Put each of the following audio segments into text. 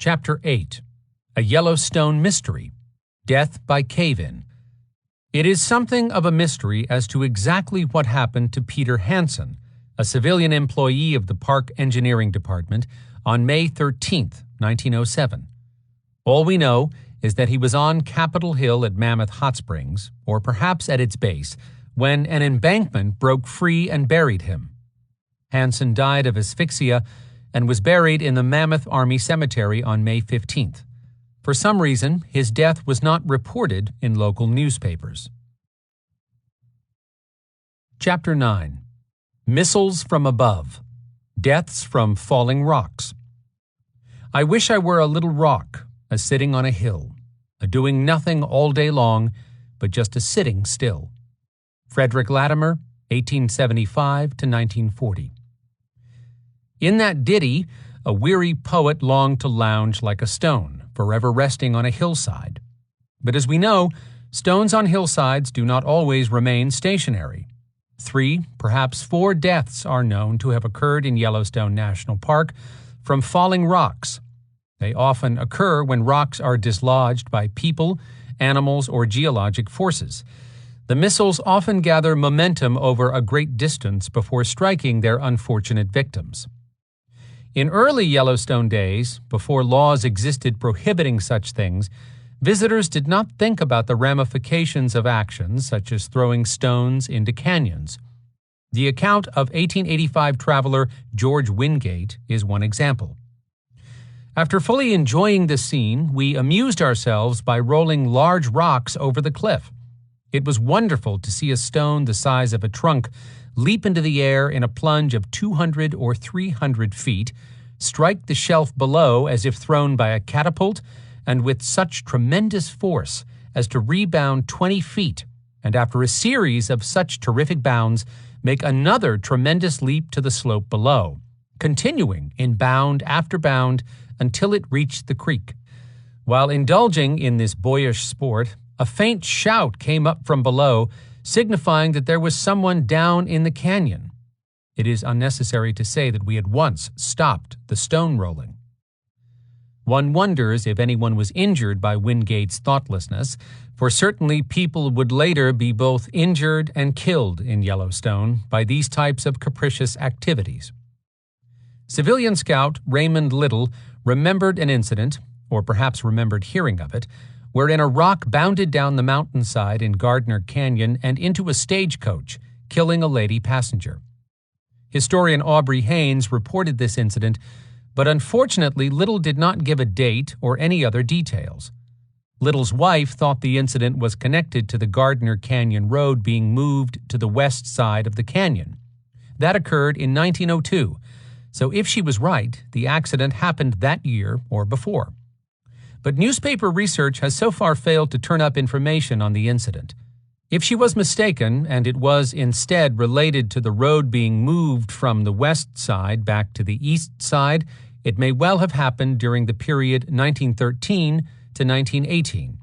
Chapter 8. A Yellowstone Mystery. Death by Cave-In. It is something of a mystery as to exactly what happened to Peter Hansen, a civilian employee of the Park Engineering Department, on May 13, 1907. All we know is that he was on Capitol Hill at Mammoth Hot Springs, or perhaps at its base, when an embankment broke free and buried him. Hansen died of asphyxia and was buried in the Mammoth Army Cemetery on May 15th. For some reason, his death was not reported in local newspapers. Chapter 9. Missiles from Above. Deaths from Falling Rocks. I wish I were a little rock, a-sitting on a hill, a-doing nothing all day long, but just a-sitting still. Frederick Latimer, 1875 to 1940. In that ditty, a weary poet longed to lounge like a stone, forever resting on a hillside. But as we know, stones on hillsides do not always remain stationary. 3, perhaps 4 deaths are known to have occurred in Yellowstone National Park from falling rocks. They often occur when rocks are dislodged by people, animals, or geologic forces. The missiles often gather momentum over a great distance before striking their unfortunate victims. In early Yellowstone days, before laws existed prohibiting such things, visitors did not think about the ramifications of actions such as throwing stones into canyons. The account of 1885 traveler George Wingate is one example. After fully enjoying the scene, we amused ourselves by rolling large rocks over the cliff. It was wonderful to see a stone the size of a trunk leap into the air in a plunge of 200 or 300 feet, strike the shelf below as if thrown by a catapult, and with such tremendous force as to rebound 20 feet, and after a series of such terrific bounds, make another tremendous leap to the slope below, continuing in bound after bound until it reached the creek. While indulging in this boyish sport, a faint shout came up from below, signifying that there was someone down in the canyon. It is unnecessary to say that we at once stopped the stone rolling. One wonders if anyone was injured by Wingate's thoughtlessness, for certainly people would later be both injured and killed in Yellowstone by these types of capricious activities. Civilian scout Raymond Little remembered an incident, or perhaps remembered hearing of it, wherein a rock bounded down the mountainside in Gardner Canyon and into a stagecoach, killing a lady passenger. Historian Aubrey Haynes reported this incident, but unfortunately Little did not give a date or any other details. Little's wife thought the incident was connected to the Gardner Canyon Road being moved to the west side of the canyon. That occurred in 1902, so if she was right, the accident happened that year or before. But newspaper research has so far failed to turn up information on the incident. If she was mistaken, and it was instead related to the road being moved from the west side back to the east side, it may well have happened during the period 1913 to 1918.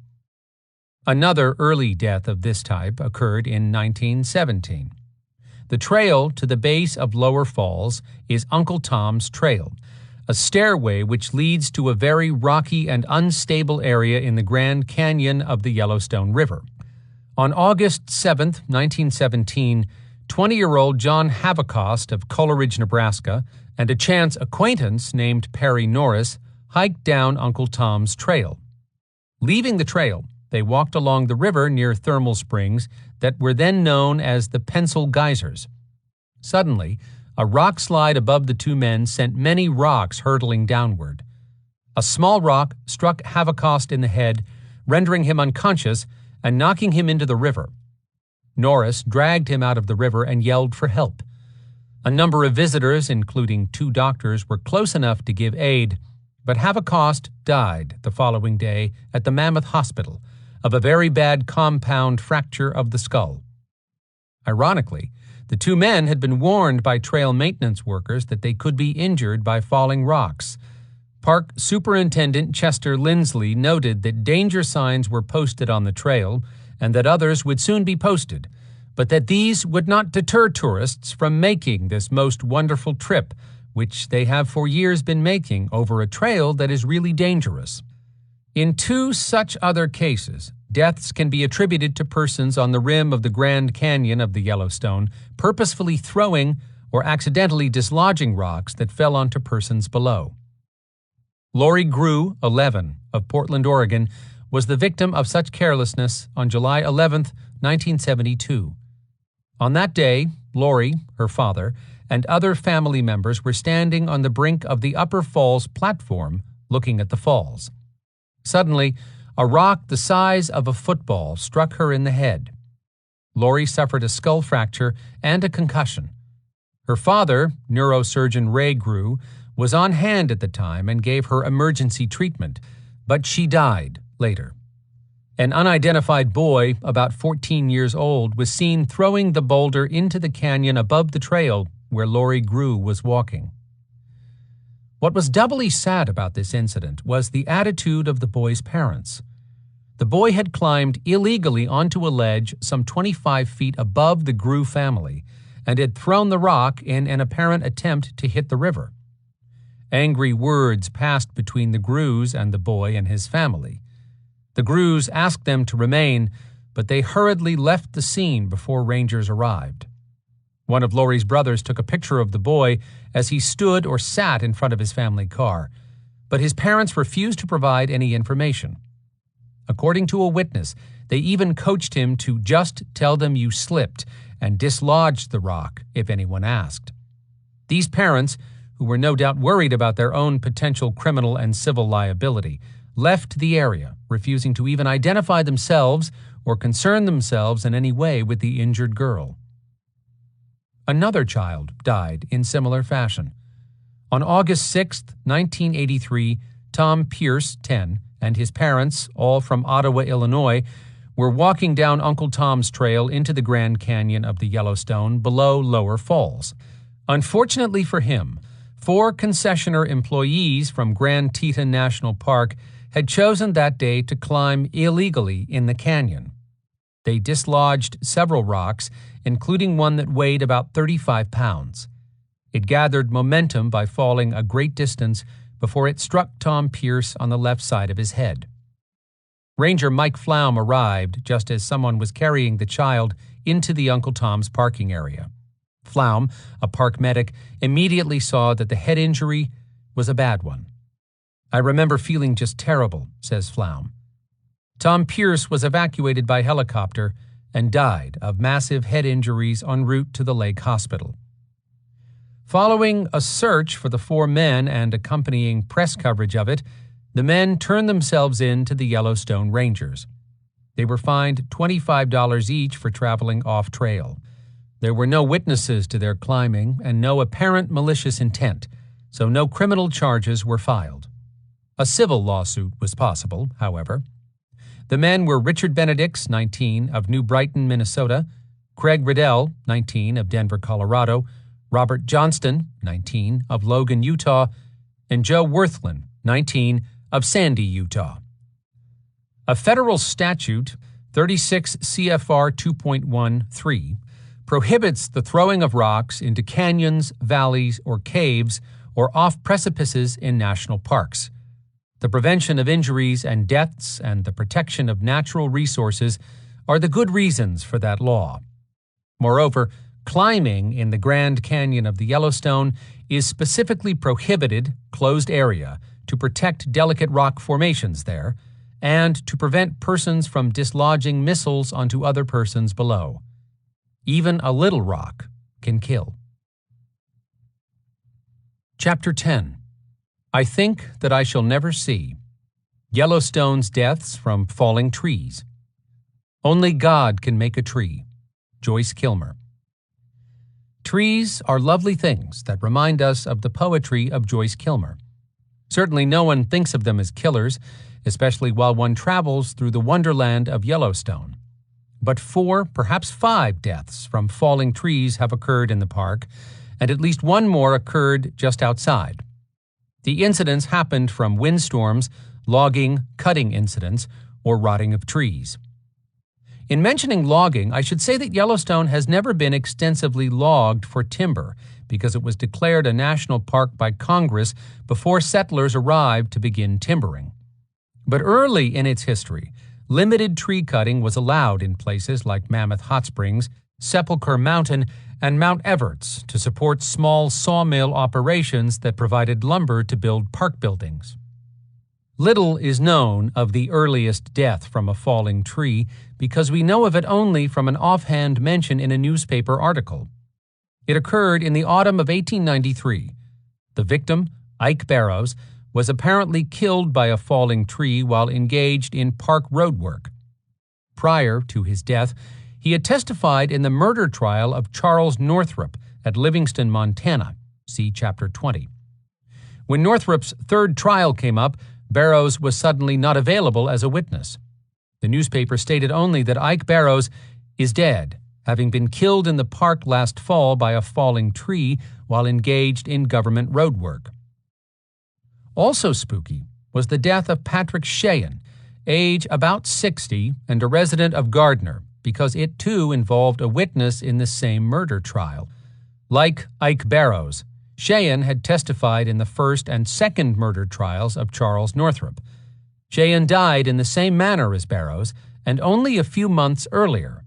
Another early death of this type occurred in 1917. The trail to the base of Lower Falls is Uncle Tom's Trail, a stairway which leads to a very rocky and unstable area in the Grand Canyon of the Yellowstone River. On August 7, 1917, 20-year-old John Havocost of Coleridge, Nebraska, and a chance acquaintance named Perry Norris hiked down Uncle Tom's Trail. Leaving the trail, they walked along the river near thermal springs that were then known as the Pencil Geysers. Suddenly, a rock slide above the two men sent many rocks hurtling downward. A small rock struck Havocost in the head, rendering him unconscious and knocking him into the river. Norris dragged him out of the river and yelled for help. A number of visitors, including 2 doctors, were close enough to give aid, but Havocost died the following day at the Mammoth Hospital of a very bad compound fracture of the skull. Ironically, the 2 men had been warned by trail maintenance workers that they could be injured by falling rocks. Park Superintendent Chester Lindsley noted that danger signs were posted on the trail and that others would soon be posted, but that these would not deter tourists from making this most wonderful trip, which they have for years been making over a trail that is really dangerous. In 2 such other cases, deaths can be attributed to persons on the rim of the Grand Canyon of the Yellowstone purposefully throwing or accidentally dislodging rocks that fell onto persons below. Lori Grew, 11, of Portland, Oregon, was the victim of such carelessness on July 11, 1972. On that day, Lori, her father, and other family members were standing on the brink of the Upper Falls platform looking at the falls. Suddenly, a rock the size of a football struck her in the head. Lori suffered a skull fracture and a concussion. Her father, neurosurgeon Ray Grew, was on hand at the time and gave her emergency treatment, but she died later. An unidentified boy, about 14 years old, was seen throwing the boulder into the canyon above the trail where Lori Grew was walking. What was doubly sad about this incident was the attitude of the boy's parents. The boy had climbed illegally onto a ledge some 25 feet above the Grew family and had thrown the rock in an apparent attempt to hit the river. Angry words passed between the Grews and the boy and his family. The Grews asked them to remain, but they hurriedly left the scene before rangers arrived. One of Lori's brothers took a picture of the boy as he stood or sat in front of his family car, but his parents refused to provide any information. According to a witness, they even coached him to just tell them you slipped and dislodged the rock if anyone asked. These parents, who were no doubt worried about their own potential criminal and civil liability, left the area, refusing to even identify themselves or concern themselves in any way with the injured girl. Another child died in similar fashion. On August 6, 1983, Tom Pierce, 10, and his parents, all from Ottawa, Illinois, were walking down Uncle Tom's Trail into the Grand Canyon of the Yellowstone below Lower Falls. Unfortunately for him, 4 concessionaire employees from Grand Teton National Park had chosen that day to climb illegally in the canyon. They dislodged several rocks, including one that weighed about 35 pounds. It gathered momentum by falling a great distance before it struck Tom Pierce on the left side of his head. Ranger Mike Flaum arrived just as someone was carrying the child into the Uncle Tom's parking area. Flaum, a park medic, immediately saw that the head injury was a bad one. "I remember feeling just terrible," says Flaum. Tom Pierce was evacuated by helicopter and died of massive head injuries en route to the Lake Hospital. Following a search for the 4 men and accompanying press coverage of it, the men turned themselves in to the Yellowstone Rangers. They were fined $25 each for traveling off-trail. There were no witnesses to their climbing and no apparent malicious intent, so no criminal charges were filed. A civil lawsuit was possible, however. The men were Richard Benedicts, 19, of New Brighton, Minnesota, Craig Riddell, 19, of Denver, Colorado, Robert Johnston, 19, of Logan, Utah, and Joe Worthland, 19, of Sandy, Utah. A federal statute, 36 CFR 2.13, prohibits the throwing of rocks into canyons, valleys, or caves, or off precipices in national parks. The prevention of injuries and deaths and the protection of natural resources are the good reasons for that law. Moreover, climbing in the Grand Canyon of the Yellowstone is specifically prohibited, closed area, to protect delicate rock formations there, and to prevent persons from dislodging missiles onto other persons below. Even a little rock can kill. Chapter 10. I Think That I Shall Never See. Yellowstone's Deaths from Falling Trees. Only God Can Make a Tree. Joyce Kilmer. Trees are lovely things that remind us of the poetry of Joyce Kilmer. Certainly no one thinks of them as killers, especially while one travels through the wonderland of Yellowstone. But 4, perhaps 5 deaths from falling trees have occurred in the park, and at least one more occurred just outside. The incidents happened from windstorms, logging, cutting incidents, or rotting of trees. In mentioning logging, I should say that Yellowstone has never been extensively logged for timber, because it was declared a national park by Congress before settlers arrived to begin timbering. But early in its history, limited tree cutting was allowed in places like Mammoth Hot Springs, Sepulchre Mountain, and Mount Everts to support small sawmill operations that provided lumber to build park buildings. Little is known of the earliest death from a falling tree because we know of it only from an offhand mention in a newspaper article. It occurred in the autumn of 1893. The victim, Ike Barrows, was apparently killed by a falling tree while engaged in park road work. Prior to his death, he had testified in the murder trial of Charles Northrop at Livingston, Montana. See Chapter 20. When Northrop's third trial came up, Barrows was suddenly not available as a witness. The newspaper stated only that Ike Barrows is dead, having been killed in the park last fall by a falling tree while engaged in government road work. Also spooky was the death of Patrick Sheehan, age about 60 and a resident of Gardner, because it too involved a witness in the same murder trial. Like Ike Barrows, Sheehan had testified in the first and second murder trials of Charles Northrop. Sheehan died in the same manner as Barrows, and only a few months earlier.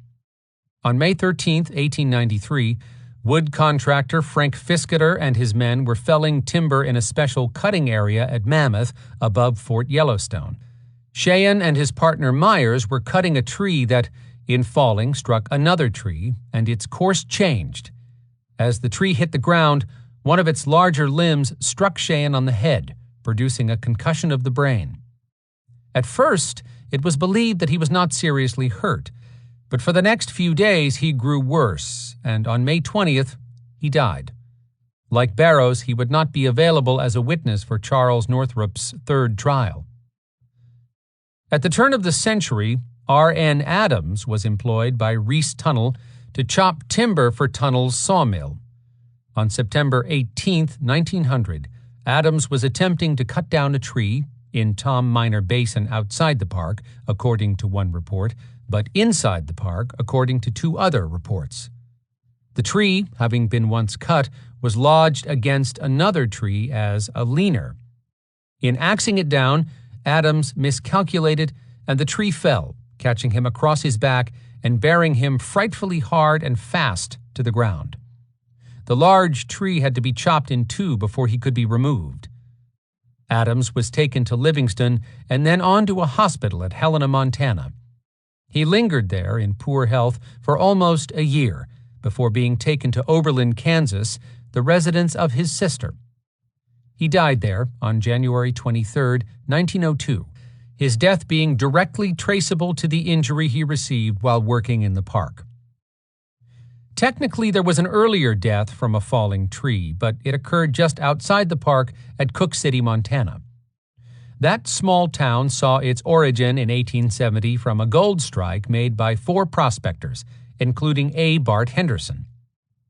On May 13, 1893, wood contractor Frank Fisketer and his men were felling timber in a special cutting area at Mammoth above Fort Yellowstone. Sheehan and his partner Myers were cutting a tree that, in falling, struck another tree, and its course changed. As the tree hit the ground, one of its larger limbs struck Sheehan on the head, producing a concussion of the brain. At first, it was believed that he was not seriously hurt, but for the next few days he grew worse, and on May 20th, he died. Like Barrows, he would not be available as a witness for Charles Northrop's third trial. At the turn of the century, R.N. Adams was employed by Reese Tunnel to chop timber for Tunnel's sawmill. On September 18, 1900, Adams was attempting to cut down a tree in Tom Minor Basin outside the park, according to one report, but inside the park, according to two other reports. The tree, having been once cut, was lodged against another tree as a leaner. In axing it down, Adams miscalculated, and the tree fell, catching him across his back and bearing him frightfully hard and fast to the ground. The large tree had to be chopped in two before he could be removed. Adams was taken to Livingston and then on to a hospital at Helena, Montana. He lingered there in poor health for almost a year before being taken to Oberlin, Kansas, the residence of his sister. He died there on January 23, 1902, his death being directly traceable to the injury he received while working in the park. Technically, there was an earlier death from a falling tree, but it occurred just outside the park at Cook City, Montana. That small town saw its origin in 1870 from a gold strike made by 4 prospectors, including A. Bart Henderson.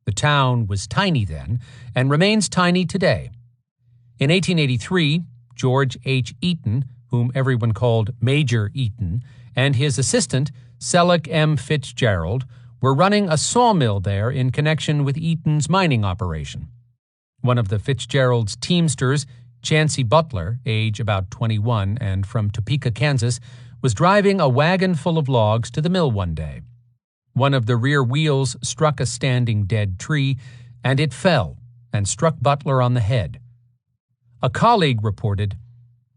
The town was tiny then, and remains tiny today. In 1883, George H. Eaton, whom everyone called Major Eaton, and his assistant, Selleck M. Fitzgerald, were running a sawmill there in connection with Eaton's mining operation. One of the Fitzgerald's teamsters, Chancey Butler, age about 21 and from Topeka, Kansas, was driving a wagon full of logs to the mill one day. One of the rear wheels struck a standing dead tree, and it fell and struck Butler on the head. A colleague reported,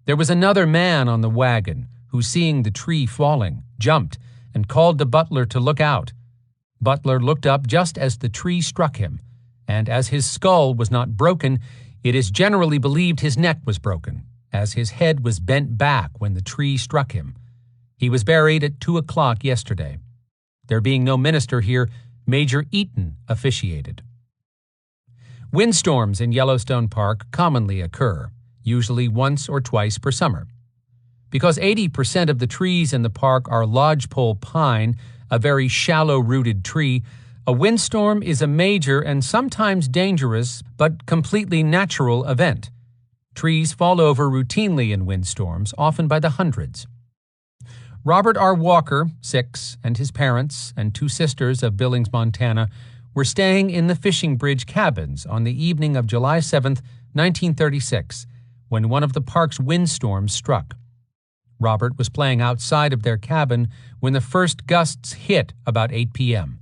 "There was another man on the wagon who, seeing the tree falling, jumped and called to Butler to look out. Butler looked up just as the tree struck him, and as his skull was not broken, it is generally believed his neck was broken, as his head was bent back when the tree struck him. He was buried at 2 o'clock yesterday. There being no minister here, Major Eaton officiated." Windstorms in Yellowstone Park commonly occur, usually once or twice per summer. Because 80% of the trees in the park are lodgepole pine, a very shallow-rooted tree, a windstorm is a major and sometimes dangerous but completely natural event. Trees fall over routinely in windstorms, often by the hundreds. Robert R. Walker, 6, and his parents and 2 sisters of Billings, Montana, were staying in the fishing bridge cabins on the evening of July 7, 1936, when one of the park's windstorms struck. Robert was playing outside of their cabin when the first gusts hit about 8 p.m.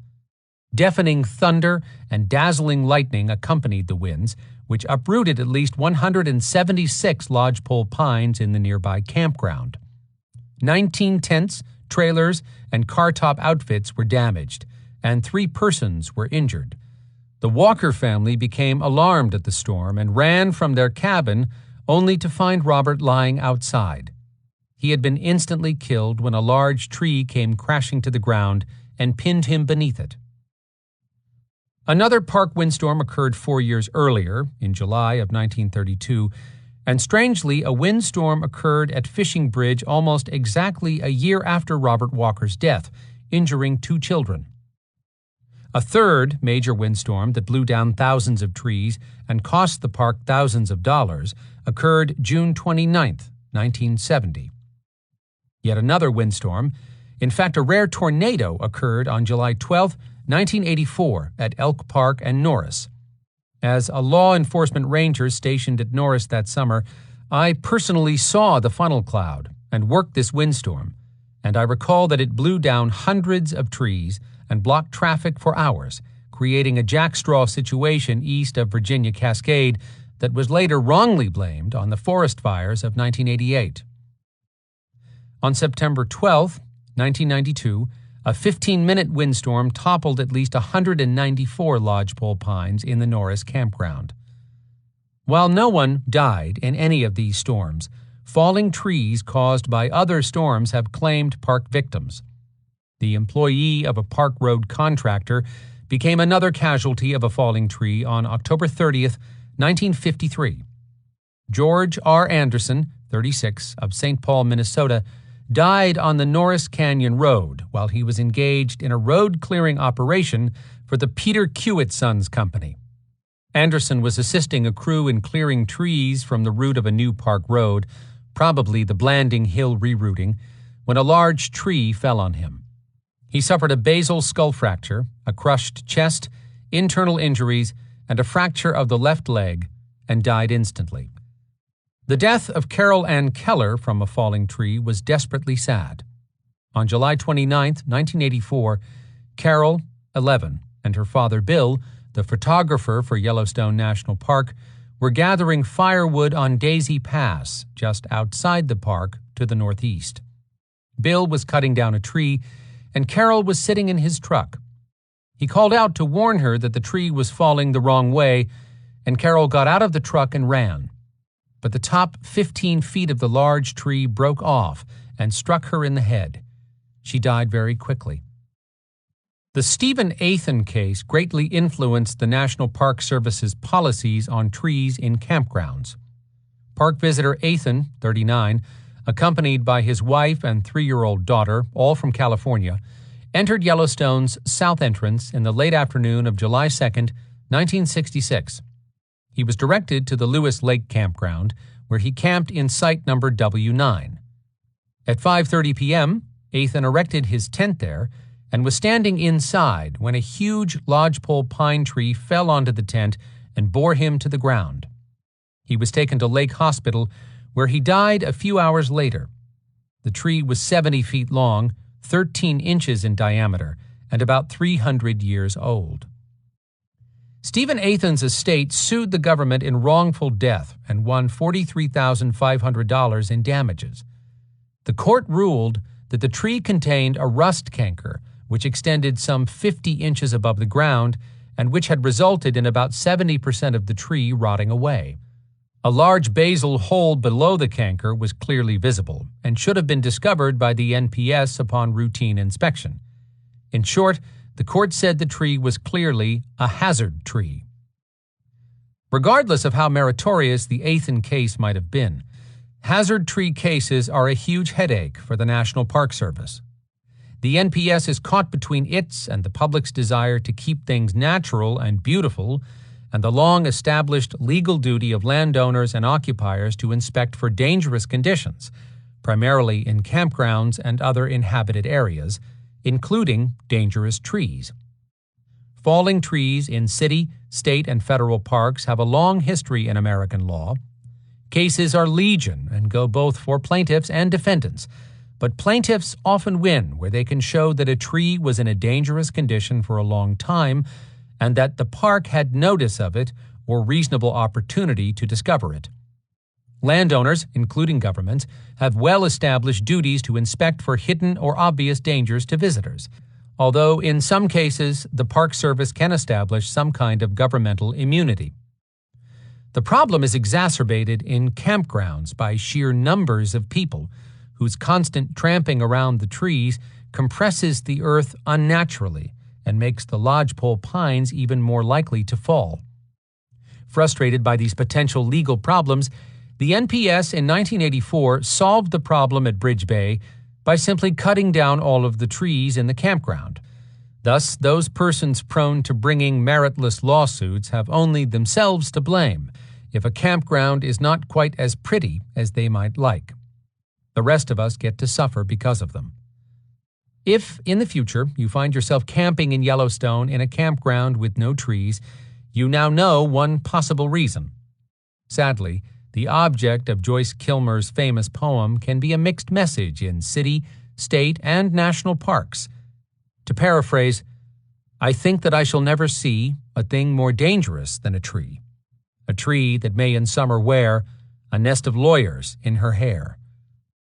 Deafening thunder and dazzling lightning accompanied the winds, which uprooted at least 176 lodgepole pines in the nearby campground. 19 tents, trailers, and car-top outfits were damaged, and 3 persons were injured. The Walker family became alarmed at the storm and ran from their cabin only to find Robert lying outside. He had been instantly killed when a large tree came crashing to the ground and pinned him beneath it. Another park windstorm occurred 4 years earlier, in July of 1932, and strangely, a windstorm occurred at Fishing Bridge almost exactly a year after Robert Walker's death, injuring 2 children. A third major windstorm that blew down thousands of trees and cost the park thousands of dollars occurred June 29, 1970. Yet another windstorm, in fact a rare tornado, occurred on July 12, 1984 at Elk Park and Norris. As a law enforcement ranger stationed at Norris that summer, I personally saw the funnel cloud and worked this windstorm, and I recall that it blew down hundreds of trees and blocked traffic for hours, creating a jackstraw situation east of Virginia Cascade that was later wrongly blamed on the forest fires of 1988. On September 12, 1992, a 15-minute windstorm toppled at least 194 lodgepole pines in the Norris campground. While no one died in any of these storms, falling trees caused by other storms have claimed park victims. The employee of a Park Road contractor became another casualty of a falling tree on October 30, 1953. George R. Anderson, 36, of St. Paul, Minnesota, died on the Norris Canyon Road while he was engaged in a road-clearing operation for the Peter Kiewit Sons Company. Anderson was assisting a crew in clearing trees from the route of a new park road, probably the Blanding Hill rerouting, when a large tree fell on him. He suffered a basal skull fracture, a crushed chest, internal injuries, and a fracture of the left leg, and died instantly. The death of Carol Ann Keller from a falling tree was desperately sad. On July 29, 1984, Carol, 11, and her father Bill, the photographer for Yellowstone National Park, were gathering firewood on Daisy Pass, just outside the park to the northeast. Bill was cutting down a tree, and Carol was sitting in his truck. He called out to warn her that the tree was falling the wrong way, and Carol got out of the truck and ran. But the top 15 feet of the large tree broke off and struck her in the head. She died very quickly. The Stephen Athan case greatly influenced the National Park Service's policies on trees in campgrounds. Park visitor Athan, 39, accompanied by his wife and 3-year-old daughter, all from California, entered Yellowstone's south entrance in the late afternoon of July 2, 1966. He was directed to the Lewis Lake Campground, where he camped in site number W9. At 5:30 p.m., Athan erected his tent there and was standing inside when a huge lodgepole pine tree fell onto the tent and bore him to the ground. He was taken to Lake Hospital, where he died a few hours later. The tree was 70 feet long, 13 inches in diameter, and about 300 years old. Stephen Athan's estate sued the government in wrongful death and won $43,500 in damages. The court ruled that the tree contained a rust canker, which extended some 50 inches above the ground and which had resulted in about 70% of the tree rotting away. A large basal hole below the canker was clearly visible and should have been discovered by the NPS upon routine inspection. In short, the court said the tree was clearly a hazard tree. Regardless of how meritorious the Athan case might have been, hazard tree cases are a huge headache for the National Park Service. The NPS is caught between its and the public's desire to keep things natural and beautiful, and the long-established legal duty of landowners and occupiers to inspect for dangerous conditions, primarily in campgrounds and other inhabited areas, including dangerous trees. Falling trees in city, state, and federal parks have a long history in American law. Cases are legion and go both for plaintiffs and defendants, but plaintiffs often win where they can show that a tree was in a dangerous condition for a long time and that the park had notice of it or reasonable opportunity to discover it. Landowners, including governments, have well-established duties to inspect for hidden or obvious dangers to visitors, although in some cases the Park Service can establish some kind of governmental immunity. The problem is exacerbated in campgrounds by sheer numbers of people whose constant tramping around the trees compresses the earth unnaturally and makes the lodgepole pines even more likely to fall. Frustrated by these potential legal problems, the NPS in 1984 solved the problem at Bridge Bay by simply cutting down all of the trees in the campground. Thus, those persons prone to bringing meritless lawsuits have only themselves to blame if a campground is not quite as pretty as they might like. The rest of us get to suffer because of them. If, in the future, you find yourself camping in Yellowstone in a campground with no trees, you now know one possible reason. Sadly, the object of Joyce Kilmer's famous poem can be a mixed message in city, state, and national parks. To paraphrase, I think that I shall never see a thing more dangerous than a tree that may in summer wear a nest of lawyers in her hair,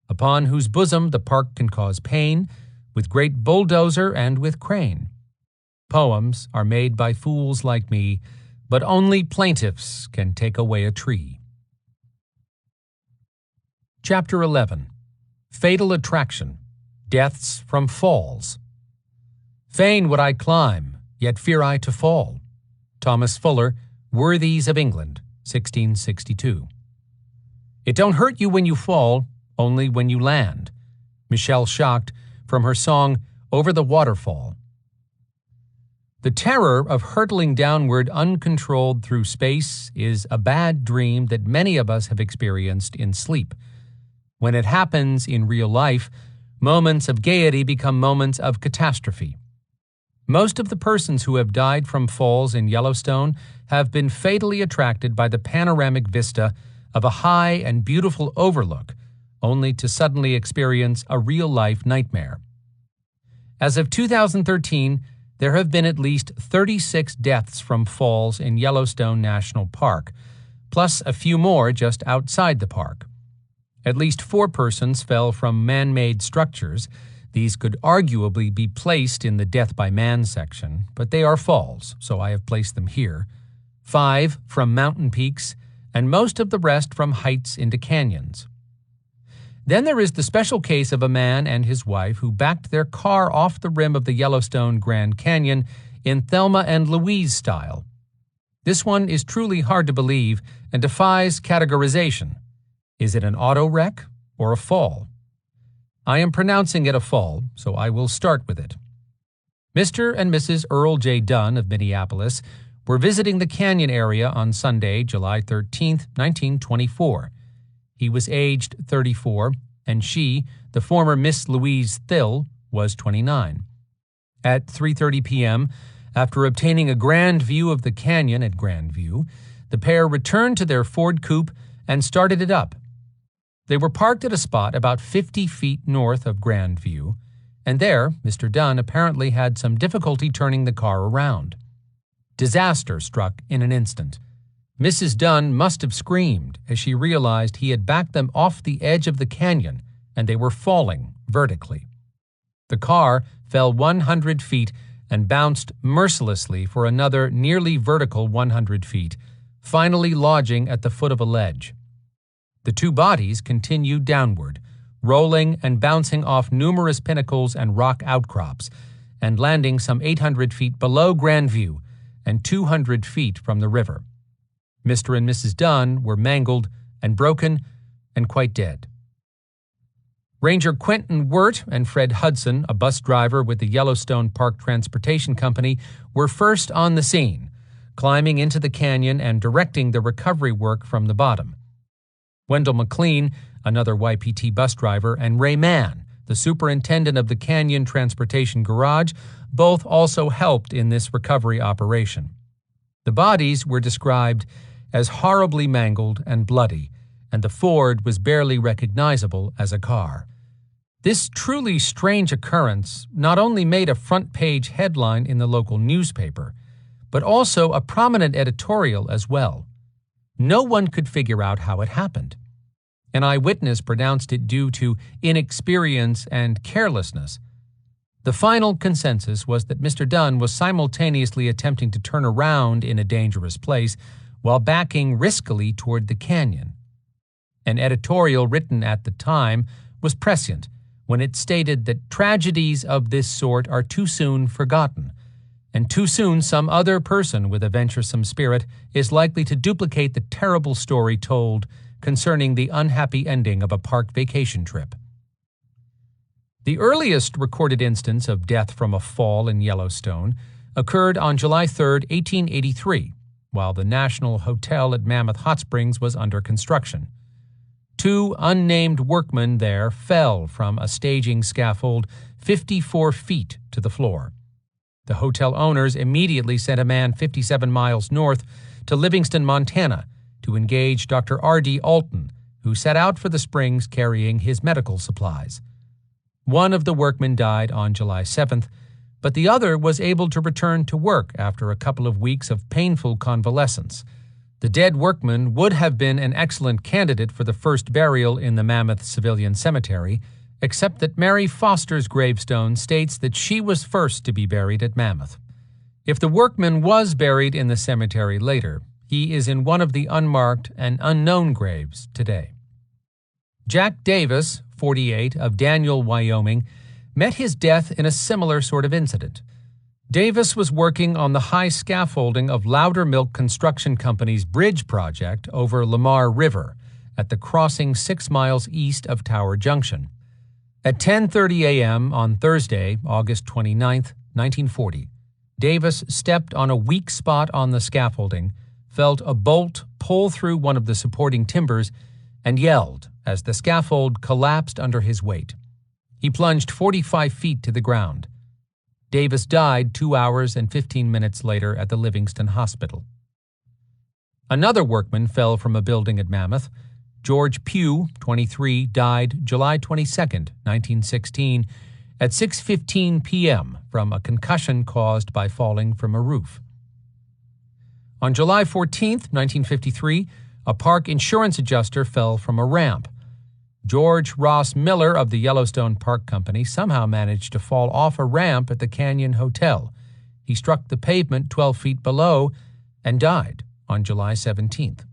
upon whose bosom the park can cause pain with great bulldozer and with crane. Poems are made by fools like me, but only plaintiffs can take away a tree. Chapter 11. Fatal Attraction. Deaths from Falls. Fain would I climb, yet fear I to fall. Thomas Fuller, Worthies of England, 1662. It don't hurt you when you fall, only when you land. Michelle Schacht, from her song Over the Waterfall. The terror of hurtling downward uncontrolled through space is a bad dream that many of us have experienced in sleep. When it happens in real life, moments of gaiety become moments of catastrophe. Most of the persons who have died from falls in Yellowstone have been fatally attracted by the panoramic vista of a high and beautiful overlook, only to suddenly experience a real-life nightmare. As of 2013, there have been at least 36 deaths from falls in Yellowstone National Park, plus a few more just outside the park. At least 4 persons fell from man-made structures. These could arguably be placed in the death by man section, but they are falls, so I have placed them here. 5 from mountain peaks, and most of the rest from heights into canyons. Then there is the special case of a man and his wife who backed their car off the rim of the Yellowstone Grand Canyon in Thelma and Louise style. This one is truly hard to believe and defies categorization. Is it an auto wreck or a fall? I am pronouncing it a fall, so I will start with it. Mr. and Mrs. Earl J. Dunn of Minneapolis were visiting the canyon area on Sunday, July 13, 1924. He was aged 34, and she, the former Miss Louise Thill, was 29. At 3:30 p.m., after obtaining a grand view of the canyon at Grandview, the pair returned to their Ford coupe and started it up. They were parked at a spot about 50 feet north of Grandview, and there Mr. Dunn apparently had some difficulty turning the car around. Disaster struck in an instant. Mrs. Dunn must have screamed as she realized he had backed them off the edge of the canyon and they were falling vertically. The car fell 100 feet and bounced mercilessly for another nearly vertical 100 feet, finally lodging at the foot of a ledge. The 2 bodies continued downward, rolling and bouncing off numerous pinnacles and rock outcrops, and landing some 800 feet below Grandview and 200 feet from the river. Mr. and Mrs. Dunn were mangled and broken and quite dead. Ranger Quentin Wirt and Fred Hudson, a bus driver with the Yellowstone Park Transportation Company, were first on the scene, climbing into the canyon and directing the recovery work from the bottom. Wendell McLean, another YPT bus driver, and Ray Mann, the superintendent of the Canyon Transportation Garage, both also helped in this recovery operation. The bodies were described as horribly mangled and bloody, and the Ford was barely recognizable as a car. This truly strange occurrence not only made a front-page headline in the local newspaper, but also a prominent editorial as well. No one could figure out how it happened. An eyewitness pronounced it due to inexperience and carelessness. The final consensus was that Mr. Dunn was simultaneously attempting to turn around in a dangerous place while backing riskily toward the canyon. An editorial written at the time was prescient when it stated that tragedies of this sort are too soon forgotten, and too soon some other person with a venturesome spirit is likely to duplicate the terrible story told concerning the unhappy ending of a park vacation trip. The earliest recorded instance of death from a fall in Yellowstone occurred on July 3, 1883, while the National Hotel at Mammoth Hot Springs was under construction. 2 unnamed workmen there fell from a staging scaffold 54 feet to the floor. The hotel owners immediately sent a man 57 miles north to Livingston, Montana, to engage Dr. R.D. Alton, who set out for the springs carrying his medical supplies. One of the workmen died on July 7th, but the other was able to return to work after a couple of weeks of painful convalescence. The dead workman would have been an excellent candidate for the first burial in the Mammoth Civilian Cemetery, except that Mary Foster's gravestone states that she was first to be buried at Mammoth. If the workman was buried in the cemetery later, he is in one of the unmarked and unknown graves today. Jack Davis, 48, of Daniel, Wyoming, met his death in a similar sort of incident. Davis was working on the high scaffolding of Loudermilk Construction Company's bridge project over Lamar River at the crossing 6 miles east of Tower Junction. At 10:30 a.m. on Thursday, August 29, 1940, Davis stepped on a weak spot on the scaffolding, felt a bolt pull through one of the supporting timbers, and yelled as the scaffold collapsed under his weight. He plunged 45 feet to the ground. Davis died 2 hours and 15 minutes later at the Livingston Hospital. Another workman fell from a building at Mammoth. George Pugh, 23, died July 22, 1916, at 6:15 p.m. from a concussion caused by falling from a roof. On July 14, 1953, a park insurance adjuster fell from a ramp. George Ross Miller of the Yellowstone Park Company somehow managed to fall off a ramp at the Canyon Hotel. He struck the pavement 12 feet below and died on July 17th.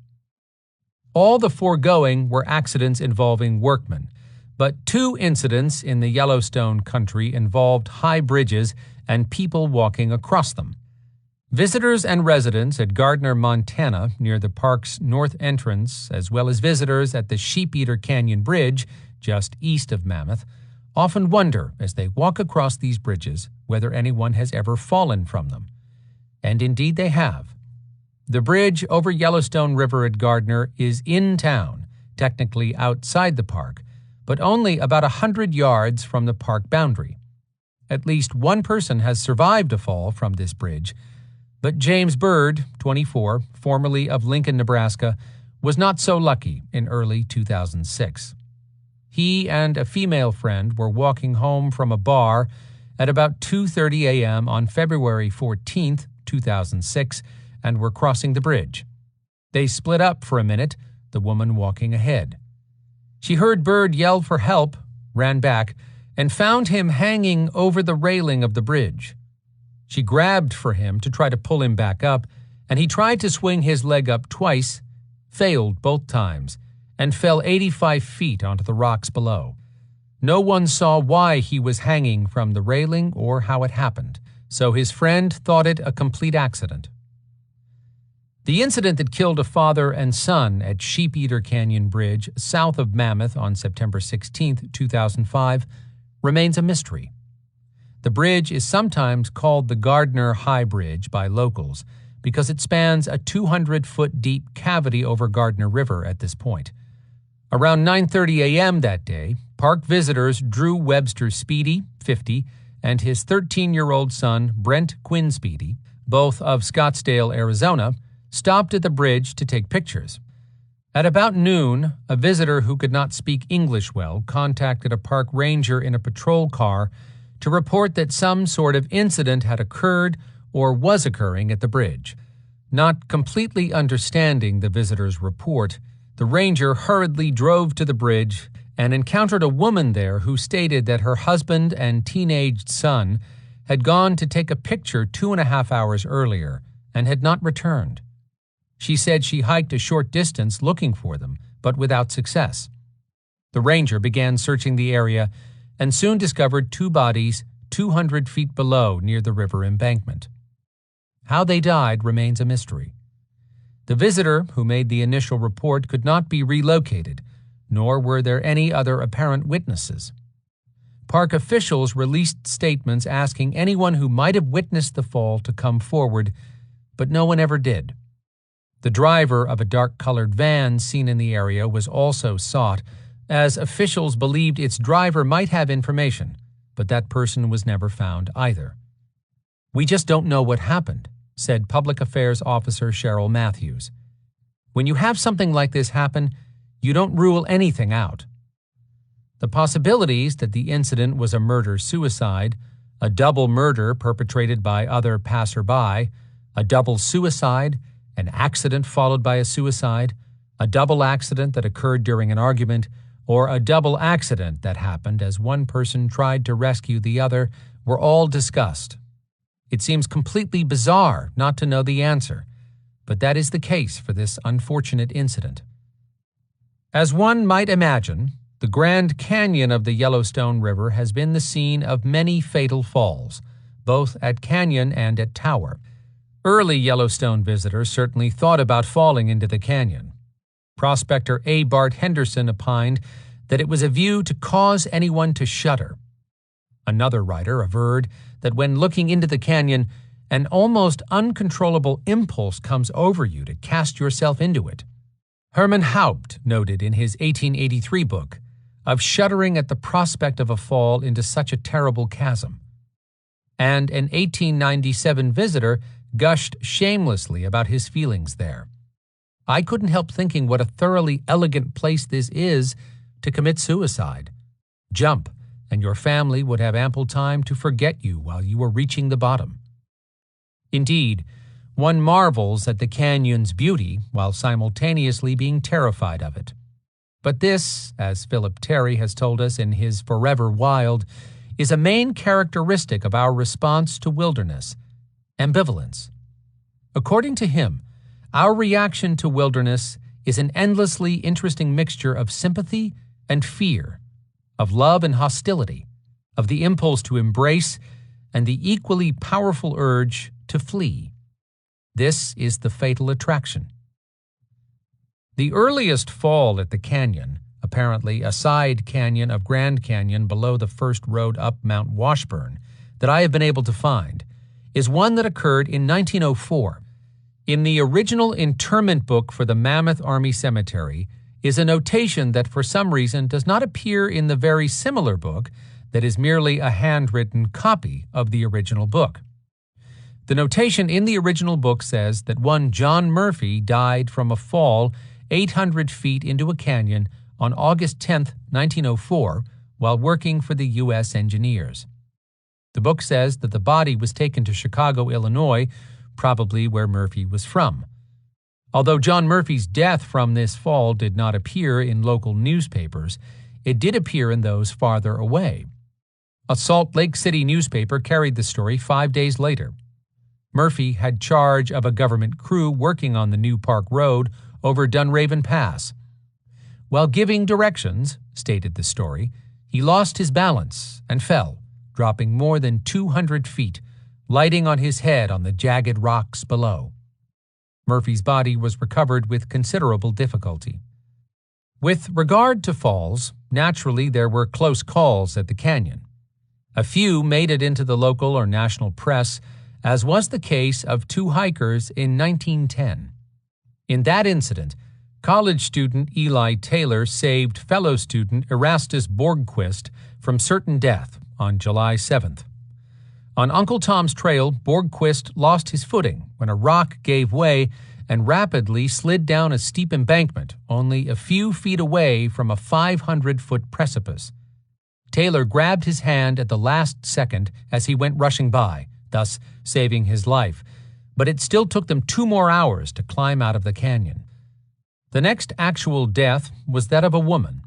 All the foregoing were accidents involving workmen, but 2 incidents in the Yellowstone country involved high bridges and people walking across them. Visitors and residents at Gardner, Montana, near the park's north entrance, as well as visitors at the Sheep-Eater Canyon Bridge, just east of Mammoth, often wonder as they walk across these bridges whether anyone has ever fallen from them. And indeed they have. The bridge over Yellowstone River at Gardner is in town, technically outside the park, but only about 100 yards from the park boundary. At least one person has survived a fall from this bridge, but James Bird, 24, formerly of Lincoln, Nebraska, was not so lucky in early 2006. He and a female friend were walking home from a bar at about 2:30 a.m. on February 14, 2006, and were crossing the bridge. They split up for a minute, the woman walking ahead. She heard Bird yell for help, ran back, and found him hanging over the railing of the bridge. She grabbed for him to try to pull him back up, and he tried to swing his leg up twice, failed both times, and fell 85 feet onto the rocks below. No one saw why he was hanging from the railing or how it happened, so his friend thought it a complete accident. The incident that killed a father and son at Sheep-Eater Canyon Bridge south of Mammoth on September 16, 2005, remains a mystery. The bridge is sometimes called the Gardner High Bridge by locals because it spans a 200-foot deep cavity over Gardner River at this point. Around 9:30 a.m. that day, park visitors Drew Webster Speedy, 50, and his 13-year-old son, Brent Quinn Speedy, both of Scottsdale, Arizona, stopped at the bridge to take pictures. At about noon, a visitor who could not speak English well contacted a park ranger in a patrol car to report that some sort of incident had occurred or was occurring at the bridge. Not completely understanding the visitor's report, the ranger hurriedly drove to the bridge and encountered a woman there who stated that her husband and teenaged son had gone to take a picture 2.5 hours earlier and had not returned. She said she hiked a short distance looking for them, but without success. The ranger began searching the area and soon discovered 2 bodies 200 feet below near the river embankment. How they died remains a mystery. The visitor who made the initial report could not be relocated, nor were there any other apparent witnesses. Park officials released statements asking anyone who might have witnessed the fall to come forward, but no one ever did. The driver of a dark-colored van seen in the area was also sought, as officials believed its driver might have information, but that person was never found either. "We just don't know what happened," said Public Affairs Officer Cheryl Matthews. "When you have something like this happen, you don't rule anything out." The possibilities that the incident was a murder-suicide, a double murder perpetrated by other passerby, a double suicide, an accident followed by a suicide, a double accident that occurred during an argument, or a double accident that happened as one person tried to rescue the other were all discussed. It seems completely bizarre not to know the answer, but that is the case for this unfortunate incident. As one might imagine, the Grand Canyon of the Yellowstone River has been the scene of many fatal falls, both at canyon and at tower. Early Yellowstone visitors certainly thought about falling into the canyon. Prospector A. Bart Henderson opined that it was a view to cause anyone to shudder. Another writer averred that when looking into the canyon, an almost uncontrollable impulse comes over you to cast yourself into it. Herman Haupt noted in his 1883 book of shuddering at the prospect of a fall into such a terrible chasm. And an 1897 visitor gushed shamelessly about his feelings there. "I couldn't help thinking what a thoroughly elegant place this is to commit suicide. Jump, and your family would have ample time to forget you while you were reaching the bottom." Indeed, one marvels at the canyon's beauty while simultaneously being terrified of it. But this, as Philip Terry has told us in his Forever Wild, is a main characteristic of our response to wilderness: ambivalence. According to him, our reaction to wilderness is an endlessly interesting mixture of sympathy and fear, of love and hostility, of the impulse to embrace and the equally powerful urge to flee. This is the fatal attraction. The earliest fall at the canyon, apparently a side canyon of Grand Canyon below the first road up Mount Washburn, that I have been able to find, is one that occurred in 1904. In the original interment book for the Mammoth Army Cemetery is a notation that for some reason does not appear in the very similar book that is merely a handwritten copy of the original book. The notation in the original book says that one John Murphy died from a fall 800 feet into a canyon on August 10, 1904, while working for the U.S. engineers. The book says that the body was taken to Chicago, Illinois, probably where Murphy was from. Although John Murphy's death from this fall did not appear in local newspapers, it did appear in those farther away. A Salt Lake City newspaper carried the story 5 days later. Murphy had charge of a government crew working on the new Park Road over Dunraven Pass. While giving directions, stated the story, he lost his balance and fell, dropping more than 200 feet, lighting on his head on the jagged rocks below. Murphy's body was recovered with considerable difficulty. With regard to falls, naturally there were close calls at the canyon. A few made it into the local or national press, as was the case of 2 hikers in 1910. In that incident, College student Eli Taylor saved fellow student Erastus Borgquist from certain death on July 7th. On Uncle Tom's Trail, Borgquist lost his footing when a rock gave way and rapidly slid down a steep embankment only a few feet away from a 500-foot precipice. Taylor grabbed his hand at the last second as he went rushing by, thus saving his life, but it still took them 2 more hours to climb out of the canyon. The next actual death was that of a woman.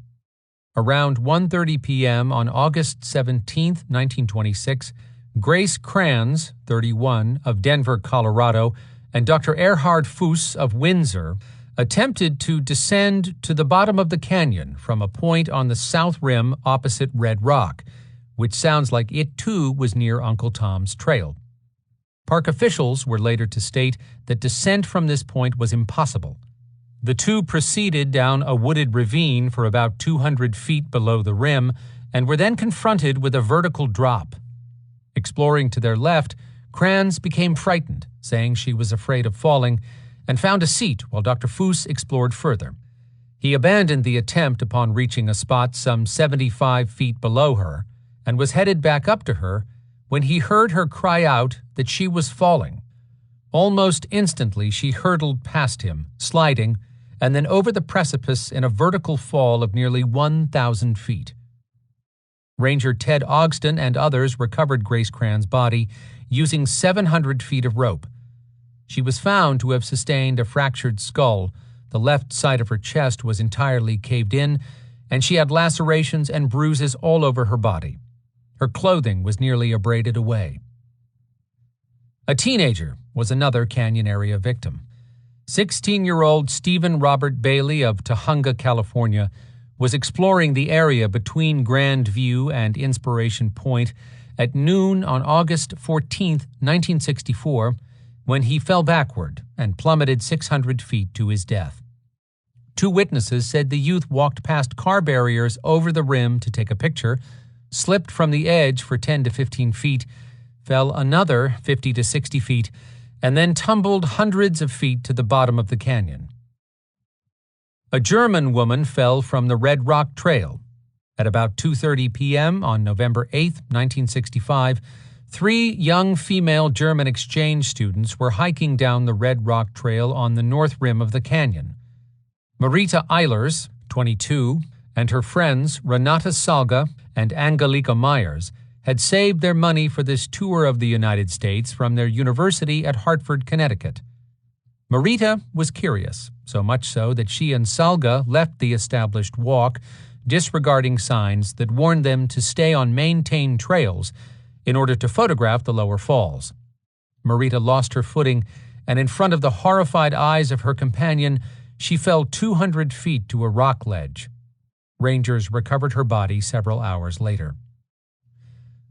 Around 1:30 p.m. on August 17, 1926, Grace Kranz, 31, of Denver, Colorado, and Dr. Erhard Fuss of Windsor attempted to descend to the bottom of the canyon from a point on the south rim opposite Red Rock, which sounds like it too was near Uncle Tom's Trail. Park officials were later to state that descent from this point was impossible. The two proceeded down a wooded ravine for about 200 feet below the rim and were then confronted with a vertical drop. Exploring to their left, Kranz became frightened, saying she was afraid of falling, and found a seat while Dr. Fuss explored further. He abandoned the attempt upon reaching a spot some 75 feet below her and was headed back up to her when he heard her cry out that she was falling. Almost instantly, she hurtled past him, sliding, and then over the precipice in a vertical fall of nearly 1,000 feet. Ranger Ted Ogston and others recovered Grace Kranz's body using 700 feet of rope. She was found to have sustained a fractured skull, the left side of her chest was entirely caved in, and she had lacerations and bruises all over her body. Her clothing was nearly abraded away. A teenager was another canyon area victim. 16-year-old Stephen Robert Bailey of Tahunga, California, was exploring the area between Grand View and Inspiration Point at noon on August 14, 1964, when he fell backward and plummeted 600 feet to his death. 2 witnesses said the youth walked past car barriers over the rim to take a picture, slipped from the edge for 10 to 15 feet, fell another 50 to 60 feet, and then tumbled hundreds of feet to the bottom of the canyon. A German woman fell from the Red Rock Trail. At about 2:30 p.m. on November 8, 1965, 3 young female German exchange students were hiking down the Red Rock Trail on the north rim of the canyon. Marita Eilers, 22, and her friends Renata Salga and Angelika Myers had saved their money for this tour of the United States from their university at Hartford, Connecticut. Marita was curious, so much so that she and Salga left the established walk, disregarding signs that warned them to stay on maintained trails in order to photograph the lower falls. Marita lost her footing, and in front of the horrified eyes of her companion, she fell 200 feet to a rock ledge. Rangers recovered her body several hours later.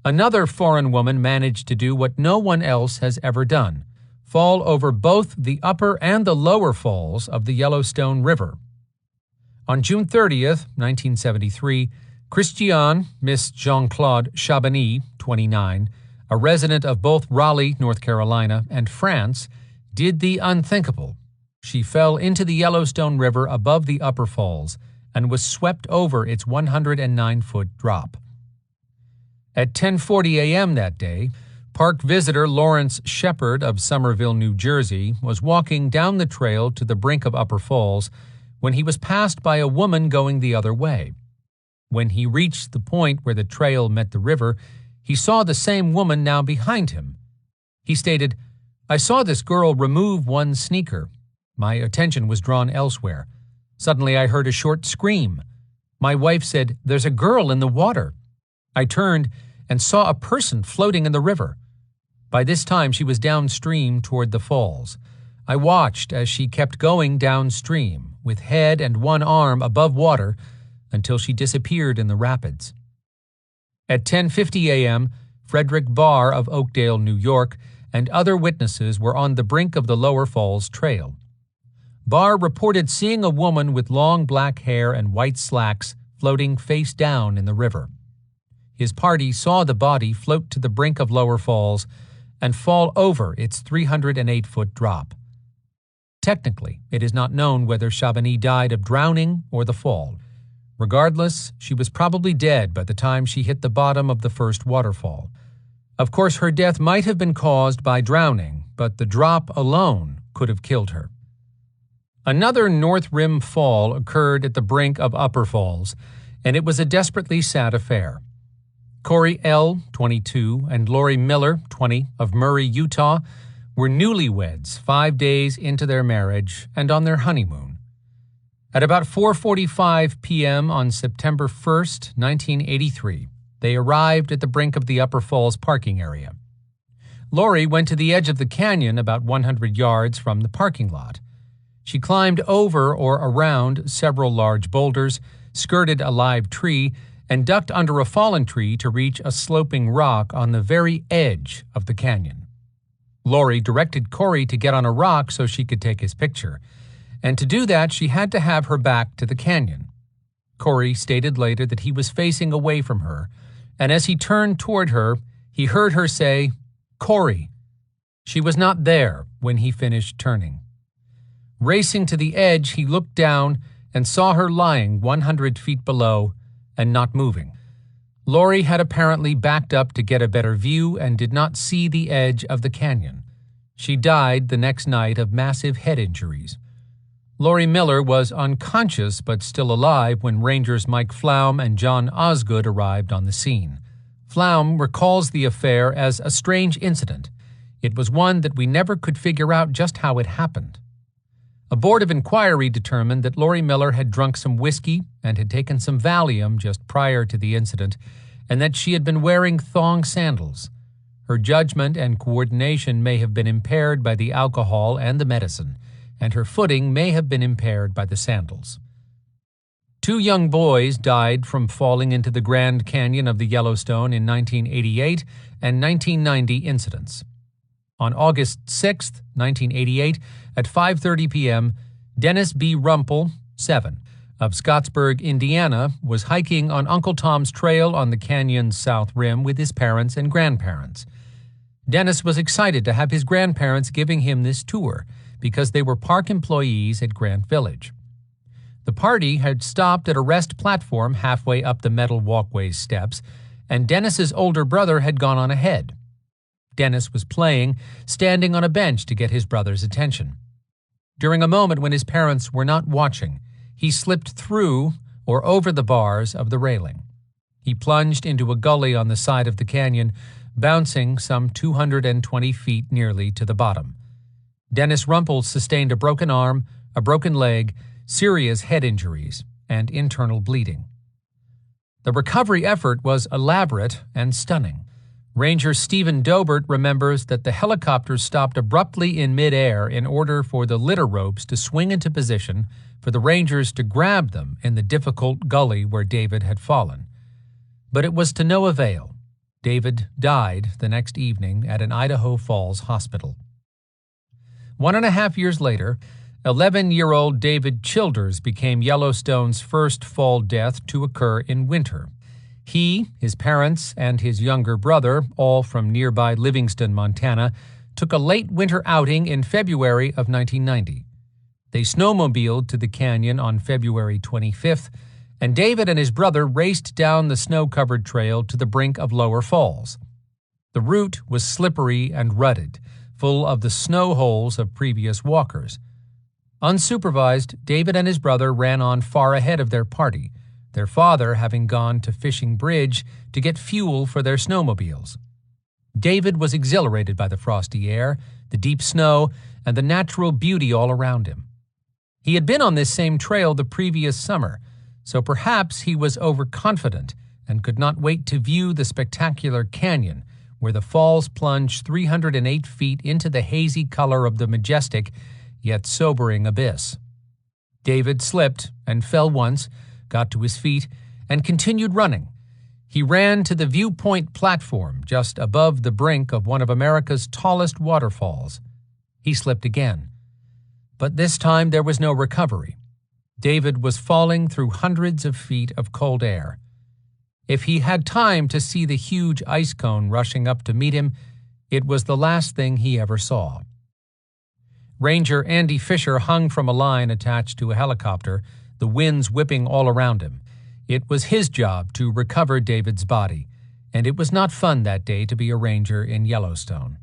Another foreign woman managed to do what no one else has ever done: fall over both the upper and the lower falls of the Yellowstone River. On June 30th, 1973, Christiane Miss Jean-Claude Chabani, 29, a resident of both Raleigh, North Carolina, and France, did the unthinkable. She fell into the Yellowstone River above the upper falls and was swept over its 109-foot drop. At 10:40 a.m. that day, park visitor Lawrence Shepard of Somerville, New Jersey, was walking down the trail to the brink of Upper Falls when he was passed by a woman going the other way. When he reached the point where the trail met the river, he saw the same woman now behind him. He stated, "I saw this girl remove one sneaker. My attention was drawn elsewhere. Suddenly I heard a short scream. My wife said, 'There's a girl in the water.' I turned and saw a person floating in the river. By this time she was downstream toward the falls. I watched as she kept going downstream, with head and one arm above water, until she disappeared in the rapids." At 10:50 a.m., Frederick Barr of Oakdale, New York, and other witnesses were on the brink of the Lower Falls Trail. Barr reported seeing a woman with long black hair and white slacks floating face down in the river. His party saw the body float to the brink of Lower Falls and fall over its 308-foot drop. Technically, it is not known whether Chabani died of drowning or the fall. Regardless, she was probably dead by the time she hit the bottom of the first waterfall. Of course, her death might have been caused by drowning, but the drop alone could have killed her. Another North Rim fall occurred at the brink of Upper Falls, and it was a desperately sad affair. Corey L., 22, and Lori Miller, 20, of Murray, Utah, were newlyweds 5 days into their marriage and on their honeymoon. At about 4:45 p.m. on September 1st, 1983, they arrived at the brink of the Upper Falls parking area. Lori went to the edge of the canyon about 100 yards from the parking lot. She climbed over or around several large boulders, skirted a live tree, and ducked under a fallen tree to reach a sloping rock on the very edge of the canyon. Lori directed Corey to get on a rock so she could take his picture, and to do that she had to have her back to the canyon. Corey stated later that he was facing away from her, and as he turned toward her, he heard her say, "Corey." She was not there when he finished turning. Racing to the edge, he looked down and saw her lying 100 feet below and not moving. Lori had apparently backed up to get a better view and did not see the edge of the canyon. She died the next night of massive head injuries. Lori Miller was unconscious but still alive when Rangers Mike Flaum and John Osgood arrived on the scene. Flaum recalls the affair as a strange incident. It was one that we never could figure out just how it happened. A board of inquiry determined that Lori Miller had drunk some whiskey and had taken some Valium just prior to the incident, and that she had been wearing thong sandals. Her judgment and coordination may have been impaired by the alcohol and the medicine, and her footing may have been impaired by the sandals. 2 young boys died from falling into the Grand Canyon of the Yellowstone in 1988 and 1990 incidents. On August 6, 1988, at 5:30 p.m., Dennis B. Rumpel, 7, of Scottsburg, Indiana, was hiking on Uncle Tom's Trail on the canyon's south rim with his parents and grandparents. Dennis was excited to have his grandparents giving him this tour because they were park employees at Grant Village. The party had stopped at a rest platform halfway up the metal walkway steps, and Dennis's older brother had gone on ahead. Dennis was playing, standing on a bench to get his brother's attention. During a moment when his parents were not watching, he slipped through or over the bars of the railing. He plunged into a gully on the side of the canyon, bouncing some 220 feet nearly to the bottom. Dennis Rumpel sustained a broken arm, a broken leg, serious head injuries, and internal bleeding. The recovery effort was elaborate and stunning. Ranger Stephen Dobert remembers that the helicopter stopped abruptly in midair in order for the litter ropes to swing into position for the Rangers to grab them in the difficult gully where David had fallen. But it was to no avail. David died the next evening at an Idaho Falls hospital. 1.5 years later, 11-year-old David Childers became Yellowstone's first fall death to occur in winter. He, his parents, and his younger brother, all from nearby Livingston, Montana, took a late winter outing in February of 1990. They snowmobiled to the canyon on February 25th, and David and his brother raced down the snow-covered trail to the brink of Lower Falls. The route was slippery and rutted, full of the snow holes of previous walkers. Unsupervised, David and his brother ran on far ahead of their party, their father having gone to Fishing Bridge to get fuel for their snowmobiles. David was exhilarated by the frosty air, the deep snow, and the natural beauty all around him. He had been on this same trail the previous summer, so perhaps he was overconfident and could not wait to view the spectacular canyon where the falls plunge 308 feet into the hazy color of the majestic yet sobering abyss. David slipped and fell once, got to his feet, and continued running. He ran to the viewpoint platform just above the brink of one of America's tallest waterfalls. He slipped again. But this time there was no recovery. David was falling through hundreds of feet of cold air. If he had time to see the huge ice cone rushing up to meet him, it was the last thing he ever saw. Ranger Andy Fisher hung from a line attached to a helicopter, the winds whipping all around him. It was his job to recover David's body, and it was not fun that day to be a ranger in Yellowstone.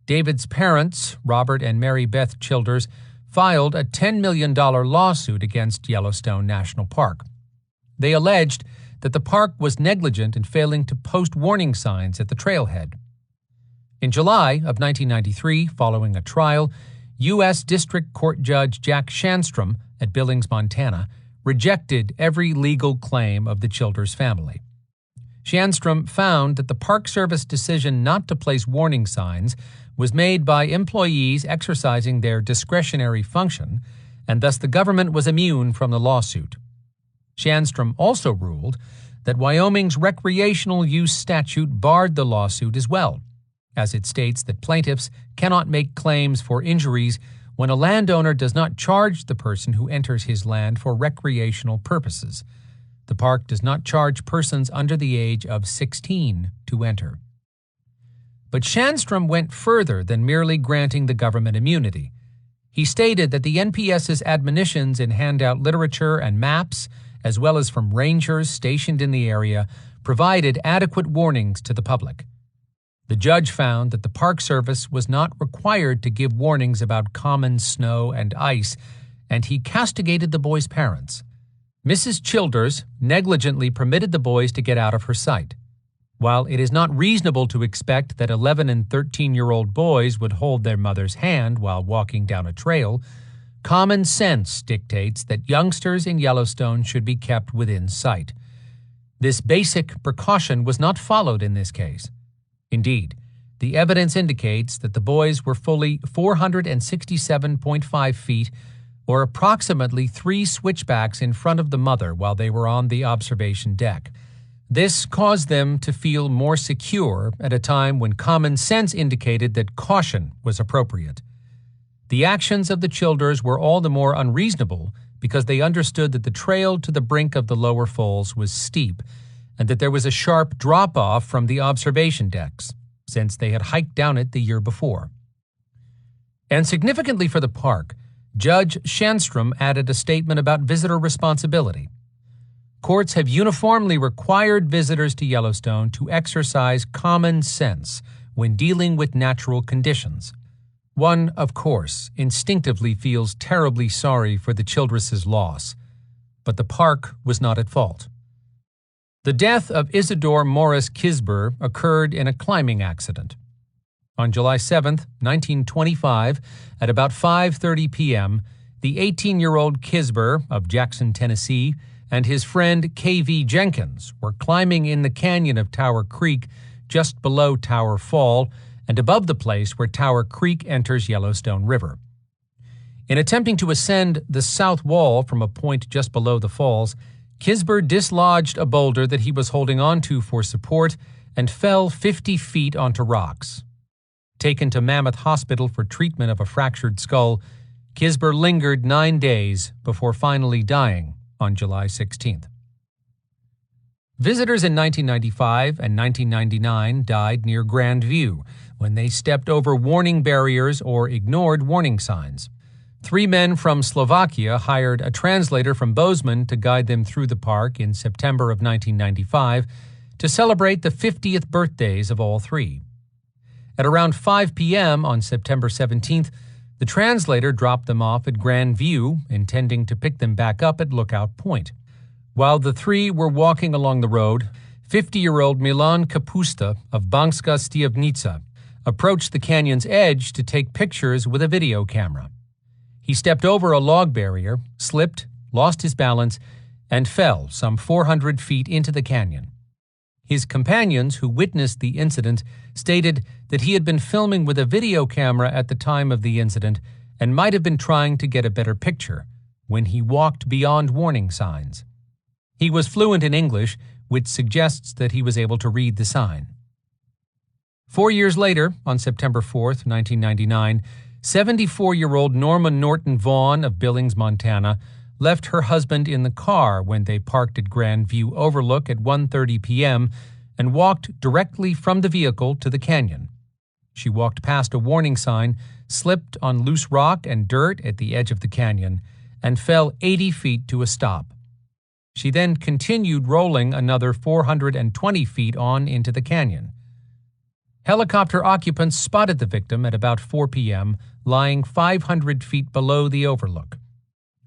David's parents, Robert and Mary Beth Childers, filed a $10 million lawsuit against Yellowstone National Park. They alleged that the park was negligent in failing to post warning signs at the trailhead. In July of 1993, following a trial, U.S. District Court Judge Jack Shandstrom at Billings, Montana, rejected every legal claim of the Childers family. Shandstrom found that the Park Service decision not to place warning signs was made by employees exercising their discretionary function, and thus the government was immune from the lawsuit. Shandstrom also ruled that Wyoming's recreational use statute barred the lawsuit as well, as it states that plaintiffs cannot make claims for injuries when a landowner does not charge the person who enters his land for recreational purposes. The park does not charge persons under the age of 16 to enter. But Shandstrom went further than merely granting the government immunity. He stated that the NPS's admonitions in handout literature and maps, as well as from rangers stationed in the area, provided adequate warnings to the public. The judge found that the Park Service was not required to give warnings about common snow and ice, and he castigated the boys' parents. Mrs. Childers negligently permitted the boys to get out of her sight. While it is not reasonable to expect that 11 and 13-year-old boys would hold their mother's hand while walking down a trail, common sense dictates that youngsters in Yellowstone should be kept within sight. This basic precaution was not followed in this case. Indeed, the evidence indicates that the boys were fully 467.5 feet, or approximately 3 switchbacks in front of the mother while they were on the observation deck. This caused them to feel more secure at a time when common sense indicated that caution was appropriate. The actions of the Childers were all the more unreasonable because they understood that the trail to the brink of the lower falls was steep and that there was a sharp drop-off from the observation decks, since they had hiked down it the year before. And significantly for the park, Judge Shandstrom added a statement about visitor responsibility. Courts have uniformly required visitors to Yellowstone to exercise common sense when dealing with natural conditions. One, of course, instinctively feels terribly sorry for the Childress' loss, but the park was not at fault. The death of Isidore Morris Kisber occurred in a climbing accident. On July 7, 1925, at about 5:30 p.m., the 18-year-old Kisber of Jackson, Tennessee, and his friend K.V. Jenkins were climbing in the canyon of Tower Creek just below Tower Fall and above the place where Tower Creek enters Yellowstone River. In attempting to ascend the south wall from a point just below the falls, Kisber dislodged a boulder that he was holding onto for support and fell 50 feet onto rocks. Taken to Mammoth Hospital for treatment of a fractured skull, Kisber lingered 9 days before finally dying on July 16th. Visitors in 1995 and 1999 died near Grand View when they stepped over warning barriers or ignored warning signs. 3 men from Slovakia hired a translator from Bozeman to guide them through the park in September of 1995 to celebrate the 50th birthdays of all 3. At around 5 p.m. on September 17th, the translator dropped them off at Grand View, intending to pick them back up at Lookout Point. While the 3 were walking along the road, 50-year-old Milan Kapusta of Banska Štiavnica approached the canyon's edge to take pictures with a video camera. He stepped over a log barrier, slipped, lost his balance, and fell some 400 feet into the canyon. His companions who witnessed the incident stated that he had been filming with a video camera at the time of the incident and might have been trying to get a better picture when he walked beyond warning signs. He was fluent in English, which suggests that he was able to read the sign. 4 years later, on September 4th, 1999, 74-year-old Norma Norton Vaughn of Billings, Montana, left her husband in the car when they parked at Grand View Overlook at 1:30 p.m. and walked directly from the vehicle to the canyon. She walked past a warning sign slipped on loose rock and dirt at the edge of the canyon, and fell 80 feet to a stop. She then continued rolling another 420 feet on into the canyon. Helicopter occupants spotted the victim at about 4 p.m., lying 500 feet below the overlook.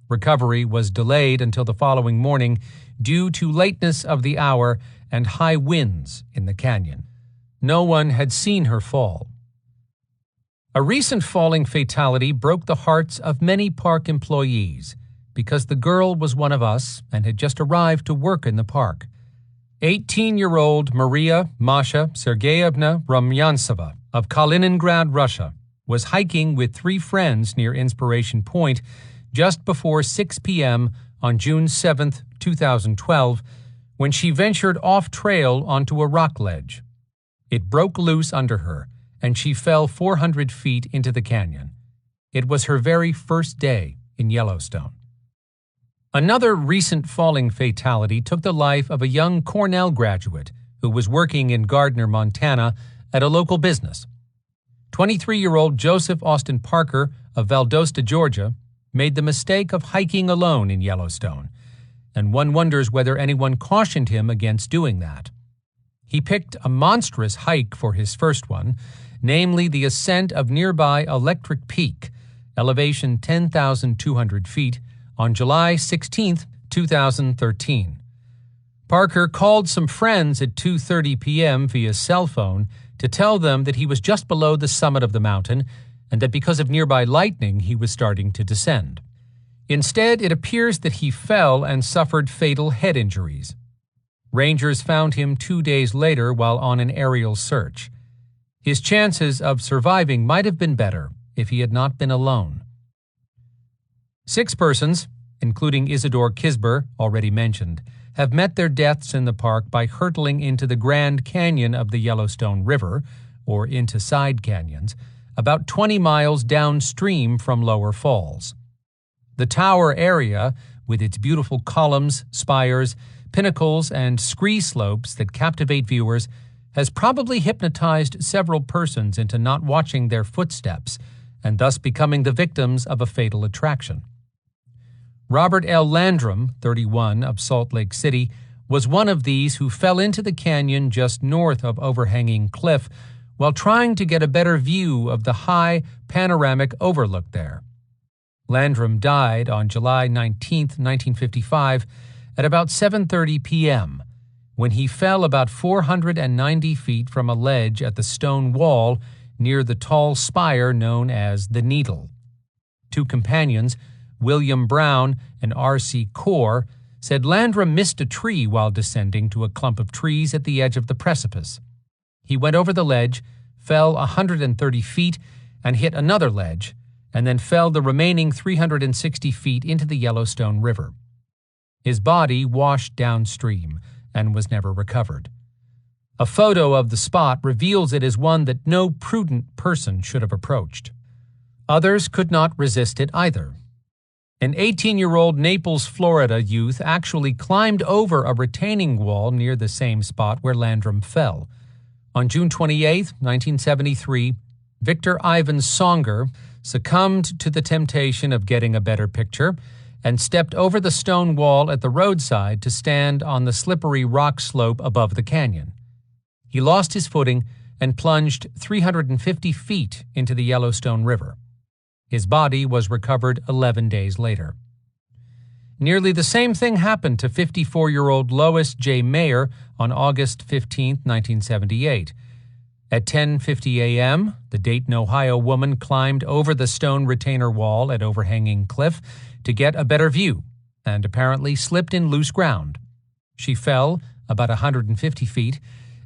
Recovery was delayed until the following morning due to lateness of the hour and high winds in the canyon. No one had seen her fall. A recent falling fatality broke the hearts of many park employees because the girl was one of us and had just arrived to work in the park. 18-year-old Maria Masha Sergeyevna Rumyantseva of Kaliningrad, Russia, was hiking with 3 friends near Inspiration Point just before 6 p.m. on June 7, 2012, when she ventured off-trail onto a rock ledge. It broke loose under her, and she fell 400 feet into the canyon. It was her very first day in Yellowstone. Another recent falling fatality took the life of a young Cornell graduate who was working in Gardner, Montana, at a local business. 23-year-old Joseph Austin Parker of Valdosta, Georgia, made the mistake of hiking alone in Yellowstone, and one wonders whether anyone cautioned him against doing that. He picked a monstrous hike for his first one, namely the ascent of nearby Electric Peak, elevation 10,200 feet, on July 16, 2013. Parker called some friends at 2:30 p.m. via cell phone to tell them that he was just below the summit of the mountain and that because of nearby lightning he was starting to descend. Instead, it appears that he fell and suffered fatal head injuries. Rangers found him 2 days later while on an aerial search. His chances of surviving might have been better if he had not been alone. 6 persons, including Isidore Kisber, already mentioned, have met their deaths in the park by hurtling into the Grand Canyon of the Yellowstone River, or into side canyons, about 20 miles downstream from Lower Falls. The Tower area, with its beautiful columns, spires, pinnacles, and scree slopes that captivate viewers, has probably hypnotized several persons into not watching their footsteps and thus becoming the victims of a fatal attraction. Robert L. Landrum, 31, of Salt Lake City, was one of these who fell into the canyon just north of overhanging cliff while trying to get a better view of the high panoramic overlook there. Landrum died on July 19, 1955, at about 7:30 p.m., when he fell about 490 feet from a ledge at the stone wall near the tall spire known as the Needle. 2 companions, William Brown and R.C. Core, said Landrum missed a tree while descending to a clump of trees at the edge of the precipice. He went over the ledge, fell 130 feet, and hit another ledge, and then fell the remaining 360 feet into the Yellowstone River. His body washed downstream and was never recovered. A photo of the spot reveals it as one that no prudent person should have approached. Others could not resist it either. An 18-year-old Naples, Florida youth actually climbed over a retaining wall near the same spot where Landrum fell. On June 28, 1973, Victor Ivan Songer succumbed to the temptation of getting a better picture and stepped over the stone wall at the roadside to stand on the slippery rock slope above the canyon. He lost his footing and plunged 350 feet into the Yellowstone River. His body was recovered 11 days later. Nearly the same thing happened to 54-year-old Lois J. Mayer on August 15, 1978. At 10:50 a.m., the Dayton, Ohio woman climbed over the stone retainer wall at overhanging cliff to get a better view and apparently slipped in loose ground. She fell about 150 feet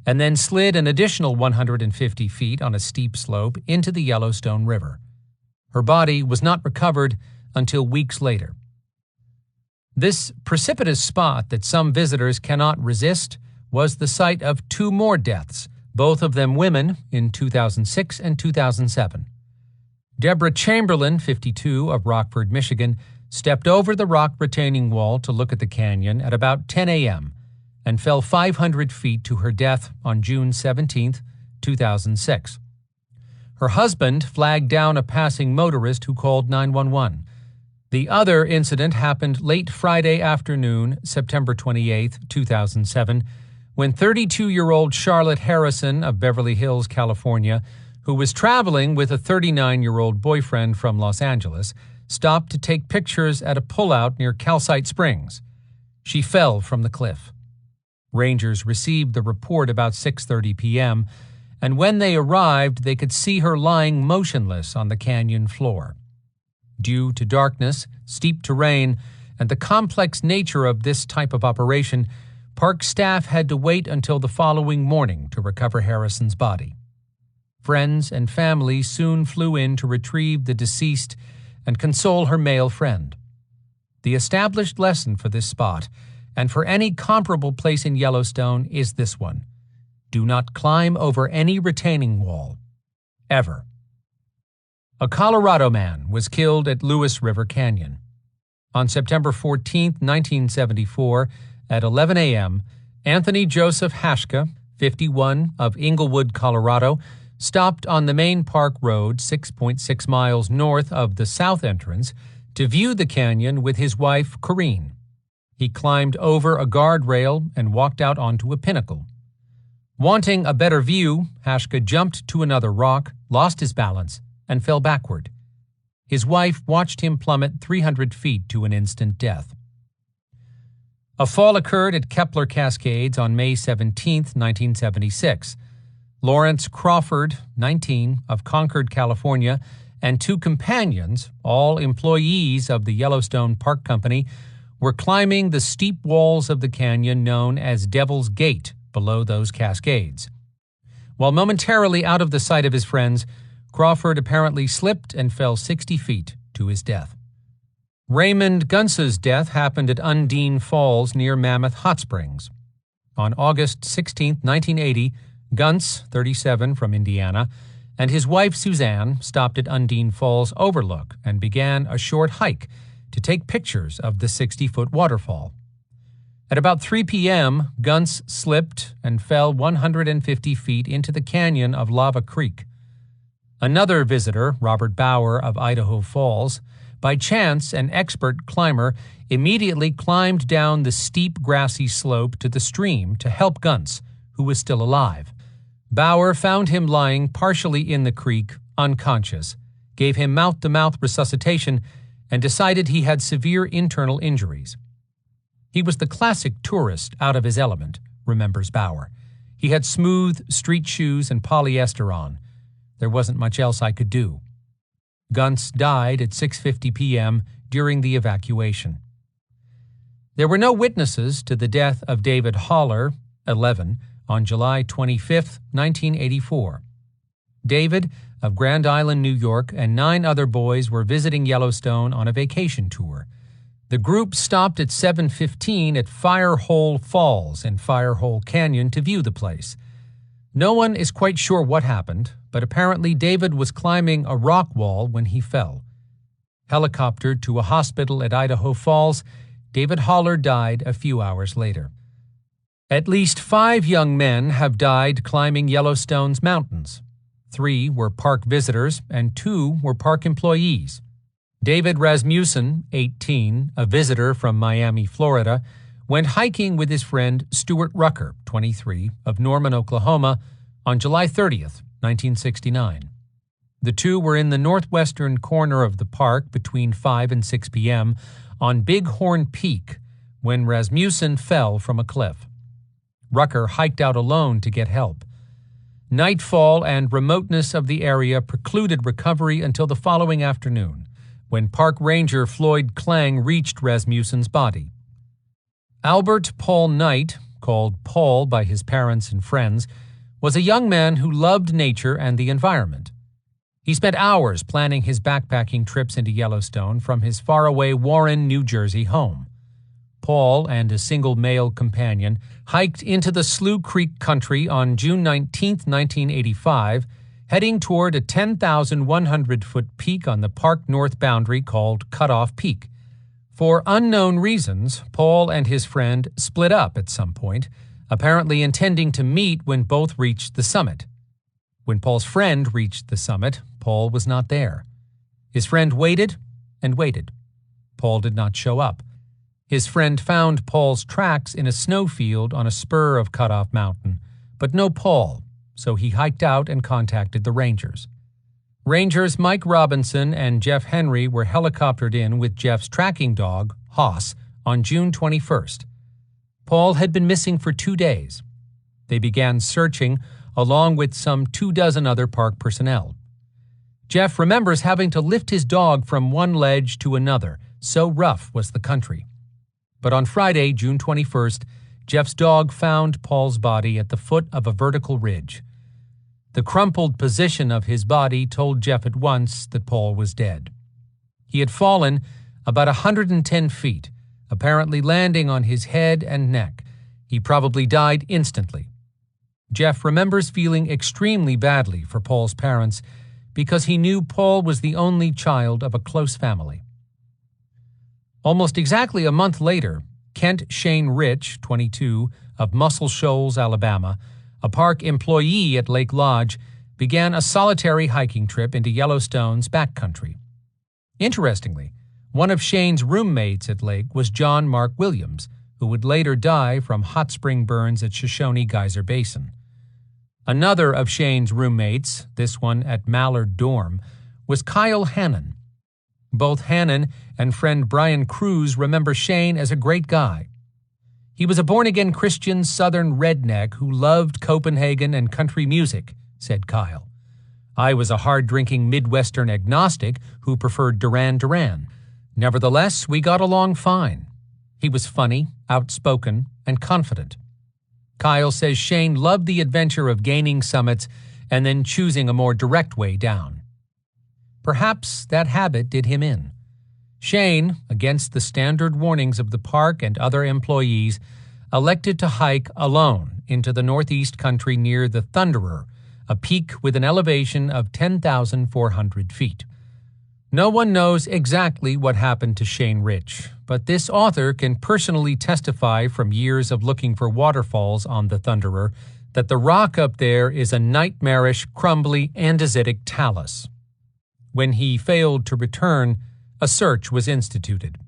and then slid an additional 150 feet on a steep slope into the Yellowstone River. Her body was not recovered until weeks later. This precipitous spot that some visitors cannot resist was the site of 2 more deaths, both of them women, in 2006 and 2007. Deborah Chamberlain, 52, of Rockford, Michigan, stepped over the rock retaining wall to look at the canyon at about 10 a.m. and fell 500 feet to her death on June 17, 2006. Her husband flagged down a passing motorist who called 911. The other incident happened late Friday afternoon, September 28, 2007, when 32-year-old Charlotte Harrison of Beverly Hills, California, who was traveling with a 39-year-old boyfriend from Los Angeles, stopped to take pictures at a pullout near Calcite Springs. She fell from the cliff. Rangers received the report about 6:30 p.m., and when they arrived, they could see her lying motionless on the canyon floor. Due to darkness, steep terrain, and the complex nature of this type of operation, park staff had to wait until the following morning to recover Harrison's body. Friends and family soon flew in to retrieve the deceased and console her male friend. The established lesson for this spot, and for any comparable place in Yellowstone, is this one: do not climb over any retaining wall. Ever. A Colorado man was killed at Lewis River Canyon. On September 14, 1974, at 11 a.m., Anthony Joseph Hashka, 51, of Inglewood, Colorado, stopped on the main park road 6.6 miles north of the south entrance to view the canyon with his wife, Corrine. He climbed over a guardrail and walked out onto a pinnacle. Wanting a better view, Hashka jumped to another rock, lost his balance, and fell backward. His wife watched him plummet 300 feet to an instant death. A fall occurred at Kepler Cascades on May 17, 1976. Lawrence Crawford, 19, of Concord, California, and two companions, all employees of the Yellowstone Park Company, were climbing the steep walls of the canyon known as Devil's Gate below those cascades. While momentarily out of the sight of his friends, Crawford apparently slipped and fell 60 feet to his death. Raymond Guntz's death happened at Undine Falls near Mammoth Hot Springs. On August 16, 1980, Guntz, 37, from Indiana, and his wife Suzanne stopped at Undine Falls Overlook and began a short hike to take pictures of the 60-foot waterfall. At about 3 p.m., Guntz slipped and fell 150 feet into the canyon of Lava Creek. Another visitor, Robert Bauer of Idaho Falls, by chance an expert climber, immediately climbed down the steep grassy slope to the stream to help Guntz, who was still alive. Bauer found him lying partially in the creek, unconscious, gave him mouth-to-mouth resuscitation, and decided he had severe internal injuries. He was the classic tourist out of his element, remembers Bauer. He had smooth street shoes and polyester on. There wasn't much else I could do. Guntz died at 6:50 p.m. during the evacuation. There were no witnesses to the death of David Haller, 11, on July 25, 1984. David, of Grand Island, New York, and 9 other boys were visiting Yellowstone on a vacation tour. The group stopped at 7:15 at Firehole Falls in Firehole Canyon to view the place. No one is quite sure what happened, but apparently David was climbing a rock wall when he fell. Helicoptered to a hospital at Idaho Falls, David Haller died a few hours later. At least 5 young men have died climbing Yellowstone's mountains. 3 were park visitors and 2 were park employees. David Rasmussen, 18, a visitor from Miami, Florida, went hiking with his friend Stuart Rucker, 23, of Norman, Oklahoma, on July 30th, 1969. The two were in the northwestern corner of the park between 5 and 6 p.m. on Bighorn Peak when Rasmussen fell from a cliff. Rucker hiked out alone to get help. Nightfall and remoteness of the area precluded recovery until the following afternoon, when park ranger Floyd Klang reached Rasmussen's body. Albert Paul Knight, called Paul by his parents and friends, was a young man who loved nature and the environment. He spent hours planning his backpacking trips into Yellowstone from his faraway Warren, New Jersey home. Paul and a single male companion hiked into the Slough Creek country on June 19, 1985, heading toward a 10,100-foot peak on the park north boundary called Cutoff Peak. For unknown reasons, Paul and his friend split up at some point, apparently intending to meet when both reached the summit. When Paul's friend reached the summit, Paul was not there. His friend waited and waited. Paul did not show up. His friend found Paul's tracks in a snowfield on a spur of Cut-Off Mountain, but no Paul, so he hiked out and contacted the Rangers. Rangers Mike Robinson and Jeff Henry were helicoptered in with Jeff's tracking dog, Hoss, on June 21st. Paul had been missing for 2 days. They began searching along with some 24 other park personnel. Jeff remembers having to lift his dog from one ledge to another, so rough was the country. But on Friday, June 21st, Jeff's dog found Paul's body at the foot of a vertical ridge. The crumpled position of his body told Jeff at once that Paul was dead. He had fallen about 110 feet, apparently landing on his head and neck. He probably died instantly. Jeff remembers feeling extremely badly for Paul's parents because he knew Paul was the only child of a close family. Almost exactly a month later, Kent Shane Rich, 22, of Muscle Shoals, Alabama, a park employee at Lake Lodge, began a solitary hiking trip into Yellowstone's backcountry. Interestingly, one of Shane's roommates at Lake was John Mark Williams, who would later die from hot spring burns at Shoshone Geyser Basin. Another of Shane's roommates, this one at Mallard Dorm, was Kyle Hannon. Both Hannon and friend Brian Cruz remember Shane as a great guy. He was a born-again Christian Southern redneck who loved Copenhagen and country music, said Kyle. I was a hard-drinking Midwestern agnostic who preferred Duran Duran. Nevertheless, we got along fine. He was funny, outspoken, and confident. Kyle says Shane loved the adventure of gaining summits and then choosing a more direct way down. Perhaps that habit did him in. Shane, against the standard warnings of the park and other employees, elected to hike alone into the northeast country near the Thunderer, a peak with an elevation of 10,400 feet. No one knows exactly what happened to Shane Rich, but this author can personally testify from years of looking for waterfalls on the Thunderer that the rock up there is a nightmarish, crumbly andesitic talus. When he failed to return, a search was instituted.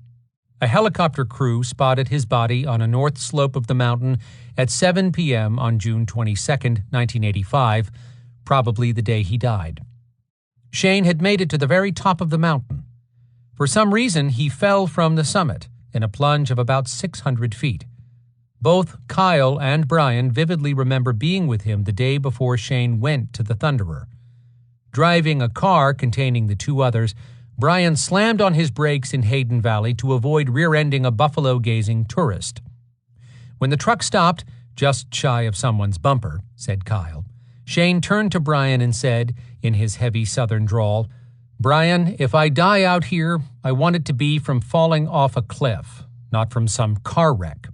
A helicopter crew spotted his body on a north slope of the mountain at 7 p.m. on June 22, 1985, probably the day he died. Shane had made it to the very top of the mountain. For some reason, he fell from the summit in a plunge of about 600 feet. Both Kyle and Brian vividly remember being with him the day before Shane went to the Thunderer. Driving a car containing the two others, Brian slammed on his brakes in Hayden Valley to avoid rear-ending a buffalo-gazing tourist. When the truck stopped, just shy of someone's bumper, said Kyle, Shane turned to Brian and said, in his heavy southern drawl, Brian, if I die out here, I want it to be from falling off a cliff, not from some car wreck.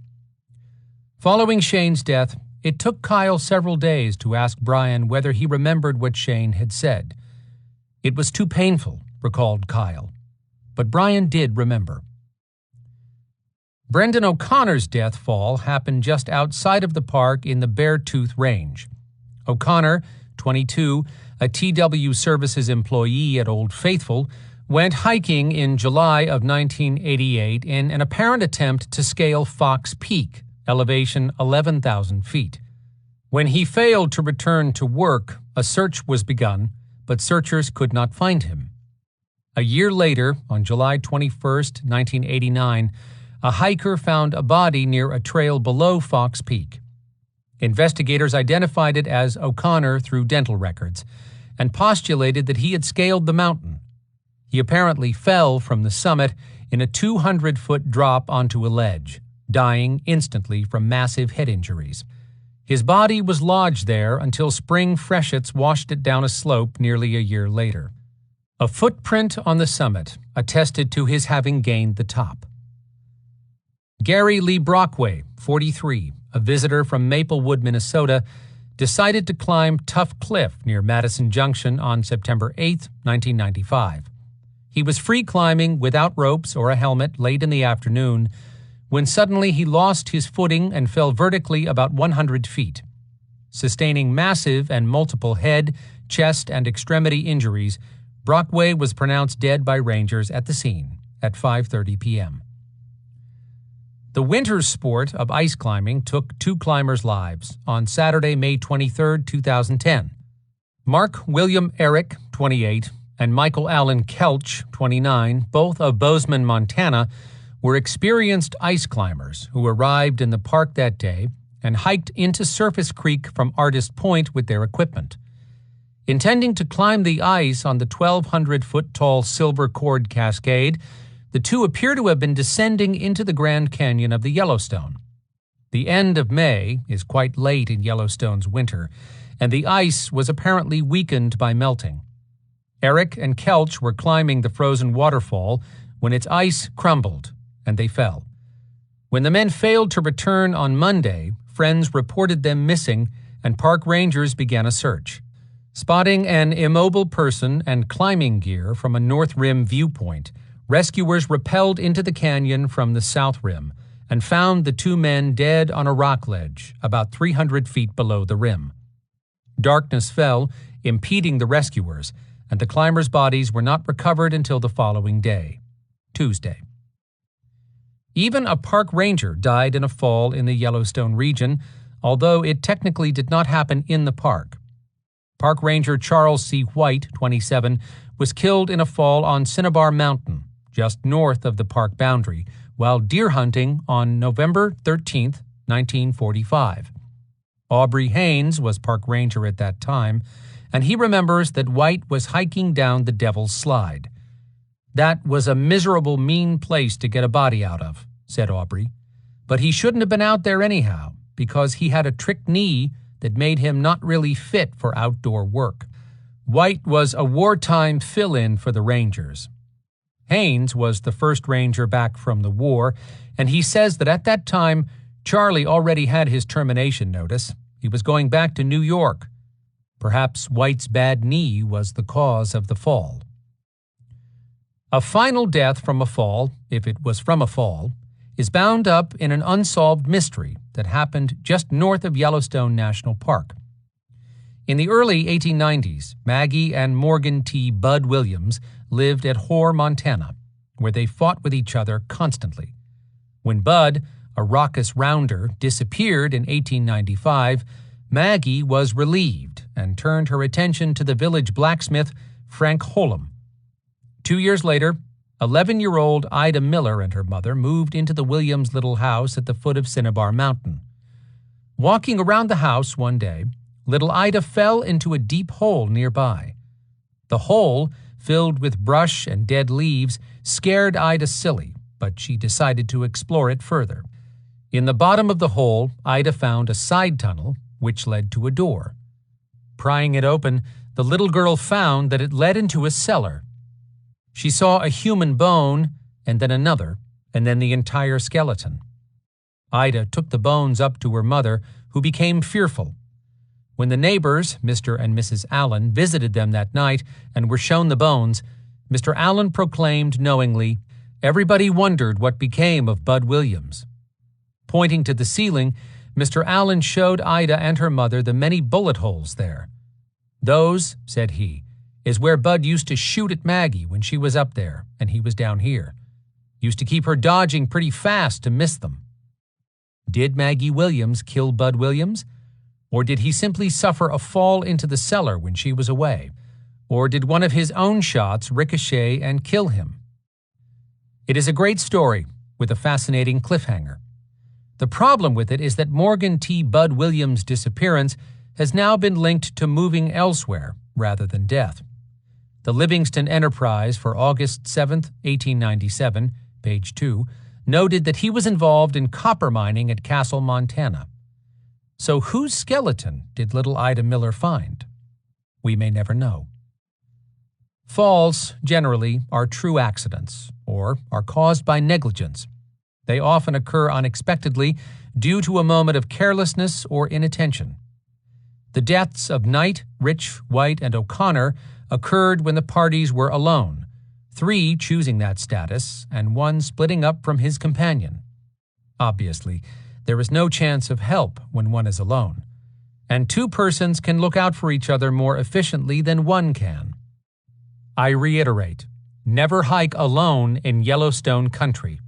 Following Shane's death, it took Kyle several days to ask Brian whether he remembered what Shane had said. It was too painful, recalled Kyle. But Brian did remember. Brendan O'Connor's death fall happened just outside of the park in the Beartooth Range. O'Connor, 22, a TW Services employee at Old Faithful, went hiking in July of 1988 in an apparent attempt to scale Fox Peak, elevation 11,000 feet. When he failed to return to work, a search was begun, but searchers could not find him. A year later, on July 21, 1989, a hiker found a body near a trail below Fox Peak. Investigators identified it as O'Connor through dental records and postulated that he had scaled the mountain. He apparently fell from the summit in a 200-foot drop onto a ledge, dying instantly from massive head injuries. His body was lodged there until spring freshets washed it down a slope nearly a year later. A footprint on the summit attested to his having gained the top. Gary Lee Brockway, 43, a visitor from Maplewood, Minnesota, decided to climb Tough Cliff near Madison Junction on September 8, 1995. He was free climbing without ropes or a helmet late in the afternoon when suddenly he lost his footing and fell vertically about 100 feet. Sustaining massive and multiple head, chest and extremity injuries, Brockway was pronounced dead by rangers at the scene at 5:30 p.m. The winter sport of ice climbing took 2 climbers' lives on Saturday, May 23, 2010. Mark William Eric, 28, and Michael Allen Kelch, 29, both of Bozeman, Montana, were experienced ice climbers who arrived in the park that day and hiked into Surface Creek from Artist Point with their equipment. Intending to climb the ice on the 1,200-foot-tall Silver Cord Cascade, the two appear to have been descending into the Grand Canyon of the Yellowstone. The end of May is quite late in Yellowstone's winter, and the ice was apparently weakened by melting. Eric and Kelch were climbing the frozen waterfall when its ice crumbled, and they fell. When the men failed to return on Monday, friends reported them missing, and park rangers began a search. Spotting an immobile person and climbing gear from a North Rim viewpoint, rescuers rappelled into the canyon from the South Rim and found the 2 men dead on a rock ledge about 300 feet below the rim. Darkness fell, impeding the rescuers, and the climbers' bodies were not recovered until the following day, Tuesday. Even a park ranger died in a fall in the Yellowstone region, although it technically did not happen in the park. Park Ranger Charles C. White, 27, was killed in a fall on Cinnabar Mountain, just north of the park boundary, while deer hunting on November 13, 1945. Aubrey Haynes was park ranger at that time, and he remembers that White was hiking down the Devil's Slide. "That was a miserable, mean place to get a body out of," said Aubrey. "But he shouldn't have been out there anyhow, because he had a trick knee that made him not really fit for outdoor work." White was a wartime fill-in for the Rangers. Haynes was the first ranger back from the war, and he says that at that time, Charlie already had his termination notice. He was going back to New York. Perhaps White's bad knee was the cause of the fall. A final death from a fall, if it was from a fall, is bound up in an unsolved mystery that happened just north of Yellowstone National Park. In the early 1890s, Maggie and Morgan T. Bud Williams lived at Hoare, Montana, where they fought with each other constantly. When Bud, a raucous rounder, disappeared in 1895, Maggie was relieved and turned her attention to the village blacksmith, Frank Holum. 2 years later, 11-year-old Ida Miller and her mother moved into the Williams little house at the foot of Cinnabar Mountain. Walking around the house one day, little Ida fell into a deep hole nearby. The hole, filled with brush and dead leaves, scared Ida silly, but she decided to explore it further. In the bottom of the hole, Ida found a side tunnel, which led to a door. Prying it open, the little girl found that it led into a cellar. She saw a human bone, and then another, and then the entire skeleton. Ida took the bones up to her mother, who became fearful. When the neighbors, Mr. and Mrs. Allen, visited them that night and were shown the bones, Mr. Allen proclaimed knowingly, "Everybody wondered what became of Bud Williams." Pointing to the ceiling, Mr. Allen showed Ida and her mother the many bullet holes there. "Those," said he, "is where Bud used to shoot at Maggie when she was up there and he was down here. Used to keep her dodging pretty fast to miss them." Did Maggie Williams kill Bud Williams? Or did he simply suffer a fall into the cellar when she was away? Or did one of his own shots ricochet and kill him? It is a great story with a fascinating cliffhanger. The problem with it is that Morgan T. Bud Williams' disappearance has now been linked to moving elsewhere rather than death. The Livingston Enterprise for August 7, 1897, page 2, noted that he was involved in copper mining at Castle, Montana. So whose skeleton did little Ida Miller find? We may never know. Falls, generally, are true accidents, or are caused by negligence. They often occur unexpectedly due to a moment of carelessness or inattention. The deaths of Knight, Rich, White, and O'Connor occurred when the parties were alone, 3 choosing that status and 1 splitting up from his companion. Obviously, there is no chance of help when one is alone. and two persons can look out for each other more efficiently than one can. I reiterate, never hike alone in Yellowstone country.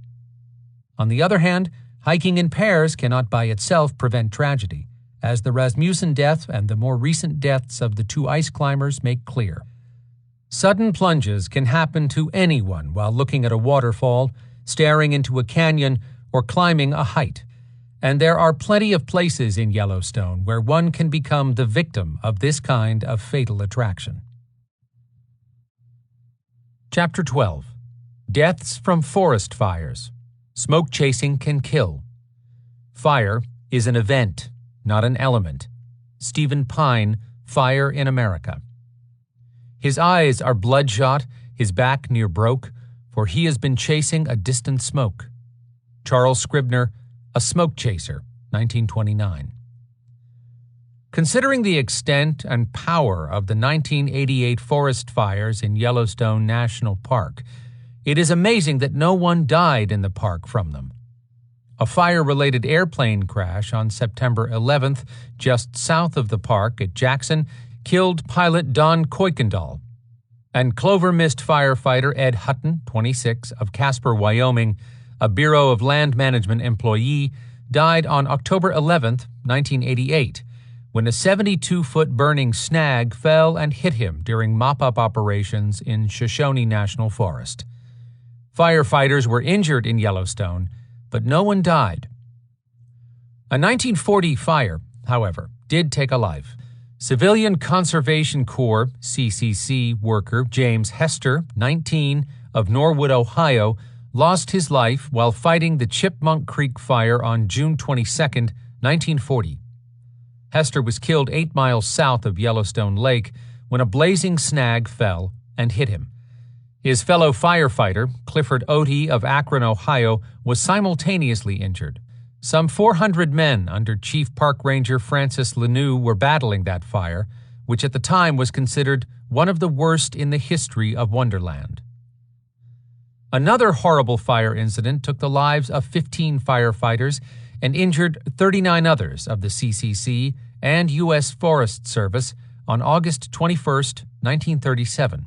On the other hand, hiking in pairs cannot by itself prevent tragedy, as the Rasmussen death and the more recent deaths of the two ice climbers make clear. Sudden plunges can happen to anyone while looking at a waterfall, staring into a canyon, or climbing a height. And there are plenty of places in Yellowstone where one can become the victim of this kind of fatal attraction. Chapter 12. Deaths from Forest Fires. Smoke chasing can kill. Fire is an event, not an element. Stephen Pine, Fire in America. His eyes are bloodshot, his back near broke, for he has been chasing a distant smoke. Charles Scribner, A Smoke Chaser, 1929. Considering the extent and power of the 1988 forest fires in Yellowstone National Park, it is amazing that no one died in the park from them. A fire-related airplane crash on September 11th, just south of the park at Jackson, killed pilot Don Kuykendall, and Clover Mist firefighter Ed Hutton, 26, of Casper, Wyoming, a Bureau of Land Management employee, died on October 11, 1988, when a 72-foot burning snag fell and hit him during mop-up operations in Shoshone National Forest. Firefighters were injured in Yellowstone, but no one died. A 1940 fire, however, did take a life. Civilian Conservation Corps (CCC) worker James Hester, 19, of Norwood, Ohio, lost his life while fighting the Chipmunk Creek fire on June 22, 1940. Hester was killed 8 miles south of Yellowstone Lake when a blazing snag fell and hit him. His fellow firefighter, Clifford Otey of Akron, Ohio, was simultaneously injured. Some 400 men under Chief Park Ranger Francis Lanou were battling that fire, which at the time was considered one of the worst in the history of Wonderland. Another horrible fire incident took the lives of 15 firefighters and injured 39 others of the CCC and U.S. Forest Service on August 21, 1937,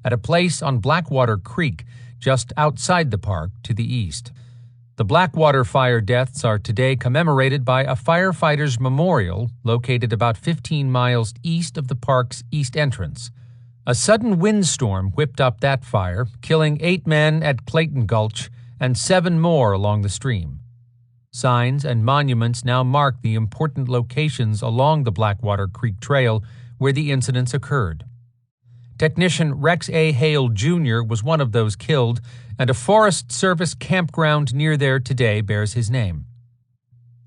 at a place on Blackwater Creek just outside the park to the east. The Blackwater fire deaths are today commemorated by a firefighter's memorial located about 15 miles east of the park's east entrance. A sudden windstorm whipped up that fire, killing 8 men at Clayton Gulch and 7 more along the stream. Signs and monuments now mark the important locations along the Blackwater Creek Trail where the incidents occurred. Technician Rex A. Hale, Jr. was one of those killed, and a Forest Service campground near there today bears his name.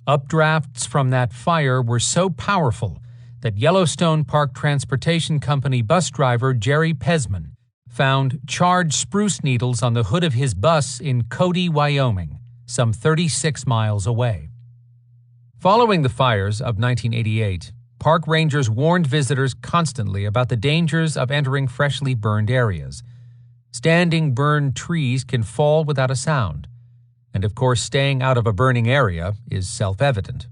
Updrafts from that fire were so powerful that Yellowstone Park Transportation Company bus driver Jerry Pesman found charred spruce needles on the hood of his bus in Cody, Wyoming, some 36 miles away. Following the fires of 1988, park rangers warned visitors constantly about the dangers of entering freshly burned areas. Standing burned trees can fall without a sound, and of course staying out of a burning area is self-evident.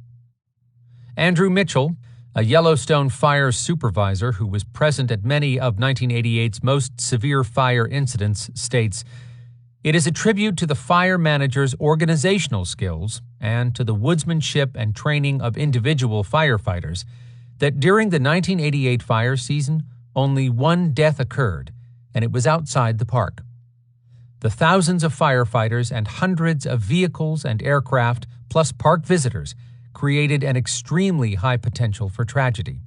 Andrew Mitchell, a Yellowstone fire supervisor who was present at many of 1988's most severe fire incidents, states, "It is a tribute to the fire manager's organizational skills and to the woodsmanship and training of individual firefighters that during the 1988 fire season, only 1 death occurred, and it was outside the park. The thousands of firefighters and hundreds of vehicles and aircraft, plus park visitors, created an extremely high potential for tragedy.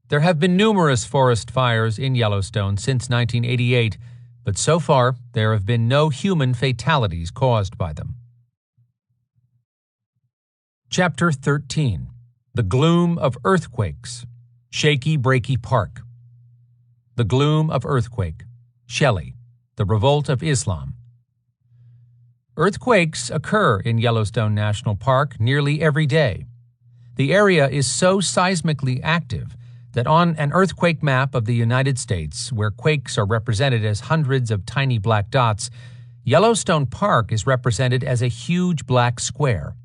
There have been numerous forest fires in Yellowstone since 1988, but so far there have been no human fatalities caused by them." Chapter 13. The Gloom of Earthquakes. Shaky Breaky Park. The Gloom of Earthquake. Shelley. The Revolt of Islam. Earthquakes occur in Yellowstone National Park nearly every day. The area is so seismically active that on an earthquake map of the United States, where quakes are represented as hundreds of tiny black dots, Yellowstone Park is represented as a huge black square.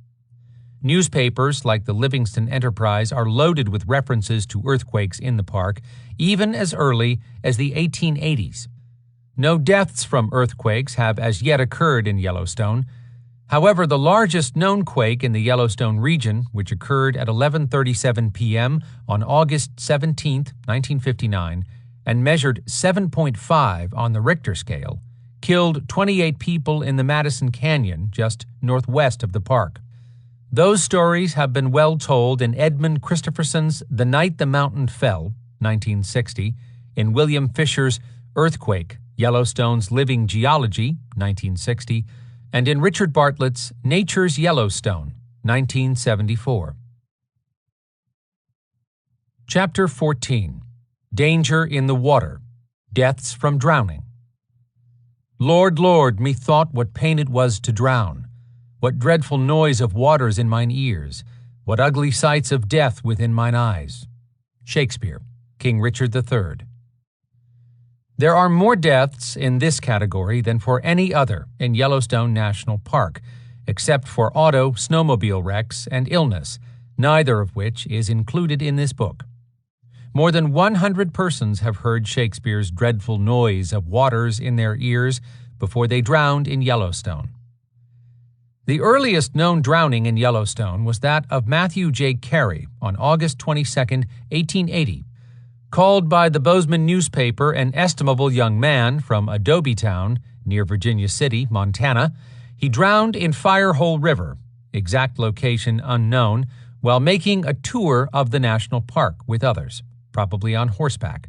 Newspapers like the Livingston Enterprise are loaded with references to earthquakes in the park, even as early as the 1880s. No deaths from earthquakes have as yet occurred in Yellowstone. However, the largest known quake in the Yellowstone region, which occurred at 11:37 p.m. on August 17, 1959, and measured 7.5 on the Richter scale, killed 28 people in the Madison Canyon just northwest of the park. Those stories have been well told in Edmund Christopherson's The Night the Mountain Fell, 1960, in William Fisher's Earthquake, Yellowstone's Living Geology, 1960, and in Richard Bartlett's Nature's Yellowstone, 1974. Chapter 14. Danger in the Water. Deaths from Drowning. Lord, Lord, methought what pain it was to drown, what dreadful noise of waters in mine ears, what ugly sights of death within mine eyes. Shakespeare, King Richard III. There are more deaths in this category than for any other in Yellowstone National Park, except for auto, snowmobile wrecks, and illness, neither of which is included in this book. More than 100 persons have heard Shakespeare's dreadful noise of waters in their ears before they drowned in Yellowstone. The earliest known drowning in Yellowstone was that of Matthew J. Carey on August 22, 1880. Called by the Bozeman newspaper an estimable young man from Adobe Town, near Virginia City, Montana, he drowned in Firehole River, exact location unknown, while making a tour of the national park with others, probably on horseback.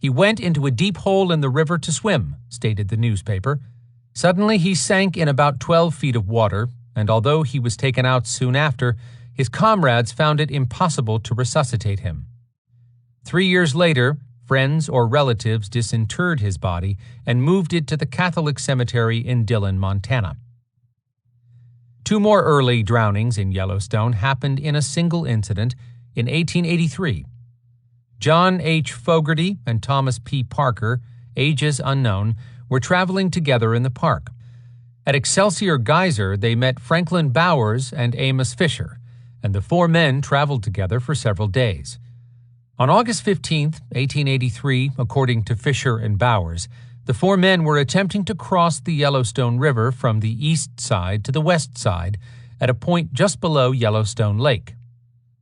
He went into a deep hole in the river to swim, stated the newspaper. Suddenly he sank in about 12 feet of water, and although he was taken out soon after, his comrades found it impossible to resuscitate him. 3 years later, friends or relatives disinterred his body and moved it to the Catholic cemetery in Dillon, Montana. 2 more early drownings in Yellowstone happened in a single incident in 1883. John H. Fogarty and Thomas P. Parker, ages unknown, were traveling together in the park. At Excelsior Geyser, they met Franklin Bowers and Amos Fisher, and the 4 men traveled together for several days. On August 15, 1883, according to Fisher and Bowers, the 4 men were attempting to cross the Yellowstone River from the east side to the west side at a point just below Yellowstone Lake.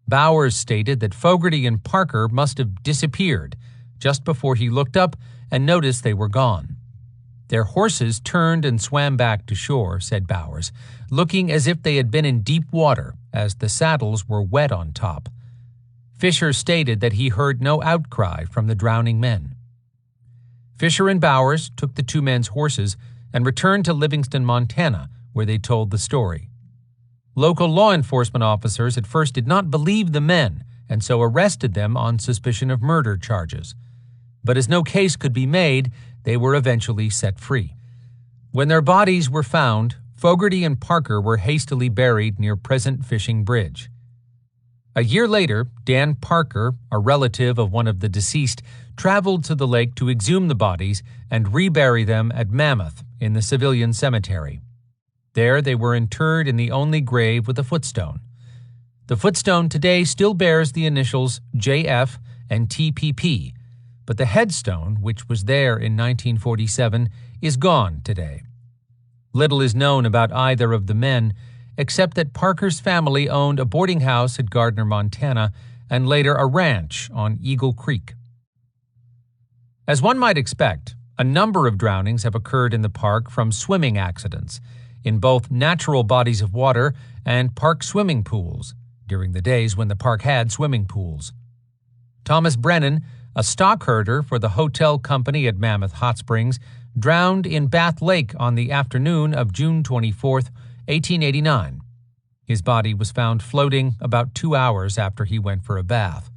Bowers stated that Fogarty and Parker must have disappeared just before he looked up and noticed they were gone. Their horses turned and swam back to shore, said Bowers, looking as if they had been in deep water, as the saddles were wet on top. Fisher stated that he heard no outcry from the drowning men. Fisher and Bowers took the 2 men's horses and returned to Livingston, Montana, where they told the story. Local law enforcement officers at first did not believe the men and so arrested them on suspicion of murder charges. But as no case could be made, they were eventually set free. When their bodies were found, Fogarty and Parker were hastily buried near Present Fishing Bridge. A year later, Dan Parker, a relative of one of the deceased, traveled to the lake to exhume the bodies and rebury them at Mammoth in the civilian cemetery. There they were interred in the only grave with a footstone. The footstone today still bears the initials JF and TPP, but the headstone, which was there in 1947, is gone today. Little is known about either of the men, except that Parker's family owned a boarding house at Gardner, Montana, and later a ranch on Eagle Creek. As one might expect, a number of drownings have occurred in the park from swimming accidents, in both natural bodies of water and park swimming pools, during the days when the park had swimming pools. Thomas Brennan, a stock herder for the hotel company at Mammoth Hot Springs, drowned in Bath Lake on the afternoon of June 24, 1889. His body was found floating about 2 hours after he went for a bath.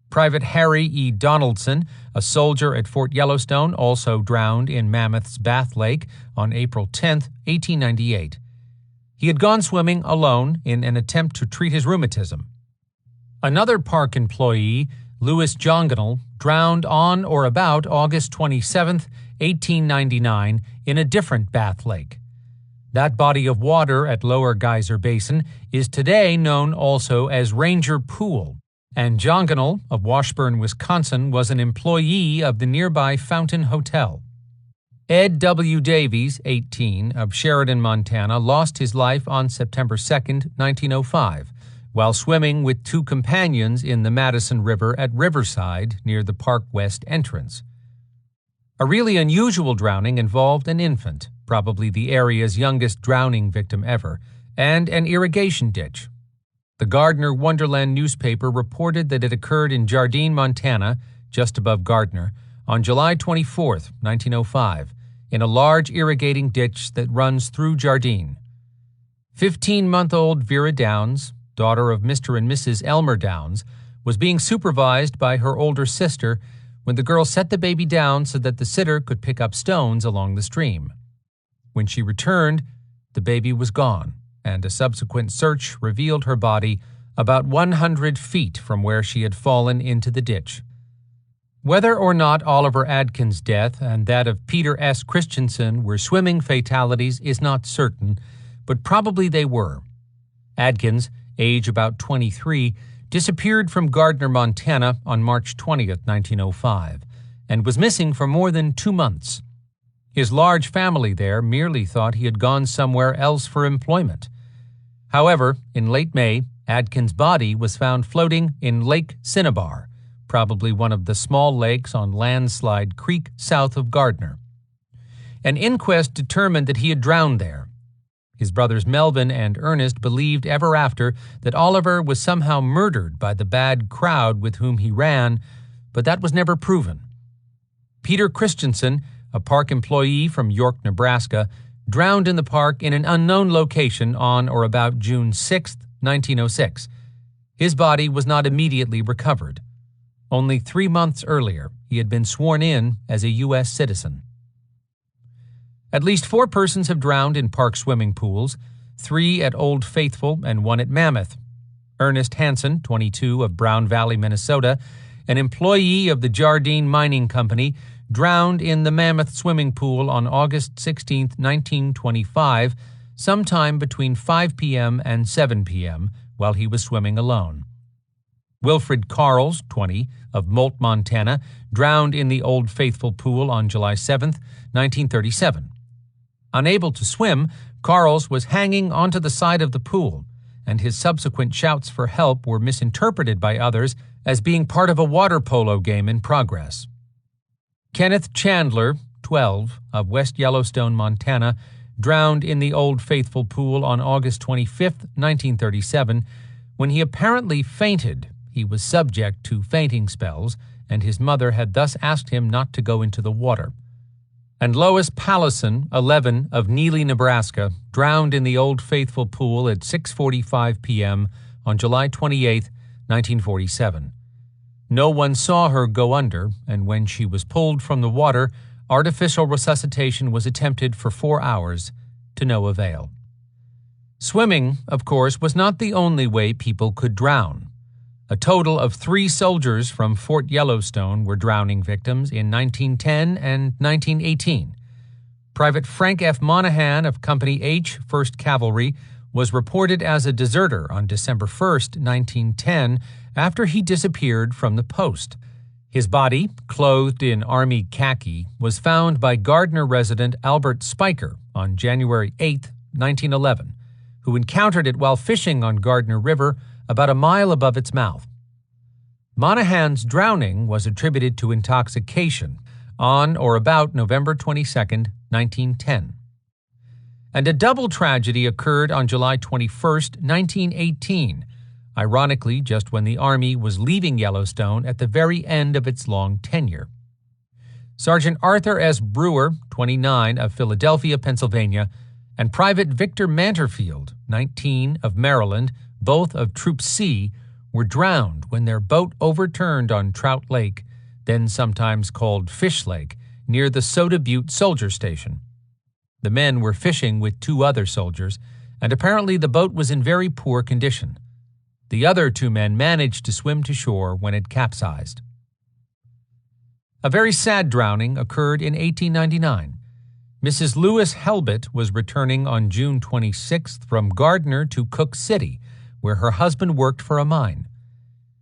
Private Harry E. Donaldson, a soldier at Fort Yellowstone, also drowned in Mammoth's Bath Lake on April 10, 1898. He had gone swimming alone in an attempt to treat his rheumatism. Another park employee, Louis Jonganel, drowned on or about August 27, 1899, in a different Bath Lake. That body of water at Lower Geyser Basin is today known also as Ranger Pool, and John Gonell of Washburn, Wisconsin, was an employee of the nearby Fountain Hotel. Ed W. Davies, 18, of Sheridan, Montana, lost his life on September 2, 1905, while swimming with two companions in the Madison River at Riverside near the Park West entrance. A really unusual drowning involved an infant, probably the area's youngest drowning victim ever, and an irrigation ditch. The Gardner Wonderland newspaper reported that it occurred in Jardine, Montana, just above Gardner, on July 24, 1905, in a large irrigating ditch that runs through Jardine. 15-month-old Vera Downs, daughter of Mr. and Mrs. Elmer Downs, was being supervised by her older sister when the girl set the baby down so that the sitter could pick up stones along the stream. When she returned, the baby was gone, and a subsequent search revealed her body about 100 feet from where she had fallen into the ditch. Whether or not Oliver Adkins' death and that of Peter S. Christensen were swimming fatalities is not certain, but probably they were. Adkins, age about 23, disappeared from Gardner, Montana on March 20, 1905, and was missing for more than 2 months. His large family there merely thought he had gone somewhere else for employment. However, in late May, Adkins' body was found floating in Lake Cinnabar, probably one of the small lakes on Landslide Creek south of Gardner. An inquest determined that he had drowned there. His brothers Melvin and Ernest believed ever after that Oliver was somehow murdered by the bad crowd with whom he ran, but that was never proven. Peter Christensen, a park employee from York, Nebraska, drowned in the park in an unknown location on or about June 6, 1906. His body was not immediately recovered. Only 3 months earlier, he had been sworn in as a U.S. citizen. At least 4 persons have drowned in park swimming pools, 3 at Old Faithful and 1 at Mammoth. Ernest Hansen, 22, of Brown Valley, Minnesota, an employee of the Jardine Mining Company, drowned in the Mammoth swimming pool on August 16, 1925, sometime between 5 p.m. and 7 p.m., while he was swimming alone. Wilfred Carles, 20, of Moult, Montana, drowned in the Old Faithful pool on July 7, 1937. Unable to swim, Carles was hanging onto the side of the pool, and his subsequent shouts for help were misinterpreted by others as being part of a water polo game in progress. Kenneth Chandler, 12, of West Yellowstone, Montana, drowned in the Old Faithful pool on August 25, 1937. When he apparently fainted, he was subject to fainting spells, and his mother had thus asked him not to go into the water. And Lois Pallison, 11, of Neely, Nebraska, drowned in the Old Faithful pool at 6:45 p.m. on July 28, 1947. No one saw her go under, and when she was pulled from the water, artificial resuscitation was attempted for 4 hours, to no avail. Swimming, of course, was not the only way people could drown. A total of 3 soldiers from Fort Yellowstone were drowning victims in 1910 and 1918. Private Frank F. Monahan of Company H, 1st Cavalry, was reported as a deserter on December 1, 1910, after he disappeared from the post. His body, clothed in Army khaki, was found by Gardner resident Albert Spiker on January 8, 1911, who encountered it while fishing on Gardner River about a mile above its mouth. Monahan's drowning was attributed to intoxication on or about November 22, 1910. And a double tragedy occurred on July 21, 1918, ironically just when the Army was leaving Yellowstone at the very end of its long tenure. Sergeant Arthur S. Brewer, 29, of Philadelphia, Pennsylvania, and Private Victor Manterfield, 19, of Maryland, both of Troop C, were drowned when their boat overturned on Trout Lake, then sometimes called Fish Lake, near the Soda Butte Soldier Station. The men were fishing with 2 other soldiers, and apparently the boat was in very poor condition. The other 2 men managed to swim to shore when it capsized. A very sad drowning occurred in 1899. Mrs. Lewis Helbett was returning on June 26th from Gardner to Cook City, where her husband worked for a mine.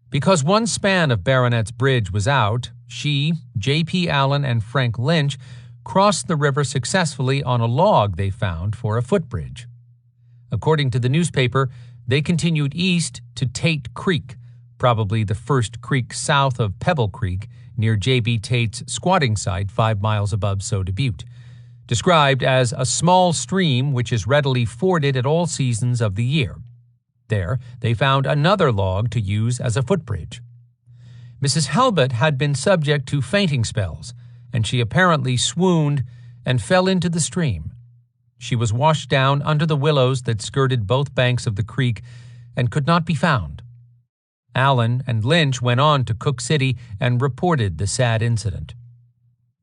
Because one span of Baronet's Bridge was out, she, J.P. Allen, and Frank Lynch crossed the river successfully on a log they found for a footbridge. According to the newspaper, they continued east to Tate Creek, probably the first creek south of Pebble Creek, near J.B. Tate's squatting site 5 miles above Soda Butte, described as a small stream which is readily forded at all seasons of the year. There, they found another log to use as a footbridge. Mrs. Helbett had been subject to fainting spells, and she apparently swooned and fell into the stream. She was washed down under the willows that skirted both banks of the creek and could not be found. Allen and Lynch went on to Cook City and reported the sad incident.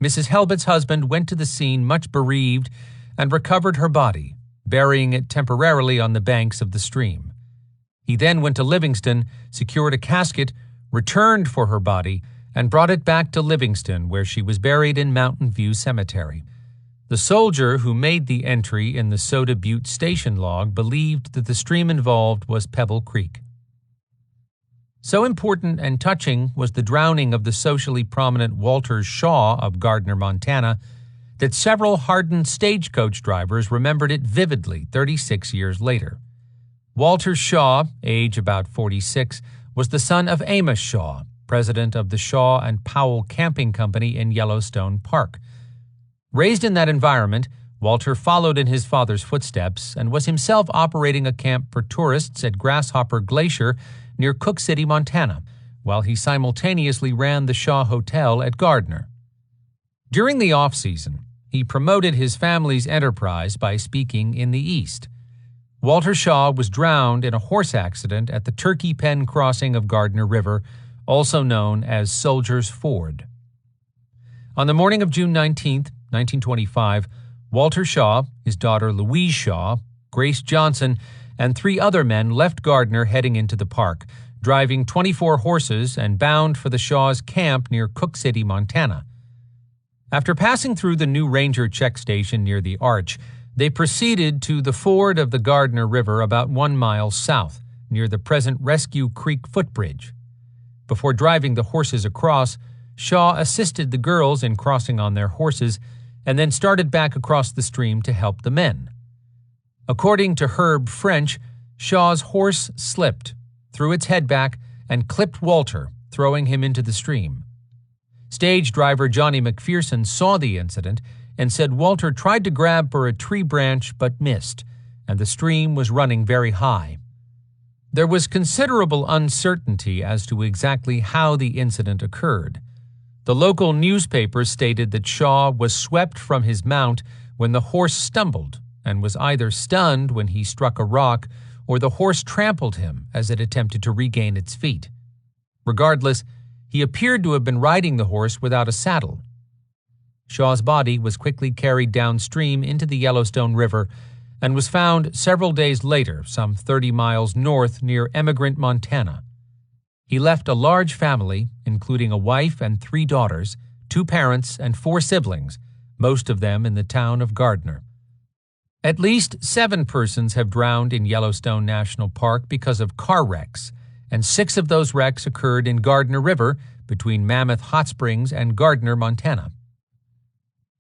Mrs. Helbett's husband went to the scene much bereaved and recovered her body, burying it temporarily on the banks of the stream. He then went to Livingston, secured a casket, returned for her body, and brought it back to Livingston, where she was buried in Mountain View Cemetery. The soldier who made the entry in the Soda Butte station log believed that the stream involved was Pebble Creek. So important and touching was the drowning of the socially prominent Walter Shaw of Gardner, Montana, that several hardened stagecoach drivers remembered it vividly 36 years later. Walter Shaw, age about 46, was the son of Amos Shaw, president of the Shaw and Powell Camping Company in Yellowstone Park. Raised in that environment, Walter followed in his father's footsteps and was himself operating a camp for tourists at Grasshopper Glacier near Cook City, Montana, while he simultaneously ran the Shaw Hotel at Gardner. During the off-season, he promoted his family's enterprise by speaking in the East. Walter Shaw was drowned in a horse accident at the Turkey Pen crossing of Gardner River, also known as Soldier's Ford. On the morning of June 19, 1925, Walter Shaw, his daughter Louise Shaw, Grace Johnson, and 3 other men left Gardner heading into the park, driving 24 horses and bound for the Shaws' camp near Cook City, Montana. After passing through the new ranger check station near the Arch, they proceeded to the ford of the Gardner River about 1 mile south, near the present Rescue Creek footbridge. Before driving the horses across, Shaw assisted the girls in crossing on their horses and then started back across the stream to help the men. According to Herb French, Shaw's horse slipped, threw its head back, and clipped Walter, throwing him into the stream. Stage driver Johnny McPherson saw the incident and said Walter tried to grab for a tree branch but missed, and the stream was running very high. There was considerable uncertainty as to exactly how the incident occurred. The local newspaper stated that Shaw was swept from his mount when the horse stumbled and was either stunned when he struck a rock or the horse trampled him as it attempted to regain its feet. Regardless, he appeared to have been riding the horse without a saddle. Shaw's body was quickly carried downstream into the Yellowstone River and was found several days later, some 30 miles north near Emigrant, Montana. He left a large family, including a wife and 3 daughters, 2 parents, and 4 siblings, most of them in the town of Gardner. At least 7 persons have drowned in Yellowstone National Park because of car wrecks, and 6 of those wrecks occurred in Gardner River between Mammoth Hot Springs and Gardner, Montana.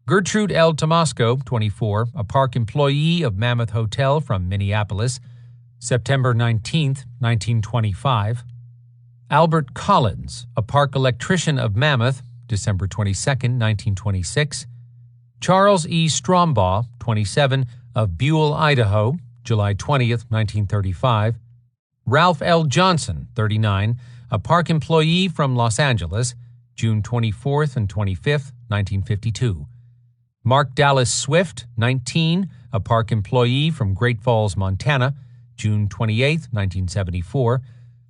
Gertrude L. Tomasco, 24, a park employee of Mammoth Hotel from Minneapolis, September 19, 1925. Albert Collins, a park electrician of Mammoth, December 22, 1926. Charles E. Strombaugh, 27, of Buell, Idaho, July 20, 1935. Ralph L. Johnson, 39, a park employee from Los Angeles, June 24 and 25, 1952. Mark Dallas Swift, 19, a park employee from Great Falls, Montana, June 28, 1974,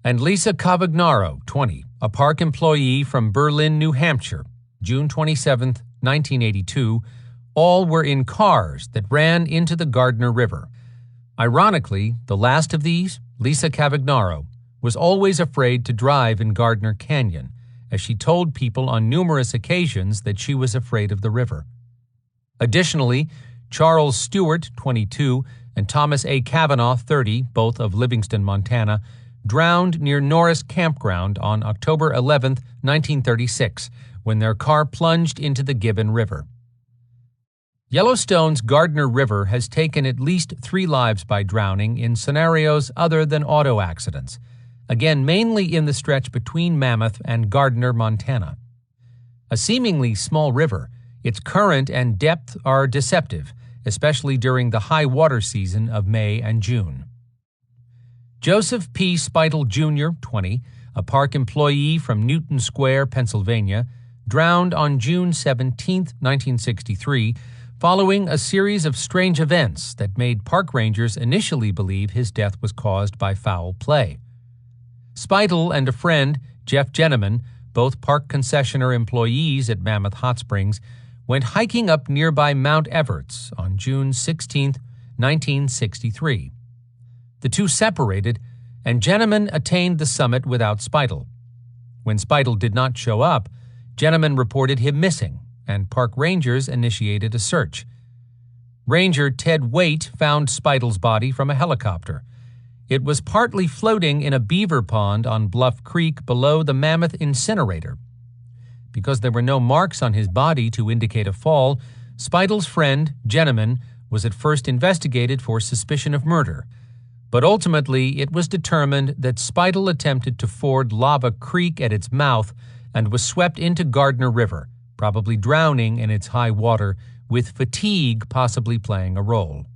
and Lisa Cavagnaro, 20, a park employee from Berlin, New Hampshire, June 27, 1982, all were in cars that ran into the Gardner River. Ironically, the last of these, Lisa Cavagnaro, was always afraid to drive in Gardner Canyon, as she told people on numerous occasions that she was afraid of the river. Additionally, Charles Stewart, 22, and Thomas A. Cavanaugh, 30, both of Livingston, Montana, drowned near Norris Campground on October 11, 1936, when their car plunged into the Gibbon River. Yellowstone's Gardner River has taken at least 3 lives by drowning in scenarios other than auto accidents, again mainly in the stretch between Mammoth and Gardner, Montana. A seemingly small river, its current and depth are deceptive, especially during the high water season of May and June. Joseph P. Speitel, Jr., 20, a park employee from Newton Square, Pennsylvania, drowned on June 17, 1963, following a series of strange events that made park rangers initially believe his death was caused by foul play. Speitel and a friend, Jeff Jenneman, both park concessionaire employees at Mammoth Hot Springs, went hiking up nearby Mount Everts on June 16, 1963. The two separated, and Jenneman attained the summit without Speitel. When Speitel did not show up, Jenneman reported him missing, and park rangers initiated a search. Ranger Ted Waite found Speitel's body from a helicopter. It was partly floating in a beaver pond on Bluff Creek below the Mammoth incinerator. Because there were no marks on his body to indicate a fall, Speitel's friend, Jenneman, was at first investigated for suspicion of murder. But ultimately, it was determined that Speitel attempted to ford Lava Creek at its mouth and was swept into Gardner River, probably drowning in its high water, with fatigue possibly playing a role.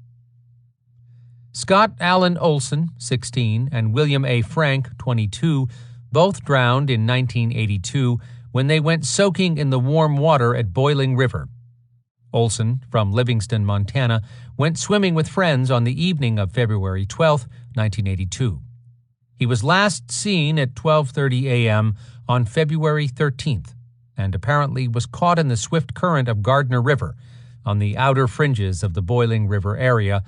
Scott Allen Olson, 16, and William A. Frank, 22, both drowned in 1982 when they went soaking in the warm water at Boiling River. Olson, from Livingston, Montana, went swimming with friends on the evening of February 12, 1982. He was last seen at 12:30 a.m. on February 13th, and apparently was caught in the swift current of Gardner River on the outer fringes of the Boiling River area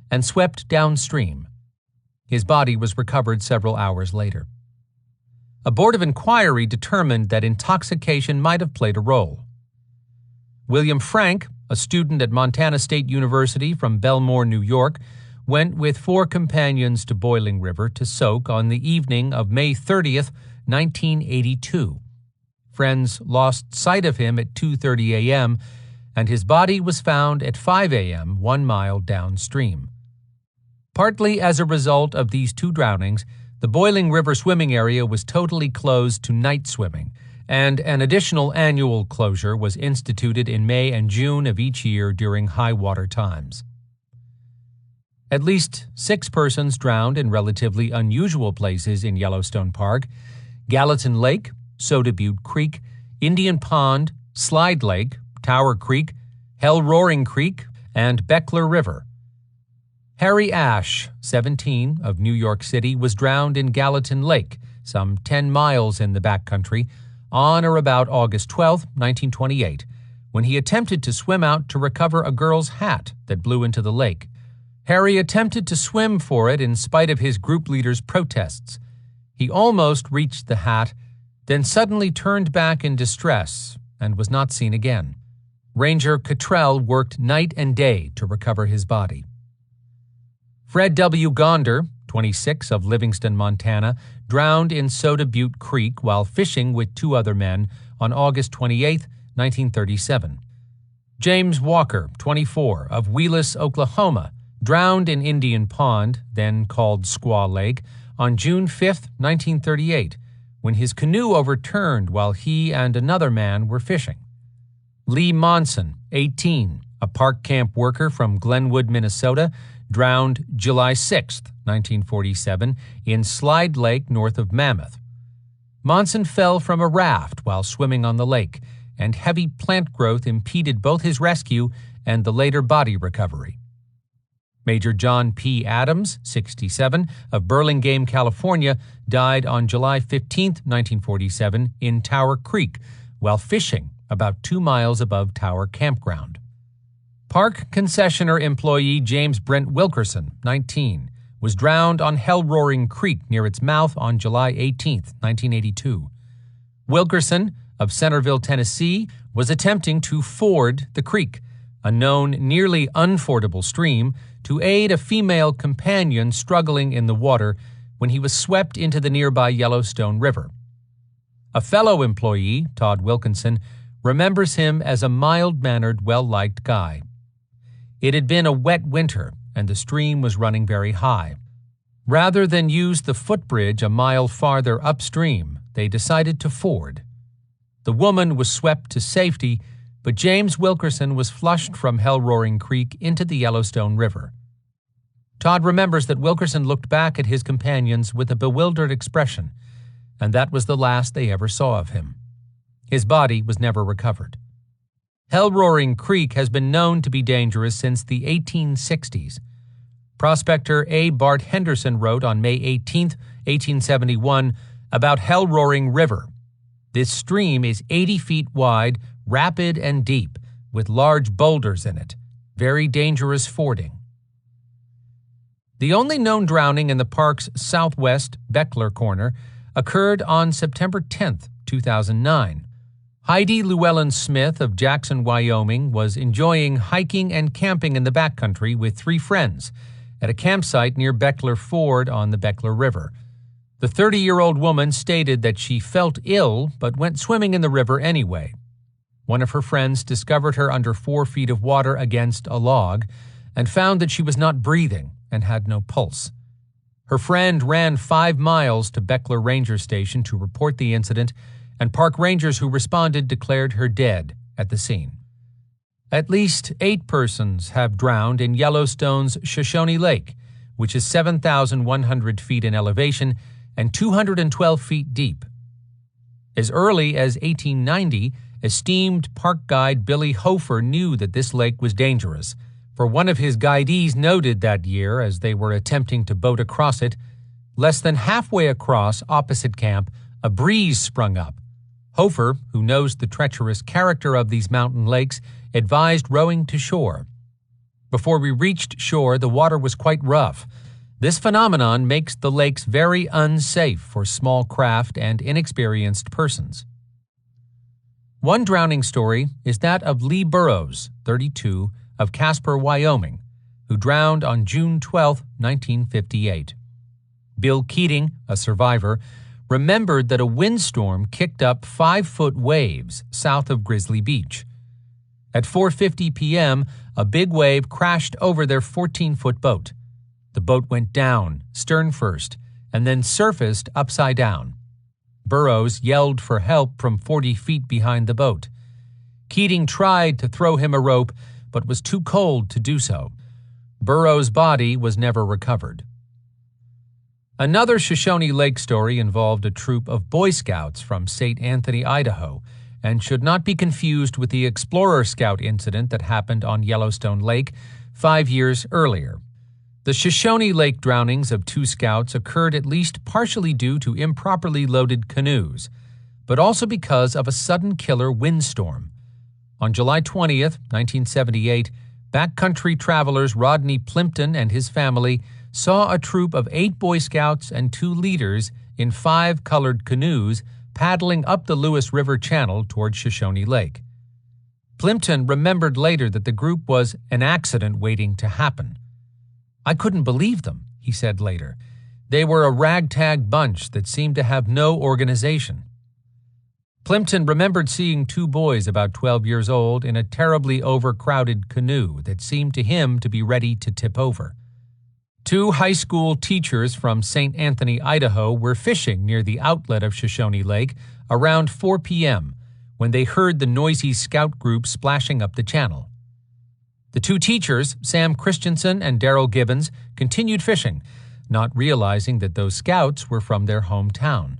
and swept downstream. His body was recovered several hours later. A board of inquiry determined that intoxication might have played a role. William Frank, a student at Montana State University from Belmore, New York, went with 4 companions to Boiling River to soak on the evening of May 30th, 1982. Friends lost sight of him at 2:30 a.m., and his body was found at 5 a.m., 1 mile downstream. Partly as a result of these 2 drownings, the Boiling River swimming area was totally closed to night swimming, and an additional annual closure was instituted in May and June of each year during high water times. At least 6 persons drowned in relatively unusual places in Yellowstone Park: Gallatin Lake, Soda Butte Creek, Indian Pond, Slide Lake, Tower Creek, Hell Roaring Creek, and Beckler River. Harry Ash, 17, of New York City, was drowned in Gallatin Lake, some 10 miles in the backcountry, on or about August 12, 1928, when he attempted to swim out to recover a girl's hat that blew into the lake. Harry attempted to swim for it in spite of his group leader's protests. He almost reached the hat, then suddenly turned back in distress and was not seen again. Ranger Cottrell worked night and day to recover his body. Fred W. Gonder, 26, of Livingston, Montana, drowned in Soda Butte Creek while fishing with 2 other men on August 28, 1937. James Walker, 24, of Wheelus, Oklahoma, drowned in Indian Pond, then called Squaw Lake, on June 5, 1938, when his canoe overturned while he and another man were fishing. Lee Monson, 18, a park camp worker from Glenwood, Minnesota, drowned July 6, 1947, in Slide Lake north of Mammoth. Monson fell from a raft while swimming on the lake, and heavy plant growth impeded both his rescue and the later body recovery. Major John P. Adams, 67, of Burlingame, California, died on July 15, 1947, in Tower Creek while fishing about 2 miles above Tower Campground. Park concessionaire employee James Brent Wilkerson, 19, was drowned on Hell Roaring Creek near its mouth on July 18, 1982. Wilkerson, of Centerville, Tennessee, was attempting to ford the creek, a known nearly unfordable stream, to aid a female companion struggling in the water when he was swept into the nearby Yellowstone River. A fellow employee, Todd Wilkinson, remembers him as a mild-mannered, well-liked guy. It had been a wet winter, and the stream was running very high. Rather than use the footbridge a mile farther upstream, they decided to ford. The woman was swept to safety, but James Wilkerson was flushed from Hell-Roaring Creek into the Yellowstone River. Todd remembers that Wilkerson looked back at his companions with a bewildered expression, and that was the last they ever saw of him. His body was never recovered. Hell-Roaring Creek has been known to be dangerous since the 1860s. Prospector A. Bart Henderson wrote on May 18, 1871, about Hell-Roaring River. This stream is 80 feet wide, rapid and deep, with large boulders in it. Very dangerous fording. The only known drowning in the park's southwest Beckler corner occurred on September 10, 2009. Heidi Llewellyn Smith of Jackson, Wyoming, was enjoying hiking and camping in the backcountry with 3 friends at a campsite near Beckler Ford on the Beckler River. The 30-year-old woman stated that she felt ill but went swimming in the river anyway. One of her friends discovered her under 4 feet of water against a log and found that she was not breathing and had no pulse. Her friend ran 5 miles to Beckler Ranger Station to report the incident, and park rangers who responded declared her dead at the scene. At least 8 persons have drowned in Yellowstone's Shoshone Lake, which is 7,100 feet in elevation and 212 feet deep. As early as 1890, esteemed park guide Billy Hofer knew that this lake was dangerous, for one of his guidees noted that year as they were attempting to boat across it, less than halfway across opposite camp, a breeze sprung up. Hofer, who knows the treacherous character of these mountain lakes, advised rowing to shore. Before we reached shore, the water was quite rough. This phenomenon makes the lakes very unsafe for small craft and inexperienced persons. One drowning story is that of Lee Burrows, 32, of Casper, Wyoming, who drowned on June 12, 1958. Bill Keating, a survivor, remembered that a windstorm kicked up 5-foot waves south of Grizzly Beach. At 4:50 p.m., a big wave crashed over their 14-foot boat. The boat went down, stern first, and then surfaced upside down. Burrows yelled for help from 40 feet behind the boat. Keating tried to throw him a rope, but was too cold to do so. Burrows' body was never recovered. Another Shoshone Lake story involved a troop of Boy Scouts from St. Anthony, Idaho, and should not be confused with the Explorer Scout incident that happened on Yellowstone Lake 5 years earlier. The Shoshone Lake drownings of 2 scouts occurred at least partially due to improperly loaded canoes, but also because of a sudden killer windstorm. On July 20th, 1978, backcountry travelers Rodney Plimpton and his family saw a troop of 8 Boy Scouts and 2 leaders in 5 colored canoes paddling up the Lewis River Channel toward Shoshone Lake. Plimpton remembered later that the group was an accident waiting to happen. "I couldn't believe them," he said later. "They were a ragtag bunch that seemed to have no organization." Plimpton remembered seeing 2 boys about 12 years old in a terribly overcrowded canoe that seemed to him to be ready to tip over. 2 high school teachers from St. Anthony, Idaho, were fishing near the outlet of Shoshone Lake around 4 p.m. when they heard the noisy scout group splashing up the channel. The 2 teachers, Sam Christensen and Darrell Gibbons, continued fishing, not realizing that those scouts were from their hometown.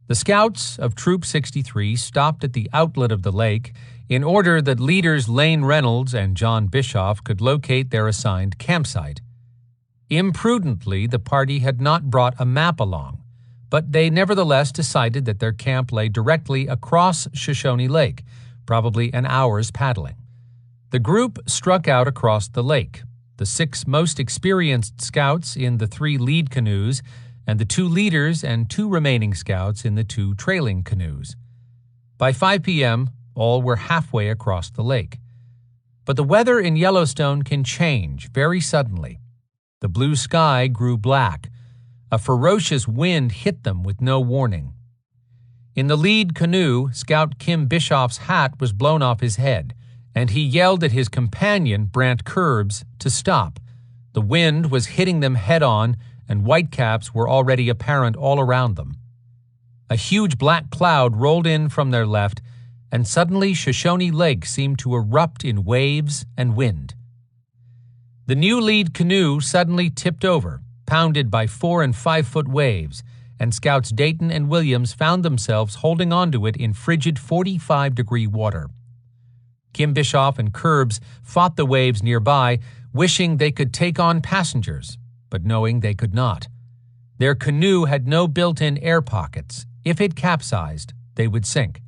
The scouts of Troop 63 stopped at the outlet of the lake in order that leaders Lane Reynolds and John Bischoff could locate their assigned campsite. Imprudently, the party had not brought a map along, but they nevertheless decided that their camp lay directly across Shoshone Lake, probably an hour's paddling. The group struck out across the lake, the 6 most experienced scouts in the 3 lead canoes, and the 2 leaders and 2 remaining scouts in the 2 trailing canoes. By 5 p.m., all were halfway across the lake. But the weather in Yellowstone can change very suddenly. The blue sky grew black. A ferocious wind hit them with no warning. In the lead canoe, Scout Kim Bischoff's hat was blown off his head, and he yelled at his companion, Brant Curbs, to stop. The wind was hitting them head-on, and whitecaps were already apparent all around them. A huge black cloud rolled in from their left, and suddenly Shoshone Lake seemed to erupt in waves and wind. The new lead canoe suddenly tipped over, pounded by 4- and 5-foot waves, and Scouts Dayton and Williams found themselves holding onto it in frigid 45-degree water. Kim Bischoff and Curbs fought the waves nearby, wishing they could take on passengers, but knowing they could not. Their canoe had no built-in air pockets. If it capsized, they would sink.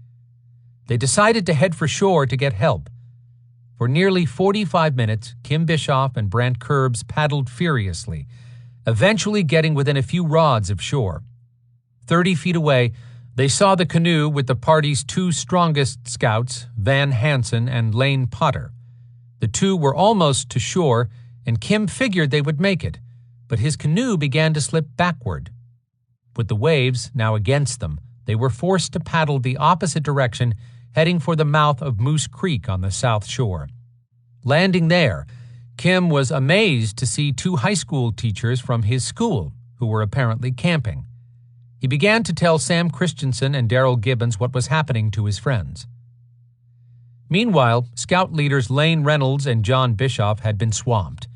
They decided to head for shore to get help. For nearly 45 minutes, Kim Bischoff and Brant Curbs paddled furiously, eventually getting within a few rods of shore. 30 feet away, they saw the canoe with the party's two strongest scouts, Van Hansen and Lane Potter. The two were almost to shore, and Kim figured they would make it, but his canoe began to slip backward. With the waves now against them, they were forced to paddle the opposite direction, heading for the mouth of Moose Creek on the south shore. Landing there, Kim was amazed to see two high school teachers from his school who were apparently camping. He began to tell Sam Christensen and Daryl Gibbons what was happening to his friends. Meanwhile, Scout leaders Lane Reynolds and John Bischoff had been swamped.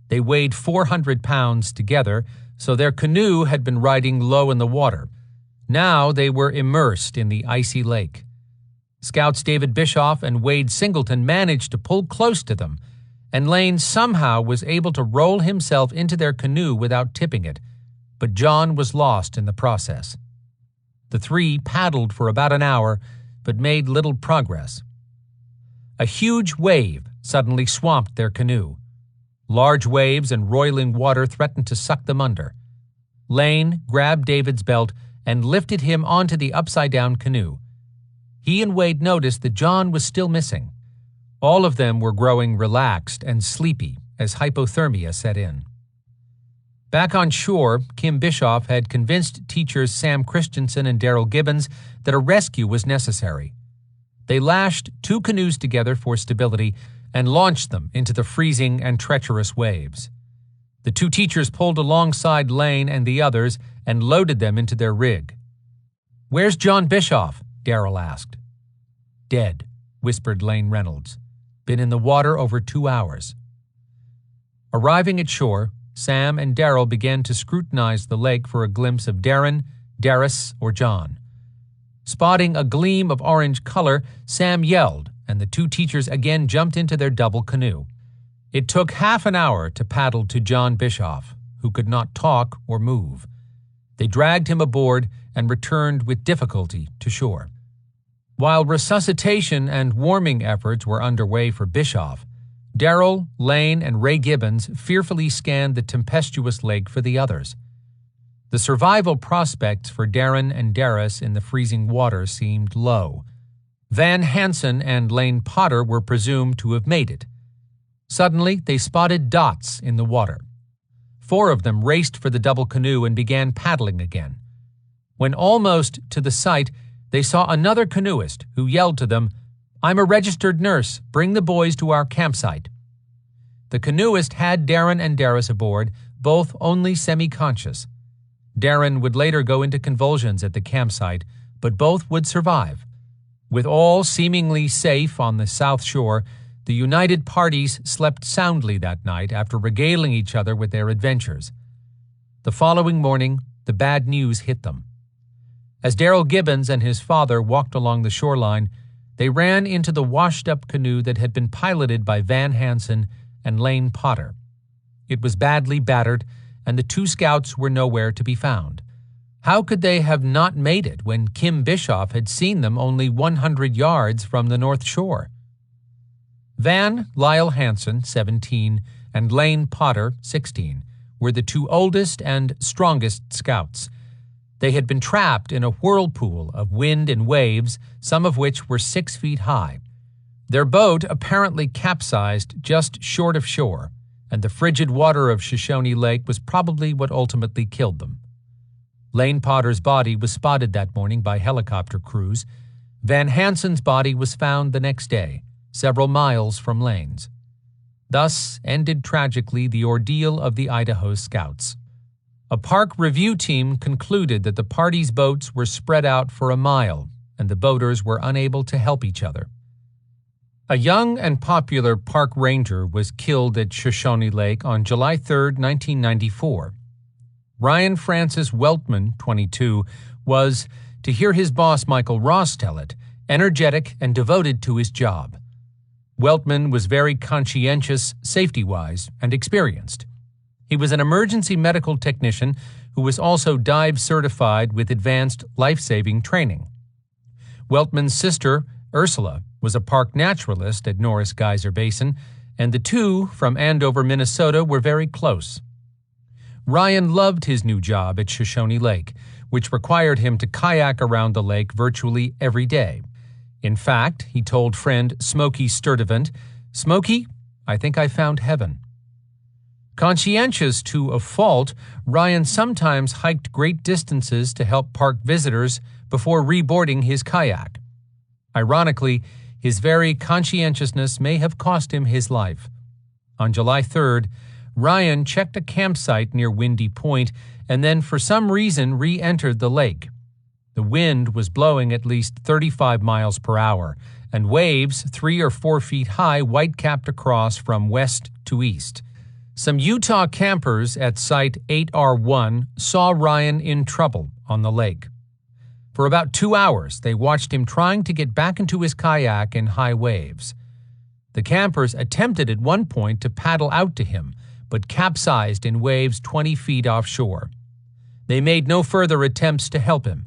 They weighed 400 pounds together, so their canoe had been riding low in the water. Now they were immersed in the icy lake. Scouts David Bischoff and Wade Singleton managed to pull close to them, and Lane somehow was able to roll himself into their canoe without tipping it, but John was lost in the process. The three paddled for about an hour, but made little progress. A huge wave suddenly swamped their canoe. Large waves and roiling water threatened to suck them under. Lane grabbed David's belt and lifted him onto the upside-down canoe. He and Wade noticed that John was still missing. All of them were growing relaxed and sleepy as hypothermia set in. Back on shore, Kim Bischoff had convinced teachers Sam Christensen and Daryl Gibbons that a rescue was necessary. They lashed two canoes together for stability and launched them into the freezing and treacherous waves. The two teachers pulled alongside Lane and the others and loaded them into their rig. "Where's John Bischoff?" Daryl asked. "Dead," whispered Lane Reynolds. "Been in the water over 2 hours." Arriving at shore, Sam and Daryl began to scrutinize the lake for a glimpse of Darren, Darris, or John. Spotting a gleam of orange color, Sam yelled, and the two teachers again jumped into their double canoe. It took half an hour to paddle to John Bischoff, who could not talk or move. They dragged him aboard and returned with difficulty to shore. While resuscitation and warming efforts were underway for Bischoff, Daryl, Lane, and Ray Gibbons fearfully scanned the tempestuous lake for the others. The survival prospects for Darren and Darris in the freezing water seemed low. Van Hansen and Lane Potter were presumed to have made it. Suddenly, they spotted dots in the water. 4 of them raced for the double canoe and began paddling again. When almost to the site, they saw another canoeist who yelled to them, "I'm a registered nurse. Bring the boys to our campsite." The canoeist had Darren and Darris aboard, both only semi-conscious. Darren would later go into convulsions at the campsite, but both would survive. With all seemingly safe on the south shore, the united parties slept soundly that night after regaling each other with their adventures. The following morning, the bad news hit them. As Daryl Gibbons and his father walked along the shoreline, they ran into the washed-up canoe that had been piloted by Van Hansen and Lane Potter. It was badly battered, and the two scouts were nowhere to be found. How could they have not made it when Kim Bischoff had seen them only 100 yards from the north shore? Van Lyle Hansen, 17, and Lane Potter, 16, were the two oldest and strongest scouts. They had been trapped in a whirlpool of wind and waves, some of which were 6 feet high. Their boat apparently capsized just short of shore, and the frigid water of Shoshone Lake was probably what ultimately killed them. Lane Potter's body was spotted that morning by helicopter crews. Van Hansen's body was found the next day, several miles from Lane's. Thus ended tragically the ordeal of the Idaho Scouts. A park review team concluded that the party's boats were spread out for a mile, and the boaters were unable to help each other. A young and popular park ranger was killed at Shoshone Lake on July 3, 1994. Ryan Francis Weltman, 22, was, to hear his boss Michael Ross tell it, energetic and devoted to his job. Weltman was very conscientious, safety-wise, and experienced. He was an emergency medical technician who was also dive certified with advanced life-saving training. Weltman's sister, Ursula, was a park naturalist at Norris Geyser Basin, and the two, from Andover, Minnesota, were very close. Ryan loved his new job at Shoshone Lake, which required him to kayak around the lake virtually every day. In fact, he told friend Smokey Sturdivant, "Smokey, I think I found heaven." Conscientious to a fault, Ryan sometimes hiked great distances to help park visitors before reboarding his kayak. Ironically, his very conscientiousness may have cost him his life. On July 3rd, Ryan checked a campsite near Windy Point and then for some reason re-entered the lake. The wind was blowing at least 35 miles per hour, and waves 3 or 4 feet high white-capped across from west to east. Some Utah campers at Site 8R1 saw Ryan in trouble on the lake. For about 2 hours, they watched him trying to get back into his kayak in high waves. The campers attempted at one point to paddle out to him, but capsized in waves 20 feet offshore. They made no further attempts to help him.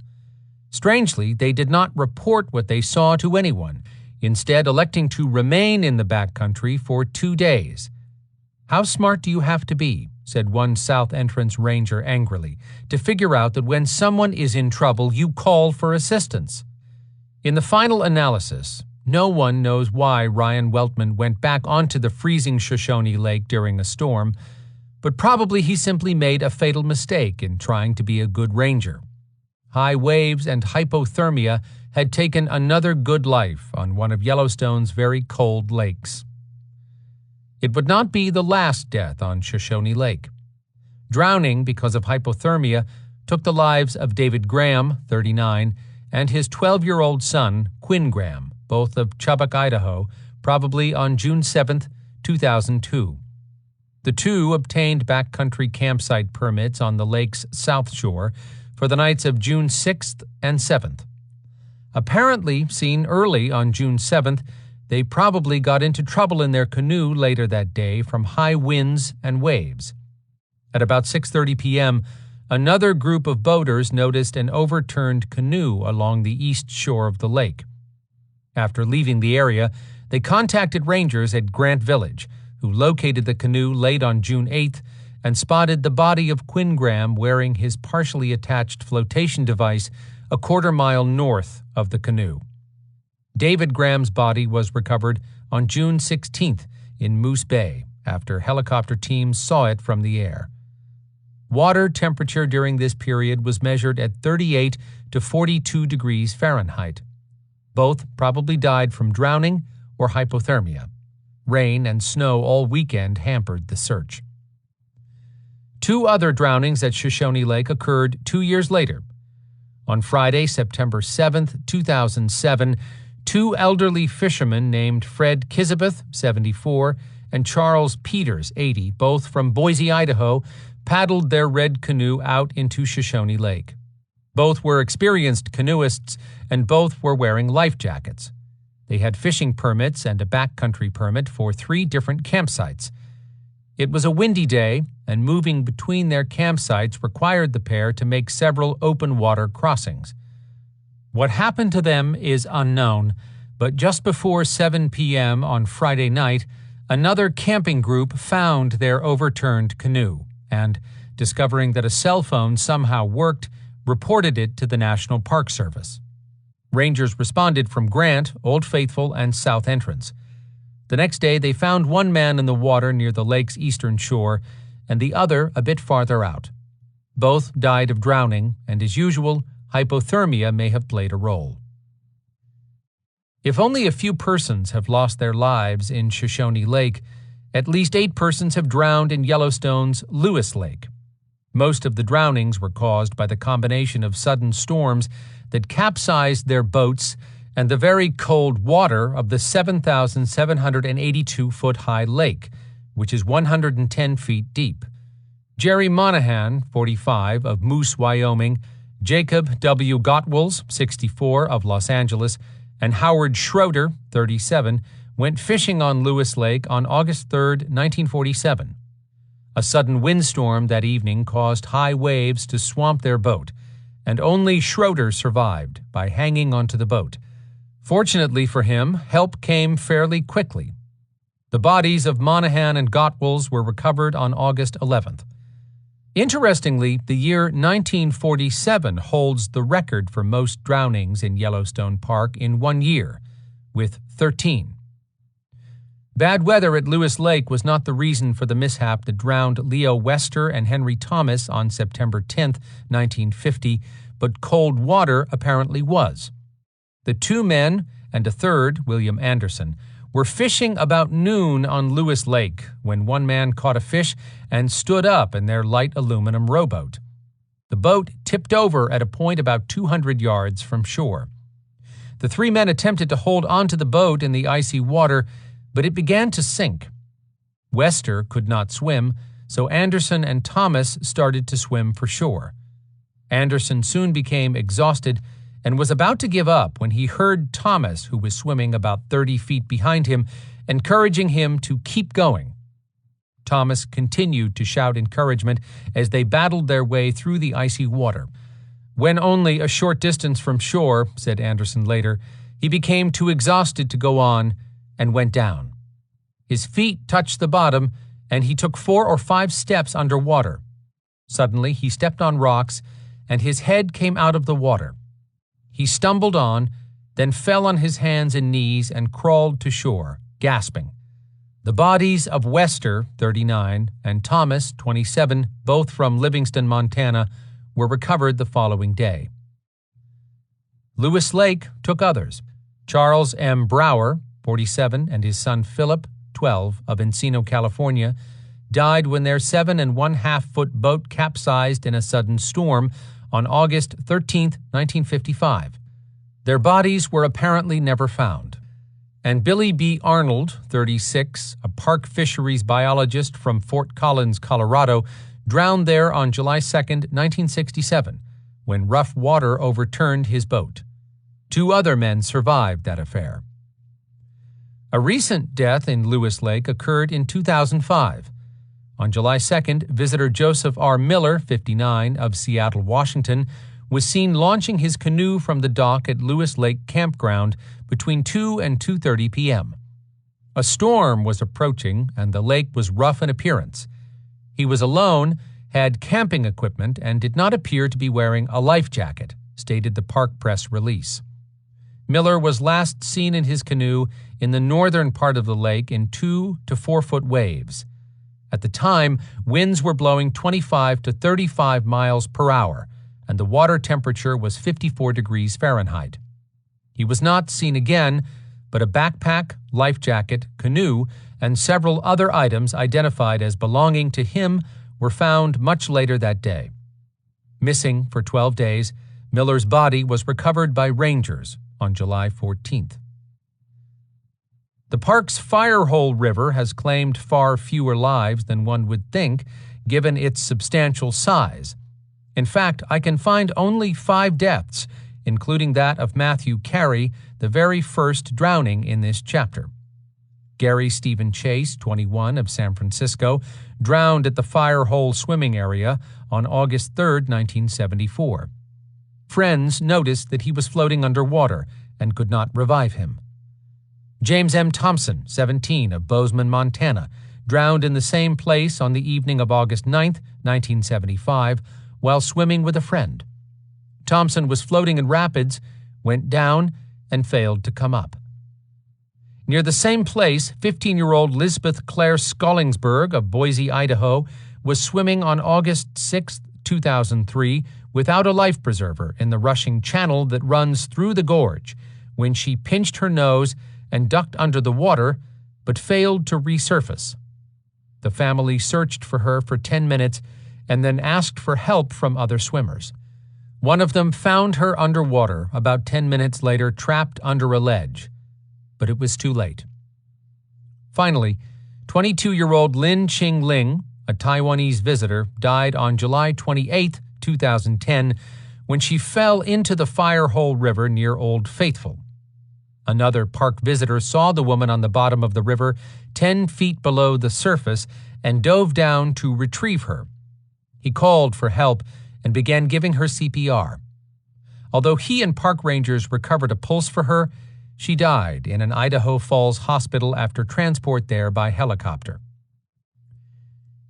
Strangely, they did not report what they saw to anyone, instead electing to remain in the backcountry for 2 days. "How smart do you have to be," said one South Entrance ranger angrily, "to figure out that when someone is in trouble, you call for assistance?" In the final analysis, no one knows why Ryan Weltman went back onto the freezing Shoshone Lake during a storm, but probably he simply made a fatal mistake in trying to be a good ranger. High waves and hypothermia had taken another good life on one of Yellowstone's very cold lakes. It would not be the last death on Shoshone Lake. Drowning because of hypothermia took the lives of David Graham, 39, and his 12-year-old son, Quinn Graham, both of Chubbuck, Idaho, probably on June 7, 2002. The two obtained backcountry campsite permits on the lake's south shore for the nights of June 6th and 7th. Apparently seen early on June 7th, they probably got into trouble in their canoe later that day from high winds and waves. At about 6:30 p.m., another group of boaters noticed an overturned canoe along the east shore of the lake. After leaving the area, they contacted rangers at Grant Village, who located the canoe late on June 8th and spotted the body of Quinn Graham wearing his partially attached flotation device a quarter-mile north of the canoe. David Graham's body was recovered on June 16th in Moose Bay after helicopter teams saw it from the air. Water temperature during this period was measured at 38 to 42 degrees Fahrenheit. Both probably died from drowning or hypothermia. Rain and snow all weekend hampered the search. 2 other drownings at Shoshone Lake occurred 2 years later. On Friday, September 7, 2007, 2 elderly fishermen named Fred Kizabeth, 74, and Charles Peters, 80, both from Boise, Idaho, paddled their red canoe out into Shoshone Lake. Both were experienced canoeists, and both were wearing life jackets. They had fishing permits and a backcountry permit for 3 different campsites. It was a windy day, and moving between their campsites required the pair to make several open-water crossings. What happened to them is unknown, but just before 7 p.m. on Friday night, another camping group found their overturned canoe and, discovering that a cell phone somehow worked, reported it to the National Park Service. Rangers responded from Grant, Old Faithful, and South Entrance. The next day, they found one man in the water near the lake's eastern shore and the other a bit farther out. Both died of drowning, and as usual, hypothermia may have played a role. If only a few persons have lost their lives in Shoshone Lake, at least 8 persons have drowned in Yellowstone's Lewis Lake. Most of the drownings were caused by the combination of sudden storms that capsized their boats and the very cold water of the 7,782-foot-high lake, which is 110 feet deep. Jerry Monahan, 45, of Moose, Wyoming, Jacob W. Gottwals, 64, of Los Angeles, and Howard Schroeder, 37, went fishing on Lewis Lake on August 3, 1947. A sudden windstorm that evening caused high waves to swamp their boat, and only Schroeder survived by hanging onto the boat. Fortunately for him, help came fairly quickly. The bodies of Monahan and Gottwals were recovered on August 11th. Interestingly, the year 1947 holds the record for most drownings in Yellowstone Park in 1 year, with 13. Bad weather at Lewis Lake was not the reason for the mishap that drowned Leo Wester and Henry Thomas on September 10, 1950, but cold water apparently was. The 2 men and a third, William Anderson, were fishing about noon on Lewis Lake when one man caught a fish and stood up in their light aluminum rowboat. The boat tipped over at a point about 200 yards from shore. The 3 men attempted to hold onto the boat in the icy water, but it began to sink. Wester could not swim, so Anderson and Thomas started to swim for shore. Anderson soon became exhausted and was about to give up when he heard Thomas, who was swimming about 30 feet behind him, encouraging him to keep going. Thomas continued to shout encouragement as they battled their way through the icy water. When only a short distance from shore, said Anderson later, he became too exhausted to go on and went down. His feet touched the bottom, and he took 4 or 5 steps underwater. Suddenly, he stepped on rocks, and his head came out of the water. He stumbled on, then fell on his hands and knees and crawled to shore, gasping. The bodies of Wester, 39, and Thomas, 27, both from Livingston, Montana, were recovered the following day. Lewis Lake took others. Charles M. Brower, 47, and his son Philip, 12, of Encino, California, died when their 7.5-foot boat capsized in a sudden storm on August 13, 1955. Their bodies were apparently never found. And Billy B. Arnold, 36, a park fisheries biologist from Fort Collins, Colorado, drowned there on July 2, 1967, when rough water overturned his boat. 2 other men survived that affair. A recent death in Lewis Lake occurred in 2005. On July 2nd, visitor Joseph R. Miller, 59, of Seattle, Washington, was seen launching his canoe from the dock at Lewis Lake Campground between 2 and 2:30 p.m. A storm was approaching, and the lake was rough in appearance. He was alone, had camping equipment, and did not appear to be wearing a life jacket, stated the park press release. Miller was last seen in his canoe in the northern part of the lake in 2 to 4 foot waves. At the time, winds were blowing 25 to 35 miles per hour, and the water temperature was 54 degrees Fahrenheit. He was not seen again, but a backpack, life jacket, canoe, and several other items identified as belonging to him were found much later that day. Missing for 12 days, Miller's body was recovered by rangers on July 14th. The park's Firehole River has claimed far fewer lives than one would think, given its substantial size. In fact, I can find only 5 deaths, including that of Matthew Carey, the very first drowning in this chapter. Gary Stephen Chase, 21, of San Francisco, drowned at the Firehole swimming area on August 3, 1974. Friends noticed that he was floating underwater and could not revive him. James M. Thompson, 17, of Bozeman, Montana, drowned in the same place on the evening of August 9, 1975, while swimming with a friend. Thompson was floating in rapids went down, and failed to come up. Near the same place, 15-year-old Lisbeth Claire Skollingsberg of Boise, Idaho, was swimming on August 6, 2003, without a life preserver in the rushing channel that runs through the gorge when she pinched her nose and ducked under the water, but failed to resurface. The family searched for her for 10 minutes and then asked for help from other swimmers. One of them found her underwater about 10 minutes later, trapped under a ledge, but it was too late. Finally, 22-year-old Lin Ching Ling, a Taiwanese visitor, died on July 28, 2010, when she fell into the Firehole River near Old Faithful. Another park visitor saw the woman on the bottom of the river 10 feet below the surface and dove down to retrieve her. He called for help and began giving her CPR. Although he and park rangers recovered a pulse for her, she died in an Idaho Falls hospital after transport there by helicopter.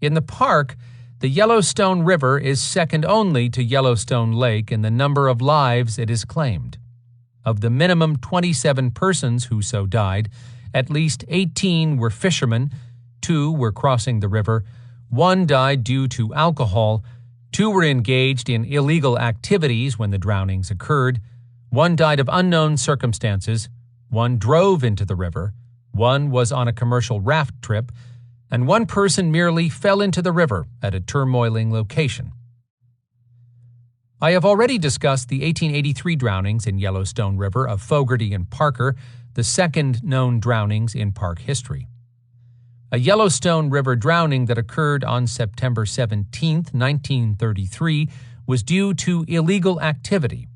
In the park, the Yellowstone River is second only to Yellowstone Lake in the number of lives it has claimed. Of the minimum 27 persons who so died, at least 18 were fishermen, 2 were crossing the river, 1 died due to alcohol, 2 were engaged in illegal activities when the drownings occurred, 1 died of unknown circumstances, 1 drove into the river, 1 was on a commercial raft trip, and 1 person merely fell into the river at a turmoiling location. I have already discussed the 1883 drownings in Yellowstone River of Fogarty and Parker, the second known drownings in park history. A Yellowstone River drowning that occurred on September 17, 1933, was due to illegal activity.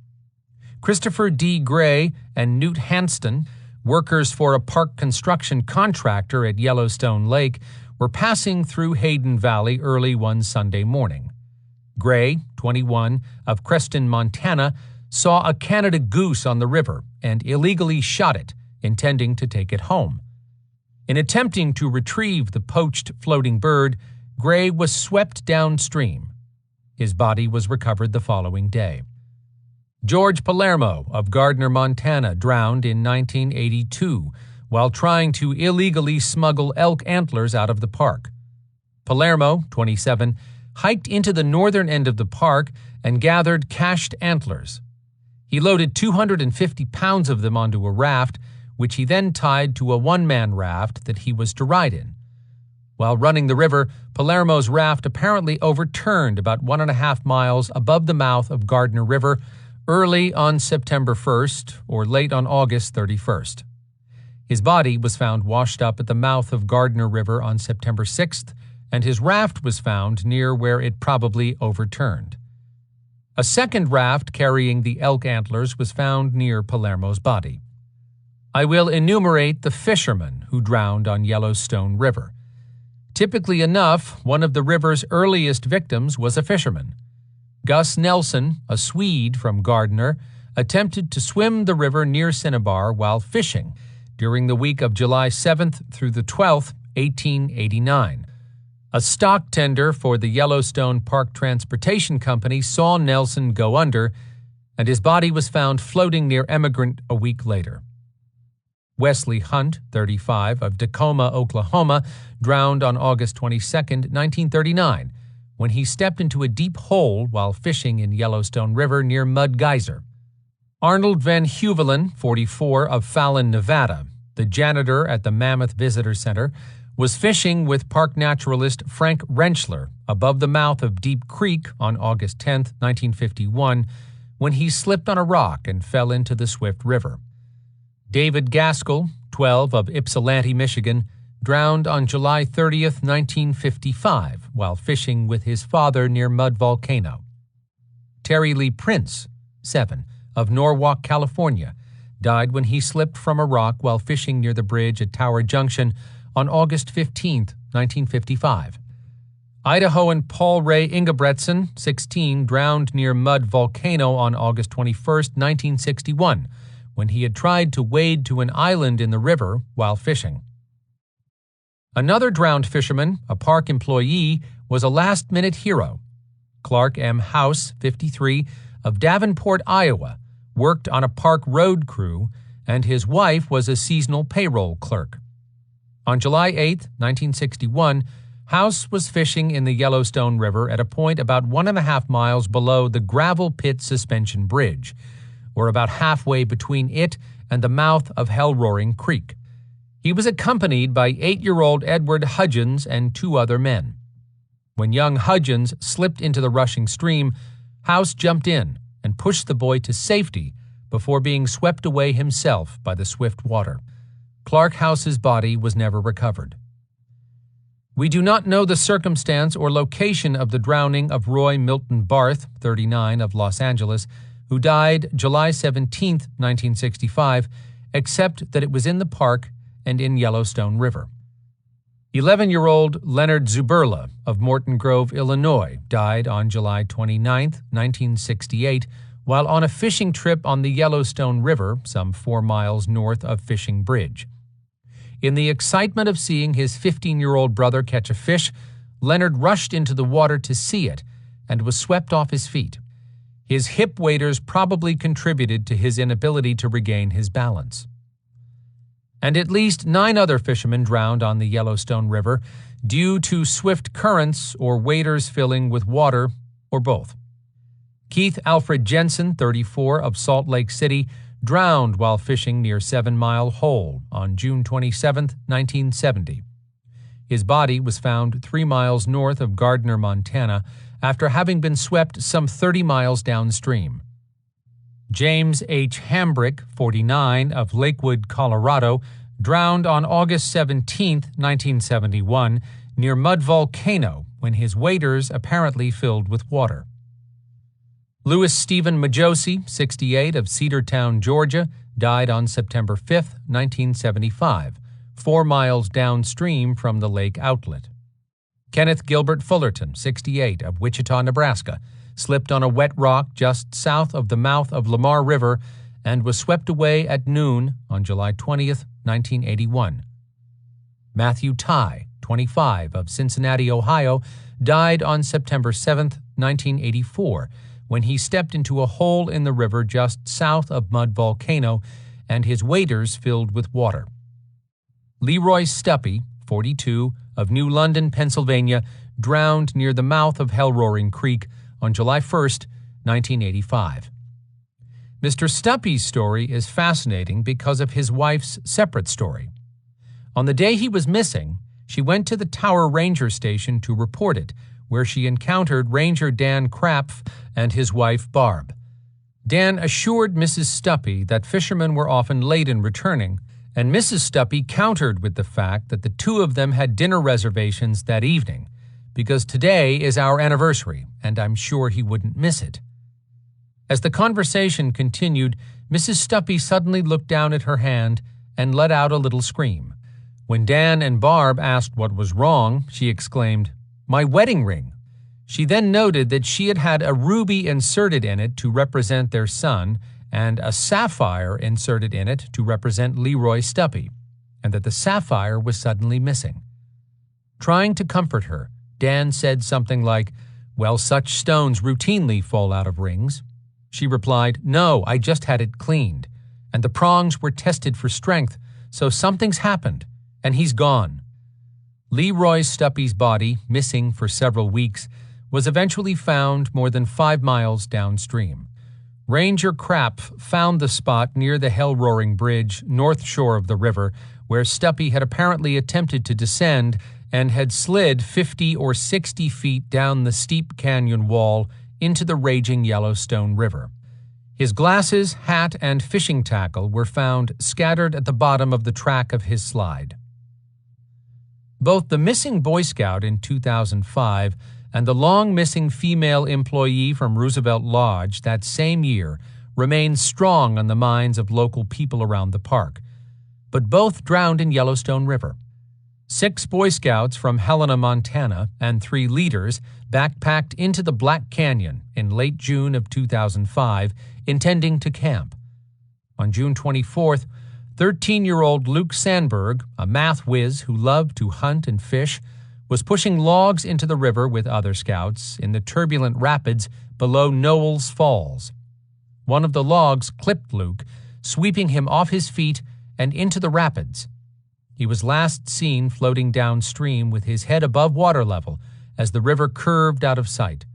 Christopher D. Gray and Newt Hanston, workers for a park construction contractor at Yellowstone Lake, were passing through Hayden Valley early one Sunday morning. Gray, 21, of Creston, Montana, saw a Canada goose on the river and illegally shot it, intending to take it home. In attempting to retrieve the poached floating bird, Gray was swept downstream. His body was recovered the following day. George Palermo of Gardner, Montana, drowned in 1982 while trying to illegally smuggle elk antlers out of the park. Palermo, 27, hiked into the northern end of the park and gathered cached antlers. He loaded 250 pounds of them onto a raft, which he then tied to a one-man raft that he was to ride in. While running the river, Palermo's raft apparently overturned about 1.5 miles above the mouth of Gardner River early on September 1st or late on August 31st. His body was found washed up at the mouth of Gardner River on September 6th, and his raft was found near where it probably overturned. A second raft carrying the elk antlers was found near Palermo's body. I will enumerate the fishermen who drowned on Yellowstone River. Typically enough, one of the river's earliest victims was a fisherman. Gus Nelson, a Swede from Gardner, attempted to swim the river near Cinnabar while fishing during the week of July 7th through the 12th, 1889. A stock tender for the Yellowstone Park Transportation Company saw Nelson go under, and his body was found floating near Emigrant a week later. Wesley Hunt, 35, of Tacoma, Oklahoma, drowned on August 22, 1939, when he stepped into a deep hole while fishing in Yellowstone River near Mud Geyser. Arnold Van Huvelen, 44, of Fallon, Nevada, the janitor at the Mammoth Visitor Center, was fishing with park naturalist Frank Rentschler above the mouth of Deep Creek on August 10, 1951, when he slipped on a rock and fell into the Swift River. David Gaskell, 12, of Ypsilanti, Michigan, drowned on July 30, 1955, while fishing with his father near Mud Volcano. Terry Lee Prince, 7, of Norwalk, California, died when he slipped from a rock while fishing near the bridge at Tower Junction on August 15, 1955. Idahoan Paul Ray Ingebretson, 16, drowned near Mud Volcano on August 21, 1961, when he had tried to wade to an island in the river while fishing. Another drowned fisherman, a park employee, was a last-minute hero. Clark M. House, 53, of Davenport, Iowa, worked on a park road crew, and his wife was a seasonal payroll clerk. On July 8, 1961, House was fishing in the Yellowstone River at a point about 1.5 miles below the gravel pit suspension bridge, or about halfway between it and the mouth of Hell-Roaring Creek. He was accompanied by 8-year-old Edward Hudgens and 2 other men. When young Hudgens slipped into the rushing stream, House jumped in and pushed the boy to safety before being swept away himself by the swift water. Clark House's body was never recovered. We do not know the circumstance or location of the drowning of Roy Milton Barth, 39, of Los Angeles, who died July 17, 1965, except that it was in the park and in Yellowstone River. 11-year-old Leonard Zuberla of Morton Grove, Illinois, died on July 29, 1968, while on a fishing trip on the Yellowstone River, some 4 miles north of Fishing Bridge. In the excitement of seeing his 15-year-old brother catch a fish, Leonard rushed into the water to see it and was swept off his feet. His hip waders probably contributed to his inability to regain his balance. And at least 9 other fishermen drowned on the Yellowstone River due to swift currents or waders filling with water, or both. Keith Alfred Jensen, 34, of Salt Lake City, drowned while fishing near 7 Mile Hole on June 27, 1970. His body was found 3 miles north of Gardner, Montana, after having been swept some 30 miles downstream. James H. Hambrick, 49, of Lakewood, Colorado, drowned on August 17, 1971, near Mud Volcano when his waders apparently filled with water. Louis Stephen Majosi, 68, of Cedartown, Georgia, died on September 5, 1975, 4 miles downstream from the lake outlet. Kenneth Gilbert Fullerton, 68, of Wichita, Nebraska, slipped on a wet rock just south of the mouth of Lamar River and was swept away at noon on July 20, 1981. Matthew Tye, 25, of Cincinnati, Ohio, died on September 7, 1984, when he stepped into a hole in the river just south of Mud Volcano and his waders filled with water. Leroy Stuppy, 42, of New London, Pennsylvania, drowned near the mouth of Hell-Roaring Creek on July 1, 1985. Mr. Stuppy's story is fascinating because of his wife's separate story. On the day he was missing, she went to the Tower Ranger Station to report it, where she encountered Ranger Dan Krapf and his wife Barb. Dan assured Mrs. Stuppy that fishermen were often late in returning, and Mrs. Stuppy countered with the fact that the 2 of them had dinner reservations that evening, because today is our anniversary, and I'm sure he wouldn't miss it. As the conversation continued, Mrs. Stuppy suddenly looked down at her hand and let out a little scream. When Dan and Barb asked what was wrong, she exclaimed, "My wedding ring." She then noted that she had had a ruby inserted in it to represent their son and a sapphire inserted in it to represent Leroy Stuppy, and that the sapphire was suddenly missing. Trying to comfort her, Dan said something like, "Well, such stones routinely fall out of rings." She replied, "No, I just had it cleaned, and the prongs were tested for strength, so something's happened, and he's gone." Leroy Stuppy's body, missing for several weeks, was eventually found more than 5 miles downstream. Ranger Krapf found the spot near the Hell-Roaring Bridge, north shore of the river, where Stuppy had apparently attempted to descend and had slid 50 or 60 feet down the steep canyon wall into the raging Yellowstone River. His glasses, hat, and fishing tackle were found scattered at the bottom of the track of his slide. Both the missing Boy Scout in 2005 and the long-missing female employee from Roosevelt Lodge that same year remain strong on the minds of local people around the park, but both drowned in Yellowstone River. 6 Boy Scouts from Helena, Montana, and 3 leaders backpacked into the Black Canyon in late June of 2005, intending to camp. On June 24th, 13-year-old Luke Sandberg, a math whiz who loved to hunt and fish, was pushing logs into the river with other scouts in the turbulent rapids below Knowles Falls. One of the logs clipped Luke, sweeping him off his feet and into the rapids. He was last seen floating downstream with his head above water level as the river curved out of sight.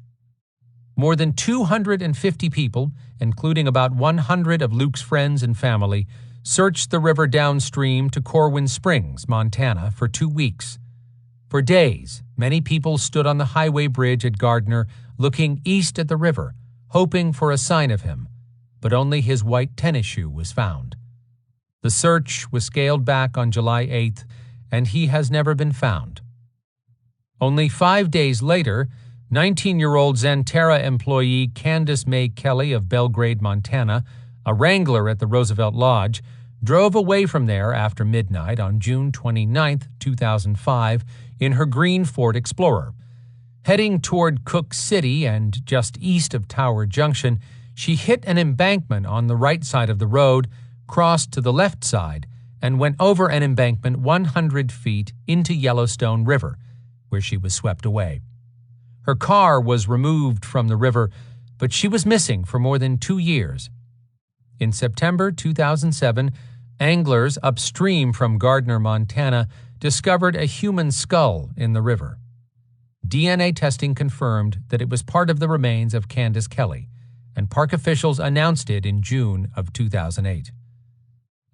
More than 250 people, including about 100 of Luke's friends and family, searched the river downstream to Corwin Springs, Montana, for 2 weeks. For days, many people stood on the highway bridge at Gardner, looking east at the river, hoping for a sign of him, but only his white tennis shoe was found. The search was scaled back on July 8th, and he has never been found. Only 5 days later, 19-year-old Xanterra employee Candace May Kelly of Belgrade, Montana, a wrangler at the Roosevelt Lodge, drove away from there after midnight on June 29, 2005, in her green Ford Explorer. Heading toward Cook City and just east of Tower Junction, she hit an embankment on the right side of the road, crossed to the left side, and went over an embankment 100 feet into Yellowstone River, where she was swept away. Her car was removed from the river, but she was missing for more than 2 years. In September 2007, anglers upstream from Gardner, Montana, discovered a human skull in the river. DNA testing confirmed that it was part of the remains of Candace Kelly, and park officials announced it in June of 2008.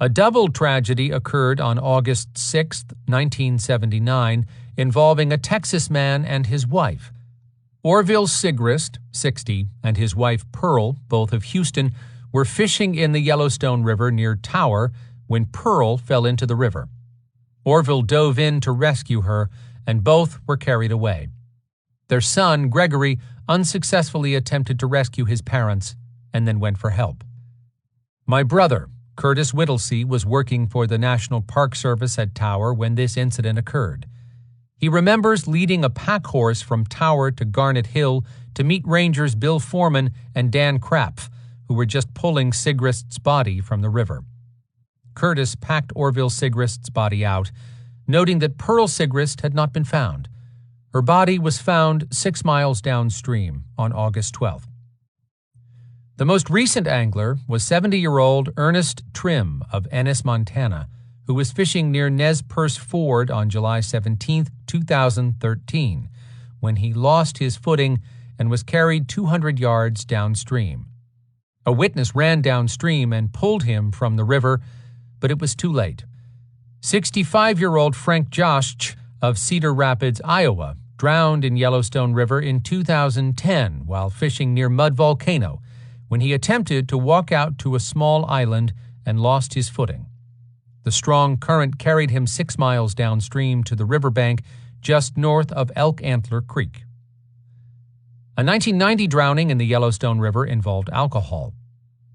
A double tragedy occurred on August 6, 1979, involving a Texas man and his wife. Orville Sigrist, 60, and his wife Pearl, both of Houston, were fishing in the Yellowstone River near Tower when Pearl fell into the river. Orville dove in to rescue her, and both were carried away. Their son, Gregory, unsuccessfully attempted to rescue his parents and then went for help. My brother, Curtis Whittlesey, was working for the National Park Service at Tower when this incident occurred. He remembers leading a pack horse from Tower to Garnet Hill to meet Rangers Bill Foreman and Dan Krapf, who were just pulling Sigrist's body from the river. Curtis packed Orville Sigrist's body out, noting that Pearl Sigrist had not been found. Her body was found 6 miles downstream on August 12th. The most recent angler was 70-year-old Ernest Trim of Ennis, Montana, who was fishing near Nez Perce Ford on July 17, 2013, when he lost his footing and was carried 200 yards downstream. A witness ran downstream and pulled him from the river, but it was too late. 65-year-old Frank Josh of Cedar Rapids, Iowa, drowned in Yellowstone River in 2010 while fishing near Mud Volcano when he attempted to walk out to a small island and lost his footing. The strong current carried him 6 miles downstream to the riverbank just north of Elk Antler Creek. A 1990 drowning in the Yellowstone River involved alcohol.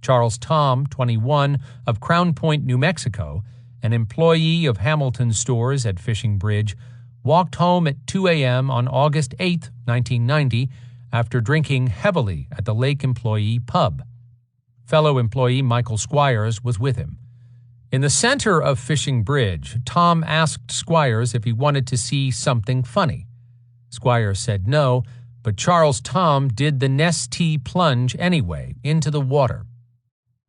Charles Tom, 21, of Crown Point, New Mexico, an employee of Hamilton Stores at Fishing Bridge, walked home at 2 a.m. on August 8, 1990, after drinking heavily at the Lake Employee Pub. Fellow employee Michael Squires was with him. In the center of Fishing Bridge, Tom asked Squires if he wanted to see something funny. Squires said no, but Charles Tom did the Nestea plunge anyway into the water.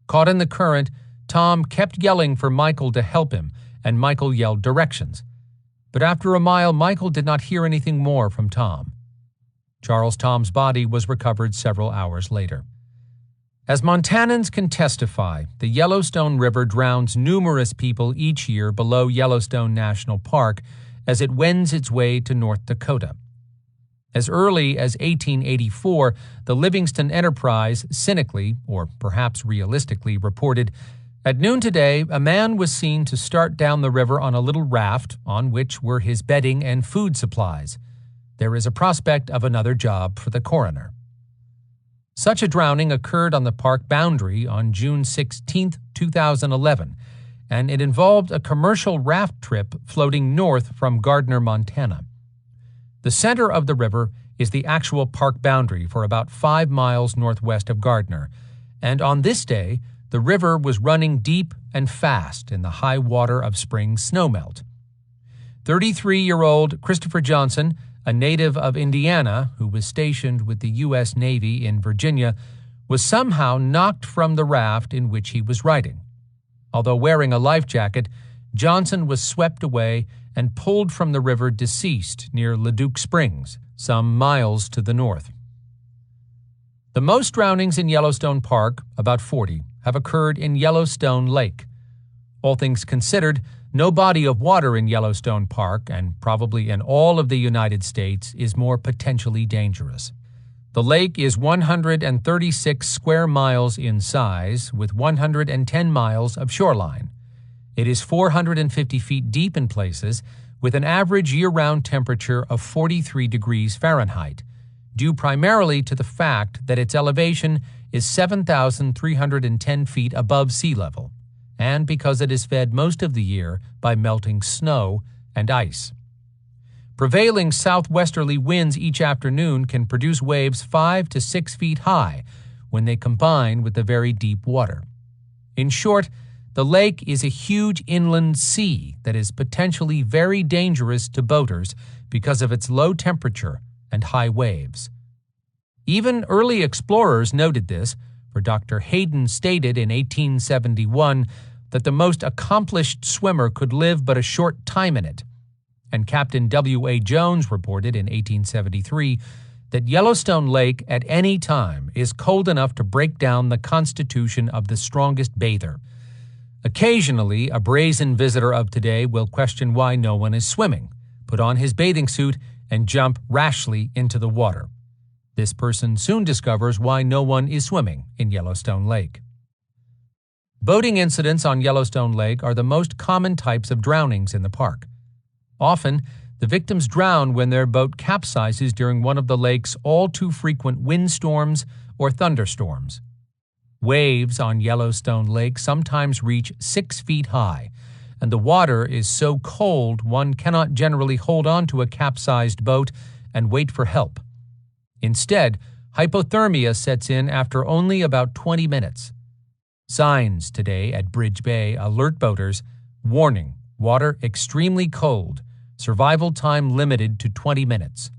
Caught in the current, Tom kept yelling for Michael to help him, and Michael yelled directions. But after a mile, Michael did not hear anything more from Tom. Charles Tom's body was recovered several hours later. As Montanans can testify, the Yellowstone River drowns numerous people each year below Yellowstone National Park as it wends its way to North Dakota. As early as 1884, the Livingston Enterprise cynically, or perhaps realistically, reported, "At noon today, a man was seen to start down the river on a little raft on which were his bedding and food supplies. There is a prospect of another job for the coroner." Such a drowning occurred on the park boundary on June 16, 2011, and it involved a commercial raft trip floating north from Gardner, Montana. The center of the river is the actual park boundary for about 5 miles northwest of Gardner, and on this day, the river was running deep and fast in the high water of spring snowmelt. 33-year-old Christopher Johnson, a native of Indiana who was stationed with the U.S. Navy in Virginia, was somehow knocked from the raft in which he was riding. Although wearing a life jacket, Johnson was swept away and pulled from the river deceased near Leduc Springs, some miles to the north. The most drownings in Yellowstone Park, about 40, have occurred in Yellowstone Lake. All things considered, no body of water in Yellowstone Park, and probably in all of the United States, is more potentially dangerous. The lake is 136 square miles in size, with 110 miles of shoreline. It is 450 feet deep in places, with an average year-round temperature of 43 degrees Fahrenheit, due primarily to the fact that its elevation is 7,310 feet above sea level, and because it is fed most of the year by melting snow and ice. Prevailing southwesterly winds each afternoon can produce waves 5 to 6 feet high when they combine with the very deep water. In short, the lake is a huge inland sea that is potentially very dangerous to boaters because of its low temperature and high waves. Even early explorers noted this, for Dr. Hayden stated in 1871 that the most accomplished swimmer could live but a short time in it, and Captain W.A. Jones reported in 1873 that Yellowstone Lake at any time is cold enough to break down the constitution of the strongest bather. Occasionally, a brazen visitor of today will question why no one is swimming, put on his bathing suit, and jump rashly into the water. This person soon discovers why no one is swimming in Yellowstone Lake. Boating incidents on Yellowstone Lake are the most common types of drownings in the park. Often, the victims drown when their boat capsizes during one of the lake's all-too-frequent windstorms or thunderstorms. Waves on Yellowstone Lake sometimes reach 6 feet high, and the water is so cold one cannot generally hold on to a capsized boat and wait for help. Instead, hypothermia sets in after only about 20 minutes. Signs today at Bridge Bay alert boaters, warning, water extremely cold, survival time limited to 20 minutes.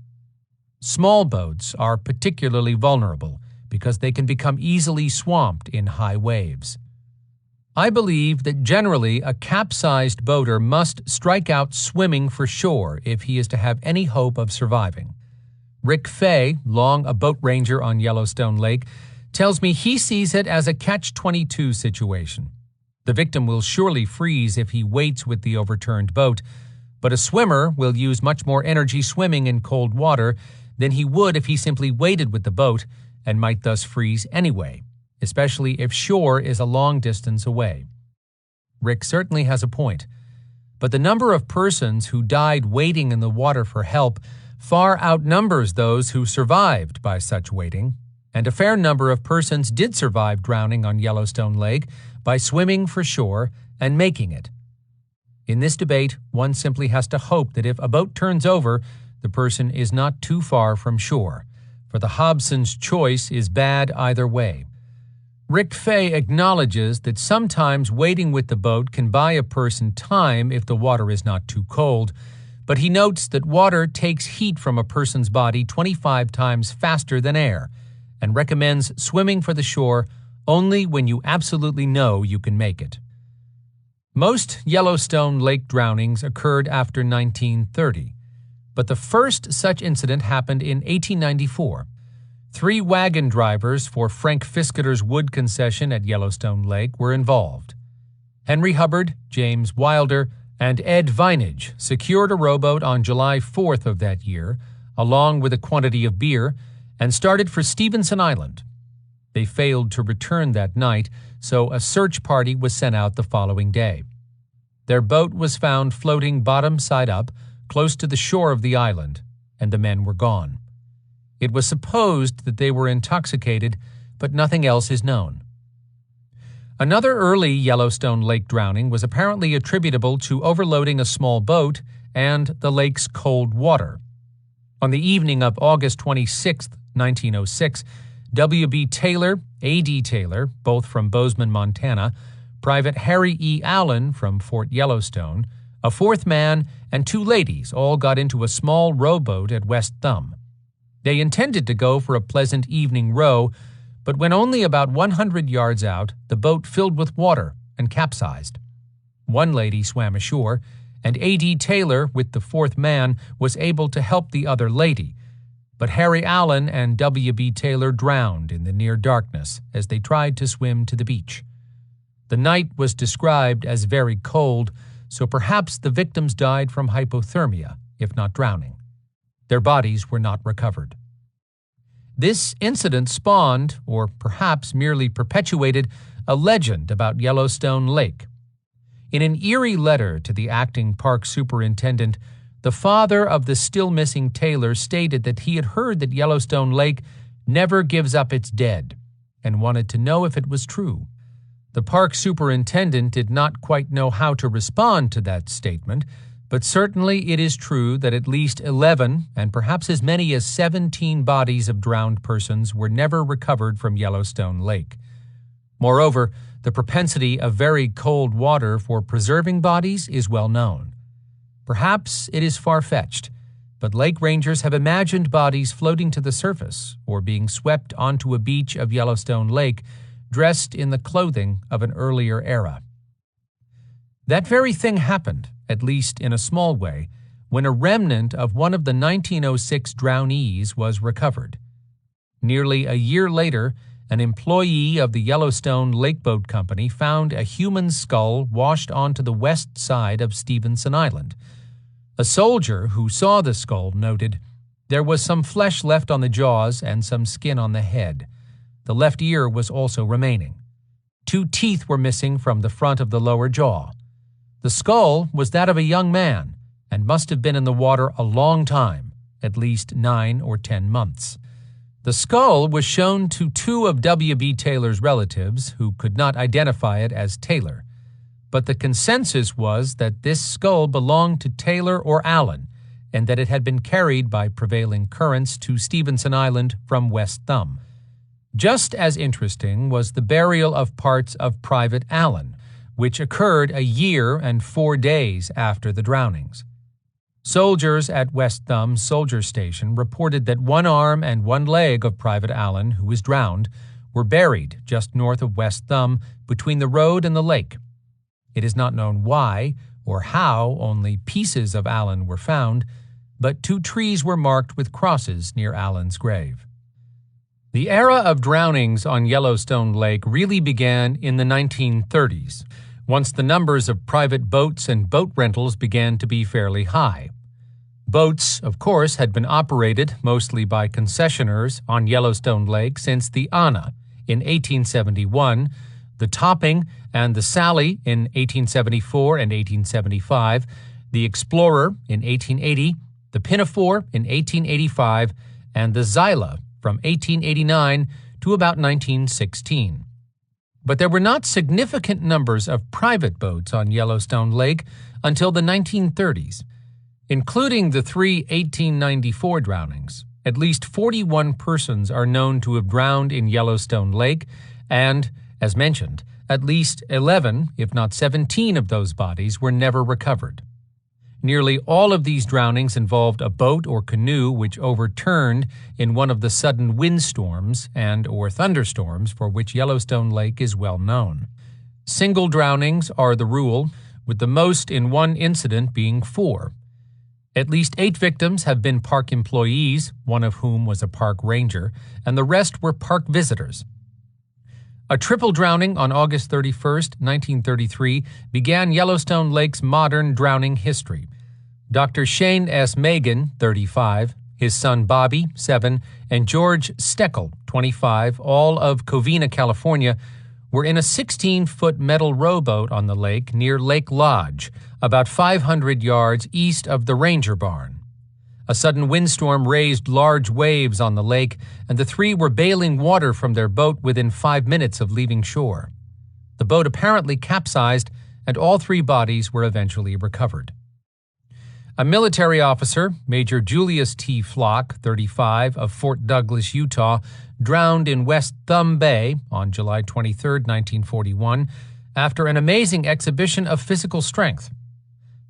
Small boats are particularly vulnerable because they can become easily swamped in high waves. I believe that generally a capsized boater must strike out swimming for shore if he is to have any hope of surviving. Rick Fay, long a boat ranger on Yellowstone Lake, tells me he sees it as a catch-22 situation. The victim will surely freeze if he waits with the overturned boat, but a swimmer will use much more energy swimming in cold water than he would if he simply waited with the boat and might thus freeze anyway, especially if shore is a long distance away. Rick certainly has a point, but the number of persons who died waiting in the water for help far outnumbers those who survived by such waiting, and a fair number of persons did survive drowning on Yellowstone Lake by swimming for shore and making it. In this debate, one simply has to hope that if a boat turns over, the person is not too far from shore, for the Hobson's choice is bad either way. Rick Fay acknowledges that sometimes waiting with the boat can buy a person time if the water is not too cold, but he notes that water takes heat from a person's body 25 times faster than air, and recommends swimming for the shore only when you absolutely know you can make it. Most Yellowstone Lake drownings occurred after 1930, but the first such incident happened in 1894. 3 wagon drivers for Frank Fisketter's wood concession at Yellowstone Lake were involved. Henry Hubbard, James Wilder, and Ed Vinage secured a rowboat on July 4th of that year, along with a quantity of beer, and started for Stevenson Island. They failed to return that night, so a search party was sent out the following day. Their boat was found floating bottom side up, close to the shore of the island, and the men were gone. It was supposed that they were intoxicated, but nothing else is known. Another early Yellowstone Lake drowning was apparently attributable to overloading a small boat and the lake's cold water. On the evening of August 26, 1906, W.B. Taylor, A.D. Taylor, both from Bozeman, Montana, Private Harry E. Allen from Fort Yellowstone, a 4th man, and 2 ladies all got into a small rowboat at West Thumb. They intended to go for a pleasant evening row, but when only about 100 yards out, the boat filled with water and capsized. One lady swam ashore, and A.D. Taylor, with the fourth man, was able to help the other lady, but Harry Allen and W.B. Taylor drowned in the near darkness as they tried to swim to the beach. The night was described as very cold, so perhaps the victims died from hypothermia, if not drowning. Their bodies were not recovered. This incident spawned, or perhaps merely perpetuated, a legend about Yellowstone Lake. In an eerie letter to the acting park superintendent, the father of the still-missing Taylor stated that he had heard that Yellowstone Lake never gives up its dead, and wanted to know if it was true. The park superintendent did not quite know how to respond to that statement, but certainly it is true that at least 11 and perhaps as many as 17 bodies of drowned persons were never recovered from Yellowstone Lake. Moreover, the propensity of very cold water for preserving bodies is well known. Perhaps it is far-fetched, but lake rangers have imagined bodies floating to the surface or being swept onto a beach of Yellowstone Lake dressed in the clothing of an earlier era. That very thing happened, at least in a small way, when a remnant of one of the 1906 drownees was recovered. Nearly a year later, an employee of the Yellowstone Lake Boat Company found a human skull washed onto the west side of Stevenson Island. A soldier who saw the skull noted, "There was some flesh left on the jaws and some skin on the head. The left ear was also remaining. 2 teeth were missing from the front of the lower jaw. The skull was that of a young man and must have been in the water a long time, at least 9 or 10 months." The skull was shown to 2 of W.B. Taylor's relatives who could not identify it as Taylor, but the consensus was that this skull belonged to Taylor or Allen and that it had been carried by prevailing currents to Stevenson Island from West Thumb. Just as interesting was the burial of parts of Private Allen, which occurred a year and 4 days after the drownings. Soldiers at West Thumb Soldier Station reported that 1 arm and 1 leg of Private Allen, who was drowned, were buried just north of West Thumb between the road and the lake. It is not known why or how only pieces of Allen were found, but 2 trees were marked with crosses near Allen's grave. The era of drownings on Yellowstone Lake really began in the 1930s, once the numbers of private boats and boat rentals began to be fairly high. Boats, of course, had been operated mostly by concessionaires on Yellowstone Lake since the Anna in 1871, the Topping and the Sally in 1874 and 1875, the Explorer in 1880, the Pinafore in 1885, and the Zyla from 1889 to about 1916. But there were not significant numbers of private boats on Yellowstone Lake until the 1930s. Including the 3 1894 drownings, at least 41 persons are known to have drowned in Yellowstone Lake, and, as mentioned, at least 11, if not 17 of those bodies were never recovered. Nearly all of these drownings involved a boat or canoe which overturned in one of the sudden windstorms and or thunderstorms for which Yellowstone Lake is well known. Single drownings are the rule, with the most in one incident being 4. At least 8 victims have been park employees, one of whom was a park ranger, and the rest were park visitors. A triple drowning on August 31, 1933, began Yellowstone Lake's modern drowning history. Dr. Shane S. Megan, 35, his son Bobby, 7, and George Steckel, 25, all of Covina, California, were in a 16-foot metal rowboat on the lake near Lake Lodge, about 500 yards east of the Ranger Barn. A sudden windstorm raised large waves on the lake, and the 3 were bailing water from their boat within 5 minutes of leaving shore. The boat apparently capsized, and all 3 bodies were eventually recovered. A military officer, Major Julius T. Flock, 35, of Fort Douglas, Utah, drowned in West Thumb Bay on July 23, 1941, after an amazing exhibition of physical strength.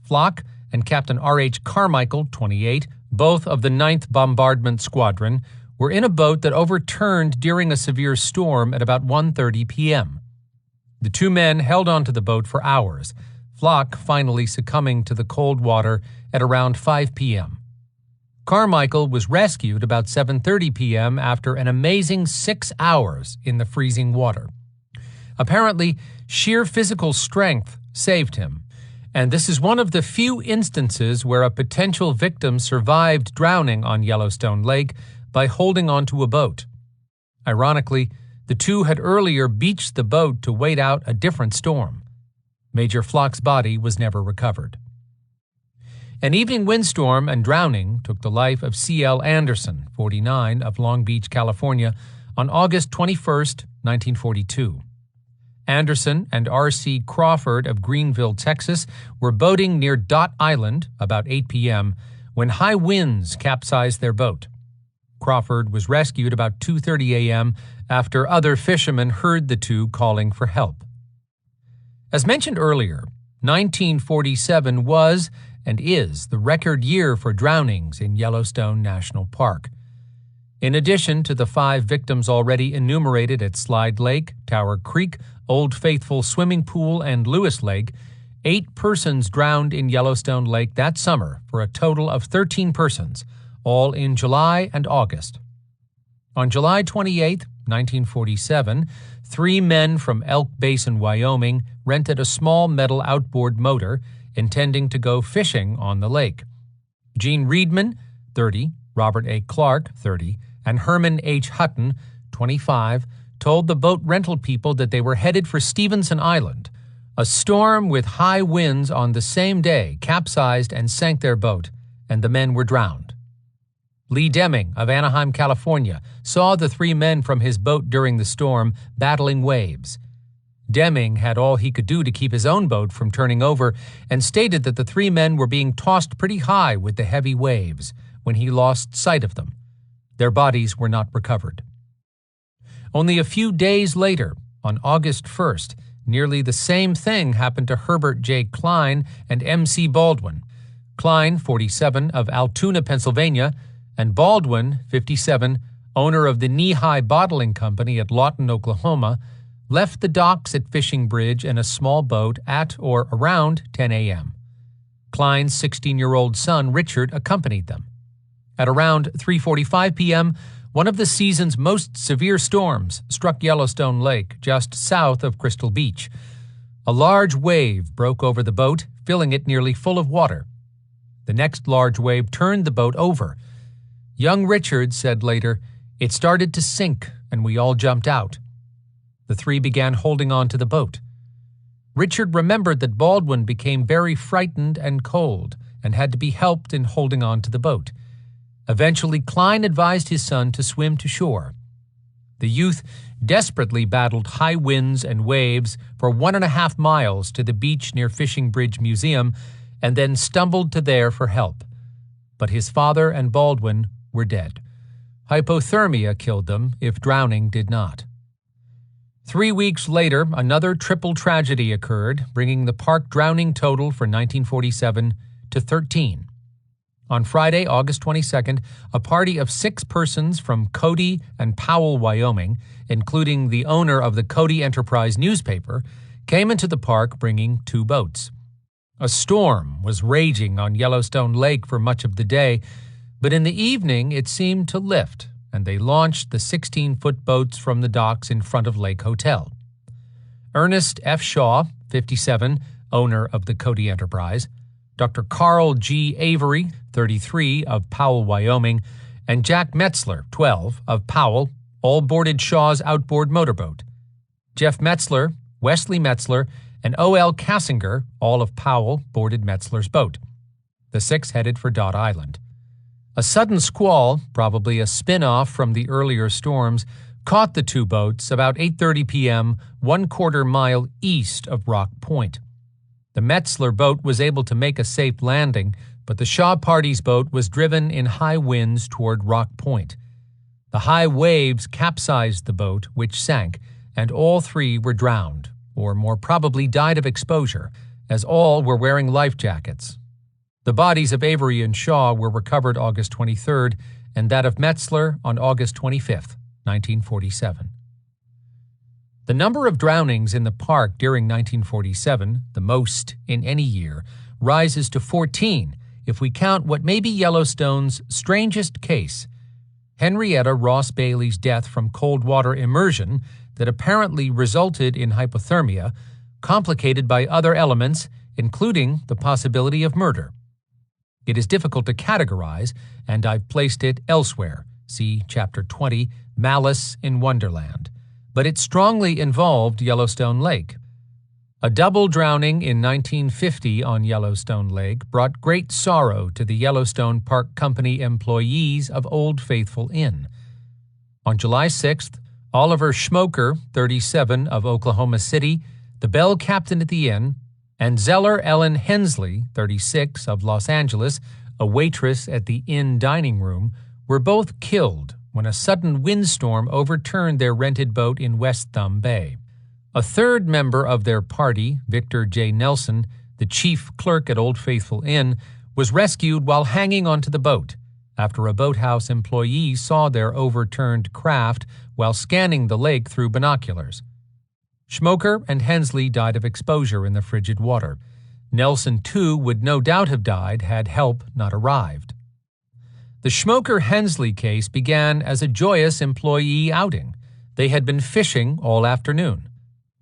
Flock and Captain R.H. Carmichael, 28, both of the 9th Bombardment Squadron, were in a boat that overturned during a severe storm at about 1:30 p.m. The two men held onto the boat for hours, Flock finally succumbing to the cold water at around 5 p.m. Carmichael was rescued about 7:30 p.m. after an amazing 6 hours in the freezing water. Apparently, sheer physical strength saved him, and this is one of the few instances where a potential victim survived drowning on Yellowstone Lake by holding onto a boat. Ironically, the two had earlier beached the boat to wait out a different storm. Major Flock's body was never recovered. An evening windstorm and drowning took the life of C.L. Anderson, 49, of Long Beach, California, on August 21, 1942. Anderson and R.C. Crawford of Greenville, Texas, were boating near Dot Island about 8 p.m. when high winds capsized their boat. Crawford was rescued about 2:30 a.m. after other fishermen heard the two calling for help. As mentioned earlier, 1947 was and is the record year for drownings in Yellowstone National Park. In addition to the 5 victims already enumerated at Slide Lake, Tower Creek, Old Faithful Swimming Pool, and Lewis Lake, 8 persons drowned in Yellowstone Lake that summer for a total of 13 persons, all in July and August. On July 28, 1947, 3 men from Elk Basin, Wyoming, rented a small metal outboard motor, intending to go fishing on the lake. Gene Reedman, 30, Robert A. Clark, 30, and Herman H. Hutton, 25, told the boat rental people that they were headed for Stevenson Island. A storm with high winds on the same day capsized and sank their boat, and the men were drowned. Lee Deming of Anaheim, California, saw the 3 men from his boat during the storm battling waves. Deming had all he could do to keep his own boat from turning over and stated that the 3 men were being tossed pretty high with the heavy waves when he lost sight of them. Their bodies were not recovered. Only a few days later, on August 1st, nearly the same thing happened to Herbert J. Klein and M.C. Baldwin. Klein, 47, of Altoona, Pennsylvania, and Baldwin, 57, owner of the Knee-High Bottling Company at Lawton, Oklahoma, left the docks at Fishing Bridge in a small boat at or around 10 a.m. Klein's 16-year-old son, Richard, accompanied them. At around 3:45 p.m., one of the season's most severe storms struck Yellowstone Lake just south of Crystal Beach. A large wave broke over the boat, filling it nearly full of water. The next large wave turned the boat over. Young Richard said later, "It started to sink, and we all jumped out." The 3 began holding on to the boat. Richard remembered that Baldwin became very frightened and cold and had to be helped in holding on to the boat. Eventually, Klein advised his son to swim to shore. The youth desperately battled high winds and waves for 1.5 miles to the beach near Fishing Bridge Museum and then stumbled to there for help. But his father and Baldwin were dead. Hypothermia killed them if drowning did not. 3 weeks later, another triple tragedy occurred, bringing the park drowning total for 1947 to 13. On Friday, August 22nd, a party of 6 persons from Cody and Powell, Wyoming, including the owner of the Cody Enterprise newspaper, came into the park bringing 2 boats. A storm was raging on Yellowstone Lake for much of the day, but in the evening it seemed to lift, and they launched the 16-foot boats from the docks in front of Lake Hotel. Ernest F. Shaw, 57, owner of the Cody Enterprise, Dr. Carl G. Avery, 33, of Powell, Wyoming, and Jack Metzler, 12, of Powell, all boarded Shaw's outboard motorboat. Jeff Metzler, Wesley Metzler, and O.L. Cassinger, all of Powell, boarded Metzler's boat. The 6 headed for Dot Island. A sudden squall, probably a spin-off from the earlier storms, caught the 2 boats about 8:30 p.m., 1/4 mile east of Rock Point. The Metzler boat was able to make a safe landing, but the Shaw party's boat was driven in high winds toward Rock Point. The high waves capsized the boat, which sank, and all 3 were drowned, or more probably died of exposure, as all were wearing life jackets. The bodies of Avery and Shaw were recovered August 23rd and that of Metzler on August 25, 1947. The number of drownings in the park during 1947, the most in any year, rises to 14 if we count what may be Yellowstone's strangest case, Henrietta Ross Bailey's death from cold water immersion that apparently resulted in hypothermia, complicated by other elements, including the possibility of murder. It is difficult to categorize, and I've placed it elsewhere. See Chapter 20, Malice in Wonderland. But it strongly involved Yellowstone Lake. A double drowning in 1950 on Yellowstone Lake brought great sorrow to the Yellowstone Park Company employees of Old Faithful Inn. On July 6th, Oliver Schmoker, 37, of Oklahoma City, the bell captain at the inn, and Zeller Ellen Hensley, 36, of Los Angeles, a waitress at the inn dining room, were both killed when a sudden windstorm overturned their rented boat in West Thumb Bay. A third member of their party, Victor J. Nelson, the chief clerk at Old Faithful Inn, was rescued while hanging onto the boat after a boathouse employee saw their overturned craft while scanning the lake through binoculars. Schmoker and Hensley died of exposure in the frigid water. Nelson, too, would no doubt have died had help not arrived. The Schmoker-Hensley case began as a joyous employee outing. They had been fishing all afternoon.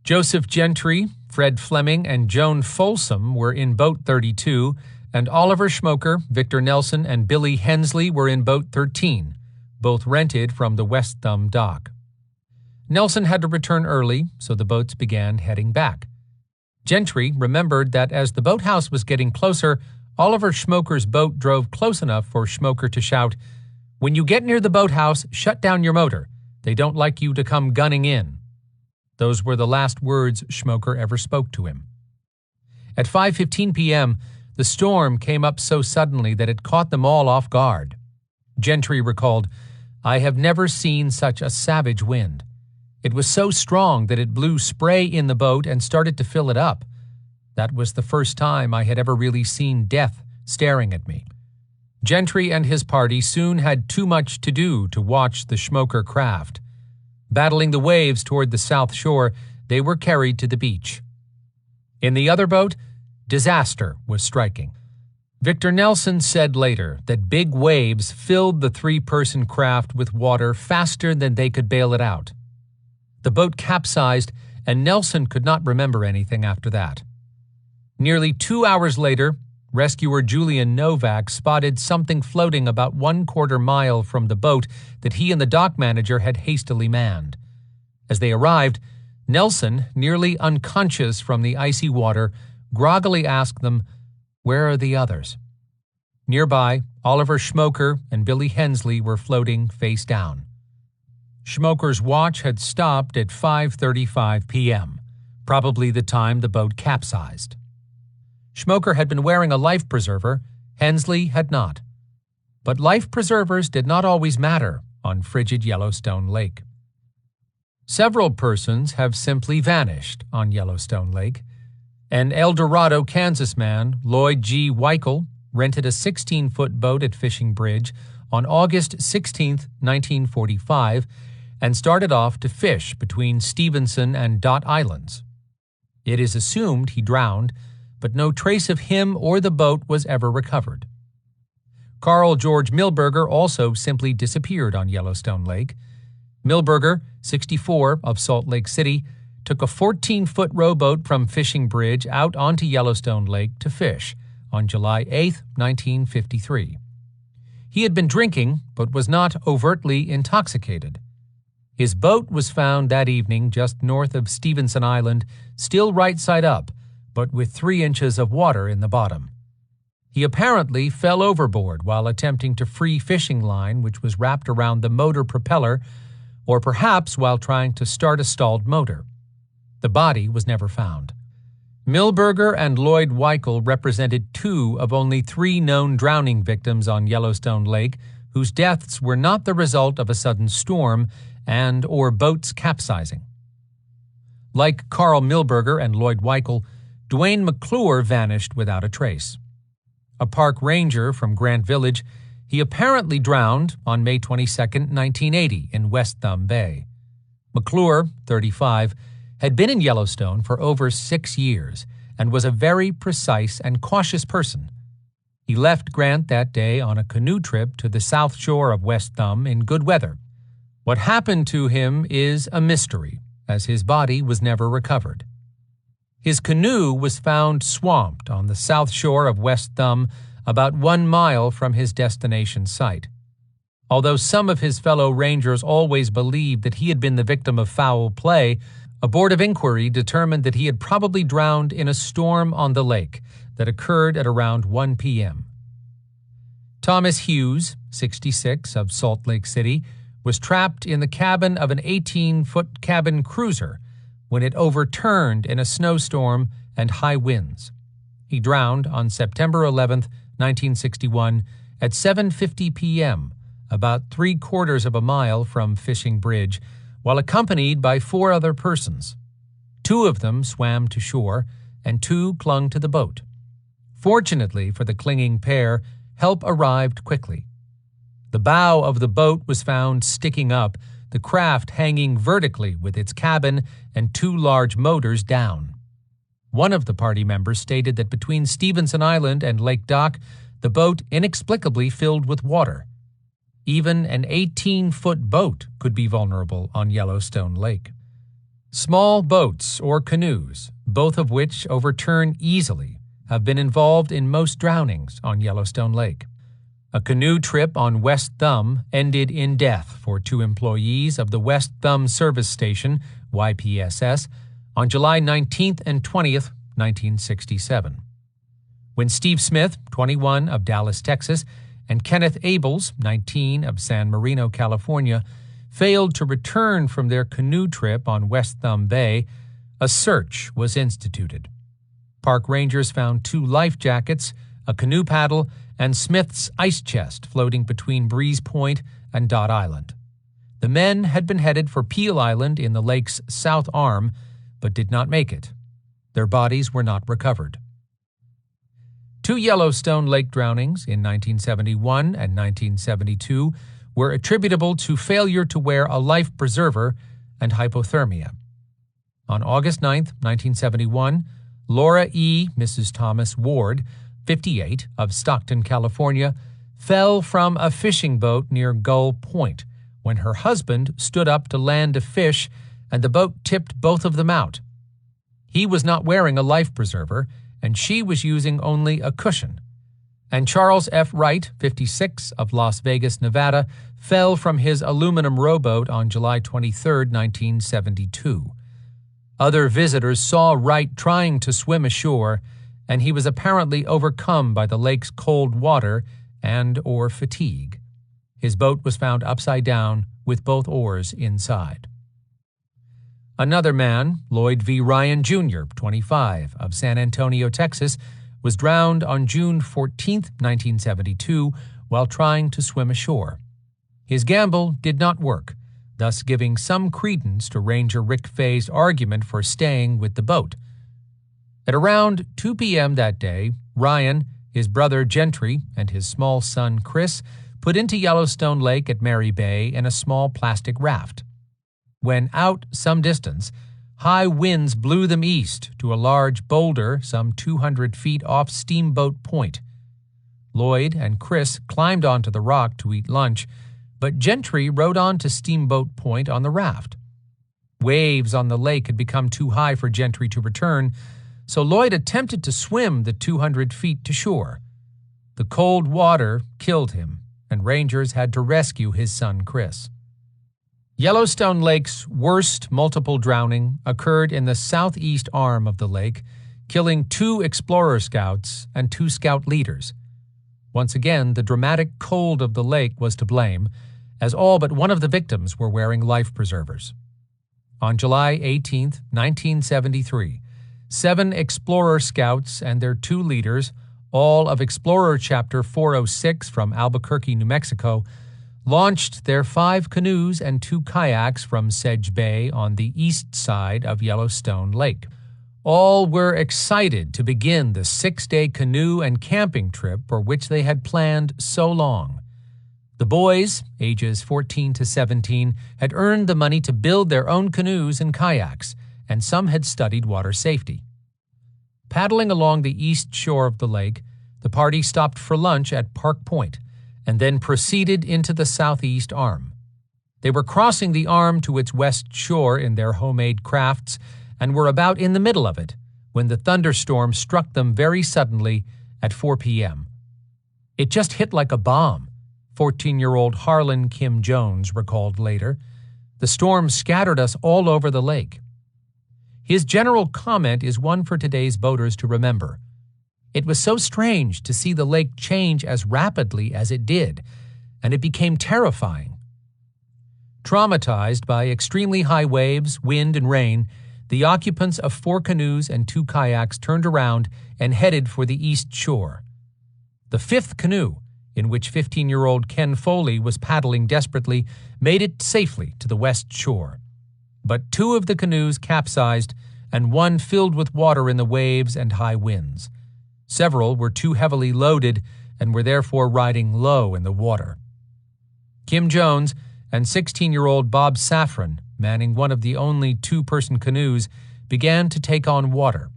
Joseph Gentry, Fred Fleming, and Joan Folsom were in Boat 32, and Oliver Schmoker, Victor Nelson, and Billy Hensley were in Boat 13, both rented from the West Thumb dock. Nelson had to return early, so the boats began heading back. Gentry remembered that as the boathouse was getting closer, Oliver Schmoker's boat drove close enough for Schmoker to shout, "When you get near the boathouse, shut down your motor. They don't like you to come gunning in." Those were the last words Schmoker ever spoke to him. At 5:15 p.m., the storm came up so suddenly that it caught them all off guard. Gentry recalled, "I have never seen such a savage wind. It was so strong that it blew spray in the boat and started to fill it up. That was the first time I had ever really seen death staring at me." Gentry and his party soon had too much to do to watch the Schmoker craft. Battling the waves toward the south shore, they were carried to the beach. In the other boat, disaster was striking. Victor Nelson said later that big waves filled the three-person craft with water faster than they could bail it out. The boat capsized, and Nelson could not remember anything after that. Nearly 2 hours later, rescuer Julian Novak spotted something floating about 1/4 mile from the boat that he and the dock manager had hastily manned. As they arrived, Nelson, nearly unconscious from the icy water, groggily asked them, "Where are the others?" Nearby, Oliver Schmoker and Billy Hensley were floating face down. Schmoker's watch had stopped at 5:35 p.m., probably the time the boat capsized. Schmoker had been wearing a life preserver, Hensley had not. But life preservers did not always matter on frigid Yellowstone Lake. Several persons have simply vanished on Yellowstone Lake. An El Dorado, Kansas man, Lloyd G. Weichel, rented a 16-foot boat at Fishing Bridge on August 16, 1945, and started off to fish between Stevenson and Dot Islands. It is assumed he drowned, but no trace of him or the boat was ever recovered. Carl George Milberger also simply disappeared on Yellowstone Lake. Milberger, 64, of Salt Lake City, took a 14-foot rowboat from Fishing Bridge out onto Yellowstone Lake to fish on July 8, 1953. He had been drinking, but was not overtly intoxicated. His boat was found that evening just north of Stevenson Island, still right side up, but with 3 inches of water in the bottom. He apparently fell overboard while attempting to free fishing line which was wrapped around the motor propeller, or perhaps while trying to start a stalled motor. The body was never found. Milberger and Lloyd Weichel represented 2 of only 3 known drowning victims on Yellowstone Lake whose deaths were not the result of a sudden storm and or boats capsizing. Like Carl Milberger and Lloyd Weichel, Dwayne McClure vanished without a trace. A park ranger from Grant Village, He apparently drowned on May 22, 1980, in West Thumb Bay. McClure, 35, had been in Yellowstone for over 6 years and was a very precise and cautious person. He left Grant that day on a canoe trip to the south shore of West Thumb in good weather. What happened to him is a mystery, as his body was never recovered. His canoe was found swamped on the south shore of West Thumb, about 1 mile from his destination site. Although some of his fellow rangers always believed that he had been the victim of foul play, a board of inquiry determined that he had probably drowned in a storm on the lake that occurred at around 1 p.m. Thomas Hughes, 66, of Salt Lake City, was trapped in the cabin of an 18-foot cabin cruiser when it overturned in a snowstorm and high winds. He drowned on September 11, 1961, at 7:50 p.m., about 3/4 of a mile from Fishing Bridge, while accompanied by 4 other persons. 2 of them swam to shore, and 2 clung to the boat. Fortunately for the clinging pair, help arrived quickly. The bow of the boat was found sticking up, the craft hanging vertically with its cabin and 2 large motors down. One of the party members stated that between Stevenson Island and Lake Dock, the boat inexplicably filled with water. Even an 18-foot boat could be vulnerable on Yellowstone Lake. Small boats or canoes, both of which overturn easily, have been involved in most drownings on Yellowstone Lake. A canoe trip on West Thumb ended in death for 2 employees of the West Thumb Service Station, YPSS, on July 19th and 20th, 1967. When Steve Smith, 21, of Dallas, Texas, and Kenneth Abels, 19, of San Marino, California, failed to return from their canoe trip on West Thumb Bay, a search was instituted. Park rangers found 2 life jackets, a canoe paddle, and Smith's ice chest floating between Breeze Point and Dot Island. The men had been headed for Peel Island in the lake's south arm, but did not make it. Their bodies were not recovered. 2 Yellowstone Lake drownings in 1971 and 1972 were attributable to failure to wear a life preserver and hypothermia. On August 9, 1971, Laura E. Mrs. Thomas Ward, 58, of Stockton, California, fell from a fishing boat near Gull Point when her husband stood up to land a fish and the boat tipped both of them out. He was not wearing a life preserver, and she was using only a cushion. And Charles F. Wright, 56, of Las Vegas, Nevada, fell from his aluminum rowboat on July 23, 1972. Other visitors saw Wright trying to swim ashore, and he was apparently overcome by the lake's cold water and/or fatigue. His boat was found upside down with both oars inside. Another man, Lloyd V. Ryan, Jr., 25, of San Antonio, Texas, was drowned on June 14, 1972, while trying to swim ashore. His gamble did not work, thus giving some credence to Ranger Rick Fay's argument for staying with the boat. At around 2 p.m. that day, Ryan, his brother Gentry, and his small son Chris put into Yellowstone Lake at Mary Bay in a small plastic raft. When out some distance, high winds blew them east to a large boulder some 200 feet off Steamboat Point. Lloyd and Chris climbed onto the rock to eat lunch, but Gentry rode on to Steamboat Point on the raft. Waves on the lake had become too high for Gentry to return, so Lloyd attempted to swim the 200 feet to shore. The cold water killed him, and rangers had to rescue his son Chris. Yellowstone Lake's worst multiple drowning occurred in the southeast arm of the lake, killing 2 explorer scouts and 2 scout leaders. Once again, the dramatic cold of the lake was to blame, as all but one of the victims were wearing life preservers. On July 18, 1973, 7 explorer scouts and their 2 leaders, all of Explorer Chapter 406 from Albuquerque, New Mexico, launched their 5 canoes and 2 kayaks from Sedge Bay on the east side of Yellowstone Lake. All were excited to begin the 6-day canoe and camping trip for which they had planned so long. The boys, ages 14 to 17, had earned the money to build their own canoes and kayaks, and some had studied water safety. Paddling along the east shore of the lake, the party stopped for lunch at Park Point and then proceeded into the southeast arm. They were crossing the arm to its west shore in their homemade crafts and were about in the middle of it when the thunderstorm struck them very suddenly at 4 p.m. It just hit like a bomb, 14-year-old Harlan Kim Jones recalled later. The storm scattered us all over the lake. His general comment is one for today's boaters to remember. It was so strange to see the lake change as rapidly as it did, and it became terrifying. Traumatized by extremely high waves, wind, and rain, the occupants of 4 canoes and 2 kayaks turned around and headed for the east shore. The 5th canoe, in which 15-year-old Ken Foley was paddling desperately, made it safely to the west shore. But 2 of the canoes capsized and 1 filled with water in the waves and high winds. Several were too heavily loaded and were therefore riding low in the water. Kim Jones and 16-year-old Bob Safran, manning one of the only 2-person canoes, began to take on water.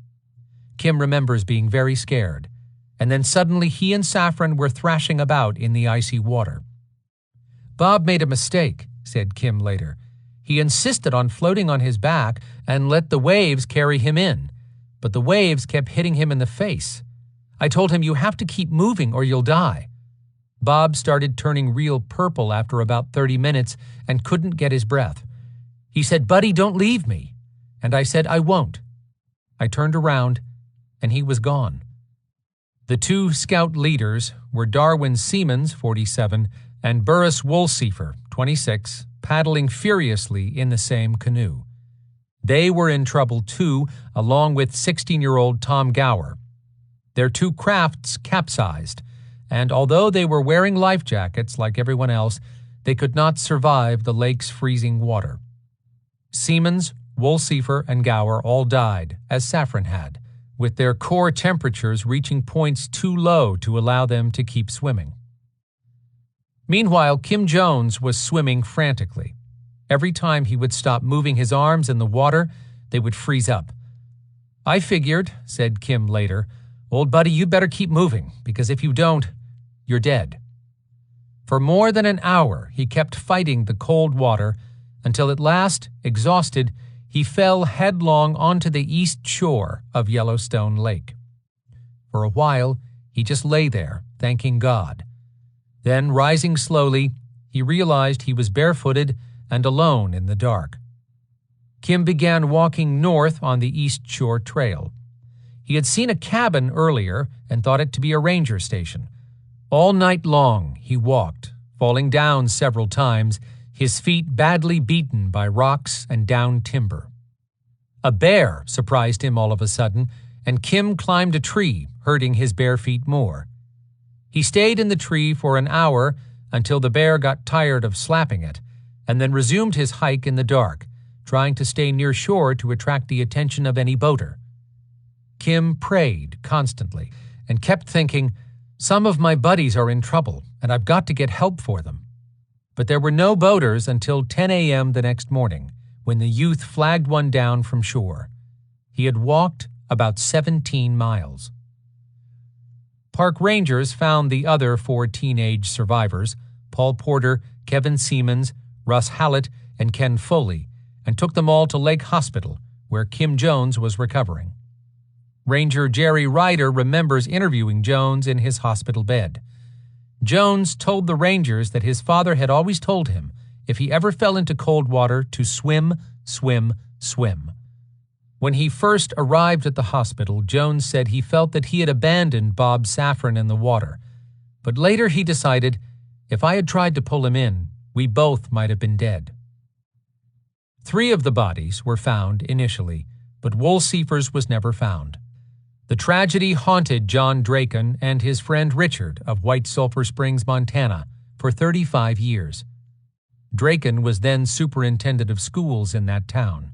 Kim remembers being very scared, and then suddenly he and Safran were thrashing about in the icy water. Bob made a mistake, said Kim later. He insisted on floating on his back and let the waves carry him in, but the waves kept hitting him in the face. I told him, "You have to keep moving or you'll die." Bob started turning real purple after about 30 minutes and couldn't get his breath. He said, "Buddy, don't leave me." And I said, "I won't." I turned around, and he was gone. The 2 scout leaders were Darwin Siemens, 47, and Burris Woolseifer, 26, paddling furiously in the same canoe. They were in trouble too, along with 16-year-old Tom Gower. Their 2 crafts capsized, and although they were wearing life jackets like everyone else, they could not survive the lake's freezing water. Siemens, Woolseifer, and Gower all died, as Safran had, with their core temperatures reaching points too low to allow them to keep swimming. Meanwhile, Kim Jones was swimming frantically. Every time he would stop moving his arms in the water, they would freeze up. "I figured," said Kim later, "Old buddy, you better keep moving, because if you don't, you're dead." For more than an hour, he kept fighting the cold water until at last, exhausted, he fell headlong onto the east shore of Yellowstone Lake. For a while, he just lay there, thanking God. Then, rising slowly, he realized he was barefooted and alone in the dark. Kim began walking north on the East Shore Trail. He had seen a cabin earlier and thought it to be a ranger station. All night long he walked, falling down several times, his feet badly beaten by rocks and downed timber. A bear surprised him all of a sudden, and Kim climbed a tree, hurting his bare feet more. He stayed in the tree for an hour until the bear got tired of slapping it, and then resumed his hike in the dark, trying to stay near shore to attract the attention of any boater. Kim prayed constantly and kept thinking, "Some of my buddies are in trouble, and I've got to get help for them." But there were no boaters until 10 a.m. the next morning, when the youth flagged one down from shore. He had walked about 17 miles. Park rangers found the other 4 teenage survivors, Paul Porter, Kevin Siemens, Russ Hallett, and Ken Foley, and took them all to Lake Hospital, where Kim Jones was recovering. Ranger Jerry Ryder remembers interviewing Jones in his hospital bed. Jones told the rangers that his father had always told him, if he ever fell into cold water, to swim, swim, swim. When he first arrived at the hospital, Jones said he felt that he had abandoned Bob Safran in the water. But later he decided, if I had tried to pull him in, we both might have been dead. 3 of the bodies were found initially, but Woolseifer's was never found. The tragedy haunted John Draken and his friend Richard of White Sulphur Springs, Montana, for 35 years. Draken was then superintendent of schools in that town.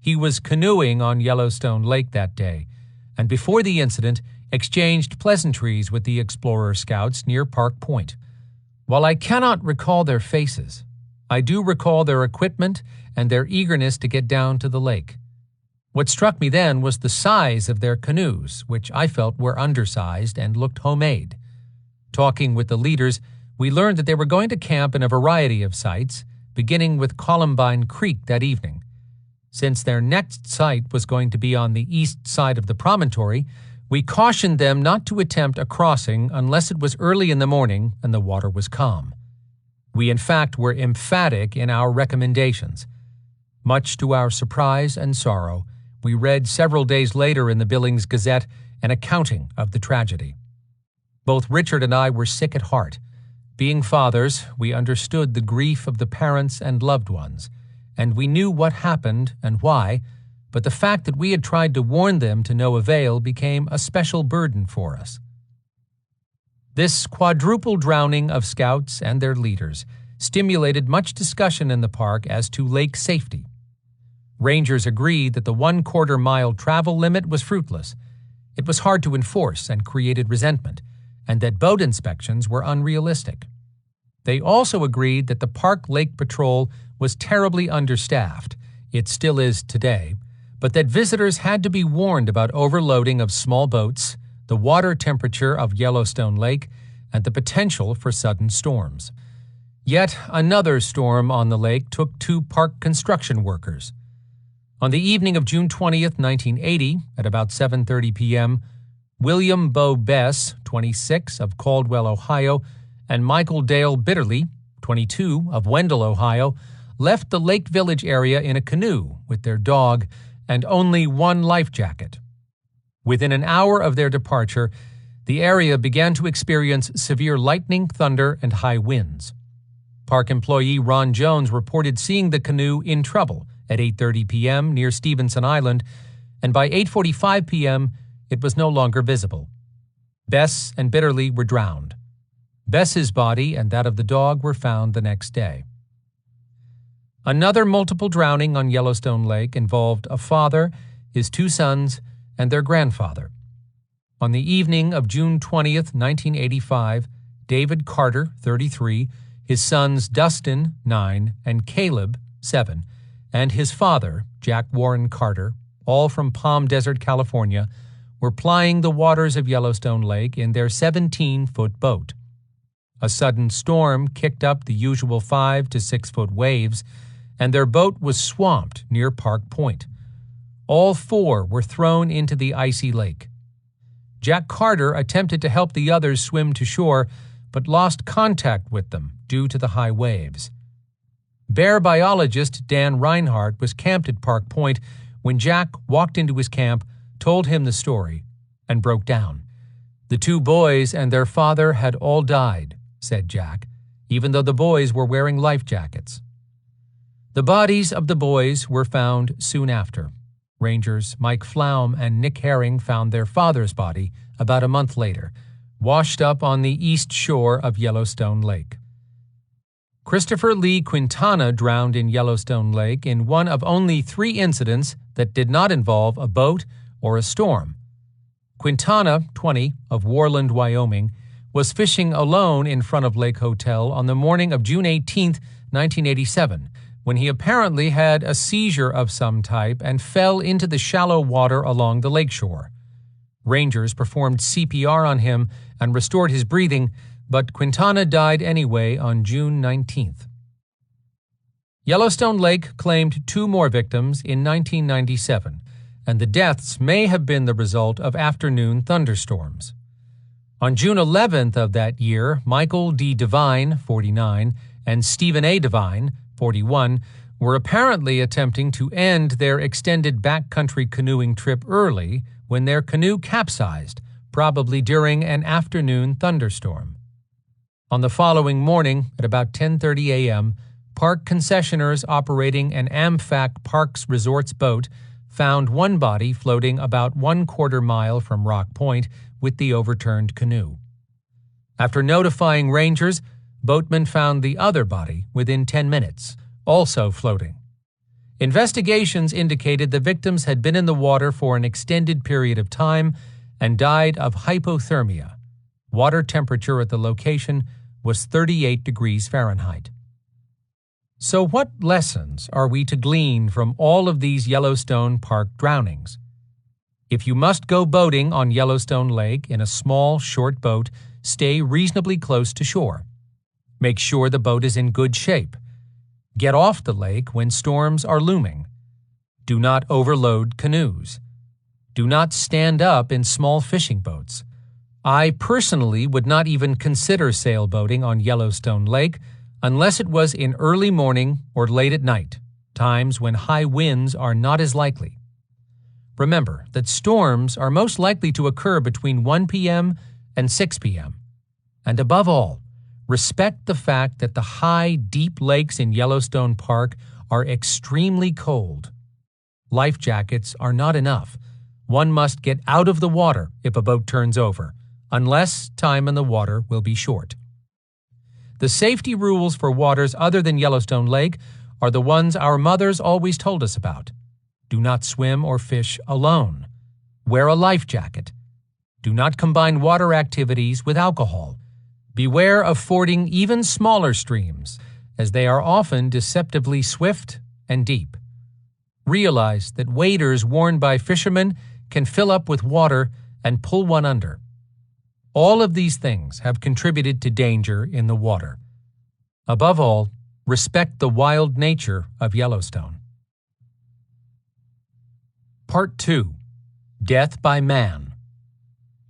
He was canoeing on Yellowstone Lake that day, and before the incident, exchanged pleasantries with the explorer scouts near Park Point. While I cannot recall their faces, I do recall their equipment and their eagerness to get down to the lake. What struck me then was the size of their canoes, which I felt were undersized and looked homemade. Talking with the leaders, we learned that they were going to camp in a variety of sites, beginning with Columbine Creek that evening. Since their next site was going to be on the east side of the promontory, we cautioned them not to attempt a crossing unless it was early in the morning and the water was calm. We, in fact, were emphatic in our recommendations. Much to our surprise and sorrow, we read several days later in the Billings Gazette an accounting of the tragedy. Both Richard and I were sick at heart. Being fathers, we understood the grief of the parents and loved ones, and we knew what happened and why, but the fact that we had tried to warn them to no avail became a special burden for us. This quadruple drowning of scouts and their leaders stimulated much discussion in the park as to lake safety. Rangers agreed that the 1/4 mile travel limit was fruitless. It was hard to enforce and created resentment, and that boat inspections were unrealistic. They also agreed that the Park Lake Patrol was terribly understaffed, it still is today, but that visitors had to be warned about overloading of small boats, the water temperature of Yellowstone Lake, and the potential for sudden storms. Yet another storm on the lake took 2 park construction workers. On the evening of June 20th, 1980, at about 7:30 p.m., William Bo Bess, 26, of Caldwell, Ohio, and Michael Dale Bitterly, 22, of Wendell, Ohio, left the Lake Village area in a canoe with their dog and only one life jacket. Within an hour of their departure, the area began to experience severe lightning, thunder, and high winds. Park employee Ron Jones reported seeing the canoe in trouble at 8:30 p.m. near Stevenson Island, and by 8:45 p.m., it was no longer visible. Bess and Bitterly were drowned. Bess's body and that of the dog were found the next day. Another multiple drowning on Yellowstone Lake involved a father, his 2 sons, and their grandfather. On the evening of June 20th, 1985, David Carter, 33, his sons Dustin, 9, and Caleb, 7, and his father, Jack Warren Carter, all from Palm Desert, California, were plying the waters of Yellowstone Lake in their 17-foot boat. A sudden storm kicked up the usual 5 to 6 foot waves, and their boat was swamped near Park Point. All 4 were thrown into the icy lake. Jack Carter attempted to help the others swim to shore, but lost contact with them due to the high waves. Bear biologist Dan Reinhardt was camped at Park Point when Jack walked into his camp, told him the story, and broke down. The 2 boys and their father had all died, said Jack, even though the boys were wearing life jackets. The bodies of the boys were found soon after. Rangers Mike Flaum and Nick Herring found their father's body about a month later, washed up on the east shore of Yellowstone Lake. Christopher Lee Quintana drowned in Yellowstone Lake in one of only 3 incidents that did not involve a boat or a storm. Quintana, 20, of Warland, Wyoming, was fishing alone in front of Lake Hotel on the morning of June 18, 1987, when he apparently had a seizure of some type and fell into the shallow water along the lakeshore. Rangers performed CPR on him and restored his breathing, but Quintana died anyway on June 19th. Yellowstone Lake claimed 2 more victims in 1997, and the deaths may have been the result of afternoon thunderstorms. On June 11th of that year, Michael D. Devine, 49, and Stephen A. Devine, 41, were apparently attempting to end their extended backcountry canoeing trip early when their canoe capsized, probably during an afternoon thunderstorm. On the following morning, at about 10:30 a.m., park concessionaires operating an AmFac Parks Resorts boat found one body floating about 1/4 mile from Rock Point with the overturned canoe. After notifying rangers, boatmen found the other body within 10 minutes, also floating. Investigations indicated the victims had been in the water for an extended period of time and died of hypothermia. Water temperature at the location was 38 degrees Fahrenheit. So what lessons are we to glean from all of these Yellowstone Park drownings? If you must go boating on Yellowstone Lake in a small, short boat, stay reasonably close to shore. Make sure the boat is in good shape. Get off the lake when storms are looming. Do not overload canoes. Do not stand up in small fishing boats. I personally would not even consider sailboating on Yellowstone Lake unless it was in early morning or late at night, times when high winds are not as likely. Remember that storms are most likely to occur between 1 p.m. and 6 p.m. And above all, respect the fact that the high, deep lakes in Yellowstone Park are extremely cold. Life jackets are not enough. One must get out of the water if a boat turns over, unless time in the water will be short. The safety rules for waters other than Yellowstone Lake are the ones our mothers always told us about. Do not swim or fish alone. Wear a life jacket. Do not combine water activities with alcohol. Beware of fording even smaller streams, as they are often deceptively swift and deep. Realize that waders worn by fishermen can fill up with water and pull one under. All of these things have contributed to danger in the water. Above all, respect the wild nature of Yellowstone. Part 2. Death by Man.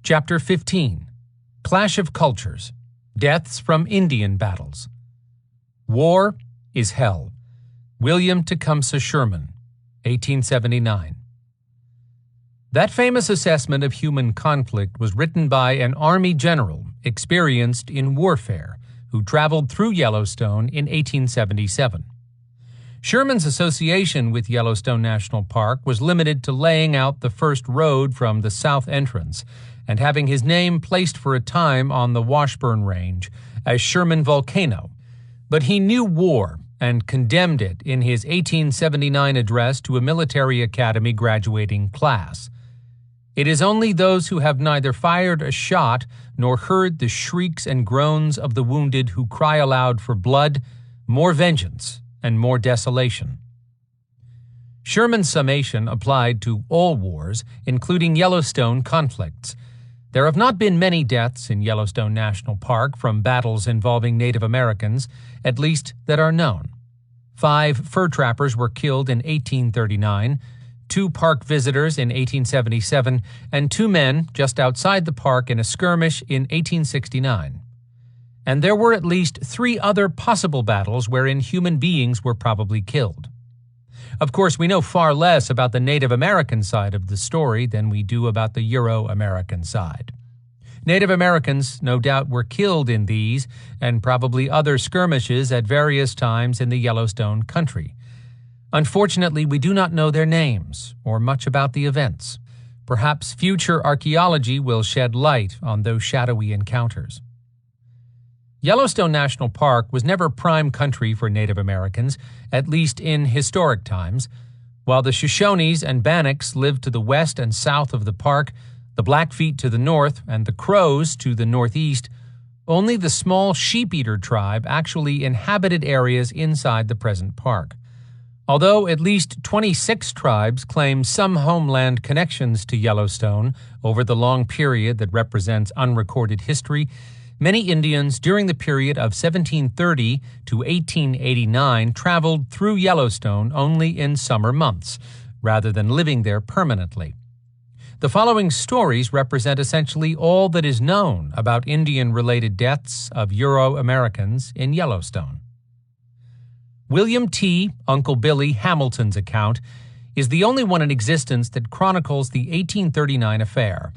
Chapter 15. Clash of Cultures. Deaths from Indian Battles. War is Hell. William Tecumseh Sherman, 1879. That famous assessment of human conflict was written by an Army general experienced in warfare who traveled through Yellowstone in 1877. Sherman's association with Yellowstone National Park was limited to laying out the first road from the south entrance and having his name placed for a time on the Washburn Range as Sherman Volcano. But he knew war and condemned it in his 1879 address to a military academy graduating class. It is only those who have neither fired a shot nor heard the shrieks and groans of the wounded who cry aloud for blood, more vengeance, and more desolation. Sherman's summation applied to all wars, including Yellowstone conflicts. There have not been many deaths in Yellowstone National Park from battles involving Native Americans, at least that are known. 5 fur trappers were killed in 1839, 2 park visitors in 1877, and 2 men just outside the park in a skirmish in 1869. And there were at least 3 other possible battles wherein human beings were probably killed. Of course, we know far less about the Native American side of the story than we do about the Euro-American side. Native Americans, no doubt, were killed in these and probably other skirmishes at various times in the Yellowstone country. Unfortunately, we do not know their names or much about the events. Perhaps future archaeology will shed light on those shadowy encounters. Yellowstone National Park was never prime country for Native Americans, at least in historic times. While the Shoshones and Bannocks lived to the west and south of the park, the Blackfeet to the north, and the Crows to the northeast, only the small Sheep-Eater tribe actually inhabited areas inside the present park. Although at least 26 tribes claim some homeland connections to Yellowstone over the long period that represents unrecorded history, many Indians during the period of 1730 to 1889 traveled through Yellowstone only in summer months, rather than living there permanently. The following stories represent essentially all that is known about Indian-related deaths of Euro-Americans in Yellowstone. William T. Uncle Billy Hamilton's account is the only one in existence that chronicles the 1839 affair.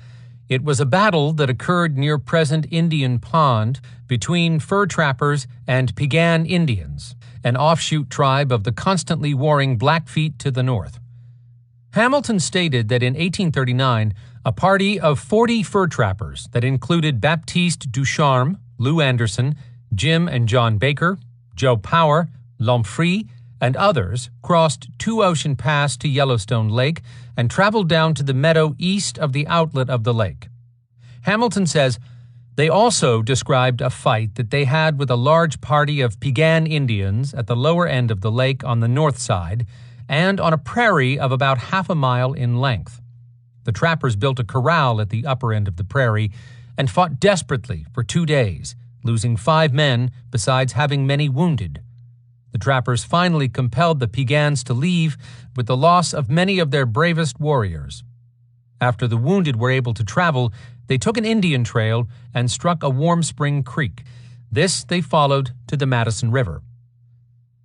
It was a battle that occurred near present Indian Pond between fur trappers and Piegan Indians, an offshoot tribe of the constantly warring Blackfeet to the north. Hamilton stated that in 1839, a party of 40 fur trappers that included Baptiste Ducharme, Lou Anderson, Jim and John Baker, Joe Power, Lomfrey, and others crossed Two Ocean Pass to Yellowstone Lake and traveled down to the meadow east of the outlet of the lake. Hamilton says, They also described a fight that they had with a large party of Piegan Indians at the lower end of the lake on the north side and on a prairie of about half a mile in length. The trappers built a corral at the upper end of the prairie and fought desperately for 2 days, losing 5 men besides having many wounded. The trappers finally compelled the Piegans to leave with the loss of many of their bravest warriors. After the wounded were able to travel, they took an Indian trail and struck a Warm Spring Creek. This they followed to the Madison River.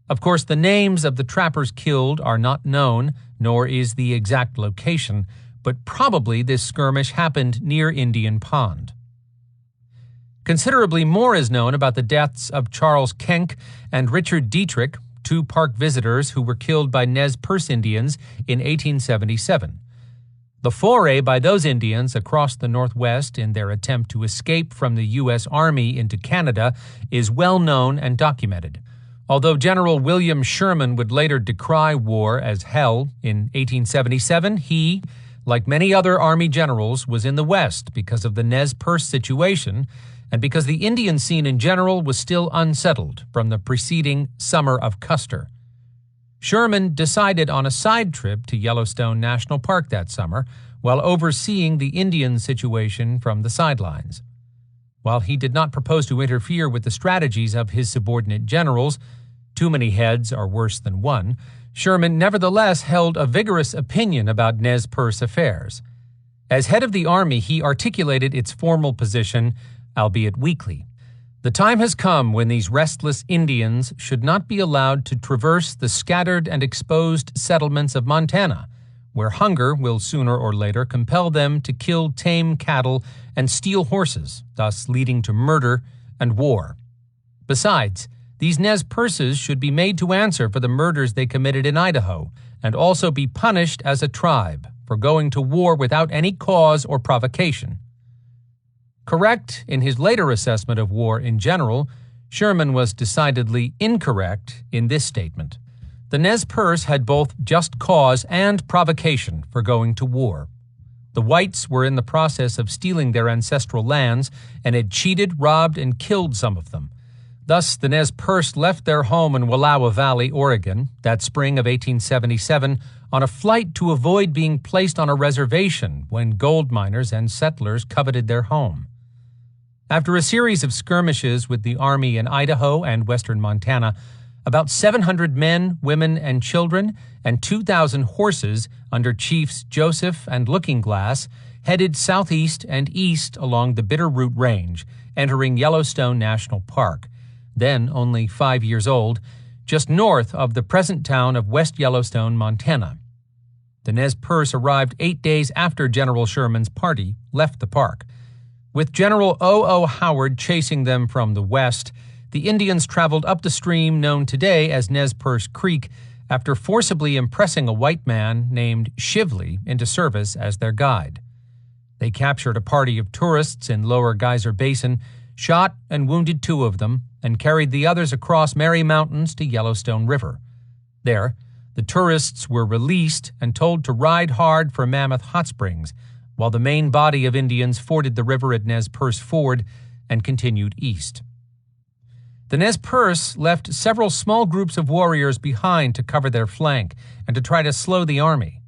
Of course, the names of the trappers killed are not known, nor is the exact location, but probably this skirmish happened near Indian Pond. Considerably more is known about the deaths of Charles Kenck and Richard Dietrich, 2 park visitors who were killed by Nez Perce Indians in 1877. The foray by those Indians across the Northwest in their attempt to escape from the U.S. Army into Canada is well known and documented. Although General William Sherman would later decry war as hell in 1877, he, like many other Army generals, was in the West because of the Nez Perce situation and because the Indian scene in general was still unsettled from the preceding Summer of Custer. Sherman decided on a side trip to Yellowstone National Park that summer while overseeing the Indian situation from the sidelines. While he did not propose to interfere with the strategies of his subordinate generals, too many heads are worse than one, Sherman nevertheless held a vigorous opinion about Nez Perce affairs. As head of the Army, he articulated its formal position, albeit weakly. The time has come when these restless Indians should not be allowed to traverse the scattered and exposed settlements of Montana, where hunger will sooner or later compel them to kill tame cattle and steal horses, thus leading to murder and war. Besides, these Nez Perces should be made to answer for the murders they committed in Idaho, and also be punished as a tribe for going to war without any cause or provocation. Correct in his later assessment of war in general, Sherman was decidedly incorrect in this statement. The Nez Perce had both just cause and provocation for going to war. The whites were in the process of stealing their ancestral lands and had cheated, robbed, and killed some of them. Thus, the Nez Perce left their home in Wallowa Valley, Oregon, that spring of 1877, on a flight to avoid being placed on a reservation when gold miners and settlers coveted their home. After a series of skirmishes with the Army in Idaho and western Montana, about 700 men, women, and children, and 2,000 horses under Chiefs Joseph and Looking Glass headed southeast and east along the Bitterroot Range, entering Yellowstone National Park, then only 5 years old, just north of the present town of West Yellowstone, Montana. The Nez Perce arrived 8 days after General Sherman's party left the park. With General O. Howard chasing them from the west, the Indians traveled up the stream known today as Nez Perce Creek after forcibly impressing a white man named Shively into service as their guide. They captured a party of tourists in Lower Geyser Basin, shot and wounded 2 of them, and carried the others across Mary Mountains to Yellowstone River. There, the tourists were released and told to ride hard for Mammoth Hot Springs, while the main body of Indians forded the river at Nez Perce Ford and continued east. The Nez Perce left several small groups of warriors behind to cover their flank and to try to slow the army.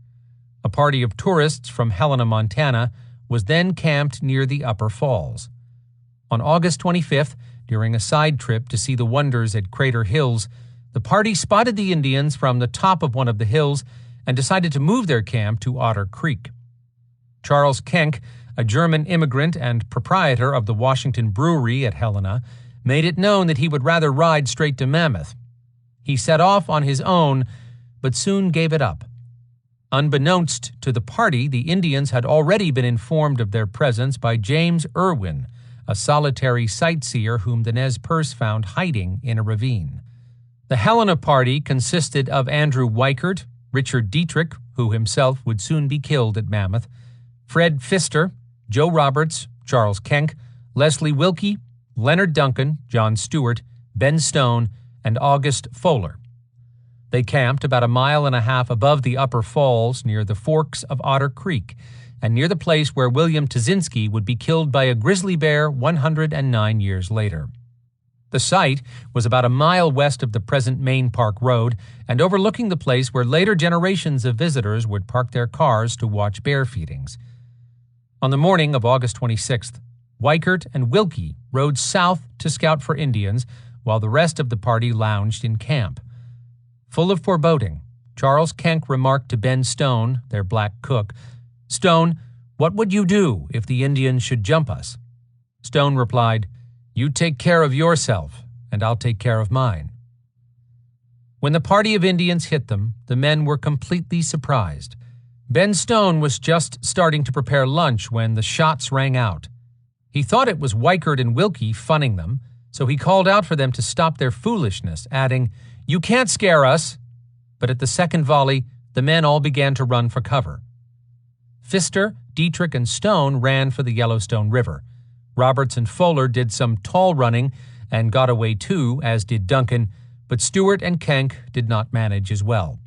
A party of tourists from Helena, Montana, was then camped near the Upper Falls. On August 25th, during a side trip to see the wonders at Crater Hills, the party spotted the Indians from the top of one of the hills and decided to move their camp to Otter Creek. Charles Kenck, a German immigrant and proprietor of the Washington Brewery at Helena, made it known that he would rather ride straight to Mammoth. He set off on his own, but soon gave it up. Unbeknownst to the party, the Indians had already been informed of their presence by James Irwin, a solitary sightseer whom the Nez Perce found hiding in a ravine. The Helena party consisted of Andrew Weichert, Richard Dietrich, who himself would soon be killed at Mammoth, Fred Pfister, Joe Roberts, Charles Kenck, Leslie Wilkie, Leonard Duncan, John Stewart, Ben Stone, and August Fowler. They camped about 1.5 miles above the Upper Falls near the forks of Otter Creek, and near the place where William Tazinski would be killed by a grizzly bear 109 years later. The site was about a mile west of the present Main Park Road and overlooking the place where later generations of visitors would park their cars to watch bear feedings. On the morning of August 26th, Weichert and Wilkie rode south to scout for Indians while the rest of the party lounged in camp. Full of foreboding, Charles Kenck remarked to Ben Stone, their black cook, "Stone, what would you do if the Indians should jump us?" Stone replied, "You take care of yourself, and I'll take care of mine." When the party of Indians hit them, the men were completely surprised. Ben Stone was just starting to prepare lunch when the shots rang out. He thought it was Weichert and Wilkie funning them, so he called out for them to stop their foolishness, adding, "You can't scare us." But at the second volley, the men all began to run for cover. Pfister, Dietrich, and Stone ran for the Yellowstone River. Roberts and Fuller did some tall running and got away too, as did Duncan, but Stewart and Kenck did not manage as well.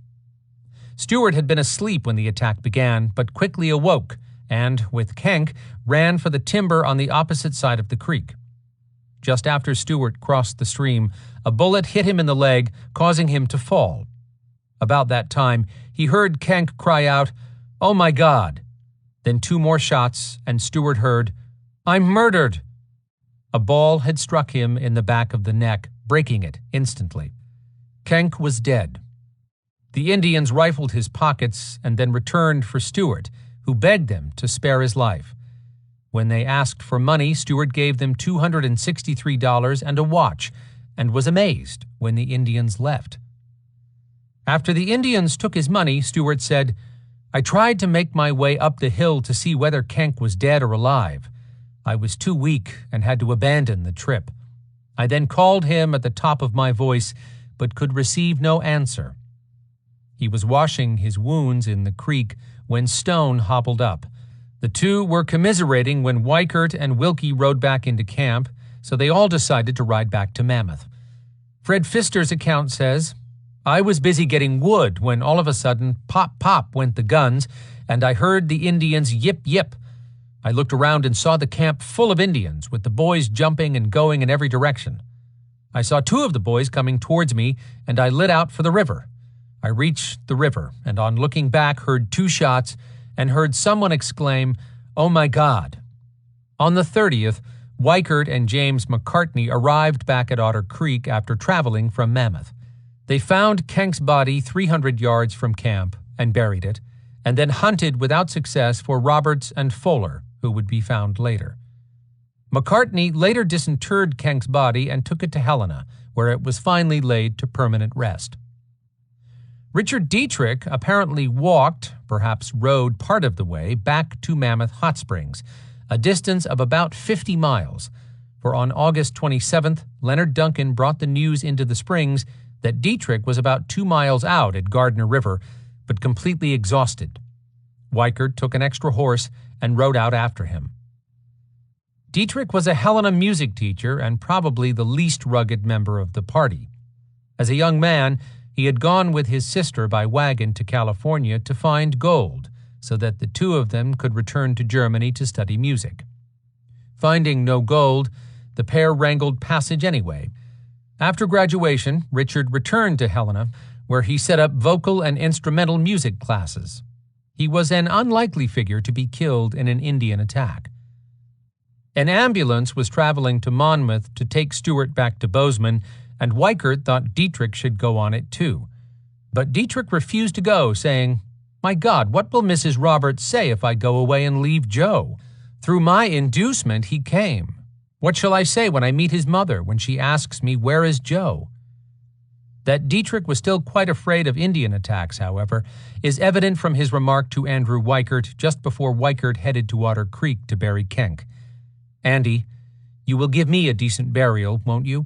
Stewart had been asleep when the attack began, but quickly awoke and, with Kenck, ran for the timber on the opposite side of the creek. Just after Stewart crossed the stream, a bullet hit him in the leg, causing him to fall. About that time, he heard Kenck cry out, "Oh my God!" Then 2 more shots, and Stewart heard, "I'm murdered!" A ball had struck him in the back of the neck, breaking it instantly. Kenck was dead. The Indians rifled his pockets and then returned for Stewart, who begged them to spare his life. When they asked for money, Stewart gave them $263 and a watch, and was amazed when the Indians left. After the Indians took his money, Stewart said, "I tried to make my way up the hill to see whether Kenck was dead or alive. I was too weak and had to abandon the trip. I then called him at the top of my voice, but could receive no answer." He was washing his wounds in the creek when Stone hobbled up. The two were commiserating when Weichert and Wilkie rode back into camp, so they all decided to ride back to Mammoth. Fred Pfister's account says, "I was busy getting wood when all of a sudden, pop, pop went the guns, and I heard the Indians yip, yip. I looked around and saw the camp full of Indians, with the boys jumping and going in every direction. I saw 2 of the boys coming towards me, and I lit out for the river. I reached the river, and on looking back heard 2 shots and heard someone exclaim, 'Oh my God!' On the 30th, Weichert and James McCartney arrived back at Otter Creek after traveling from Mammoth. They found Kenck's body 300 yards from camp and buried it, and then hunted without success for Roberts and Fuller, who would be found later. McCartney later disinterred Kenck's body and took it to Helena, where it was finally laid to permanent rest. Richard Dietrich apparently walked, perhaps rode part of the way, back to Mammoth Hot Springs, a distance of about 50 miles, for on August 27th, Leonard Duncan brought the news into the springs that Dietrich was about 2 miles out at Gardner River, but completely exhausted. Weichert took an extra horse and rode out after him. Dietrich was a Helena music teacher and probably the least rugged member of the party. As a young man, he had gone with his sister by wagon to California to find gold, so that the 2 of them could return to Germany to study music. Finding no gold, the pair wrangled passage anyway. After graduation, Richard returned to Helena, where he set up vocal and instrumental music classes. He was an unlikely figure to be killed in an Indian attack. An ambulance was traveling to Monmouth to take Stewart back to Bozeman, and Weichert thought Dietrich should go on it too. But Dietrich refused to go, saying, "My God, what will Mrs. Roberts say if I go away and leave Joe? Through my inducement he came. What shall I say when I meet his mother, when she asks me, 'Where is Joe?'" That Dietrich was still quite afraid of Indian attacks, however, is evident from his remark to Andrew Weichert just before Weichert headed to Otter Creek to bury Kenck. "Andy, you will give me a decent burial, won't you?"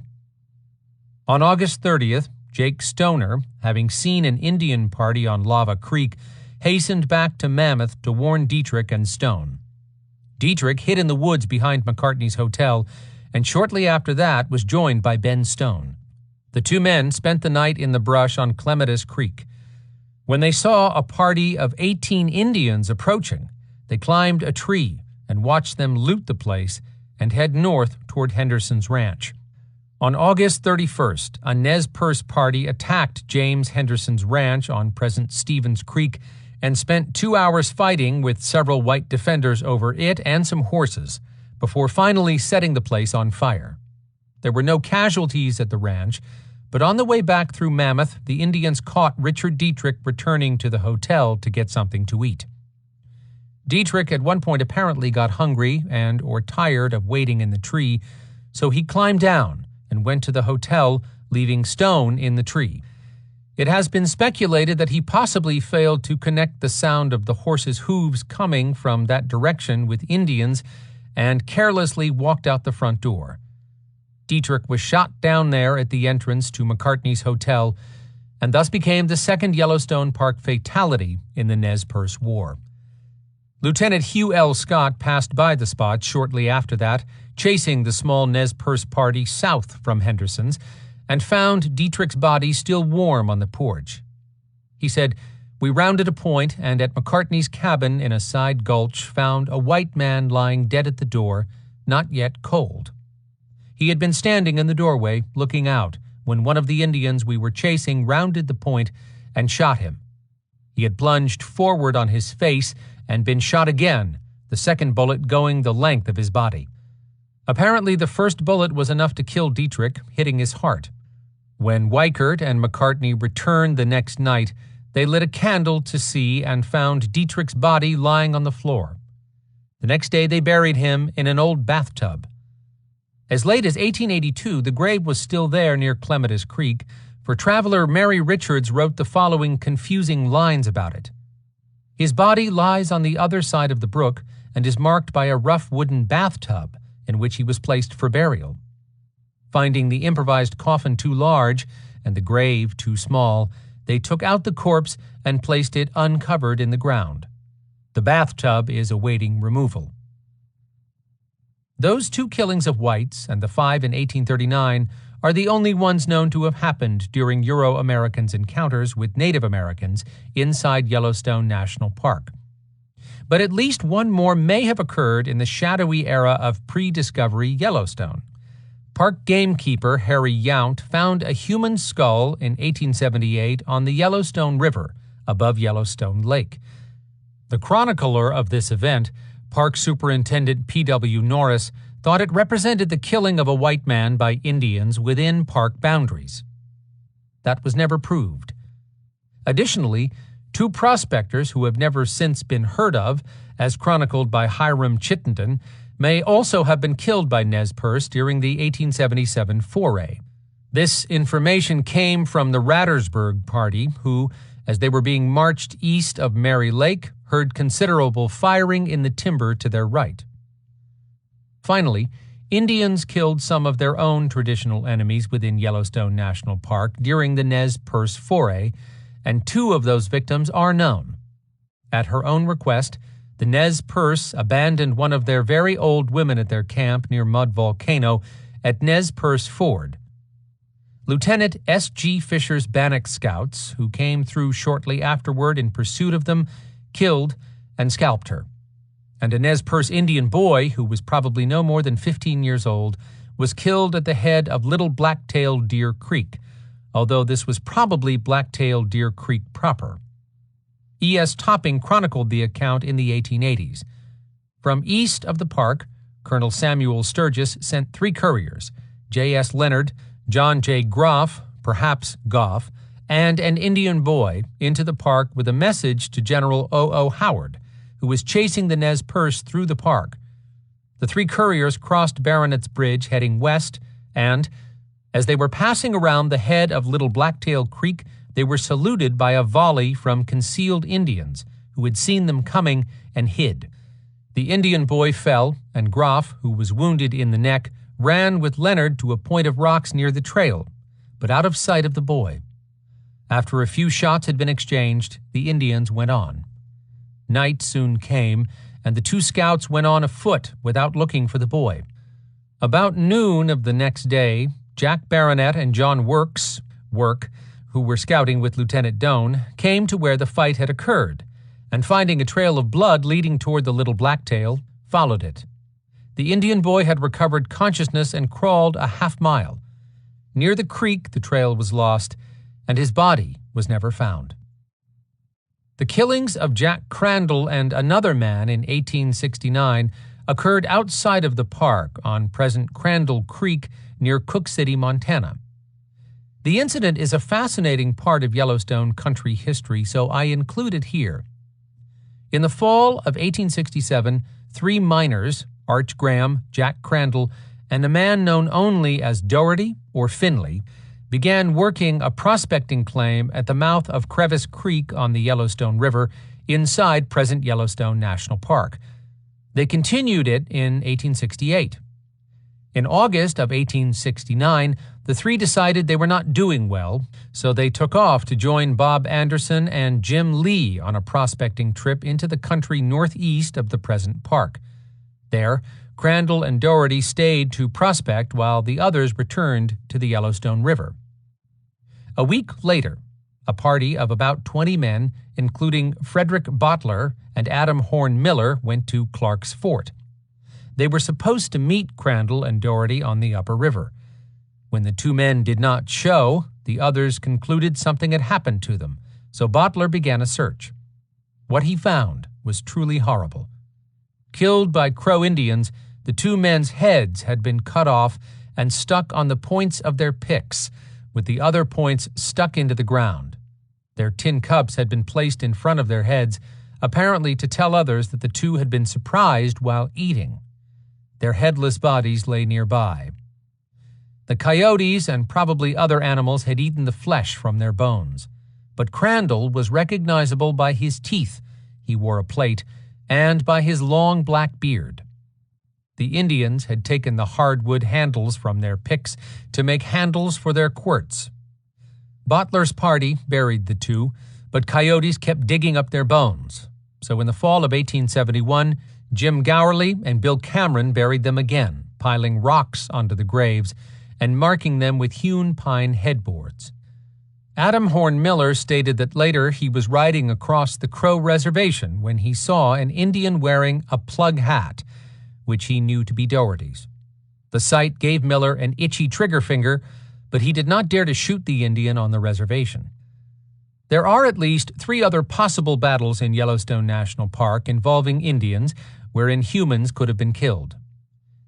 On August 30th, Jake Stoner, having seen an Indian party on Lava Creek, hastened back to Mammoth to warn Dietrich and Stone. Dietrich hid in the woods behind McCartney's hotel, and shortly after that was joined by Ben Stone. The 2 men spent the night in the brush on Clematis Creek. When they saw a party of 18 Indians approaching, They climbed a tree and watched them loot the place and head north toward Henderson's ranch. On August 31st, a Nez Perce party attacked James Henderson's ranch on present Stevens Creek and spent 2 hours fighting with several white defenders over it and some horses, before finally setting the place on fire. There were no casualties at the ranch, but on the way back through Mammoth, the Indians caught Richard Dietrich returning to the hotel to get something to eat. Dietrich at one point apparently got hungry and or tired of waiting in the tree, so he climbed down and went to the hotel, leaving Stone in the tree. It has been speculated that he possibly failed to connect the sound of the horse's hooves coming from that direction with Indians and carelessly walked out the front door. Dietrich was shot down there at the entrance to McCartney's hotel and thus became the second Yellowstone Park fatality in the Nez Perce War. Lieutenant Hugh L. Scott passed by the spot shortly after that, chasing the small Nez Perce party south from Henderson's, and found Dietrich's body still warm on the porch. He said, "We rounded a point and at McCartney's cabin in a side gulch found a white man lying dead at the door, not yet cold. He had been standing in the doorway, looking out, when one of the Indians we were chasing rounded the point and shot him. He had plunged forward on his face and been shot again, the second bullet going the length of his body. Apparently the first bullet was enough to kill Dietrich, hitting his heart. When Weichert and McCartney returned the next night, they lit a candle to see and found Dietrich's body lying on the floor. The next day they buried him in an old bathtub. As late as 1882, the grave was still there near Clematis Creek, for traveler Mary Richards wrote the following confusing lines about it. His body lies on the other side of the brook and is marked by a rough wooden bathtub in which he was placed for burial. Finding the improvised coffin too large and the grave too small, they took out the corpse and placed it uncovered in the ground. The bathtub is awaiting removal. Those two killings of whites and the 5 in 1839 are the only ones known to have happened during Euro-Americans' encounters with Native Americans inside Yellowstone National Park. But at least one more may have occurred in the shadowy era of pre-discovery Yellowstone. Park gamekeeper Harry Yount found a human skull in 1878 on the Yellowstone River above Yellowstone Lake. The chronicler of this event, Park Superintendent P.W. Norris, thought it represented the killing of a white man by Indians within park boundaries. That was never proved. Additionally, two prospectors who have never since been heard of, as chronicled by Hiram Chittenden, may also have been killed by Nez Perce during the 1877 foray. This information came from the Rattersburg party, who, as they were being marched east of Mary Lake, heard considerable firing in the timber to their right. Finally, Indians killed some of their own traditional enemies within Yellowstone National Park during the Nez Perce foray, and two of those victims are known. At her own request, the Nez Perce abandoned one of their very old women at their camp near Mud Volcano at Nez Perce Ford. Lieutenant S.G. Fisher's Bannock scouts, who came through shortly afterward in pursuit of them, killed and scalped her. And a Nez Perce Indian boy, who was probably no more than 15 years old, was killed at the head of Little Black-tailed Deer Creek, although this was probably Black-tailed Deer Creek proper. E.S. Topping chronicled the account in the 1880s. From east of the park, Colonel Samuel Sturgis sent 3 couriers, J.S. Leonard, John J. Groff, perhaps Goff, and an Indian boy into the park with a message to General O.O. Howard, who was chasing the Nez Perce through the park. The 3 couriers crossed Baronet's Bridge heading west, and, as they were passing around the head of Little Blacktail Creek, they were saluted by a volley from concealed Indians who had seen them coming and hid. The Indian boy fell, and Groff, who was wounded in the neck, ran with Leonard to a point of rocks near the trail, but out of sight of the boy. After a few shots had been exchanged, the Indians went on. Night soon came, and the 2 scouts went on afoot without looking for the boy. About noon of the next day, Jack Baronet and John Work, who were scouting with Lieutenant Doane, came to where the fight had occurred, and finding a trail of blood leading toward the little blacktail, followed it. The Indian boy had recovered consciousness and crawled a half-mile. Near the creek, the trail was lost, and his body was never found. The killings of Jack Crandall and another man in 1869 occurred outside of the park on present Crandall Creek near Cook City, Montana. The incident is a fascinating part of Yellowstone country history, so I include it here. In the fall of 1867, 3 miners, Arch Graham, Jack Crandall, and a man known only as Doherty or Finley, began working a prospecting claim at the mouth of Crevice Creek on the Yellowstone River inside present Yellowstone National Park. They continued it in 1868. In August of 1869, the 3 decided they were not doing well, so they took off to join Bob Anderson and Jim Lee on a prospecting trip into the country northeast of the present park. There, Crandall and Doherty stayed to prospect while the others returned to the Yellowstone River. A week later, a party of about 20 men, including Frederick Bottler and Adam Horn Miller, went to Clark's Fort. They were supposed to meet Crandall and Doherty on the upper river. When the 2 men did not show, the others concluded something had happened to them, so Bottler began a search. What he found was truly horrible. Killed by Crow Indians, the 2 men's heads had been cut off and stuck on the points of their picks, with the other points stuck into the ground. Their tin cups had been placed in front of their heads, apparently to tell others that the 2 had been surprised while eating. Their headless bodies lay nearby. The coyotes and probably other animals had eaten the flesh from their bones, but Crandall was recognizable by his teeth, he wore a plate, and by his long black beard. The Indians had taken the hardwood handles from their picks to make handles for their quirts. Bottler's party buried the 2, but coyotes kept digging up their bones. So in the fall of 1871, Jim Gowerly and Bill Cameron buried them again, piling rocks onto the graves and marking them with hewn pine headboards. Adam Horn Miller stated that later he was riding across the Crow Reservation when he saw an Indian wearing a plug hat, which he knew to be Doherty's. The sight gave Miller an itchy trigger finger, but he did not dare to shoot the Indian on the reservation. There are at least 3 other possible battles in Yellowstone National Park involving Indians wherein humans could have been killed.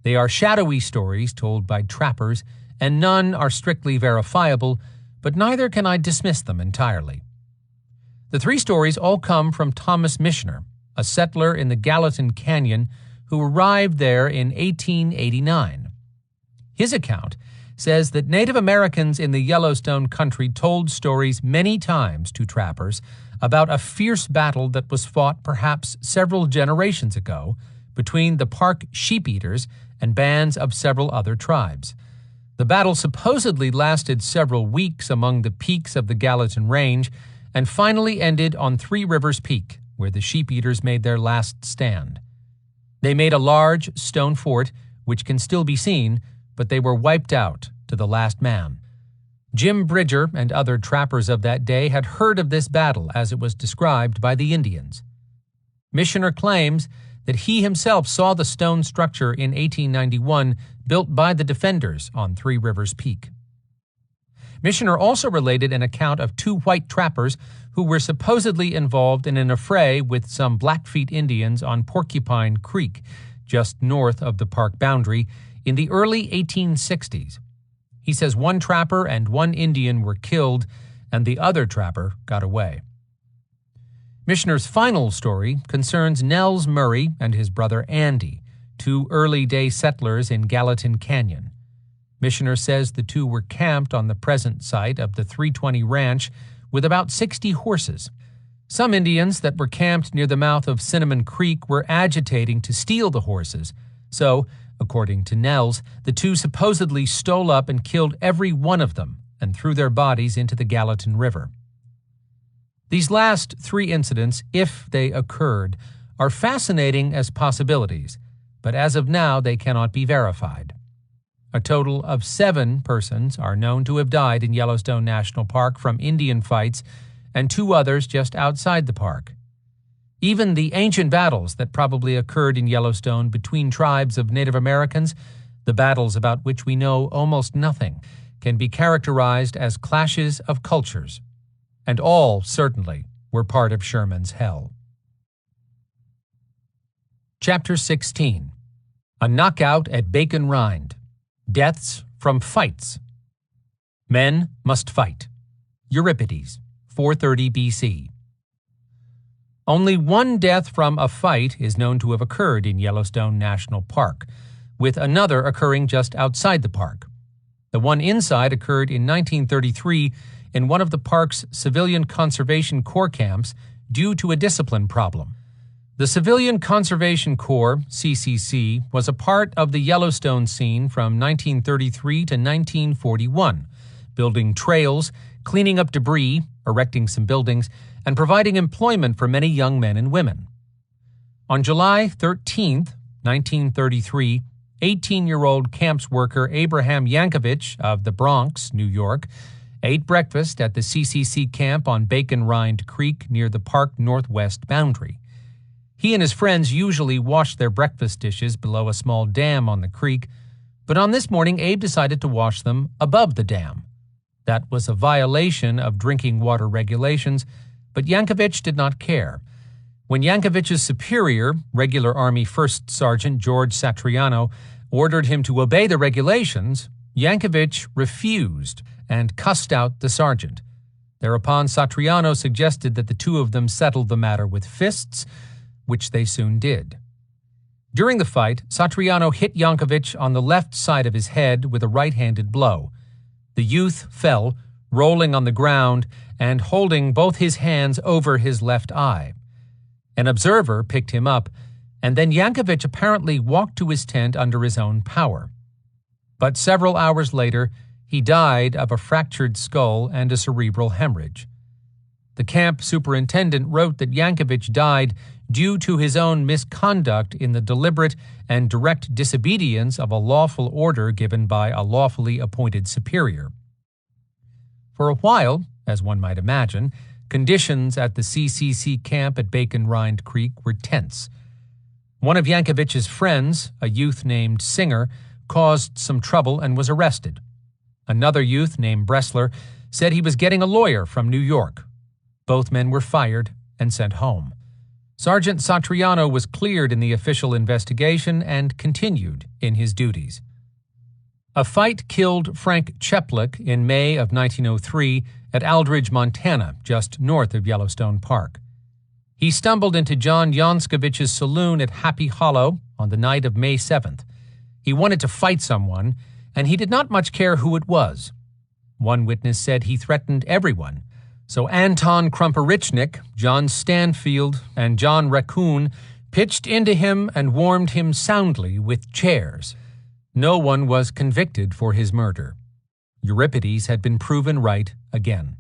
They are shadowy stories told by trappers, and none are strictly verifiable, but neither can I dismiss them entirely. The 3 stories all come from Thomas Michener, a settler in the Gallatin Canyon who arrived there in 1889. His account says that Native Americans in the Yellowstone country told stories many times to trappers about a fierce battle that was fought perhaps several generations ago between the park sheep-eaters and bands of several other tribes. The battle supposedly lasted several weeks among the peaks of the Gallatin Range and finally ended on Three Rivers Peak, where the sheep-eaters made their last stand. They made a large stone fort, which can still be seen, but they were wiped out to the last man. Jim Bridger and other trappers of that day had heard of this battle as it was described by the Indians. Michener claims that he himself saw the stone structure in 1891 built by the defenders on Three Rivers Peak. Michener also related an account of 2 white trappers who were supposedly involved in an affray with some Blackfeet Indians on Porcupine Creek, just north of the park boundary, in the early 1860s. He says 1 trapper and 1 Indian were killed, and the other trapper got away. Michener's final story concerns Nels Murray and his brother Andy, 2 early-day settlers in Gallatin Canyon. Michener says the 2 were camped on the present site of the 320 Ranch with about 60 horses. Some Indians that were camped near the mouth of Cinnamon Creek were agitating to steal the horses, so, according to Nels, the 2 supposedly stole up and killed every one of them and threw their bodies into the Gallatin River. These last 3 incidents, if they occurred, are fascinating as possibilities, but as of now they cannot be verified. A total of 7 persons are known to have died in Yellowstone National Park from Indian fights, and 2 others just outside the park. Even the ancient battles that probably occurred in Yellowstone between tribes of Native Americans, the battles about which we know almost nothing, can be characterized as clashes of cultures. And all, certainly, were part of Sherman's hell. Chapter 16. A Knockout at Bacon Rind. Deaths from Fights. Men must fight. Euripides, 430 BC. Only one death from a fight is known to have occurred in Yellowstone National Park, with another occurring just outside the park. The one inside occurred in 1933 in one of the park's Civilian Conservation Corps camps due to a discipline problem. The Civilian Conservation Corps, CCC, was a part of the Yellowstone scene from 1933 to 1941, building trails, cleaning up debris, erecting some buildings, and providing employment for many young men and women. On July 13, 1933, 18-year-old camps worker Abraham Yankovich of the Bronx, New York, ate breakfast at the CCC camp on Bacon Rind Creek near the park northwest boundary. He and his friends usually washed their breakfast dishes below a small dam on the creek, but on this morning Abe decided to wash them above the dam. That was a violation of drinking water regulations, but Yankovich did not care. When Yankovich's superior, Regular Army First Sergeant George Satriano, ordered him to obey the regulations, Yankovich refused and cussed out the sergeant. Thereupon Satriano suggested that the two of them settle the matter with fists, which they soon did. During the fight, Satriano hit Yankovich on the left side of his head with a right-handed blow. The youth fell, rolling on the ground and holding both his hands over his left eye. An observer picked him up, and then Yankovich apparently walked to his tent under his own power. But several hours later, he died of a fractured skull and a cerebral hemorrhage. The camp superintendent wrote that Yankovich died due to his own misconduct in the deliberate and direct disobedience of a lawful order given by a lawfully appointed superior. For a while, as one might imagine, conditions at the CCC camp at Bacon Rind Creek were tense. One of Yankovich's friends, a youth named Singer, caused some trouble and was arrested. Another youth named Bressler said he was getting a lawyer from New York. Both men were fired and sent home. Sergeant Satriano was cleared in the official investigation and continued in his duties. A fight killed Frank Cheplick in May of 1903 at Aldridge, Montana, just north of Yellowstone Park. He stumbled into John Yanskovich's saloon at Happy Hollow on the night of May 7th. He wanted to fight someone, and he did not much care who it was. One witness said he threatened everyone. So Anton Krumperichnik, John Stanfield, and John Raccoon pitched into him and warmed him soundly with chairs. No one was convicted for his murder. Euripides had been proven right again.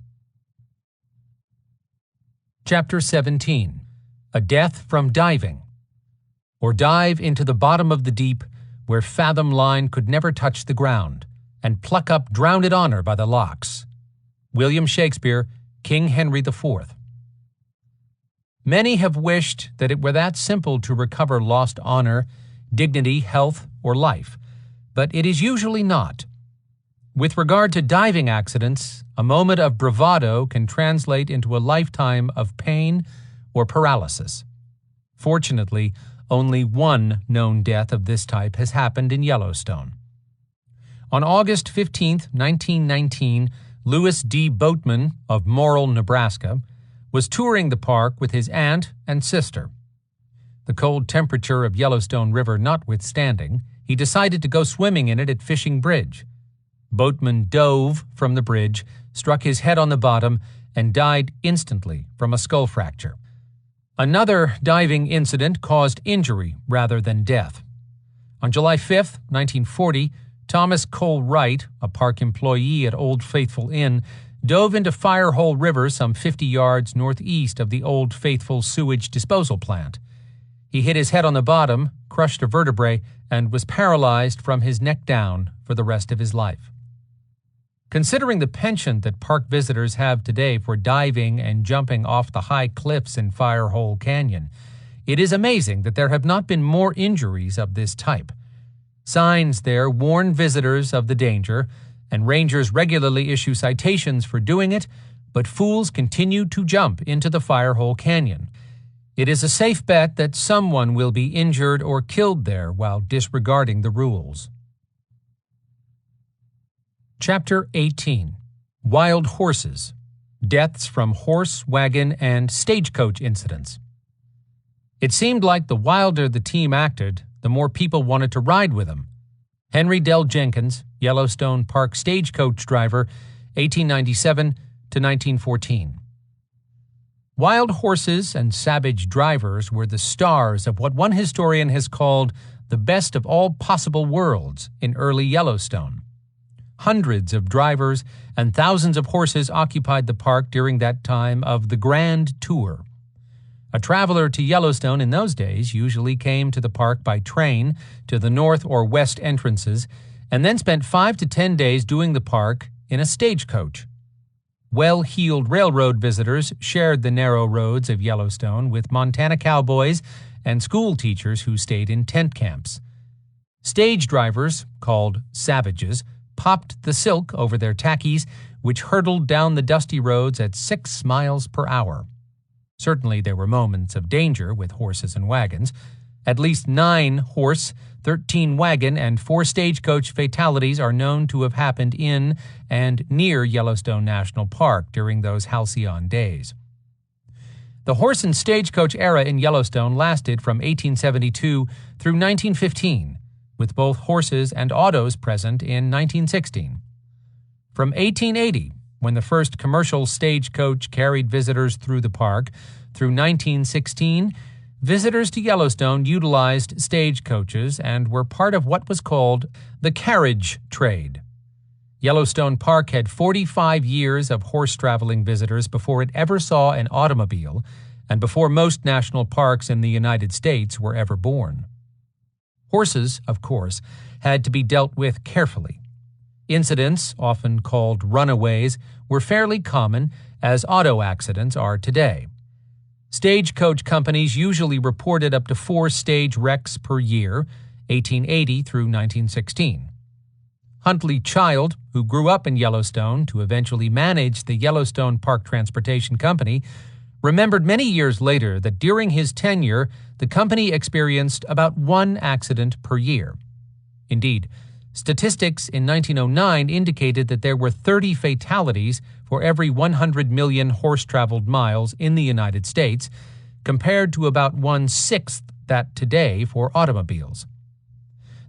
Chapter 17. A Death from Diving. Or dive into the bottom of the deep, where fathom line could never touch the ground, and pluck up drowned honor by the locks. William Shakespeare, King Henry IV. Many have wished that it were that simple to recover lost honor, dignity, health, or life, but it is usually not. With regard to diving accidents, a moment of bravado can translate into a lifetime of pain or paralysis. Fortunately, only one known death of this type has happened in Yellowstone. On August 15, 1919, Louis D. Boatman of Morrill, Nebraska, was touring the park with his aunt and sister. The cold temperature of Yellowstone River notwithstanding, he decided to go swimming in it at Fishing Bridge. Boatman dove from the bridge, struck his head on the bottom, and died instantly from a skull fracture. Another diving incident caused injury rather than death. On July 5, 1940, Thomas Cole Wright, a park employee at Old Faithful Inn, dove into Firehole River some 50 yards northeast of the Old Faithful sewage disposal plant. He hit his head on the bottom, crushed a vertebrae, and was paralyzed from his neck down for the rest of his life. Considering the penchant that park visitors have today for diving and jumping off the high cliffs in Firehole Canyon, it is amazing that there have not been more injuries of this type. Signs there warn visitors of the danger, and rangers regularly issue citations for doing it, but fools continue to jump into the Firehole Canyon. It is a safe bet that someone will be injured or killed there while disregarding the rules. Chapter 18. Wild Horses. Deaths from horse, wagon, and stagecoach incidents. It seemed like the wilder the team acted, the more people wanted to ride with them. Henry Dell Jenkins, Yellowstone Park stagecoach driver, 1897 to 1914. Wild horses and savage drivers were the stars of what one historian has called the best of all possible worlds in early Yellowstone. Hundreds of drivers and thousands of horses occupied the park during that time of the Grand Tour. A traveler to Yellowstone in those days usually came to the park by train to the north or west entrances and then spent 5 to 10 days doing the park in a stagecoach. Well-heeled railroad visitors shared the narrow roads of Yellowstone with Montana cowboys and school teachers who stayed in tent camps. Stage drivers, called savages, popped the silk over their tackies, which hurtled down the dusty roads at 6 miles per hour. Certainly there were moments of danger with horses and wagons. At least 9 horse, 13 wagon, and 4 stagecoach fatalities are known to have happened in and near Yellowstone National Park during those halcyon days. The horse and stagecoach era in Yellowstone lasted from 1872 through 1915, with both horses and autos present in 1916. From 1880, when the first commercial stagecoach carried visitors through the park, through 1916, visitors to Yellowstone utilized stagecoaches and were part of what was called the carriage trade. Yellowstone Park had 45 years of horse-traveling visitors before it ever saw an automobile and before most national parks in the United States were ever born. Horses, of course, had to be dealt with carefully. Incidents, often called runaways, were fairly common, as auto accidents are today. Stagecoach companies usually reported up to 4 stage wrecks per year, 1880 through 1916. Huntley Child, who grew up in Yellowstone to eventually manage the Yellowstone Park Transportation Company, remembered many years later that during his tenure, the company experienced about 1 accident per year. Indeed, statistics in 1909 indicated that there were 30 fatalities for every 100 million horse-traveled miles in the United States, compared to about 1/6 that today for automobiles.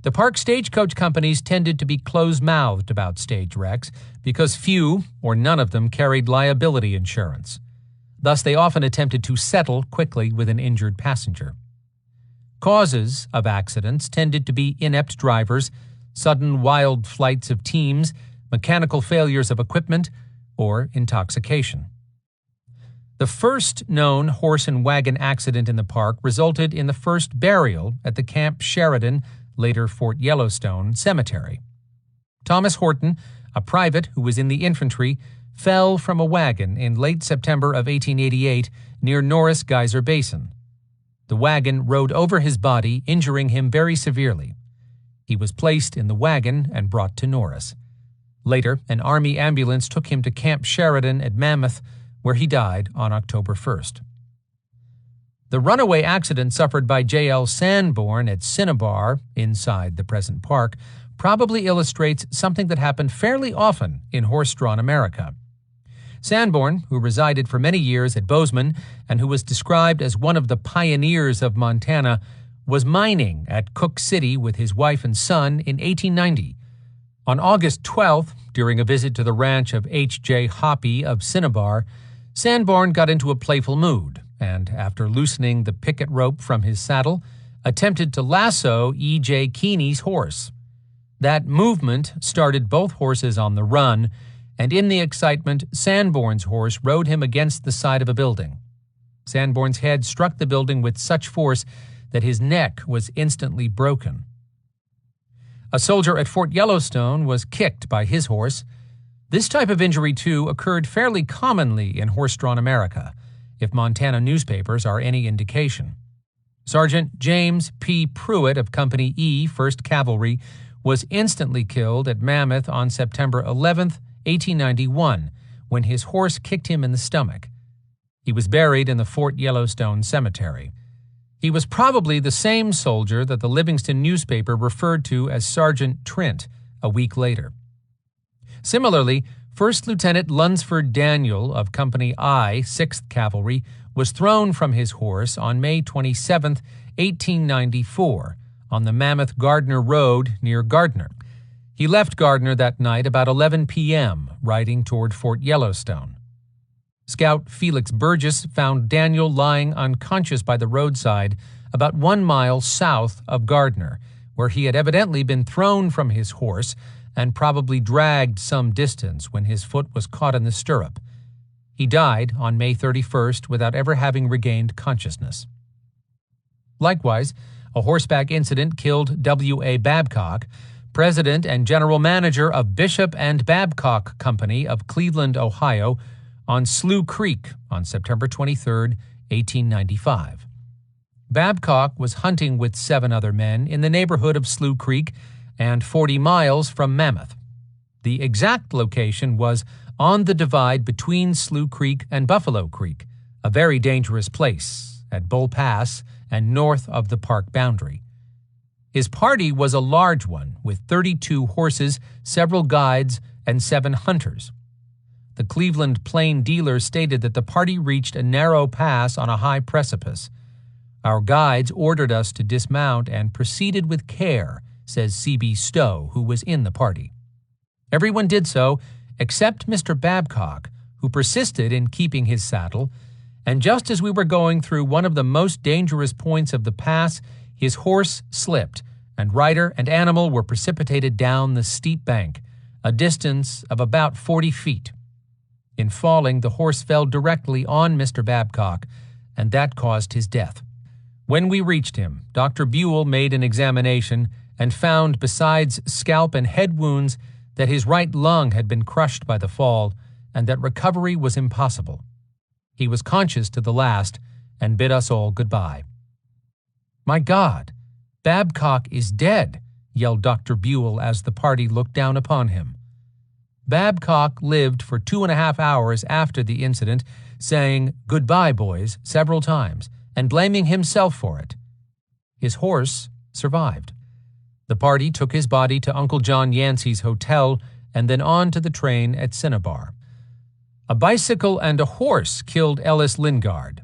The park stagecoach companies tended to be close-mouthed about stage wrecks because few or none of them carried liability insurance. Thus, they often attempted to settle quickly with an injured passenger. Causes of accidents tended to be inept drivers, sudden wild flights of teams, mechanical failures of equipment, or intoxication. The first known horse and wagon accident in the park resulted in the first burial at the Camp Sheridan, later Fort Yellowstone, cemetery. Thomas Horton, a private who was in the infantry, fell from a wagon in late September of 1888 near Norris Geyser Basin. The wagon rode over his body, injuring him very severely. He was placed in the wagon and brought to Norris. Later, an Army ambulance took him to Camp Sheridan at Mammoth, where he died on October 1st. The runaway accident suffered by J.L. Sanborn at Cinnabar, inside the present park, probably illustrates something that happened fairly often in horse-drawn America. Sanborn, who resided for many years at Bozeman and who was described as one of the pioneers of Montana, was mining at Cook City with his wife and son in 1890. On August 12th, during a visit to the ranch of H.J. Hoppy of Cinnabar, Sanborn got into a playful mood and, after loosening the picket rope from his saddle, attempted to lasso E.J. Keeney's horse. That movement started both horses on the run, and in the excitement, Sanborn's horse rode him against the side of a building. Sanborn's head struck the building with such force that his neck was instantly broken. A soldier at Fort Yellowstone was kicked by his horse. This type of injury, too, occurred fairly commonly in horse-drawn America, if Montana newspapers are any indication. Sergeant James P. Pruitt of Company E, 1st Cavalry, was instantly killed at Mammoth on September 11, 1891, when his horse kicked him in the stomach. He was buried in the Fort Yellowstone Cemetery. He was probably the same soldier that the Livingston newspaper referred to as Sergeant Trent a week later. Similarly, 1st Lieutenant Lunsford Daniel of Company I, 6th Cavalry, was thrown from his horse on May 27, 1894, on the Mammoth Gardner Road near Gardner. He left Gardner that night about 11 p.m., riding toward Fort Yellowstone. Scout Felix Burgess found Daniel lying unconscious by the roadside about 1 mile south of Gardner, where he had evidently been thrown from his horse and probably dragged some distance when his foot was caught in the stirrup. He died on May 31st without ever having regained consciousness. Likewise, a horseback incident killed W.A. Babcock, president and general manager of Bishop and Babcock Company of Cleveland, Ohio, on Slough Creek on September 23, 1895. Babcock was hunting with 7 other men in the neighborhood of Slough Creek and 40 miles from Mammoth. The exact location was on the divide between Slough Creek and Buffalo Creek, a very dangerous place at Bull Pass and north of the park boundary. His party was a large one with 32 horses, several guides, and 7 hunters. The Cleveland Plain dealer stated that the party reached a narrow pass on a high precipice. Our guides ordered us to dismount and proceeded with care, says C.B. Stowe, who was in the party. Everyone did so except Mr. Babcock, who persisted in keeping his saddle, and just as we were going through one of the most dangerous points of the pass, his horse slipped, and rider and animal were precipitated down the steep bank, a distance of about 40 feet. In falling, the horse fell directly on Mr. Babcock, and that caused his death. When we reached him, Dr. Buell made an examination and found, besides scalp and head wounds, that his right lung had been crushed by the fall and that recovery was impossible. He was conscious to the last and bid us all goodbye. "My God, Babcock is dead," yelled Dr. Buell as the party looked down upon him. Babcock lived for 2.5 hours after the incident, saying, "Goodbye, boys," several times, and blaming himself for it. His horse survived. The party took his body to Uncle John Yancey's hotel and then on to the train at Cinnabar. A bicycle and a horse killed Ellis Lingard.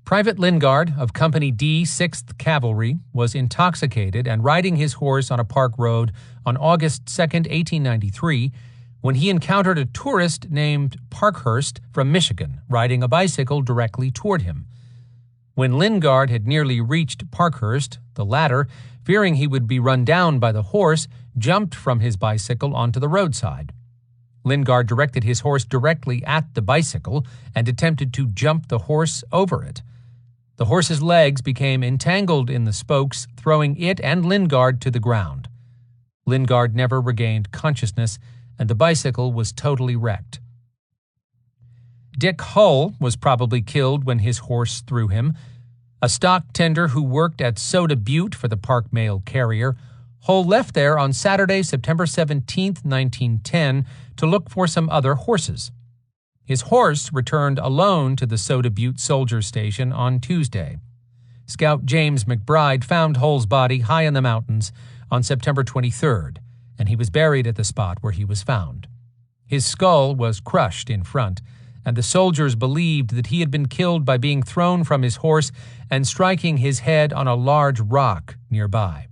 Private Lingard of Company D, 6th Cavalry, was intoxicated and riding his horse on a park road on August 2, 1893, when he encountered a tourist named Parkhurst from Michigan riding a bicycle directly toward him. When Lingard had nearly reached Parkhurst, the latter, fearing he would be run down by the horse, jumped from his bicycle onto the roadside. Lingard directed his horse directly at the bicycle and attempted to jump the horse over it. The horse's legs became entangled in the spokes, throwing it and Lingard to the ground. Lingard never regained consciousness, and the bicycle was totally wrecked. Dick Hull was probably killed when his horse threw him. A stock tender who worked at Soda Butte for the Park Mail Carrier, Hull left there on Saturday, September 17, 1910, to look for some other horses. His horse returned alone to the Soda Butte Soldier Station on Tuesday. Scout James McBride found Hull's body high in the mountains on September 23rd, and he was buried at the spot where he was found. His skull was crushed in front, and the soldiers believed that he had been killed by being thrown from his horse and striking his head on a large rock nearby.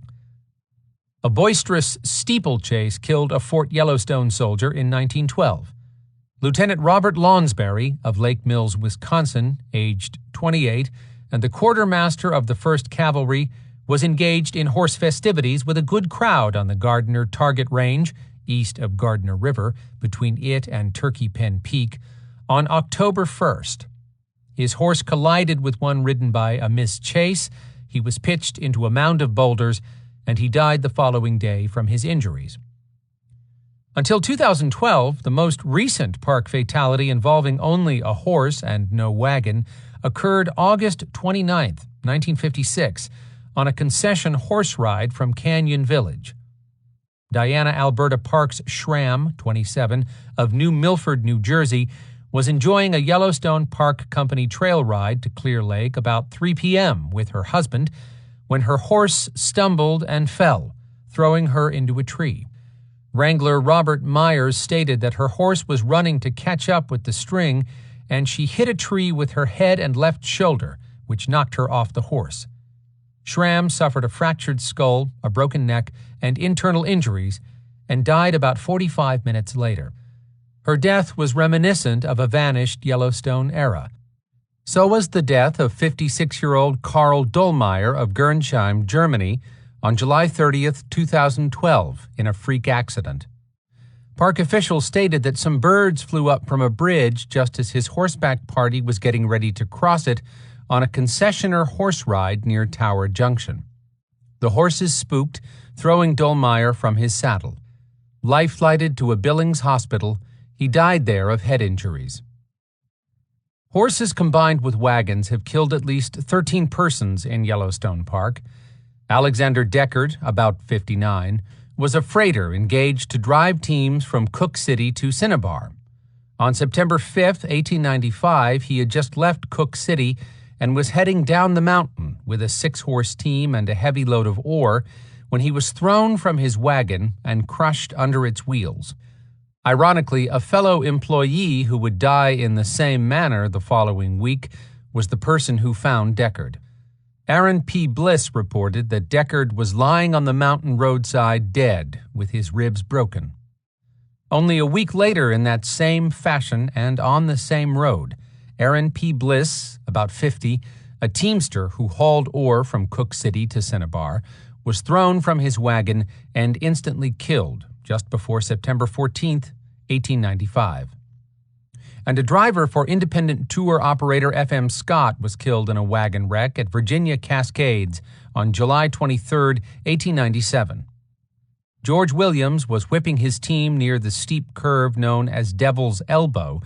A boisterous steeplechase killed a Fort Yellowstone soldier in 1912. Lieutenant Robert Lonsberry of Lake Mills, Wisconsin, aged 28, and the quartermaster of the 1st Cavalry, was engaged in horse festivities with a good crowd on the Gardner Target Range, east of Gardner River, between it and Turkey Pen Peak, on October 1st. His horse collided with one ridden by a Miss Chase. He was pitched into a mound of boulders, and he died the following day from his injuries. Until 2012, the most recent park fatality involving only a horse and no wagon occurred August 29, 1956, on a concession horse ride from Canyon Village. Diana Alberta Parks Schramm, 27, of New Milford, New Jersey, was enjoying a Yellowstone Park Company trail ride to Clear Lake about 3 p.m. with her husband when her horse stumbled and fell, throwing her into a tree. Wrangler Robert Myers stated that her horse was running to catch up with the string, and she hit a tree with her head and left shoulder, which knocked her off the horse. Schramm suffered a fractured skull, a broken neck, and internal injuries, and died about 45 minutes later. Her death was reminiscent of a vanished Yellowstone era. So was the death of 56-year-old Karl Dollmeyer of Gernsheim, Germany, on July 30, 2012, in a freak accident. Park officials stated that some birds flew up from a bridge just as his horseback party was getting ready to cross it on a concessionaire horse ride near Tower Junction. The horses spooked, throwing Dollmeyer from his saddle. Life-flighted to a Billings hospital, he died there of head injuries. Horses combined with wagons have killed at least 13 persons in Yellowstone Park. Alexander Deckard, about 59, was a freighter engaged to drive teams from Cook City to Cinnabar. On September 5, 1895, he had just left Cook City and was heading down the mountain with a 6-horse team and a heavy load of ore when he was thrown from his wagon and crushed under its wheels. Ironically, a fellow employee who would die in the same manner the following week was the person who found Deckard. Aaron P. Bliss reported that Deckard was lying on the mountain roadside dead, with his ribs broken. Only a week later, in that same fashion and on the same road, Aaron P. Bliss, about 50, a teamster who hauled ore from Cook City to Cinnabar, was thrown from his wagon and instantly killed just before September 14, 1895. And a driver for independent tour operator F.M. Scott was killed in a wagon wreck at Virginia Cascades on July 23, 1897. George Williams was whipping his team near the steep curve known as Devil's Elbow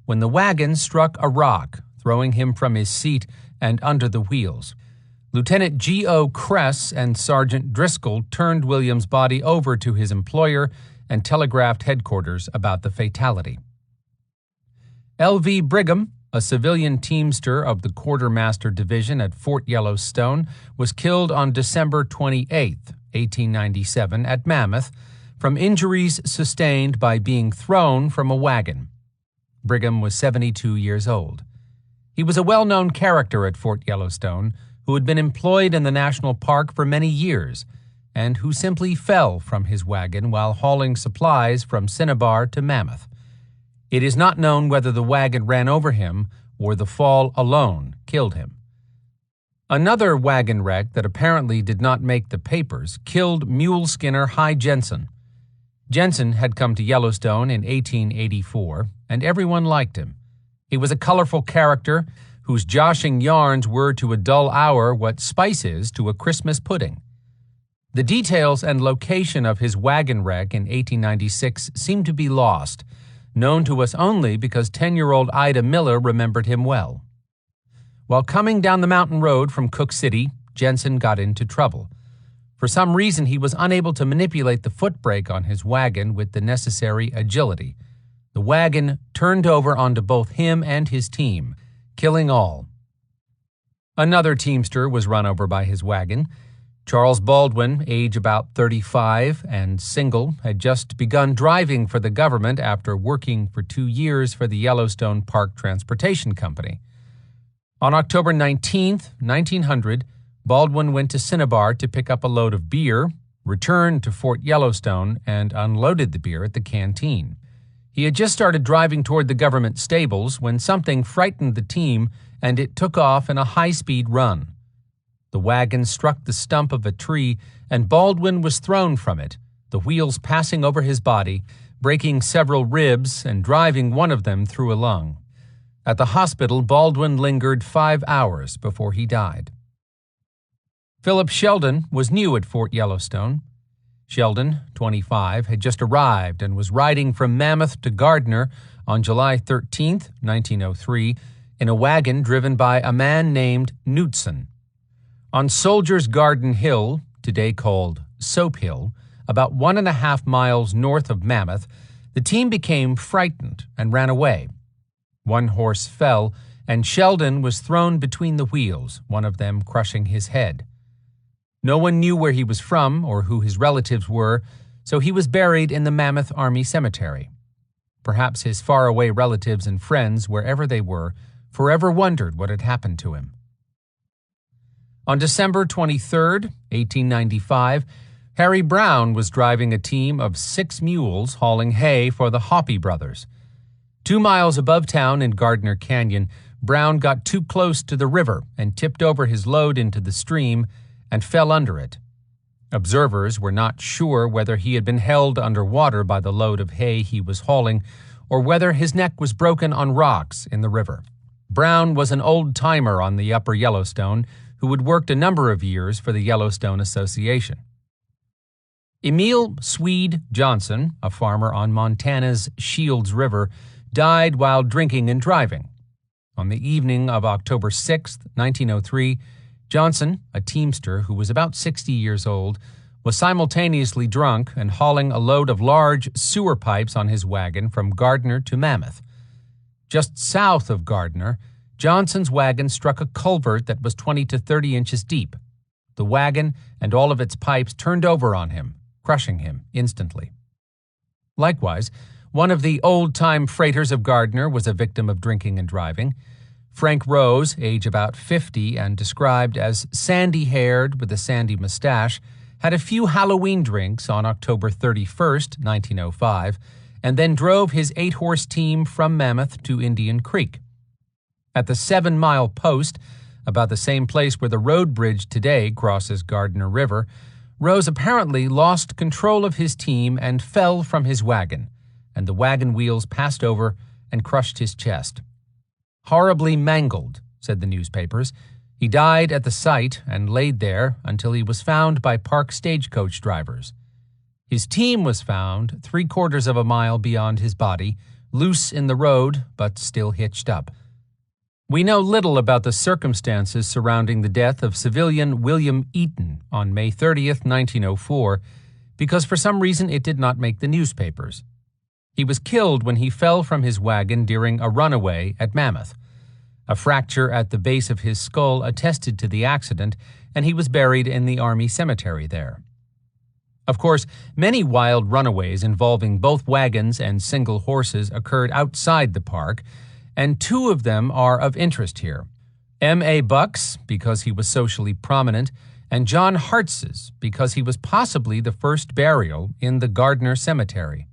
when the wagon struck a rock, throwing him from his seat and under the wheels. Lieutenant G.O. Kress and Sergeant Driscoll turned Williams' body over to his employer and telegraphed headquarters about the fatality. L.V. Brigham, a civilian teamster of the Quartermaster Division at Fort Yellowstone, was killed on December 28, 1897, at Mammoth, from injuries sustained by being thrown from a wagon. Brigham was 72 years old. He was a well-known character at Fort Yellowstone who had been employed in the national park for many years and who simply fell from his wagon while hauling supplies from Cinnabar to Mammoth. It is not known whether the wagon ran over him or the fall alone killed him. Another wagon wreck that apparently did not make the papers killed mule skinner Hy Jensen. Jensen had come to Yellowstone in 1884, and everyone liked him. He was a colorful character whose joshing yarns were to a dull hour what spice is to a Christmas pudding. The details and location of his wagon wreck in 1896 seem to be lost, known to us only because 10-year-old Ida Miller remembered him well. While coming down the mountain road from Cook City, Jensen got into trouble. For some reason, he was unable to manipulate the foot brake on his wagon with the necessary agility. The wagon turned over onto both him and his team, killing all. Another teamster was run over by his wagon. Charles Baldwin, age about 35 and single, had just begun driving for the government after working for 2 years for the Yellowstone Park Transportation Company. On October 19, 1900, Baldwin went to Cinnabar to pick up a load of beer, returned to Fort Yellowstone, and unloaded the beer at the canteen. He had just started driving toward the government stables when something frightened the team, and it took off in a high-speed run. The wagon struck the stump of a tree, and Baldwin was thrown from it, the wheels passing over his body, breaking several ribs and driving one of them through a lung. At the hospital, Baldwin lingered 5 hours before he died. Philip Sheldon was new at Fort Yellowstone. Sheldon, 25, had just arrived and was riding from Mammoth to Gardner on July 13, 1903, in a wagon driven by a man named Knudsen. On Soldier's Garden Hill, today called Soap Hill, about 1.5 miles north of Mammoth, the team became frightened and ran away. One horse fell, and Sheldon was thrown between the wheels, one of them crushing his head. No one knew where he was from or who his relatives were, so he was buried in the Mammoth Army Cemetery. Perhaps his faraway relatives and friends, wherever they were, forever wondered what had happened to him. On December 23, 1895, Harry Brown was driving a team of 6 mules hauling hay for the Hoppy brothers. 2 miles above town in Gardner Canyon, Brown got too close to the river and tipped over his load into the stream and fell under it. Observers were not sure whether he had been held under water by the load of hay he was hauling or whether his neck was broken on rocks in the river. Brown was an old-timer on the upper Yellowstone who had worked a number of years for the Yellowstone Association. Emil Swede Johnson, a farmer on Montana's Shields River, died while drinking and driving. On the evening of October 6, 1903, Johnson, a teamster who was about 60 years old, was simultaneously drunk and hauling a load of large sewer pipes on his wagon from Gardner to Mammoth. Just south of Gardner, Johnson's wagon struck a culvert that was 20 to 30 inches deep. The wagon and all of its pipes turned over on him, crushing him instantly. Likewise, one of the old-time freighters of Gardner was a victim of drinking and driving. Frank Rose, age about 50 and described as sandy-haired with a sandy mustache, had a few Halloween drinks on October 31, 1905, and then drove his 8-horse team from Mammoth to Indian Creek. At the 7-mile post, about the same place where the road bridge today crosses Gardner River, Rose apparently lost control of his team and fell from his wagon, and the wagon wheels passed over and crushed his chest. Horribly mangled, said the newspapers. He died at the site and laid there until he was found by park stagecoach drivers. His team was found 3/4 of a mile beyond his body, loose in the road but still hitched up. We know little about the circumstances surrounding the death of civilian William Eaton on May 30, 1904, because for some reason it did not make the newspapers. He was killed when he fell from his wagon during a runaway at Mammoth. A fracture at the base of his skull attested to the accident, and he was buried in the Army cemetery there. Of course, many wild runaways involving both wagons and single horses occurred outside the park, and 2 of them are of interest here. M.A. Buck's, because he was socially prominent, and John Hartz's, because he was possibly the first burial in the Gardner Cemetery.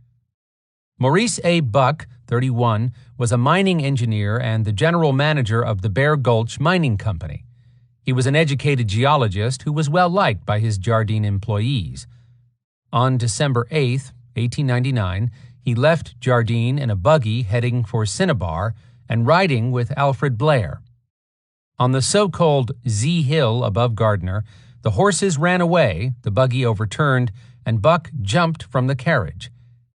Maurice A. Buck, 31, was a mining engineer and the general manager of the Bear Gulch Mining Company. He was an educated geologist who was well liked by his Jardine employees. On December 8, 1899, he left Jardine in a buggy heading for Cinnabar and riding with Alfred Blair. On the so-called Z Hill above Gardner, the horses ran away, the buggy overturned, and Buck jumped from the carriage.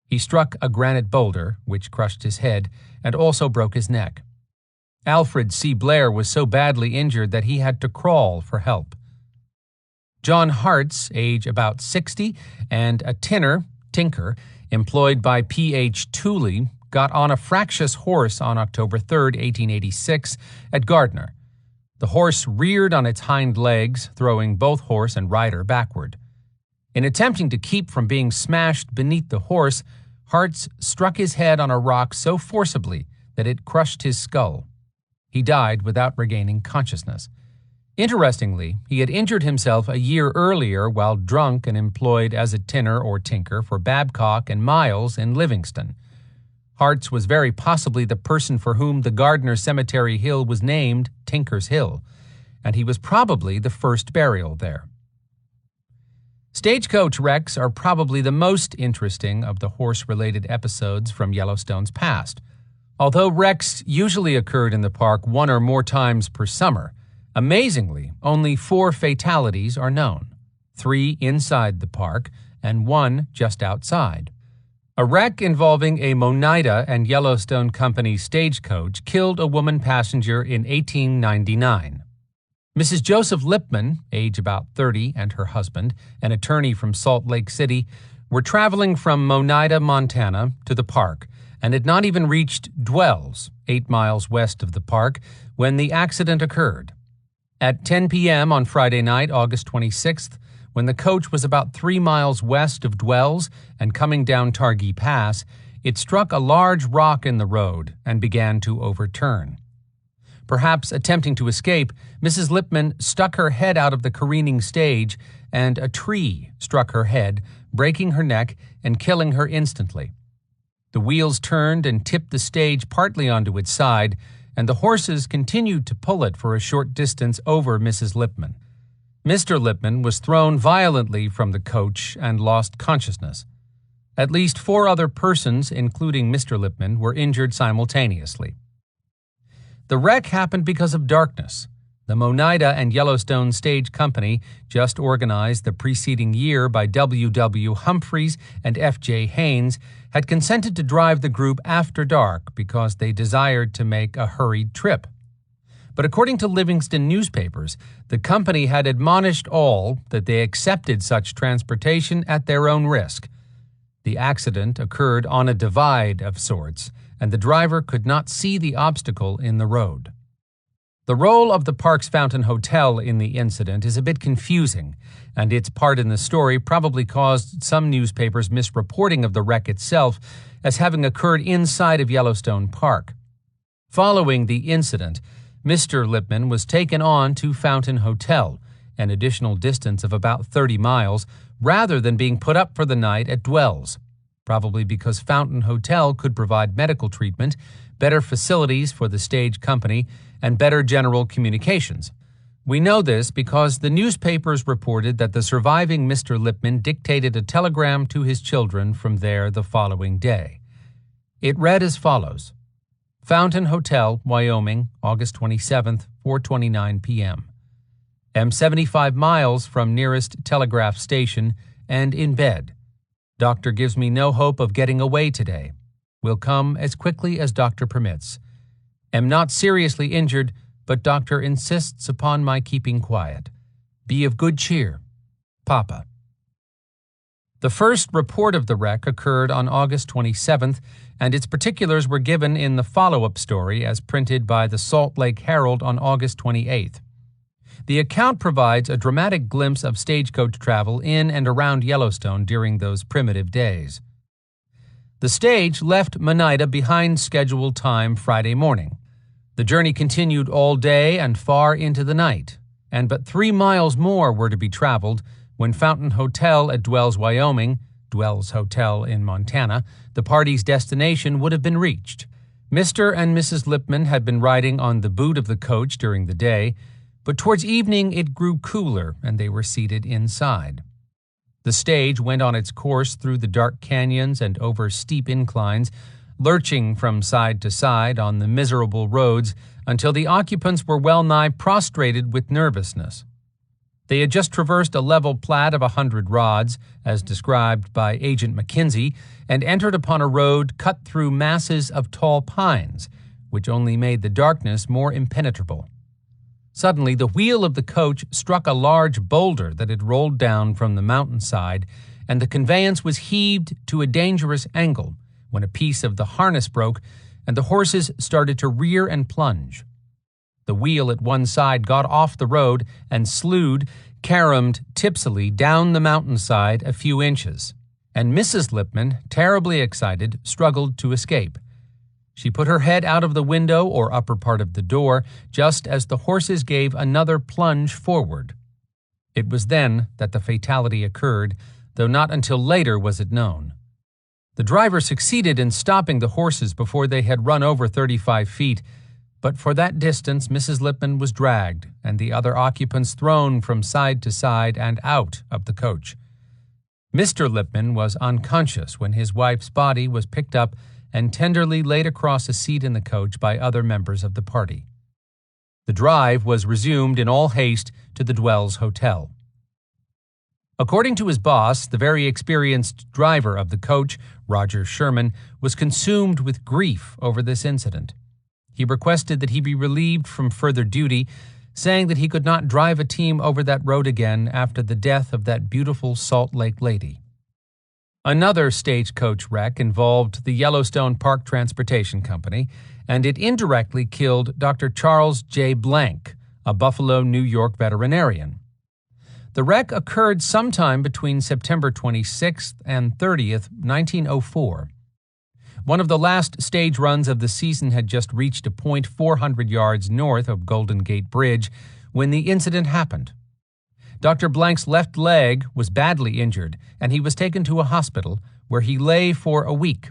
He struck a granite boulder, which crushed his head, and also broke his neck. Alfred C. Blair was so badly injured that he had to crawl for help. John Hartz, age about 60, and a tinker, employed by P.H. Tooley, got on a fractious horse on October 3, 1886, at Gardner. The horse reared on its hind legs, throwing both horse and rider backward. In attempting to keep from being smashed beneath the horse, Hartz struck his head on a rock so forcibly that it crushed his skull. He died without regaining consciousness. Interestingly, he had injured himself a year earlier while drunk and employed as a tinker for Babcock and Miles in Livingston. Hartz was very possibly the person for whom the Gardner Cemetery Hill was named Tinker's Hill, and he was probably the first burial there. Stagecoach wrecks are probably the most interesting of the horse-related episodes from Yellowstone's past. Although wrecks usually occurred in the park 1 or more times per summer, amazingly, only 4 fatalities are known: 3 inside the park and one just outside. A wreck involving a Oneida and Yellowstone Company stagecoach killed a woman passenger in 1899. Mrs. Joseph Lipman, age about 30, and her husband, an attorney from Salt Lake City, were traveling from Oneida, Montana, to the park and had not even reached Dwells, 8 miles west of the park, when the accident occurred. At 10 p.m. on Friday night, August 26th, when the coach was about 3 miles west of Dwells and coming down Targhee Pass, it struck a large rock in the road and began to overturn. Perhaps attempting to escape, Mrs. Lipman stuck her head out of the careening stage, and a tree struck her head, breaking her neck and killing her instantly. The wheels turned and tipped the stage partly onto its side, and the horses continued to pull it for a short distance over Mrs. Lipman. Mr. Lipman was thrown violently from the coach and lost consciousness. At least 4 other persons, including Mr. Lipman, were injured simultaneously. The wreck happened because of darkness. The Oneida and Yellowstone Stage Company, just organized the preceding year by W. W. Humphreys and F. J. Haynes, had consented to drive the group after dark because they desired to make a hurried trip. But according to Livingston newspapers, the company had admonished all that they accepted such transportation at their own risk. The accident occurred on a divide of sorts, and the driver could not see the obstacle in the road. The role of the park's Fountain Hotel in the incident is a bit confusing, and its part in the story probably caused some newspapers' misreporting of the wreck itself as having occurred inside of Yellowstone Park. Following the incident, Mr. Lipman was taken on to Fountain Hotel, an additional distance of about 30 miles, rather than being put up for the night at Dwells, probably because Fountain Hotel could provide medical treatment, better facilities for the stage company, and better general communications. We know this because the newspapers reported that the surviving Mr. Lipman dictated a telegram to his children from there the following day. It read as follows: Fountain Hotel, Wyoming, August 27th, 4:29 p.m. Am 75 miles from nearest telegraph station and in bed. Doctor gives me no hope of getting away today. Will come as quickly as doctor permits. Am not seriously injured, but doctor insists upon my keeping quiet. Be of good cheer. Papa. The first report of the wreck occurred on August 27th, and its particulars were given in the follow-up story as printed by the Salt Lake Herald on August 28th. The account provides a dramatic glimpse of stagecoach travel in and around Yellowstone during those primitive days. The stage left Oneida behind scheduled time Friday morning. The journey continued all day and far into the night, and but 3 miles more were to be traveled when Fountain Hotel at Dwells, Wyoming, Dwells Hotel in Montana, the party's destination, would have been reached. Mr. and Mrs. Lipman had been riding on the boot of the coach during the day, but towards evening it grew cooler and they were seated inside. The stage went on its course through the dark canyons and over steep inclines, lurching from side to side on the miserable roads until the occupants were well nigh prostrated with nervousness. They had just traversed a level plat of 100 rods, as described by Agent McKinsey, and entered upon a road cut through masses of tall pines, which only made the darkness more impenetrable. Suddenly, the wheel of the coach struck a large boulder that had rolled down from the mountainside, and the conveyance was heaved to a dangerous angle when a piece of the harness broke and the horses started to rear and plunge. The wheel at one side got off the road and slewed, caromed tipsily down the mountainside a few inches, and Mrs. Lipman, terribly excited, struggled to escape. She put her head out of the window or upper part of the door just as the horses gave another plunge forward. It was then that the fatality occurred, though not until later was it known. The driver succeeded in stopping the horses before they had run over 35 feet, but for that distance Mrs. Lipman was dragged and the other occupants thrown from side to side and out of the coach. Mr. Lipman was unconscious when his wife's body was picked up and tenderly laid across a seat in the coach by other members of the party. The drive was resumed in all haste to the Dwells Hotel. According to his boss, the very experienced driver of the coach, Roger Sherman, was consumed with grief over this incident. He requested that he be relieved from further duty, saying that he could not drive a team over that road again after the death of that beautiful Salt Lake lady. Another stagecoach wreck involved the Yellowstone Park Transportation Company, and it indirectly killed Dr. Charles J. Blank, a Buffalo, New York veterinarian. The wreck occurred sometime between September 26th and 30th, 1904. One of the last stage runs of the season had just reached a point 400 yards north of Golden Gate Bridge when the incident happened. Dr. Blank's left leg was badly injured, and he was taken to a hospital where he lay for a week.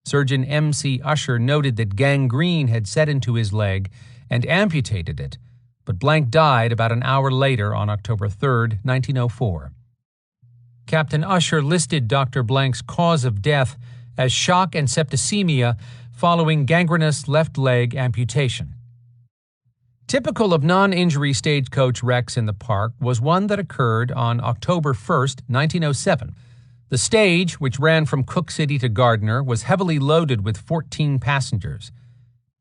Surgeon M.C. Usher noted that gangrene had set into his leg and amputated it, but Blank died about an hour later on October 3, 1904. Captain Usher listed Dr. Blank's cause of death as shock and septicemia following gangrenous left leg amputation. Typical of non-injury stagecoach wrecks in the park was one that occurred on October 1, 1907. The stage, which ran from Cook City to Gardner, was heavily loaded with 14 passengers.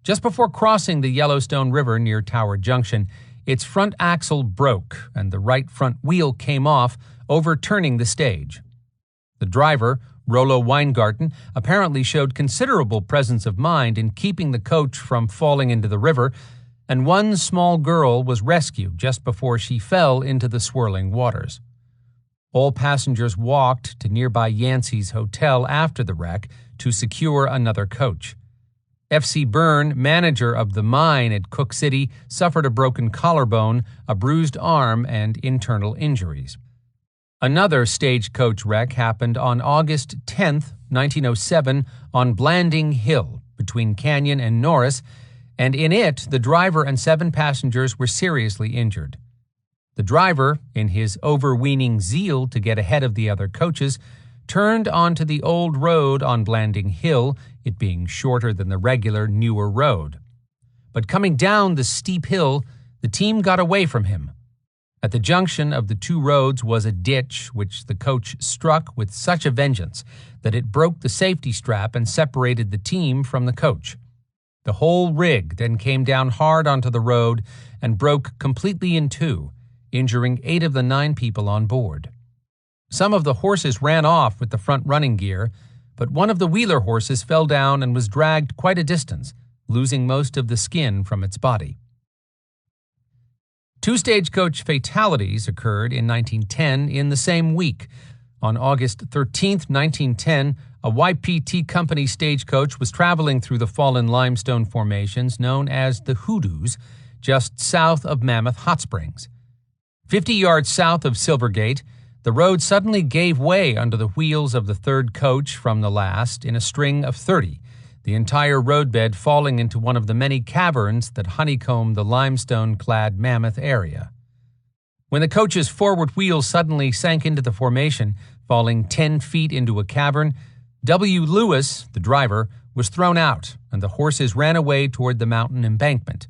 Just before crossing the Yellowstone River near Tower Junction, its front axle broke and the right front wheel came off, overturning the stage. The driver, Rollo Weingarten, apparently showed considerable presence of mind in keeping the coach from falling into the river, and one small girl was rescued just before she fell into the swirling waters. All passengers walked to nearby Yancey's Hotel after the wreck to secure another coach. F.C. Byrne, manager of the mine at Cook City, suffered a broken collarbone, a bruised arm, and internal injuries. Another stagecoach wreck happened on August 10, 1907, on Blanding Hill, between Canyon and Norris, and in it, the driver and 7 passengers were seriously injured. The driver, in his overweening zeal to get ahead of the other coaches, turned onto the old road on Blanding Hill, it being shorter than the regular, newer road. But coming down the steep hill, the team got away from him. At the junction of the two roads was a ditch which the coach struck with such a vengeance that it broke the safety strap and separated the team from the coach. The whole rig then came down hard onto the road and broke completely in two, injuring 8 of the 9 people on board. Some of the horses ran off with the front running gear, but one of the wheeler horses fell down and was dragged quite a distance, losing most of the skin from its body. 2 stagecoach fatalities occurred in 1910 in the same week. On August 13, 1910, a YPT company stagecoach was traveling through the fallen limestone formations known as the Hoodoos, just south of Mammoth Hot Springs. 50 yards south of Silvergate, the road suddenly gave way under the wheels of the third coach from the last in a string of 30, the entire roadbed falling into one of the many caverns that honeycomb the limestone-clad Mammoth area. When the coach's forward wheels suddenly sank into the formation, falling 10 feet into a cavern, W. Lewis, the driver, was thrown out, and the horses ran away toward the mountain embankment.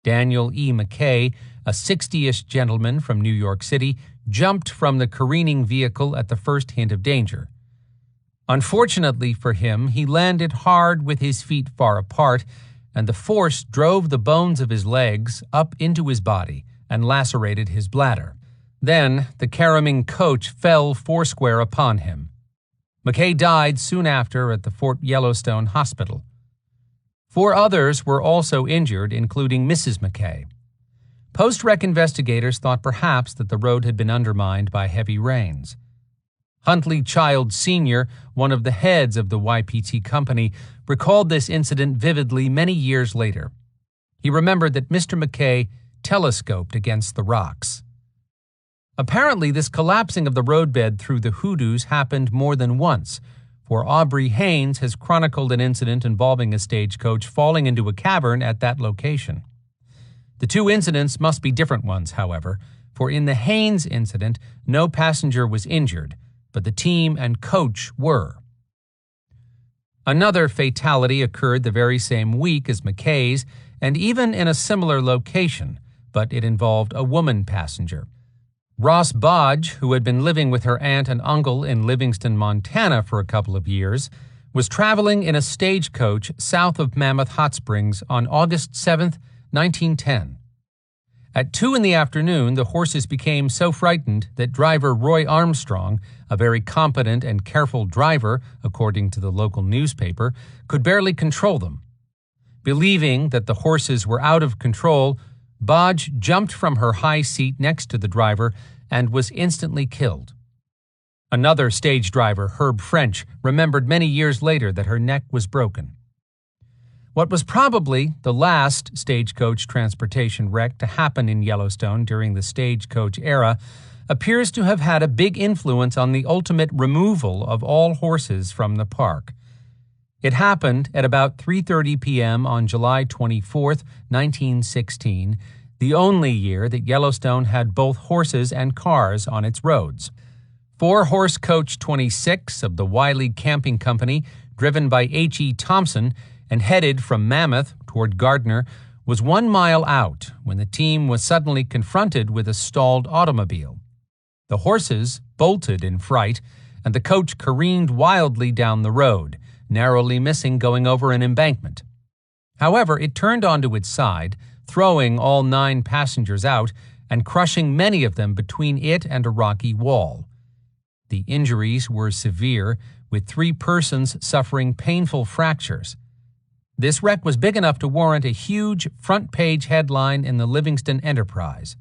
Daniel E. McKay, a 60-ish gentleman from New York City, jumped from the careening vehicle at the first hint of danger. Unfortunately for him, he landed hard with his feet far apart, and the force drove the bones of his legs up into his body and lacerated his bladder. Then the caroming coach fell foursquare upon him. McKay died soon after at the Fort Yellowstone Hospital. 4 others were also injured, including Mrs. McKay. Post-wreck investigators thought perhaps that the road had been undermined by heavy rains. Huntley Child Sr., one of the heads of the YPT company, recalled this incident vividly many years later. He remembered that Mr. McKay telescoped against the rocks. Apparently, this collapsing of the roadbed through the Hoodoos happened more than once, for Aubrey Haynes has chronicled an incident involving a stagecoach falling into a cavern at that location. The 2 incidents must be different ones, however, for in the Haynes incident, no passenger was injured, but the team and coach were. Another fatality occurred the very same week as McKay's, and even in a similar location, but it involved a woman passenger. Ross Bodge, who had been living with her aunt and uncle in Livingston, Montana for a couple of years, was traveling in a stagecoach south of Mammoth Hot Springs on August 7, 1910. At 2 in the afternoon, the horses became so frightened that driver Roy Armstrong, a very competent and careful driver, according to the local newspaper, could barely control them. Believing that the horses were out of control, Bodge jumped from her high seat next to the driver and was instantly killed. Another stage driver, Herb French, remembered many years later that her neck was broken. What was probably the last stagecoach transportation wreck to happen in Yellowstone during the stagecoach era appears to have had a big influence on the ultimate removal of all horses from the park. It happened at about 3:30 p.m. on July 24, 1916, the only year that Yellowstone had both horses and cars on its roads. 4-horse coach 26 of the Wiley Camping Company, driven by H.E. Thompson and headed from Mammoth toward Gardner, was 1 mile out when the team was suddenly confronted with a stalled automobile. The horses bolted in fright, and the coach careened wildly down the road, narrowly missing going over an embankment. However, it turned onto its side, throwing all 9 passengers out and crushing many of them between it and a rocky wall. The injuries were severe, with 3 persons suffering painful fractures. This wreck was big enough to warrant a huge front-page headline in the Livingston Enterprise.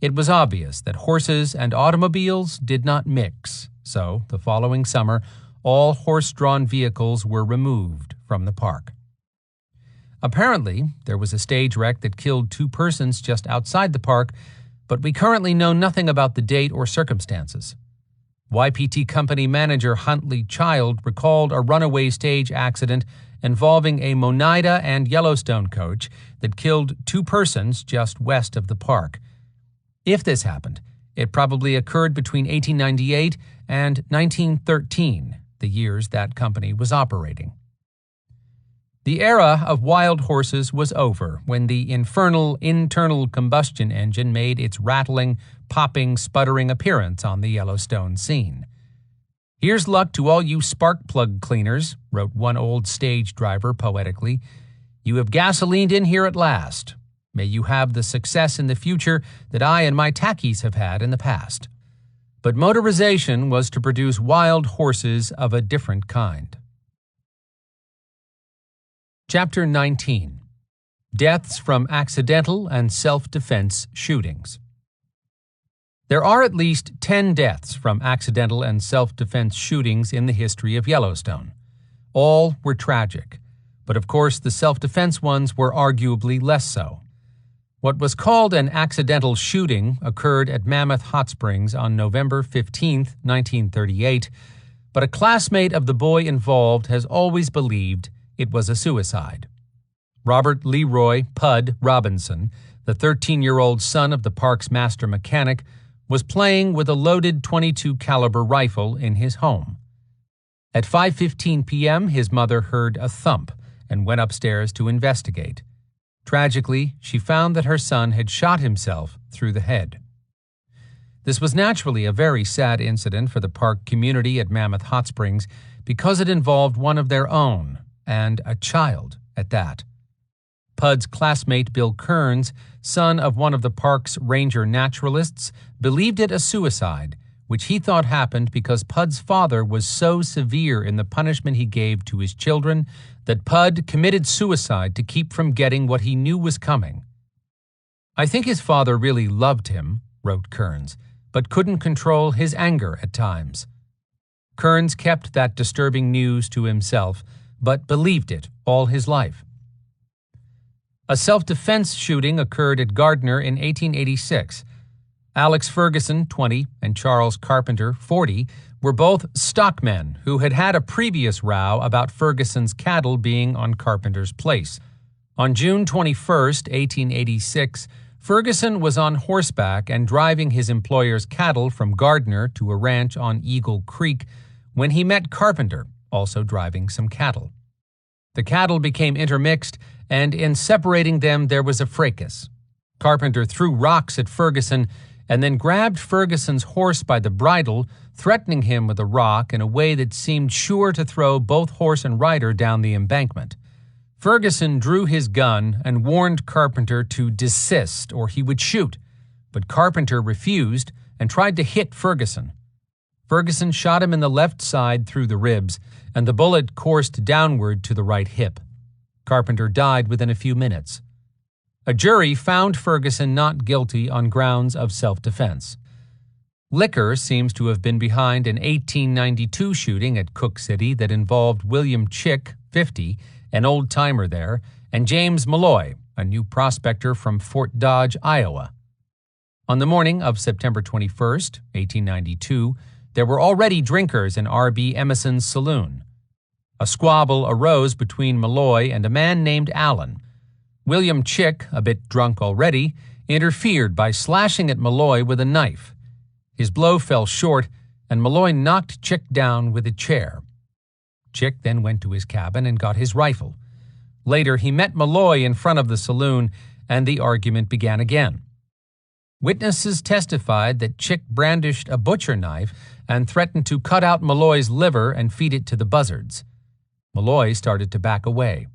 It was obvious that horses and automobiles did not mix, so the following summer, all horse-drawn vehicles were removed from the park. Apparently, there was a stage wreck that killed 2 persons just outside the park, but we currently know nothing about the date or circumstances. YPT company manager Huntley Child recalled a runaway stage accident involving a Oneida and Yellowstone coach that killed 2 persons just west of the park. If this happened, it probably occurred between 1898 and 1913, the years that company was operating. The era of wild horses was over when the infernal internal combustion engine made its rattling, popping, sputtering appearance on the Yellowstone scene. "Here's luck to all you spark plug cleaners," wrote one old stage driver poetically. "You have gasolined in here at last. May you have the success in the future that I and my tackies have had in the past." But motorization was to produce wild horses of a different kind. Chapter 19. Deaths from Accidental and Self-Defense Shootings. There are at least 10 deaths from accidental and self-defense shootings in the history of Yellowstone. All were tragic, but of course the self-defense ones were arguably less so. What was called an accidental shooting occurred at Mammoth Hot Springs on November 15, 1938, but a classmate of the boy involved has always believed it was a suicide. Robert Leroy "Pud" Robinson, the 13-year-old son of the park's master mechanic, was playing with a loaded .22 caliber rifle in his home. At 5:15 p.m., his mother heard a thump and went upstairs to investigate. Tragically, she found that her son had shot himself through the head. This was naturally a very sad incident for the park community at Mammoth Hot Springs because it involved one of their own, and a child at that. Pud's classmate Bill Kearns, son of one of the park's ranger naturalists, believed it a suicide, which he thought happened because Pud's father was so severe in the punishment he gave to his children that Pud committed suicide to keep from getting what he knew was coming. "I think his father really loved him," wrote Kearns, "but couldn't control his anger at times." Kearns kept that disturbing news to himself, but believed it all his life. A self-defense shooting occurred at Gardner in 1886. Alex Ferguson, 20, and Charles Carpenter, 40, were both stockmen who had had a previous row about Ferguson's cattle being on Carpenter's place. On June 21, 1886, Ferguson was on horseback and driving his employer's cattle from Gardner to a ranch on Eagle Creek when he met Carpenter, also driving some cattle. The cattle became intermixed, and in separating them there was a fracas. Carpenter threw rocks at Ferguson, and then grabbed Ferguson's horse by the bridle, threatening him with a rock in a way that seemed sure to throw both horse and rider down the embankment. Ferguson drew his gun and warned Carpenter to desist or he would shoot, but Carpenter refused and tried to hit Ferguson. Ferguson shot him in the left side through the ribs, and the bullet coursed downward to the right hip. Carpenter died within a few minutes. A jury found Ferguson not guilty on grounds of self-defense. Liquor seems to have been behind an 1892 shooting at Cook City that involved William Chick, 50, an old-timer there, and James Malloy, a new prospector from Fort Dodge, Iowa. On the morning of September 21, 1892, there were already drinkers in R.B. Emerson's saloon. A squabble arose between Malloy and a man named Allen. William Chick, a bit drunk already, interfered by slashing at Malloy with a knife. His blow fell short, and Malloy knocked Chick down with a chair. Chick then went to his cabin and got his rifle. Later, he met Malloy in front of the saloon, and the argument began again. Witnesses testified that Chick brandished a butcher knife and threatened to cut out Malloy's liver and feed it to the buzzards. Malloy started to back away.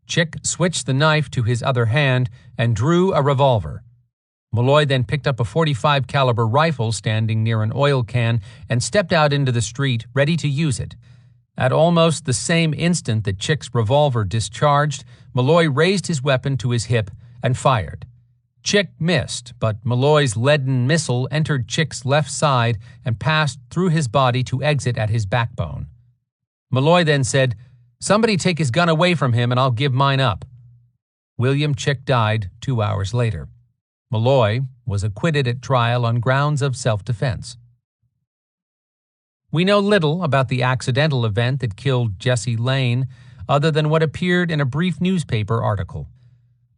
Chick switched the knife to his other hand and drew a revolver. Malloy then picked up a .45 caliber rifle standing near an oil can and stepped out into the street, ready to use it. At almost the same instant that Chick's revolver discharged, Malloy raised his weapon to his hip and fired. Chick missed, but Malloy's leaden missile entered Chick's left side and passed through his body to exit at his backbone. Malloy then said, "Somebody take his gun away from him and I'll give mine up." William Chick died 2 hours later. Malloy was acquitted at trial on grounds of self-defense. We know little about the accidental event that killed Jesse Lane, other than what appeared in a brief newspaper article.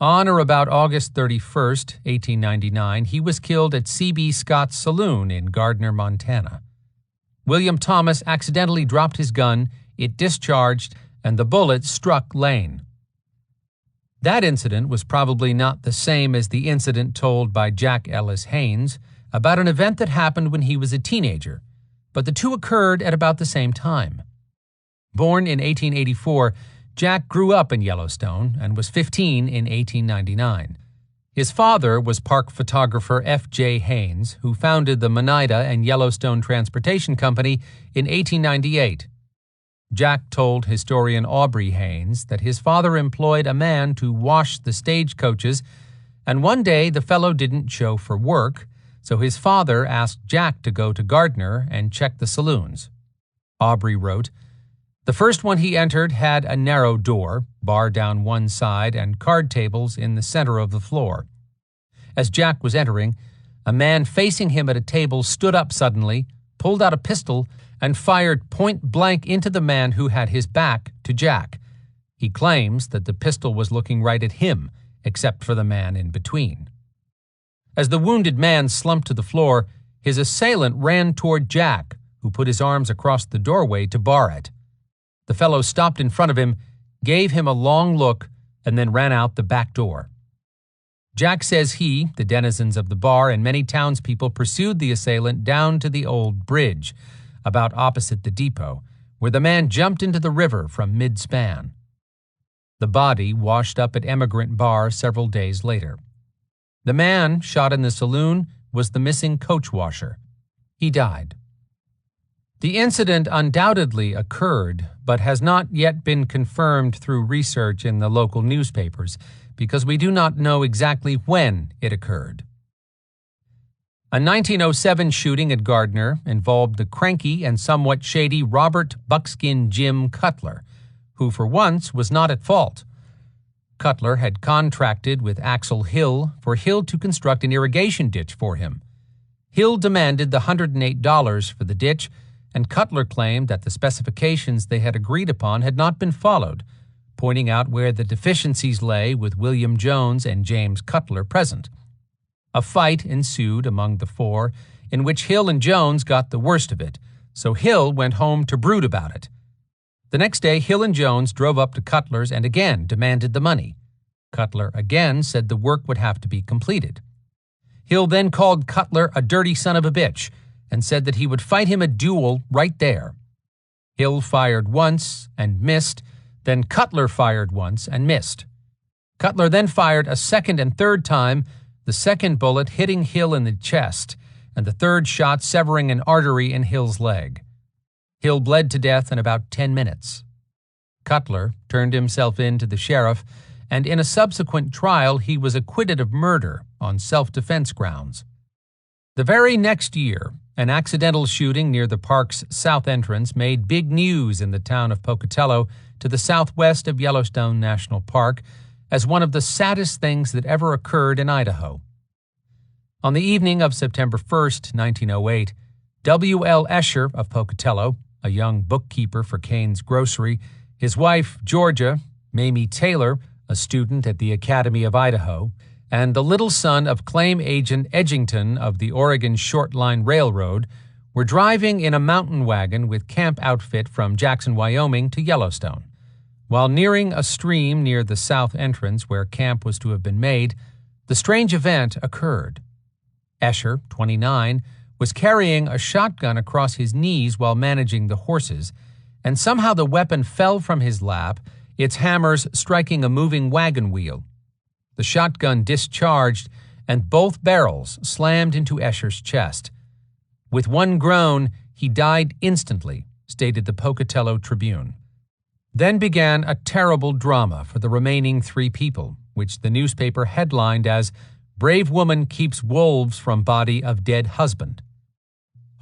On or about August 31, 1899, he was killed at C.B. Scott's saloon in Gardner, Montana. William Thomas accidentally dropped his gun, it discharged, and the bullet struck Lane. That incident was probably not the same as the incident told by Jack Ellis Haynes about an event that happened when he was a teenager, but the two occurred at about the same time. Born in 1884, Jack grew up in Yellowstone and was 15 in 1899. His father was park photographer F.J. Haynes, who founded the Oneida and Yellowstone Transportation Company in 1898. Jack told historian Aubrey Haynes that his father employed a man to wash the stagecoaches, and one day the fellow didn't show for work, so his father asked Jack to go to Gardner and check the saloons. Aubrey wrote, "The first one he entered had a narrow door, bar down one side, and card tables in the center of the floor. As Jack was entering, a man facing him at a table stood up suddenly, pulled out a pistol, and fired point-blank into the man who had his back to Jack. He claims that the pistol was looking right at him, except for the man in between. As the wounded man slumped to the floor, his assailant ran toward Jack, who put his arms across the doorway to bar it. The fellow stopped in front of him, gave him a long look, and then ran out the back door. Jack says he, the denizens of the bar, and many townspeople pursued the assailant down to the old bridge, about opposite the depot, where the man jumped into the river from mid-span. The body washed up at Emigrant Bar several days later. The man shot in the saloon was the missing coach washer. He died. The incident undoubtedly occurred, but has not yet been confirmed through research in the local newspapers, because we do not know exactly when it occurred. A 1907 shooting at Gardner involved the cranky and somewhat shady Robert Buckskin Jim Cutler, who for once was not at fault. Cutler had contracted with Axel Hill for Hill to construct an irrigation ditch for him. Hill demanded the $108 for the ditch, and Cutler claimed that the specifications they had agreed upon had not been followed, pointing out where the deficiencies lay with William Jones and James Cutler present. A fight ensued among the four, in which Hill and Jones got the worst of it, so Hill went home to brood about it. The next day, Hill and Jones drove up to Cutler's and again demanded the money. Cutler again said the work would have to be completed. Hill then called Cutler a dirty son of a bitch and said that he would fight him a duel right there. Hill fired once and missed, then Cutler fired once and missed. Cutler then fired a second and third time, the second bullet hitting Hill in the chest, and the third shot severing an artery in Hill's leg. Hill bled to death in about 10 minutes. Cutler turned himself in to the sheriff, and in a subsequent trial he was acquitted of murder on self-defense grounds. The very next year, an accidental shooting near the park's south entrance made big news in the town of Pocatello to the southwest of Yellowstone National Park as one of the saddest things that ever occurred in Idaho. On the evening of September 1st, 1908, W.L. Escher of Pocatello, a young bookkeeper for Kane's Grocery, his wife, Georgia, Mamie Taylor, a student at the Academy of Idaho, and the little son of claim agent Edgington of the Oregon Short Line Railroad were driving in a mountain wagon with camp outfit from Jackson, Wyoming to Yellowstone. While nearing a stream near the south entrance where camp was to have been made, the strange event occurred. Escher, 29, was carrying a shotgun across his knees while managing the horses, and somehow the weapon fell from his lap, its hammers striking a moving wagon wheel. The shotgun discharged, and both barrels slammed into Escher's chest. With one groan, he died instantly, stated the Pocatello Tribune. Then began a terrible drama for the remaining 3 people, which the newspaper headlined as "Brave Woman Keeps Wolves from Body of Dead Husband."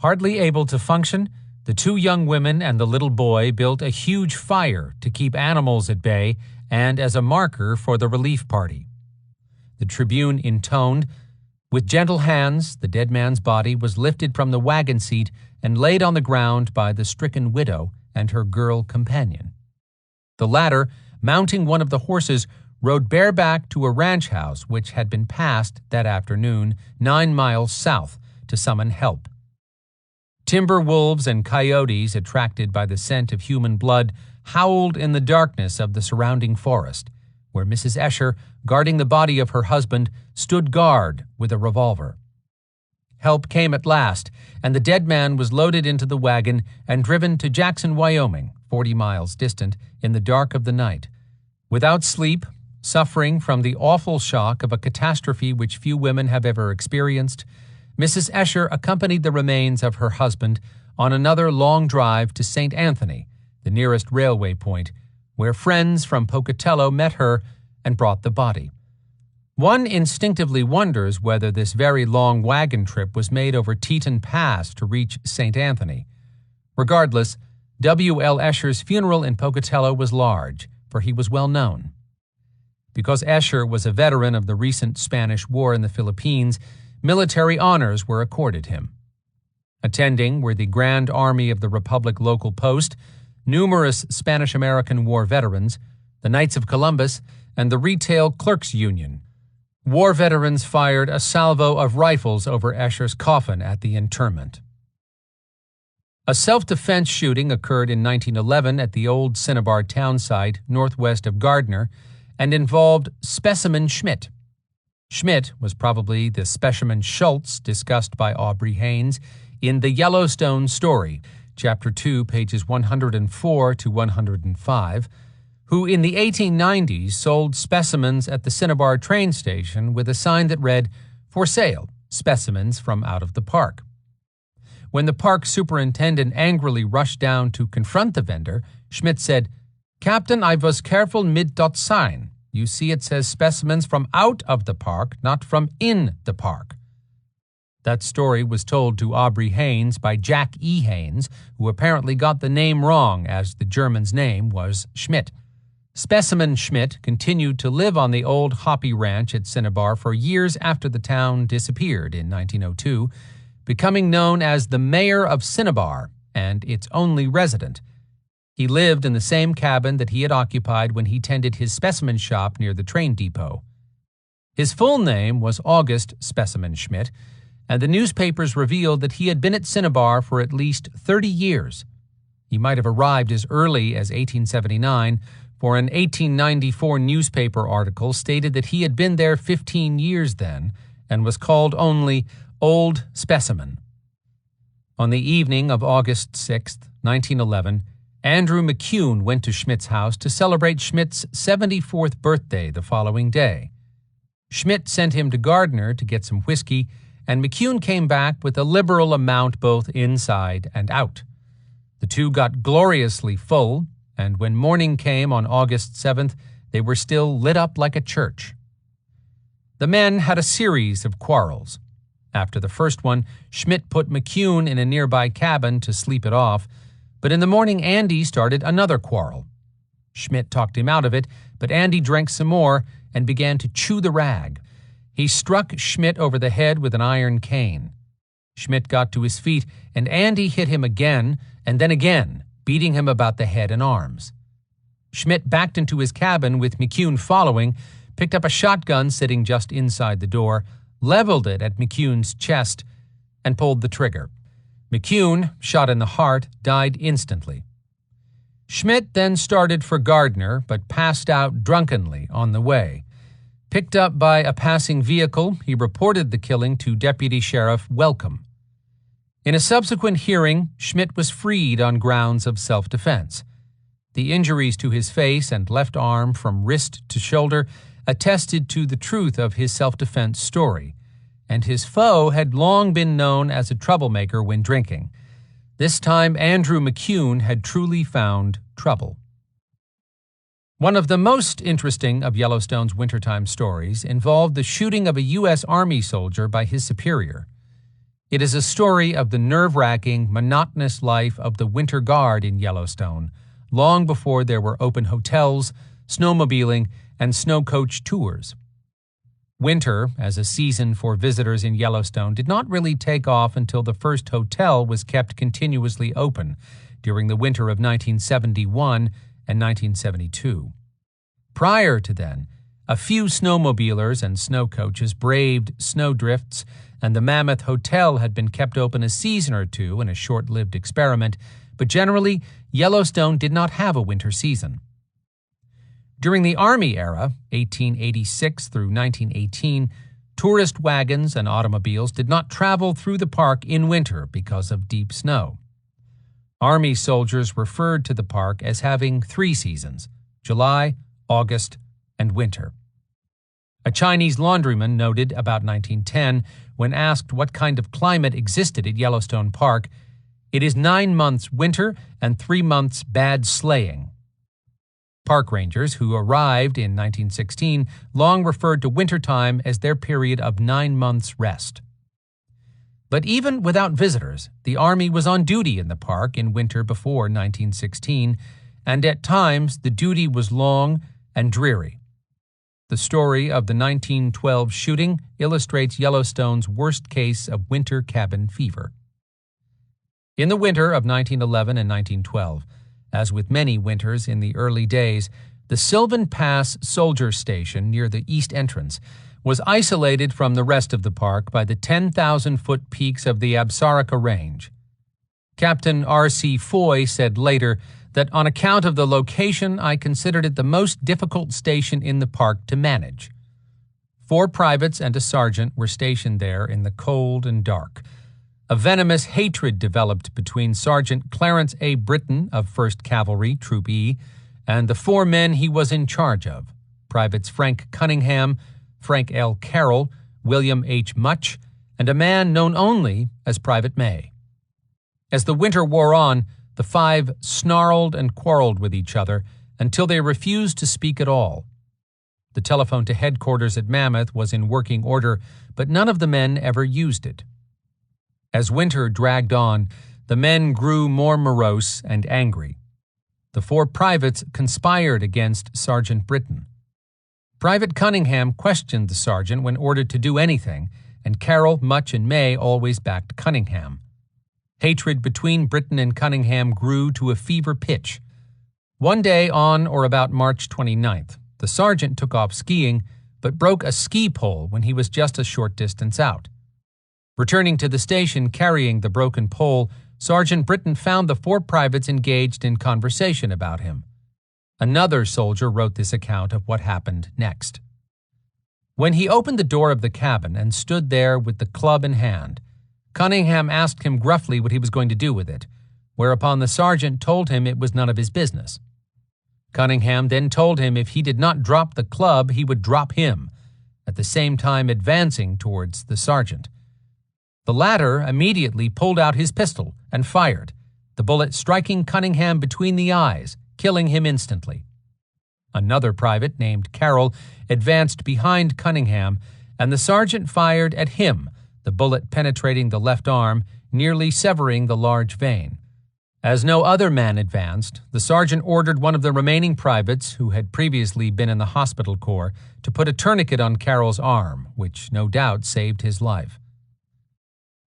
Hardly able to function, the 2 young women and the little boy built a huge fire to keep animals at bay and as a marker for the relief party. The Tribune intoned, "With gentle hands, the dead man's body was lifted from the wagon seat and laid on the ground by the stricken widow and her girl companion. The latter, mounting one of the horses, rode bareback to a ranch house which had been passed that afternoon 9 miles south to summon help. Timber wolves and coyotes, attracted by the scent of human blood, howled in the darkness of the surrounding forest, where Mrs. Escher, guarding the body of her husband, stood guard with a revolver. Help came at last, and the dead man was loaded into the wagon and driven to Jackson, Wyoming, 40 miles distant, in the dark of the night. Without sleep, suffering from the awful shock of a catastrophe which few women have ever experienced, Mrs. Escher accompanied the remains of her husband on another long drive to St. Anthony, the nearest railway point, where friends from Pocatello met her and brought the body. One instinctively wonders whether this very long wagon trip was made over Teton Pass to reach St. Anthony. Regardless, W.L. Escher's funeral in Pocatello was large, for he was well known. Because Escher was a veteran of the recent Spanish War in the Philippines, military honors were accorded him. Attending were the Grand Army of the Republic Local Post, numerous Spanish-American War veterans, the Knights of Columbus, and the Retail Clerks Union. War veterans fired a salvo of rifles over Escher's coffin at the interment. A self-defense shooting occurred in 1911 at the old Cinnabar town site northwest of Gardner and involved Specimen Schmidt. Schmidt was probably the Specimen Schultz discussed by Aubrey Haynes in The Yellowstone Story, Chapter 2, pages 104 to 105, who in the 1890s sold specimens at the Cinnabar train station with a sign that read, "For sale, specimens from out of the park." When the park superintendent angrily rushed down to confront the vendor, Schmidt said, "Captain, I was careful mit dot sign. You see it says specimens from out of the park, not from in the park." That story was told to Aubrey Haynes by Jack E. Haynes, who apparently got the name wrong, as the German's name was Schmidt. Specimen Schmidt continued to live on the old Hoppy Ranch at Cinnabar for years after the town disappeared in 1902, becoming known as the Mayor of Cinnabar and its only resident. He lived in the same cabin that he had occupied when he tended his specimen shop near the train depot. His full name was August Specimen Schmidt, and the newspapers revealed that he had been at Cinnabar for at least 30 years. He might have arrived as early as 1879, for an 1894 newspaper article stated that he had been there 15 years then, and was called only Old Specimen. On the evening of August 6, 1911, Andrew McCune went to Schmidt's house to celebrate Schmidt's 74th birthday the following day. Schmidt sent him to Gardner to get some whiskey, and McCune came back with a liberal amount both inside and out. The two got gloriously full, and when morning came on August 7th, they were still lit up like a church. The men had a series of quarrels. After the first one, Schmidt put McCune in a nearby cabin to sleep it off, but in the morning Andy started another quarrel. Schmidt talked him out of it, but Andy drank some more and began to chew the rag. He struck Schmidt over the head with an iron cane. Schmidt got to his feet, and Andy hit him again and then again, beating him about the head and arms. Schmidt backed into his cabin with McCune following, picked up a shotgun sitting just inside the door, leveled it at McCune's chest, and pulled the trigger. McCune, shot in the heart, died instantly. Schmidt then started for Gardner, but passed out drunkenly on the way. Picked up by a passing vehicle, he reported the killing to Deputy Sheriff Welcome. In a subsequent hearing, Schmidt was freed on grounds of self-defense. The injuries to his face and left arm from wrist to shoulder attested to the truth of his self-defense story, and his foe had long been known as a troublemaker when drinking. This time, Andrew McCune had truly found trouble. One of the most interesting of Yellowstone's wintertime stories involved the shooting of a U.S. Army soldier by his superior. It is a story of the nerve-wracking, monotonous life of the winter guard in Yellowstone, long before there were open hotels, snowmobiling, and snow coach tours. Winter, as a season for visitors in Yellowstone, did not really take off until the first hotel was kept continuously open during the winter of 1971 and 1972. Prior to then, a few snowmobilers and snow coaches braved snowdrifts, and the Mammoth Hotel had been kept open a season or two in a short-lived experiment, but generally, Yellowstone did not have a winter season. During the Army era, 1886 through 1918, tourist wagons and automobiles did not travel through the park in winter because of deep snow. Army soldiers referred to the park as having 3 seasons: July, August, and winter. A Chinese laundryman noted about 1910, when asked what kind of climate existed at Yellowstone Park, "It is 9 months winter and 3 months bad sleighing." Park rangers who arrived in 1916 long referred to wintertime as their period of 9 months rest. But even without visitors, the Army was on duty in the park in winter before 1916, and at times the duty was long and dreary. The story of the 1912 shooting illustrates Yellowstone's worst case of winter cabin fever. In the winter of 1911 and 1912, as with many winters in the early days, the Sylvan Pass Soldier Station near the east entrance was isolated from the rest of the park by the 10,000-foot peaks of the Absaroka Range. Captain R.C. Foy said later that on account of the location, I considered it the most difficult station in the park to manage. 4 privates and a sergeant were stationed there in the cold and dark. A venomous hatred developed between Sergeant Clarence A. Britton of 1st Cavalry, Troop E, and the 4 men he was in charge of, Privates Frank Cunningham, Frank L. Carroll, William H. Much, and a man known only as Private May. As the winter wore on, the 5 snarled and quarreled with each other until they refused to speak at all. The telephone to headquarters at Mammoth was in working order, but none of the men ever used it. As winter dragged on, the men grew more morose and angry. The 4 privates conspired against Sergeant Britton. Private Cunningham questioned the sergeant when ordered to do anything, and Carroll, Much, and May always backed Cunningham. Hatred between Britton and Cunningham grew to a fever pitch. One day on or about March 29th, the sergeant took off skiing, but broke a ski pole when he was just a short distance out. Returning to the station carrying the broken pole, Sergeant Britton found the 4 privates engaged in conversation about him. Another soldier wrote this account of what happened next. When he opened the door of the cabin and stood there with the club in hand, Cunningham asked him gruffly what he was going to do with it, whereupon the sergeant told him it was none of his business. Cunningham then told him if he did not drop the club, he would drop him, at the same time advancing towards the sergeant. The latter immediately pulled out his pistol and fired, the bullet striking Cunningham between the eyes, killing him instantly. Another private named Carroll advanced behind Cunningham, and the sergeant fired at him, the bullet penetrating the left arm, nearly severing the large vein. As no other man advanced, the sergeant ordered one of the remaining privates, who had previously been in the hospital corps, to put a tourniquet on Carroll's arm, which no doubt saved his life.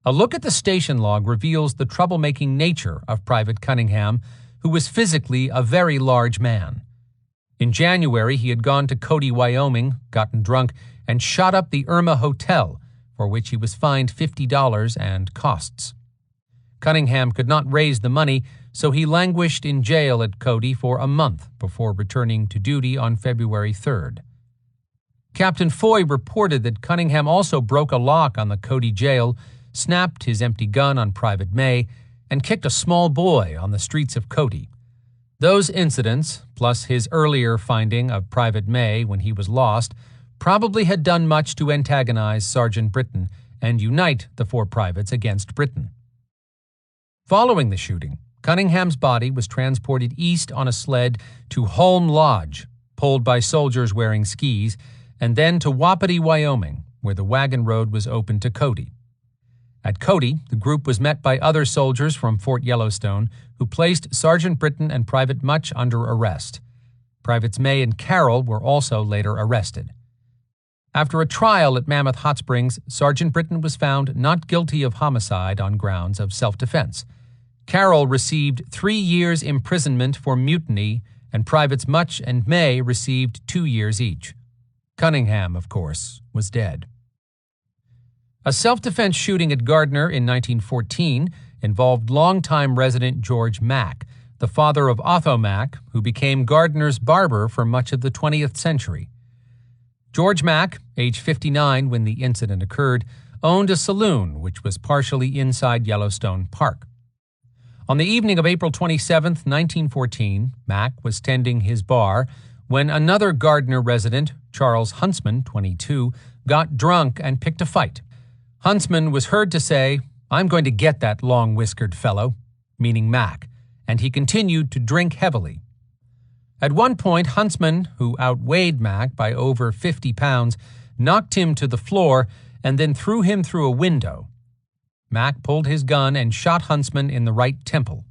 A look at the station log reveals the troublemaking nature of Private Cunningham, who was physically a very large man. In January, he had gone to Cody, Wyoming, gotten drunk, and shot up the Irma Hotel, for which he was fined $50 and costs. Cunningham could not raise the money, so he languished in jail at Cody for a month before returning to duty on February 3rd. Captain Foy reported that Cunningham also broke a lock on the Cody jail, snapped his empty gun on Private May, and kicked a small boy on the streets of Cody. Those incidents, plus his earlier finding of Private May when he was lost, probably had done much to antagonize Sergeant Britton and unite the four privates against Britton. Following the shooting, Cunningham's body was transported east on a sled to Holm Lodge, pulled by soldiers wearing skis, and then to Wapiti, Wyoming, where the wagon road was open to Cody. At Cody, the group was met by other soldiers from Fort Yellowstone, who placed Sergeant Britton and Private Much under arrest. Privates May and Carroll were also later arrested. After a trial at Mammoth Hot Springs, Sergeant Britton was found not guilty of homicide on grounds of self-defense. Carroll received 3 years' imprisonment for mutiny, and Privates Much and May received 2 years each. Cunningham, of course, was dead. A self-defense shooting at Gardner in 1914 involved longtime resident George Mack, the father of Otho Mack, who became Gardner's barber for much of the 20th century. George Mack, age 59 when the incident occurred, owned a saloon which was partially inside Yellowstone Park. On the evening of April 27, 1914, Mack was tending his bar when another Gardner resident, Charles Huntsman, 22, got drunk and picked a fight. Huntsman was heard to say, "I'm going to get that long-whiskered fellow," meaning Mack, and he continued to drink heavily. At one point, Huntsman, who outweighed Mack by over 50 pounds, knocked him to the floor and then threw him through a window. Mack pulled his gun and shot Huntsman in the right temple.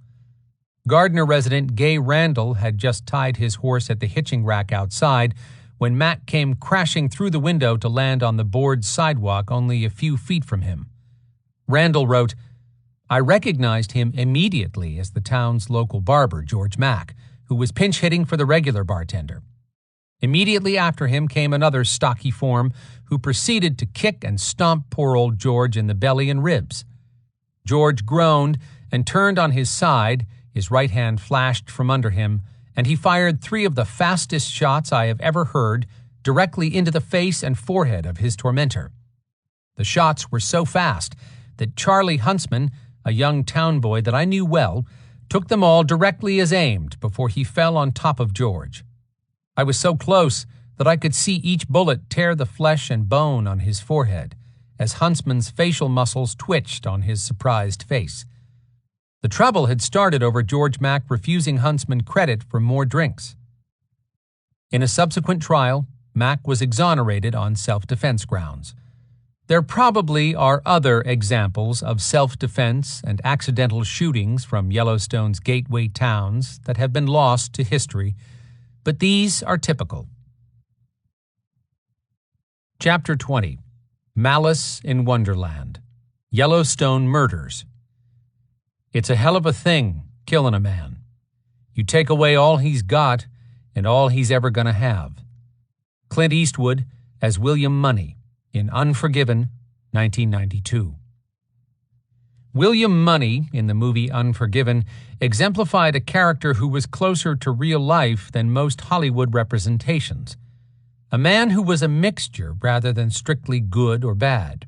Gardner resident Gay Randall had just tied his horse at the hitching rack outside when Mack came crashing through the window to land on the board sidewalk only a few feet from him. Randall wrote, "I recognized him immediately as the town's local barber, George Mack, who was pinch-hitting for the regular bartender. Immediately after him came another stocky form who proceeded to kick and stomp poor old George in the belly and ribs. George groaned and turned on his side, his right hand flashed from under him, and he fired 3 of the fastest shots I have ever heard directly into the face and forehead of his tormentor. The shots were so fast that Charlie Huntsman, a young town boy that I knew well, took them all directly as aimed before he fell on top of George. I was so close that I could see each bullet tear the flesh and bone on his forehead, as Huntsman's facial muscles twitched on his surprised face. The trouble had started over George Mack refusing Huntsman credit for more drinks. In a subsequent trial, Mack was exonerated on self-defense grounds. There probably are other examples of self-defense and accidental shootings from Yellowstone's gateway towns that have been lost to history, but these are typical. Chapter 20. Malice in Wonderland. Yellowstone Murders. It's a hell of a thing, killing a man. You take away all he's got and all he's ever going to have. Clint Eastwood as William Money in Unforgiven, 1992. William Money, in the movie Unforgiven, exemplified a character who was closer to real life than most Hollywood representations. a man who was a mixture rather than strictly good or bad.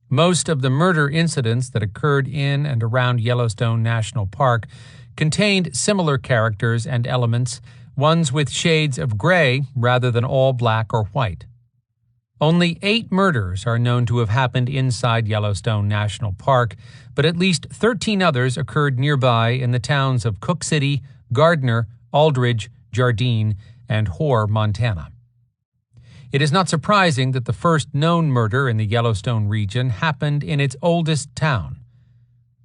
Most of the murder incidents that occurred in and around Yellowstone National Park contained similar characters and elements, ones with shades of gray rather than all black or white. Only 8 murders are known to have happened inside Yellowstone National Park, but at least 13 others occurred nearby in the towns of Cook City, Gardner, Aldridge, Jardine, and Hoare, Montana. It is not surprising that the first known murder in the Yellowstone region happened in its oldest town.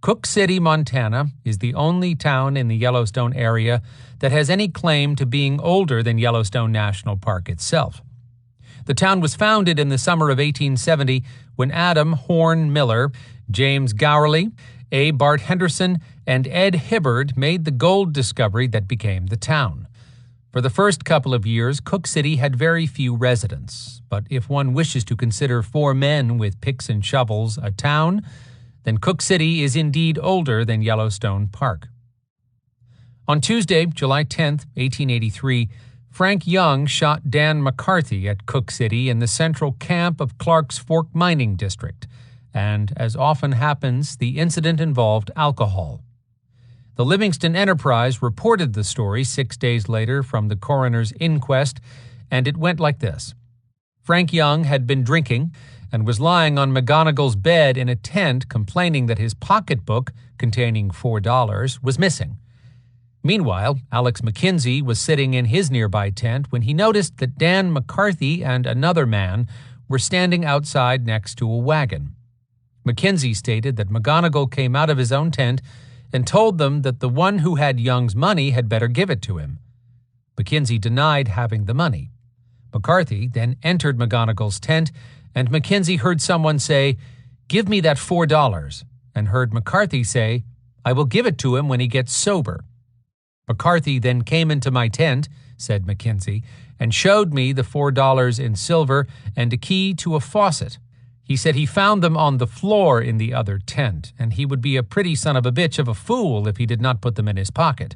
Cook City, Montana, is the only town in the Yellowstone area that has any claim to being older than Yellowstone National Park itself. The town was founded in the summer of 1870 when Adam Horn Miller, James Gowerly, A. Bart Henderson, and Ed Hibbard made the gold discovery that became the town. For the first couple of years, Cook City had very few residents, but if one wishes to consider 4 men with picks and shovels a town, then Cook City is indeed older than Yellowstone Park. On Tuesday, July 10, 1883, Frank Young shot Dan McCarthy at Cook City in the central camp of Clark's Fork Mining District, and, as often happens, the incident involved alcohol. The Livingston Enterprise reported the story 6 days later from the coroner's inquest, and it went like this. Frank Young had been drinking and was lying on McGonagall's bed in a tent complaining that his pocketbook, containing $4, was missing. Meanwhile, Alex McKenzie was sitting in his nearby tent when he noticed that Dan McCarthy and another man were standing outside next to a wagon. McKenzie stated that McGonagall came out of his own tent and told them that the one who had Young's money had better give it to him. McKenzie denied having the money. McCarthy then entered McGonagall's tent, and McKenzie heard someone say, "Give me that $4, and heard McCarthy say, "I will give it to him when he gets sober." McCarthy then came into my tent, said McKenzie, and showed me the $4 in silver and a key to a faucet. He said he found them on the floor in the other tent, and he would be a pretty son of a bitch of a fool if he did not put them in his pocket.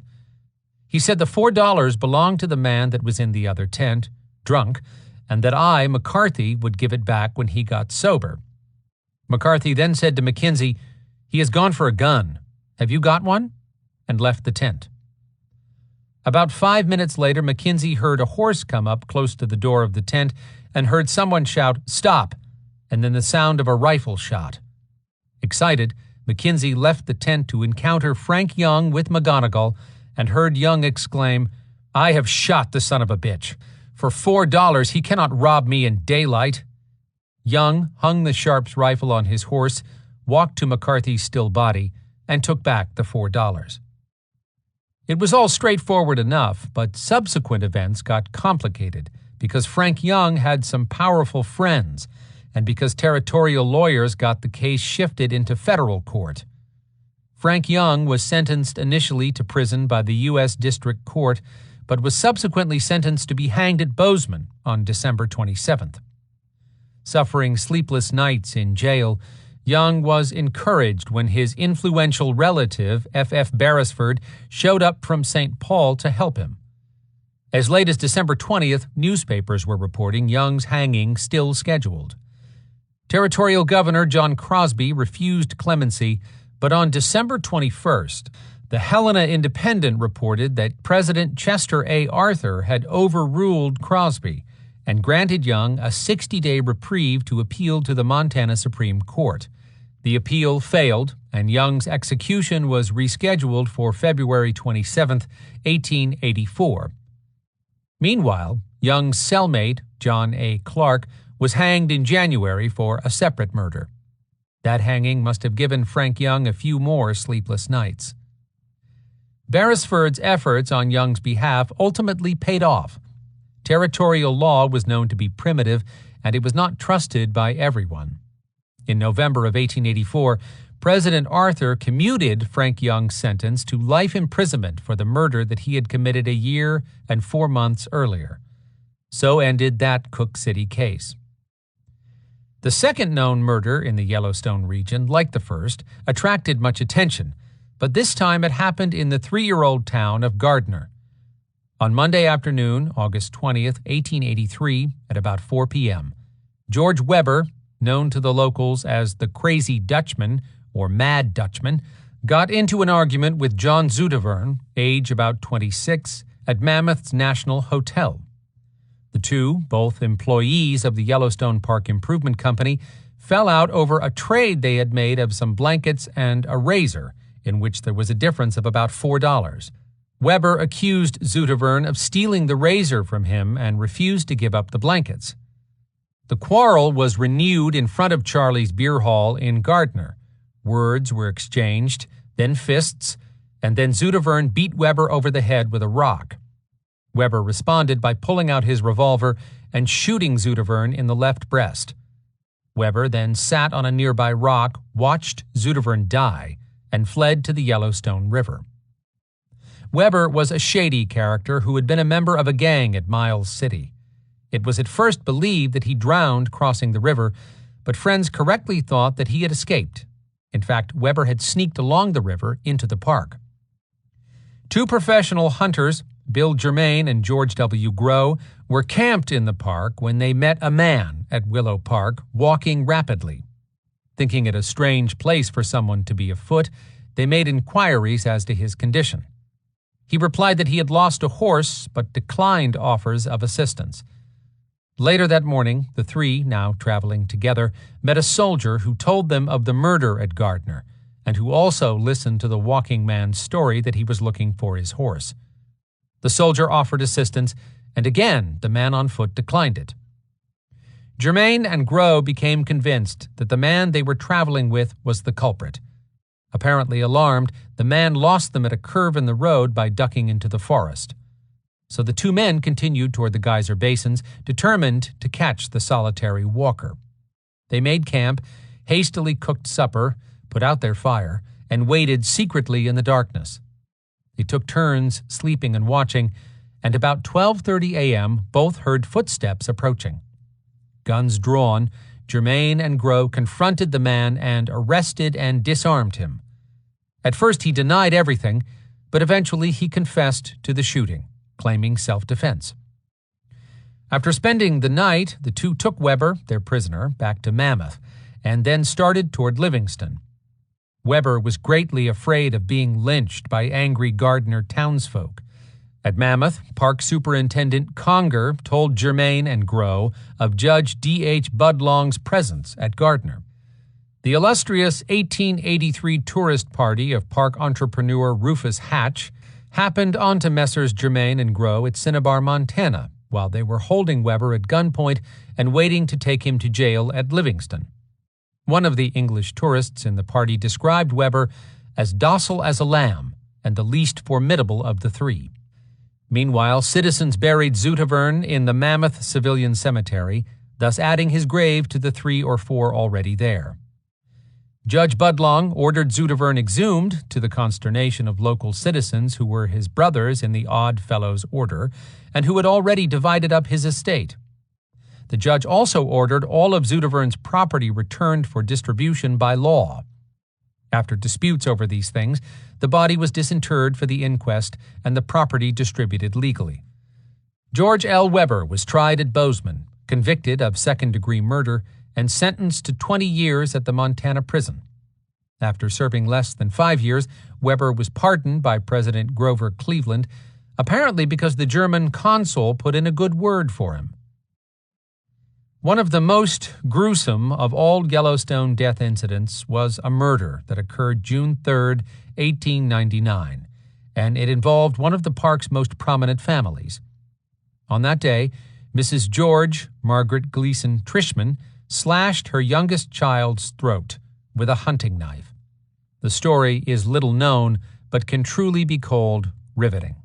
He said the $4 belonged to the man that was in the other tent, drunk, and that I, McCarthy, would give it back when he got sober. McCarthy then said to McKenzie, "He has gone for a gun. Have you got one?" and left the tent. About 5 minutes later, McKenzie heard a horse come up close to the door of the tent and heard someone shout, "Stop!" and then the sound of a rifle shot. Excited, McKenzie left the tent to encounter Frank Young with McGonagall and heard Young exclaim, "I have shot the son of a bitch. For $4 he cannot rob me in daylight." Young hung the Sharps rifle on his horse, walked to McCarthy's still body, and took back the $4. It was all straightforward enough, but subsequent events got complicated because Frank Young had some powerful friends and because territorial lawyers got the case shifted into federal court. Frank Young was sentenced initially to prison by the U.S. District Court, but was subsequently sentenced to be hanged at Bozeman on December 27th. Suffering sleepless nights in jail, Young was encouraged when his influential relative, F. Beresford, showed up from St. Paul to help him. As late as December 20th, newspapers were reporting Young's hanging still scheduled. Territorial Governor John Crosby refused clemency, but on December 21st, the Helena Independent reported that President Chester A. Arthur had overruled Crosby and granted Young a 60-day reprieve to appeal to the Montana Supreme Court. The appeal failed, and Young's execution was rescheduled for February 27, 1884. Meanwhile, Young's cellmate, John A. Clark, was hanged in January for a separate murder. That hanging must have given Frank Young a few more sleepless nights. Beresford's efforts on Young's behalf ultimately paid off. Territorial law was known to be primitive, and it was not trusted by everyone. In November of 1884, President Arthur commuted Frank Young's sentence to life imprisonment for the murder that he had committed a year and 4 months earlier. So ended that Cook City case. The second known murder in the Yellowstone region, like the first, attracted much attention, but this time it happened in the 3-year-old town of Gardner. On Monday afternoon, August 20th, 1883, at about 4 p.m., George Weber, known to the locals as the Crazy Dutchman or Mad Dutchman, got into an argument with John Zoeterwern, age about 26, at Mammoth's National Hotel. The two, both employees of the Yellowstone Park Improvement Company, fell out over a trade they had made of some blankets and a razor, in which there was a difference of about $4. Weber accused Zoeterwern of stealing the razor from him and refused to give up the blankets. The quarrel was renewed in front of Charlie's Beer Hall in Gardner. Words were exchanged, then fists, and then Zoeterwern beat Weber over the head with a rock. Weber responded by pulling out his revolver and shooting Zoeterwern in the left breast. Weber then sat on a nearby rock, watched Zoeterwern die, and fled to the Yellowstone River. Weber was a shady character who had been a member of a gang at Miles City. It was at first believed that he drowned crossing the river, but friends correctly thought that he had escaped. In fact, Weber had sneaked along the river into the park. Two professional hunters, Bill Germain and George W. Grow, were camped in the park when they met a man at Willow Park walking rapidly. Thinking it a strange place for someone to be afoot, they made inquiries as to his condition. He replied that he had lost a horse but declined offers of assistance. Later that morning, the three, now traveling together, met a soldier who told them of the murder at Gardner, and who also listened to the walking man's story that he was looking for his horse. The soldier offered assistance, and again the man on foot declined it. Germain and Grow became convinced that the man they were traveling with was the culprit. Apparently alarmed, the man lost them at a curve in the road by ducking into the forest. So the two men continued toward the geyser basins, determined to catch the solitary walker. They made camp, hastily cooked supper, put out their fire, and waited secretly in the darkness. They took turns sleeping and watching, and about 12:30 a.m. both heard footsteps approaching. Guns drawn, Germain and Grow confronted the man and arrested and disarmed him. At first he denied everything, but eventually he confessed to the shooting, claiming self-defense. After spending the night, the two took Weber, their prisoner, back to Mammoth, and then started toward Livingston. Weber was greatly afraid of being lynched by angry Gardner townsfolk. At Mammoth, Park Superintendent Conger told Germain and Grow of Judge D.H. Budlong's presence at Gardner. The illustrious 1883 tourist party of park entrepreneur Rufus Hatch happened onto Messrs. Germain and Grow at Cinnabar, Montana, while they were holding Weber at gunpoint and waiting to take him to jail at Livingston. One of the English tourists in the party described Weber as docile as a lamb and the least formidable of the three. Meanwhile, citizens buried Zoeterwern in the Mammoth Civilian Cemetery, thus adding his grave to the 3 or 4 already there. Judge Budlong ordered Zoeterwern exhumed, to the consternation of local citizens who were his brothers in the Odd Fellows Order, and who had already divided up his estate. The judge also ordered all of Zoeterwern's property returned for distribution by law. After disputes over these things, the body was disinterred for the inquest and the property distributed legally. George L. Weber was tried at Bozeman, convicted of second-degree murder, and sentenced to 20 years at the Montana prison. After serving less than 5 years, Weber was pardoned by President Grover Cleveland, apparently because the German consul put in a good word for him. One of the most gruesome of all Yellowstone death incidents was a murder that occurred June 3, 1899, and it involved one of the park's most prominent families. On that day, Mrs. George Margaret Gleason Trishman slashed her youngest child's throat with a hunting knife. The story is little known, but can truly be called riveting.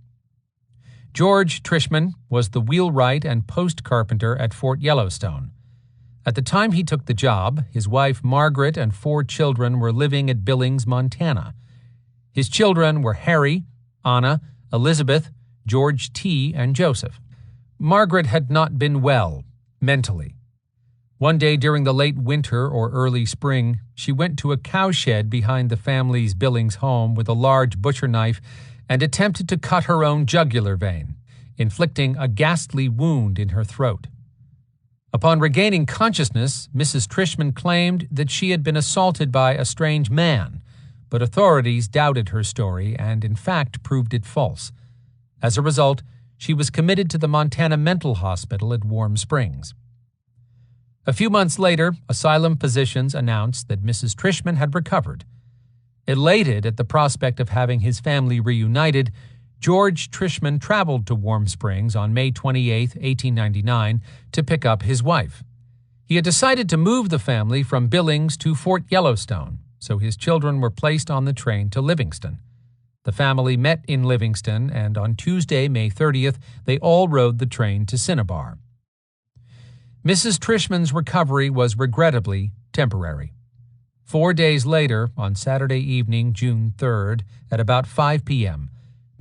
George Trishman was the wheelwright and post carpenter at Fort Yellowstone. At the time he took the job, his wife Margaret and 4 children were living at Billings, Montana. His children were Harry, Anna, Elizabeth, George T., and Joseph. Margaret had not been well, mentally. One day during the late winter or early spring, she went to a cowshed behind the family's Billings home with a large butcher knife and attempted to cut her own jugular vein. inflicting a ghastly wound in her throat. Upon regaining consciousness, Mrs. Trishman claimed that she had been assaulted by a strange man, but authorities doubted her story and, in fact, proved it false. As a result, she was committed to the Montana Mental Hospital at Warm Springs. A few months later, asylum physicians announced that Mrs. Trishman had recovered. Elated at the prospect of having his family reunited, George Trishman traveled to Warm Springs on May 28, 1899, to pick up his wife. He had decided to move the family from Billings to Fort Yellowstone, so his children were placed on the train to Livingston. The family met in Livingston, and on Tuesday, May 30th, they all rode the train to Cinnabar. Mrs. Trishman's recovery was regrettably temporary. 4 days later, on Saturday evening, June 3rd, at about 5 p.m.,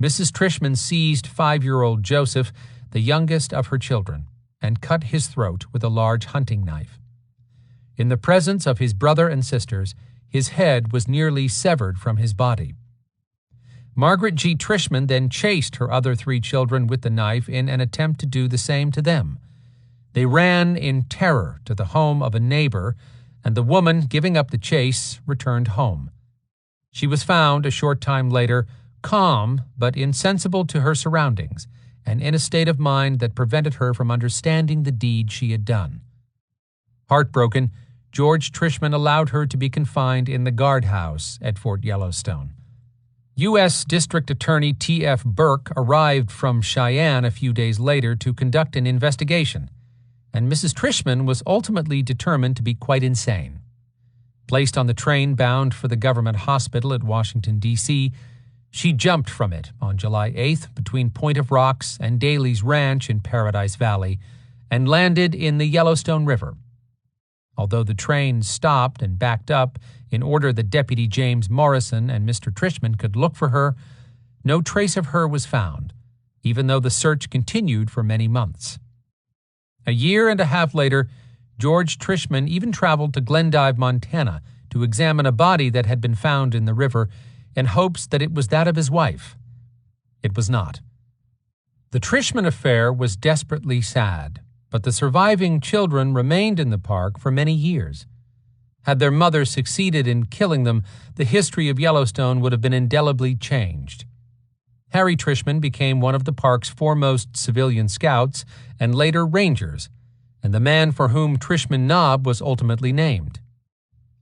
Mrs. Trishman seized 5-year-old Joseph, the youngest of her children, and cut his throat with a large hunting knife. In the presence of his brother and sisters, his head was nearly severed from his body. Margaret G. Trishman then chased her other 3 children with the knife in an attempt to do the same to them. They ran in terror to the home of a neighbor, and the woman, giving up the chase, returned home. She was found a short time later, calm but insensible to her surroundings, and in a state of mind that prevented her from understanding the deed she had done. Heartbroken, George Trishman allowed her to be confined in the guardhouse at Fort Yellowstone. U.S. District Attorney T.F. Burke arrived from Cheyenne a few days later to conduct an investigation, and Mrs. Trishman was ultimately determined to be quite insane. Placed on the train bound for the government hospital at Washington, D.C., she jumped from it on July 8th between Point of Rocks and Daly's Ranch in Paradise Valley and landed in the Yellowstone River. Although the train stopped and backed up in order that Deputy James Morrison and Mr. Trishman could look for her, no trace of her was found, even though the search continued for many months. A year and a half later, George Trishman even traveled to Glendive, Montana, to examine a body that had been found in the river in hopes that it was that of his wife. It was not. The Trishman affair was desperately sad, but the surviving children remained in the park for many years. Had their mother succeeded in killing them, the history of Yellowstone would have been indelibly changed. Harry Trishman became one of the park's foremost civilian scouts and later rangers, and the man for whom Trishman Knob was ultimately named.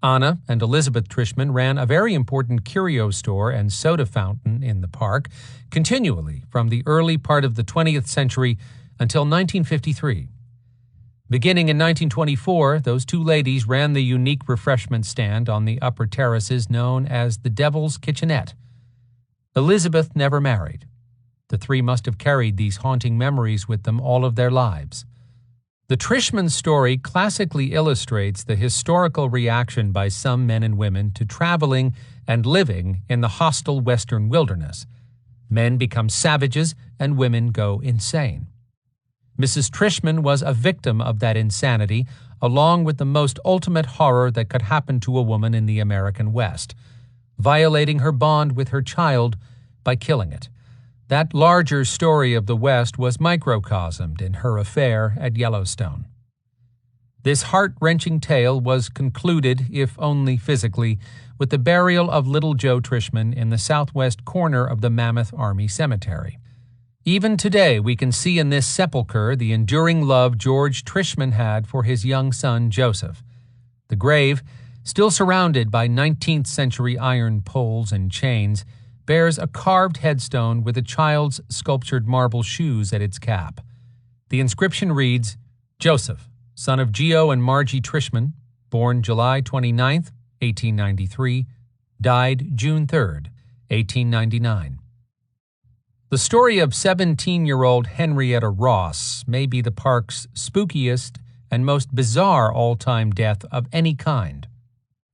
Anna and Elizabeth Trishman ran a very important curio store and soda fountain in the park continually from the early part of the 20th century until 1953. Beginning in 1924, those 2 ladies ran the unique refreshment stand on the upper terraces known as the Devil's Kitchenette. Elizabeth never married. The 3 must have carried these haunting memories with them all of their lives. The Trishman story classically illustrates the historical reaction by some men and women to traveling and living in the hostile western wilderness. Men become savages and women go insane. Mrs. Trishman was a victim of that insanity, along with the most ultimate horror that could happen to a woman in the American West, violating her bond with her child by killing it. That larger story of the West was microcosmed in her affair at Yellowstone. This heart-wrenching tale was concluded, if only physically, with the burial of little Joe Trishman in the southwest corner of the Mammoth Army Cemetery. Even today, we can see in this sepulcher the enduring love George Trishman had for his young son Joseph. The grave, still surrounded by 19th-century iron poles and chains, bears a carved headstone with a child's sculptured marble shoes at its cap. The inscription reads, Joseph, son of Geo and Margie Trishman, born July 29, 1893, died June 3, 1899. The story of 17-year-old Henrietta Ross may be the park's spookiest and most bizarre all-time death of any kind.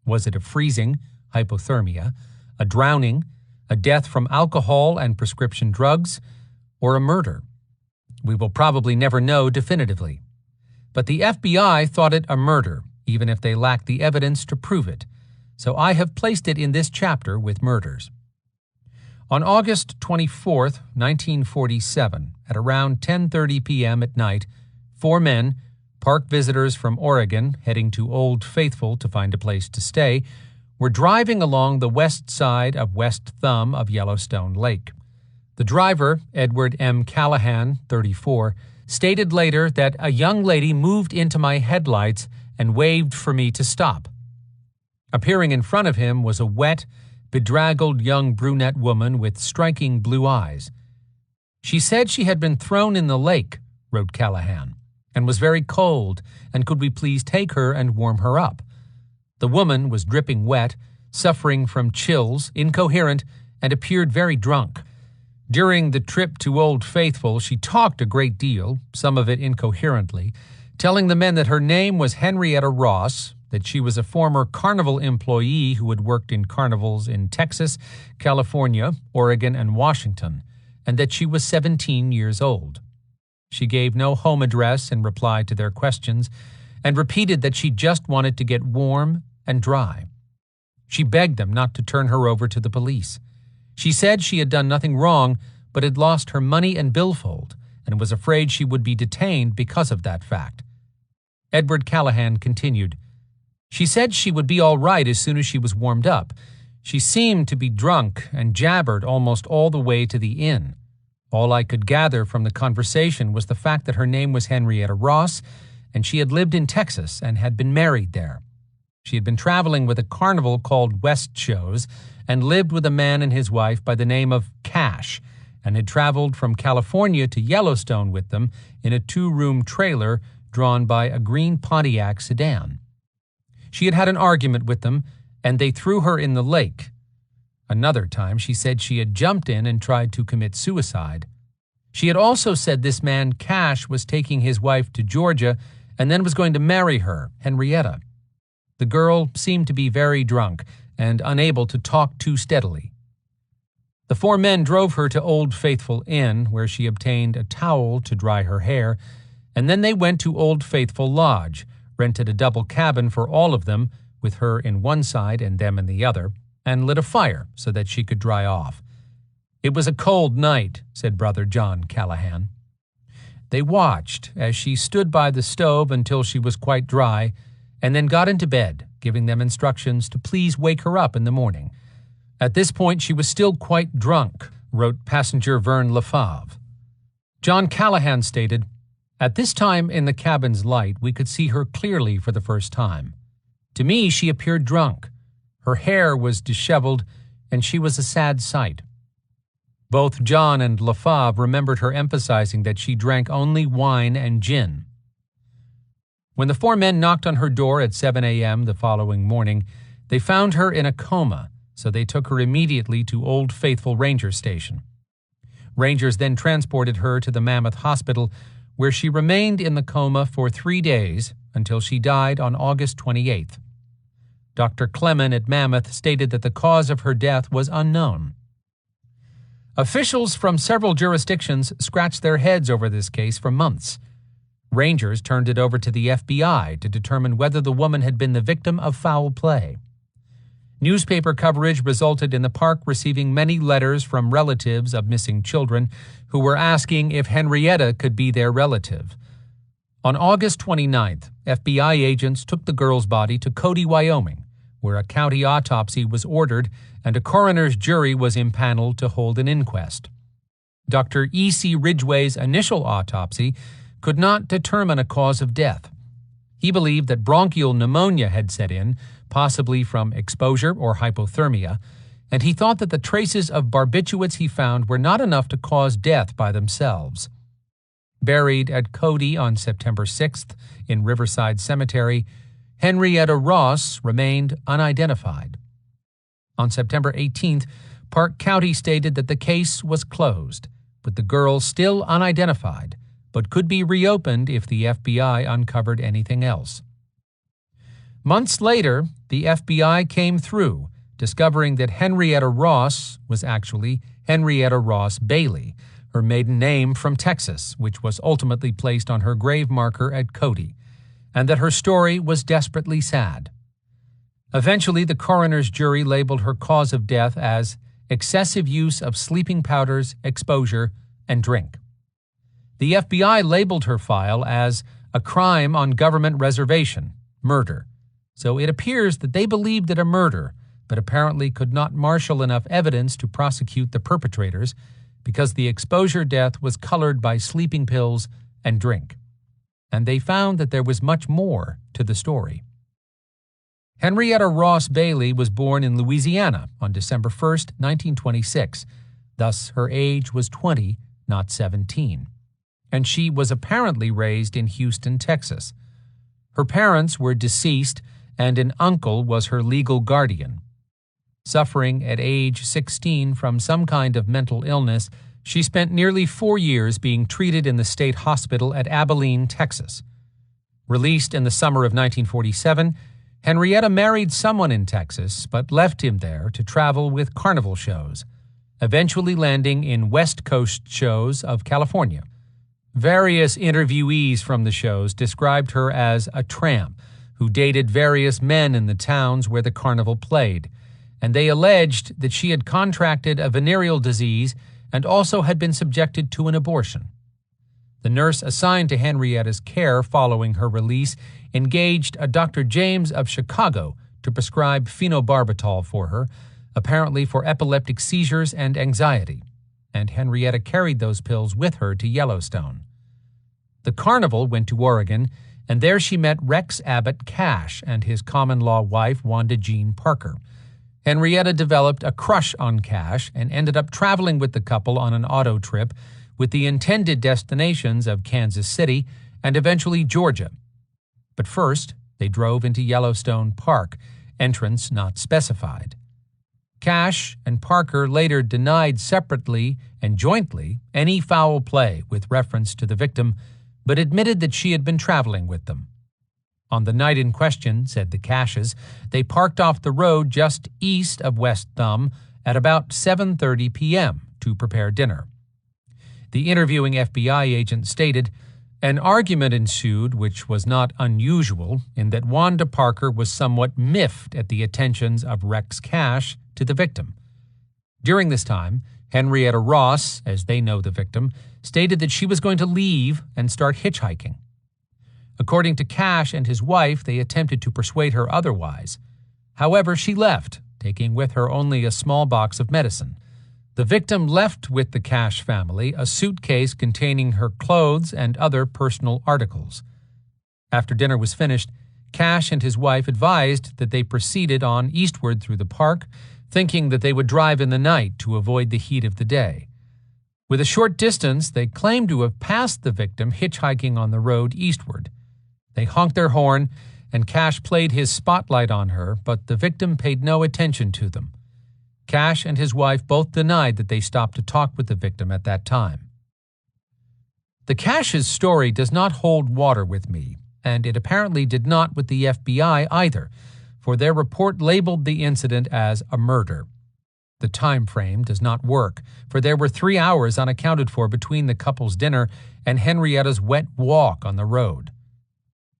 Was it a freezing, hypothermia, a drowning, a death from alcohol and prescription drugs, or a murder? We will probably never know definitively. But the FBI thought it a murder, even if they lacked the evidence to prove it, so I have placed it in this chapter with murders. On August 24, 1947, at around 10:30 p.m. at night, 4 men, park visitors from Oregon heading to Old Faithful to find a place to stay, were driving along the west side of West Thumb of Yellowstone Lake. The driver, Edward M. Callahan, 34, stated later that a young lady moved into my headlights and waved for me to stop. Appearing in front of him was a wet, bedraggled young brunette woman with striking blue eyes. She said she had been thrown in the lake, wrote Callahan, and was very cold, and could we please take her and warm her up. The woman was dripping wet, suffering from chills, incoherent, and appeared very drunk. During the trip to Old Faithful, she talked a great deal, some of it incoherently, telling the men that her name was Henrietta Ross, that she was a former carnival employee who had worked in carnivals in Texas, California, Oregon, and Washington, and that she was 17 years old. She gave no home address in reply to their questions, and repeated that she just wanted to get warm and dry. She begged them not to turn her over to the police. She said she had done nothing wrong, but had lost her money and billfold, and was afraid she would be detained because of that fact. Edward Callahan continued, "She said she would be all right as soon as she was warmed up. She seemed to be drunk and jabbered almost all the way to the inn. All I could gather from the conversation was the fact that her name was Henrietta Ross, and she had lived in Texas and had been married there. She had been traveling with a carnival called West Shows and lived with a man and his wife by the name of Cash, and had traveled from California to Yellowstone with them in a 2-room trailer drawn by a green Pontiac sedan. She had had an argument with them, and they threw her in the lake. Another time she said she had jumped in and tried to commit suicide. She had also said this man Cash was taking his wife to Georgia and then was going to marry her, Henrietta. The girl seemed to be very drunk and unable to talk too steadily. The 4 men drove her to Old Faithful Inn, where she obtained a towel to dry her hair, and then they went to Old Faithful Lodge, rented a double cabin for all of them, with her in one side and them in the other, and lit a fire so that she could dry off. It was a cold night, said Brother John Callahan. They watched as she stood by the stove until she was quite dry, and then got into bed, giving them instructions to please wake her up in the morning. At this point she was still quite drunk, wrote passenger Vern Lefave. John Callahan stated, "At this time in the cabin's light we could see her clearly for the first time. To me she appeared drunk. Her hair was disheveled, and she was a sad sight." Both John and Lefave remembered her emphasizing that she drank only wine and gin. When the 4 men knocked on her door at 7 a.m. the following morning, they found her in a coma, so they took her immediately to Old Faithful Ranger Station. Rangers then transported her to the Mammoth Hospital, where she remained in the coma for 3 days until she died on August 28th. Dr. Clemen at Mammoth stated that the cause of her death was unknown. Officials from several jurisdictions scratched their heads over this case for months. Rangers turned it over to the FBI to determine whether the woman had been the victim of foul play. Newspaper coverage resulted in the park receiving many letters from relatives of missing children who were asking if Henrietta could be their relative. On August 29th, FBI agents took the girl's body to Cody, Wyoming, where a county autopsy was ordered and a coroner's jury was impaneled to hold an inquest. Dr. E.C. Ridgway's initial autopsy could not determine a cause of death. He believed that bronchial pneumonia had set in, possibly from exposure or hypothermia, and he thought that the traces of barbiturates he found were not enough to cause death by themselves. Buried at Cody on September 6th in Riverside Cemetery, Henrietta Ross remained unidentified. On September 18th, Park County stated that the case was closed, with the girl still unidentified, but could be reopened if the FBI uncovered anything else. Months later, the FBI came through, discovering that Henrietta Ross was actually Henrietta Ross Bailey, her maiden name from Texas, which was ultimately placed on her grave marker at Cody, and that her story was desperately sad. Eventually, the coroner's jury labeled her cause of death as excessive use of sleeping powders, exposure, and drink. The FBI labeled her file as a crime on government reservation, murder. So it appears that they believed it a murder, but apparently could not marshal enough evidence to prosecute the perpetrators because the exposure death was colored by sleeping pills and drink. And they found that there was much more to the story. Henrietta Ross Bailey was born in Louisiana on December 1, 1926. Thus, her age was 20, not 17. And she was apparently raised in Houston, Texas. Her parents were deceased, and an uncle was her legal guardian. Suffering at age 16 from some kind of mental illness, she spent nearly 4 years being treated in the state hospital at Abilene, Texas. Released in the summer of 1947, Henrietta married someone in Texas, but left him there to travel with carnival shows, eventually landing in West Coast shows of California. Various interviewees from the shows described her as a tramp who dated various men in the towns where the carnival played, and they alleged that she had contracted a venereal disease and also had been subjected to an abortion. The nurse assigned to Henrietta's care following her release engaged a Dr. James of Chicago to prescribe phenobarbital for her, apparently for epileptic seizures and anxiety, and Henrietta carried those pills with her to Yellowstone. The carnival went to Oregon, and there she met Rex Abbott Cash and his common-law wife, Wanda Jean Parker. Henrietta developed a crush on Cash and ended up traveling with the couple on an auto trip with the intended destinations of Kansas City and eventually Georgia. But first, they drove into Yellowstone Park, entrance not specified. Cash and Parker later denied separately and jointly any foul play with reference to the victim, but admitted that she had been traveling with them. On the night in question, said the Cashes, they parked off the road just east of West Thumb at about 7:30 p.m. to prepare dinner. The interviewing FBI agent stated, "An argument ensued which was not unusual in that Wanda Parker was somewhat miffed at the attentions of Rex Cash to the victim. During this time, Henrietta Ross, as they know the victim, stated that she was going to leave and start hitchhiking. According to Cash and his wife, they attempted to persuade her otherwise. However, she left, taking with her only a small box of medicine. The victim left with the Cash family a suitcase containing her clothes and other personal articles. After dinner was finished, Cash and his wife advised that they proceeded on eastward through the park, thinking that they would drive in the night to avoid the heat of the day. With a short distance, they claimed to have passed the victim hitchhiking on the road eastward. They honked their horn, and Cash played his spotlight on her, but the victim paid no attention to them. Cash and his wife both denied that they stopped to talk with the victim at that time. The Cash's story does not hold water with me, and it apparently did not with the FBI either, for their report labeled the incident as a murder. The time frame does not work, for there were 3 hours unaccounted for between the couple's dinner and Henrietta's wet walk on the road.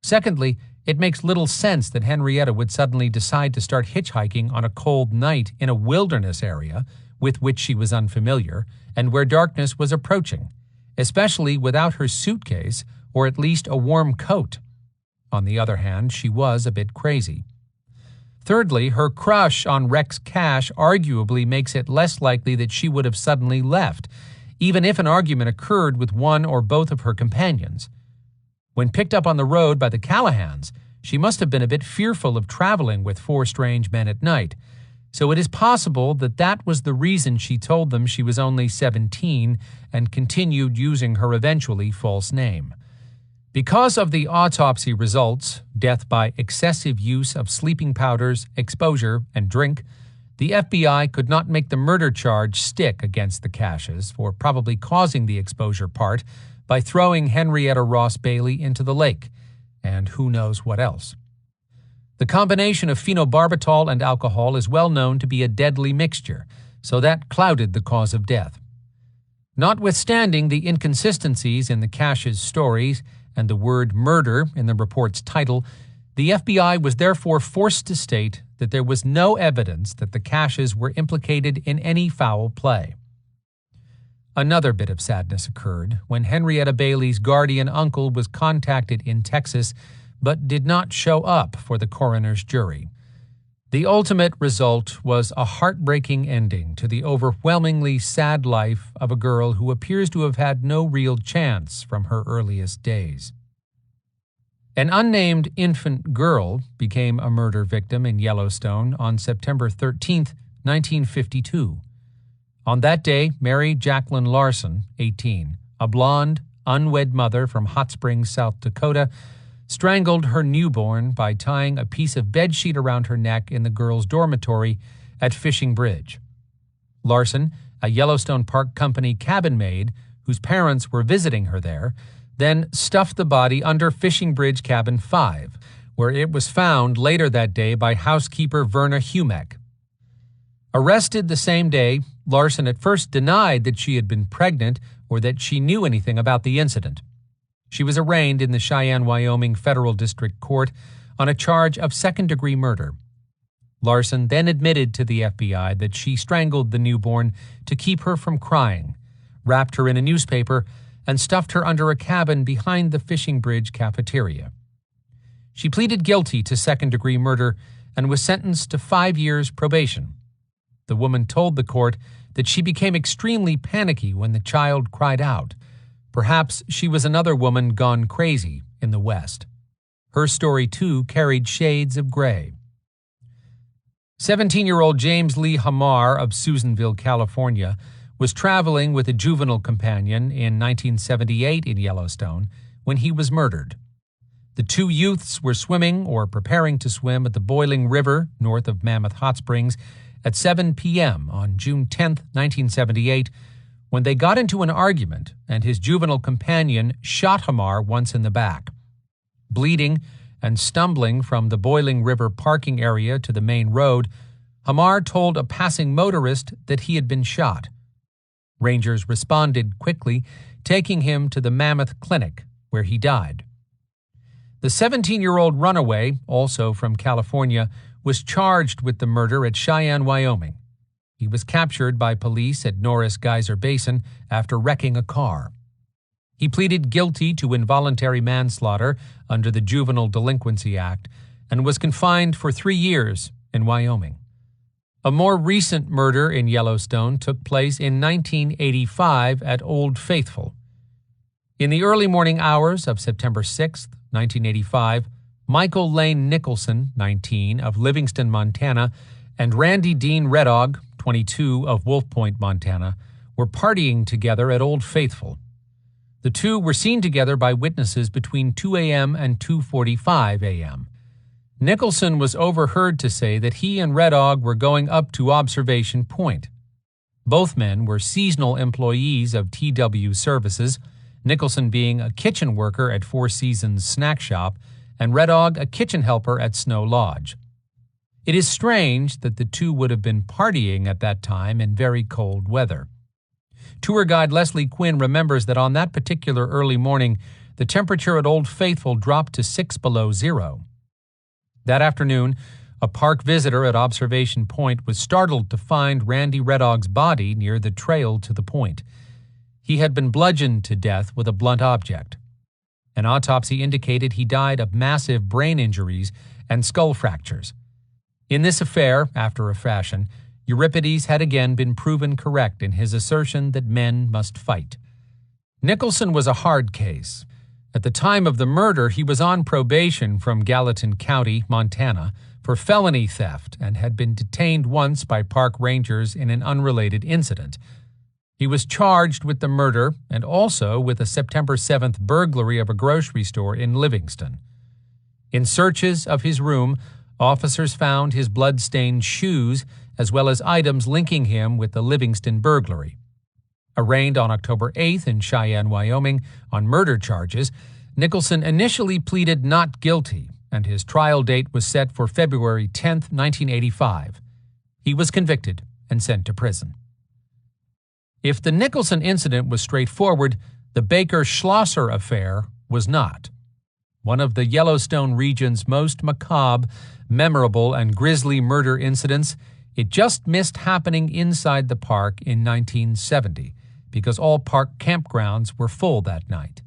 Secondly, it makes little sense that Henrietta would suddenly decide to start hitchhiking on a cold night in a wilderness area with which she was unfamiliar and where darkness was approaching, especially without her suitcase or at least a warm coat. On the other hand, she was a bit crazy. Thirdly, her crush on Rex Cash arguably makes it less likely that she would have suddenly left, even if an argument occurred with one or both of her companions. When picked up on the road by the Callahans, she must have been a bit fearful of traveling with 4 strange men at night, so it is possible that that was the reason she told them she was only 17 and continued using her eventually false name. Because of the autopsy results, death by excessive use of sleeping powders, exposure, and drink, the FBI could not make the murder charge stick against the Cashes for probably causing the exposure part by throwing Henrietta Ross Bailey into the lake, and who knows what else. The combination of phenobarbital and alcohol is well known to be a deadly mixture, so that clouded the cause of death. Notwithstanding the inconsistencies in the Cashes' stories and the word murder in the report's title, the FBI was therefore forced to state that there was no evidence that the Cashes were implicated in any foul play. Another bit of sadness occurred when Henrietta Bailey's guardian uncle was contacted in Texas but did not show up for the coroner's jury. The ultimate result was a heartbreaking ending to the overwhelmingly sad life of a girl who appears to have had no real chance from her earliest days. An unnamed infant girl became a murder victim in Yellowstone on September 13, 1952. On that day, Mary Jacqueline Larson, 18, a blonde, unwed mother from Hot Springs, South Dakota, strangled her newborn by tying a piece of bedsheet around her neck in the girl's dormitory at Fishing Bridge. Larson, a Yellowstone Park Company cabin maid whose parents were visiting her there, then stuffed the body under Fishing Bridge Cabin 5, where it was found later that day by housekeeper Verna Humeck. Arrested the same day, Larson at first denied that she had been pregnant or that she knew anything about the incident. She was arraigned in the Cheyenne, Wyoming Federal District Court on a charge of second-degree murder. Larson then admitted to the FBI that she strangled the newborn to keep her from crying, wrapped her in a newspaper, and stuffed her under a cabin behind the Fishing Bridge cafeteria. She pleaded guilty to second-degree murder and was sentenced to 5 years probation. The woman told the court that she became extremely panicky when the child cried out. Perhaps she was another woman gone crazy in the West. Her story, too, carried shades of gray. 17-year-old James Lee Hamar of Susanville, California, was traveling with a juvenile companion in 1978 in Yellowstone when he was murdered. The two youths were swimming or preparing to swim at the Boiling River north of Mammoth Hot Springs at 7 p.m. on June 10, 1978, when they got into an argument and his juvenile companion shot Hamar once in the back. Bleeding and stumbling from the Boiling River parking area to the main road, Hamar told a passing motorist that he had been shot. Rangers responded quickly, taking him to the Mammoth Clinic, where he died. The 17-year-old runaway, also from California, was charged with the murder at Cheyenne, Wyoming. He was captured by police at Norris Geyser Basin after wrecking a car. He pleaded guilty to involuntary manslaughter under the Juvenile Delinquency Act and was confined for 3 years in Wyoming. A more recent murder in Yellowstone took place in 1985 at Old Faithful. In the early morning hours of September 6, 1985, Michael Lane Nicholson, 19, of Livingston, Montana, and Randy Dean Reddog, 22, of Wolf Point, Montana, were partying together at Old Faithful. The two were seen together by witnesses between 2 a.m. and 2:45 a.m. Nicholson was overheard to say that he and Reddog were going up to Observation Point. Both men were seasonal employees of TW Services, Nicholson being a kitchen worker at Four Seasons Snack Shop, and Reddog a kitchen helper at Snow Lodge. It is strange that the two would have been partying at that time in very cold weather. Tour guide Leslie Quinn remembers that on that particular early morning, the temperature at Old Faithful dropped to 6 below zero. That afternoon, a park visitor at Observation Point was startled to find Randy Reddog's body near the trail to the point. He had been bludgeoned to death with a blunt object. An autopsy indicated he died of massive brain injuries and skull fractures. In this affair, after a fashion, Euripides had again been proven correct in his assertion that men must fight. Nicholson was a hard case. At the time of the murder, he was on probation from Gallatin County, Montana, for felony theft and had been detained once by park rangers in an unrelated incident. He was charged with the murder and also with a September 7th burglary of a grocery store in Livingston. In searches of his room, officers found his blood-stained shoes as well as items linking him with the Livingston burglary. Arraigned on October 8th in Cheyenne, Wyoming, on murder charges, Nicholson initially pleaded not guilty, and his trial date was set for February 10, 1985. He was convicted and sent to prison. If the Nicholson incident was straightforward, the Baker-Schlosser affair was not. one of the Yellowstone region's most macabre, memorable, and grisly murder incidents, it just missed happening inside the park in 1970 because all park campgrounds were full that night.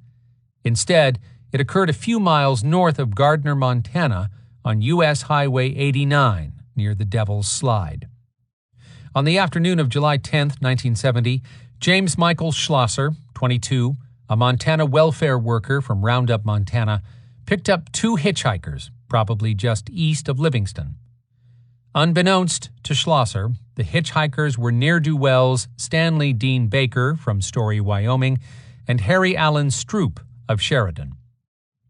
Instead, it occurred a few miles north of Gardner, Montana, on U.S. Highway 89 near the Devil's Slide. On the afternoon of July 10, 1970, James Michael Schlosser, 22, a Montana welfare worker from Roundup, Montana, picked up two hitchhikers, probably just east of Livingston. Unbeknownst to Schlosser, the hitchhikers were ne'er-do-wells Stanley Dean Baker from Story, Wyoming, and Harry Allen Stroop of Sheridan.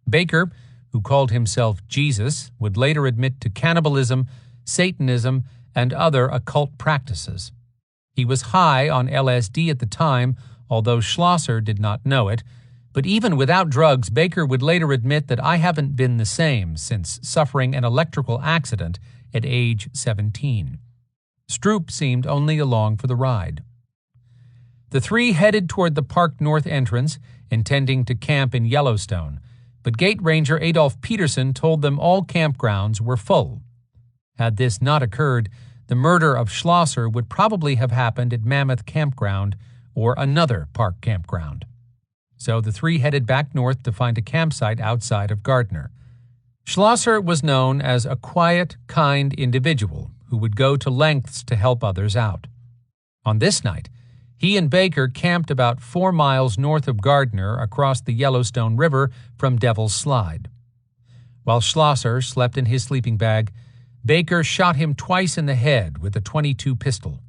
Baker, who called himself Jesus, would later admit to cannibalism, Satanism, and other occult practices. He was high on LSD at the time, although Schlosser did not know it, but even without drugs, Baker would later admit that I haven't been the same since suffering an electrical accident at age 17. Stroop seemed only along for the ride. The three headed toward the park north entrance, intending to camp in Yellowstone, but Gate Ranger Adolph Peterson told them all campgrounds were full. Had this not occurred, the murder of Schlosser would probably have happened at Mammoth Campground or another park campground. So the three headed back north to find a campsite outside of Gardner. Schlosser was known as a quiet, kind individual who would go to lengths to help others out. On this night, he and Baker camped about 4 miles north of Gardner across the Yellowstone River from Devil's Slide. While Schlosser slept in his sleeping bag, Baker shot him twice in the head with a .22 pistol,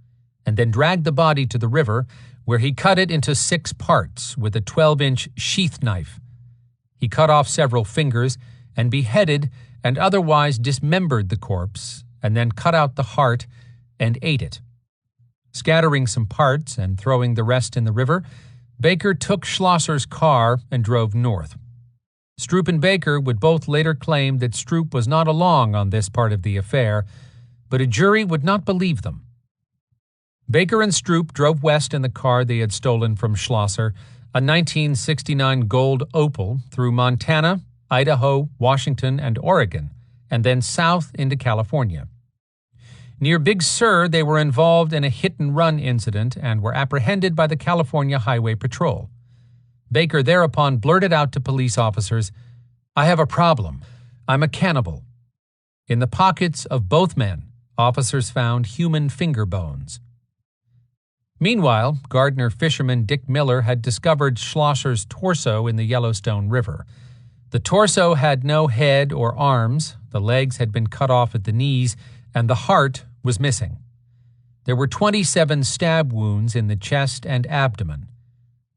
and then dragged the body to the river, where he cut it into 6 parts with a 12-inch sheath knife. He cut off several fingers and beheaded and otherwise dismembered the corpse, and then cut out the heart and ate it. Scattering some parts and throwing the rest in the river, Baker took Schlosser's car and drove north. Stroop and Baker would both later claim that Stroop was not along on this part of the affair, but a jury would not believe them. Baker and Stroop drove west in the car they had stolen from Schlosser, a 1969 gold Opel, through Montana, Idaho, Washington, and Oregon, and then south into California. Near Big Sur, they were involved in a hit-and-run incident and were apprehended by the California Highway Patrol. Baker thereupon blurted out to police officers, "I have a problem. I'm a cannibal." In the pockets of both men, officers found human finger bones. Meanwhile, Gardner fisherman Dick Miller had discovered Schlosser's torso in the Yellowstone River. The torso had no head or arms, the legs had been cut off at the knees, and the heart was missing. There were 27 stab wounds in the chest and abdomen.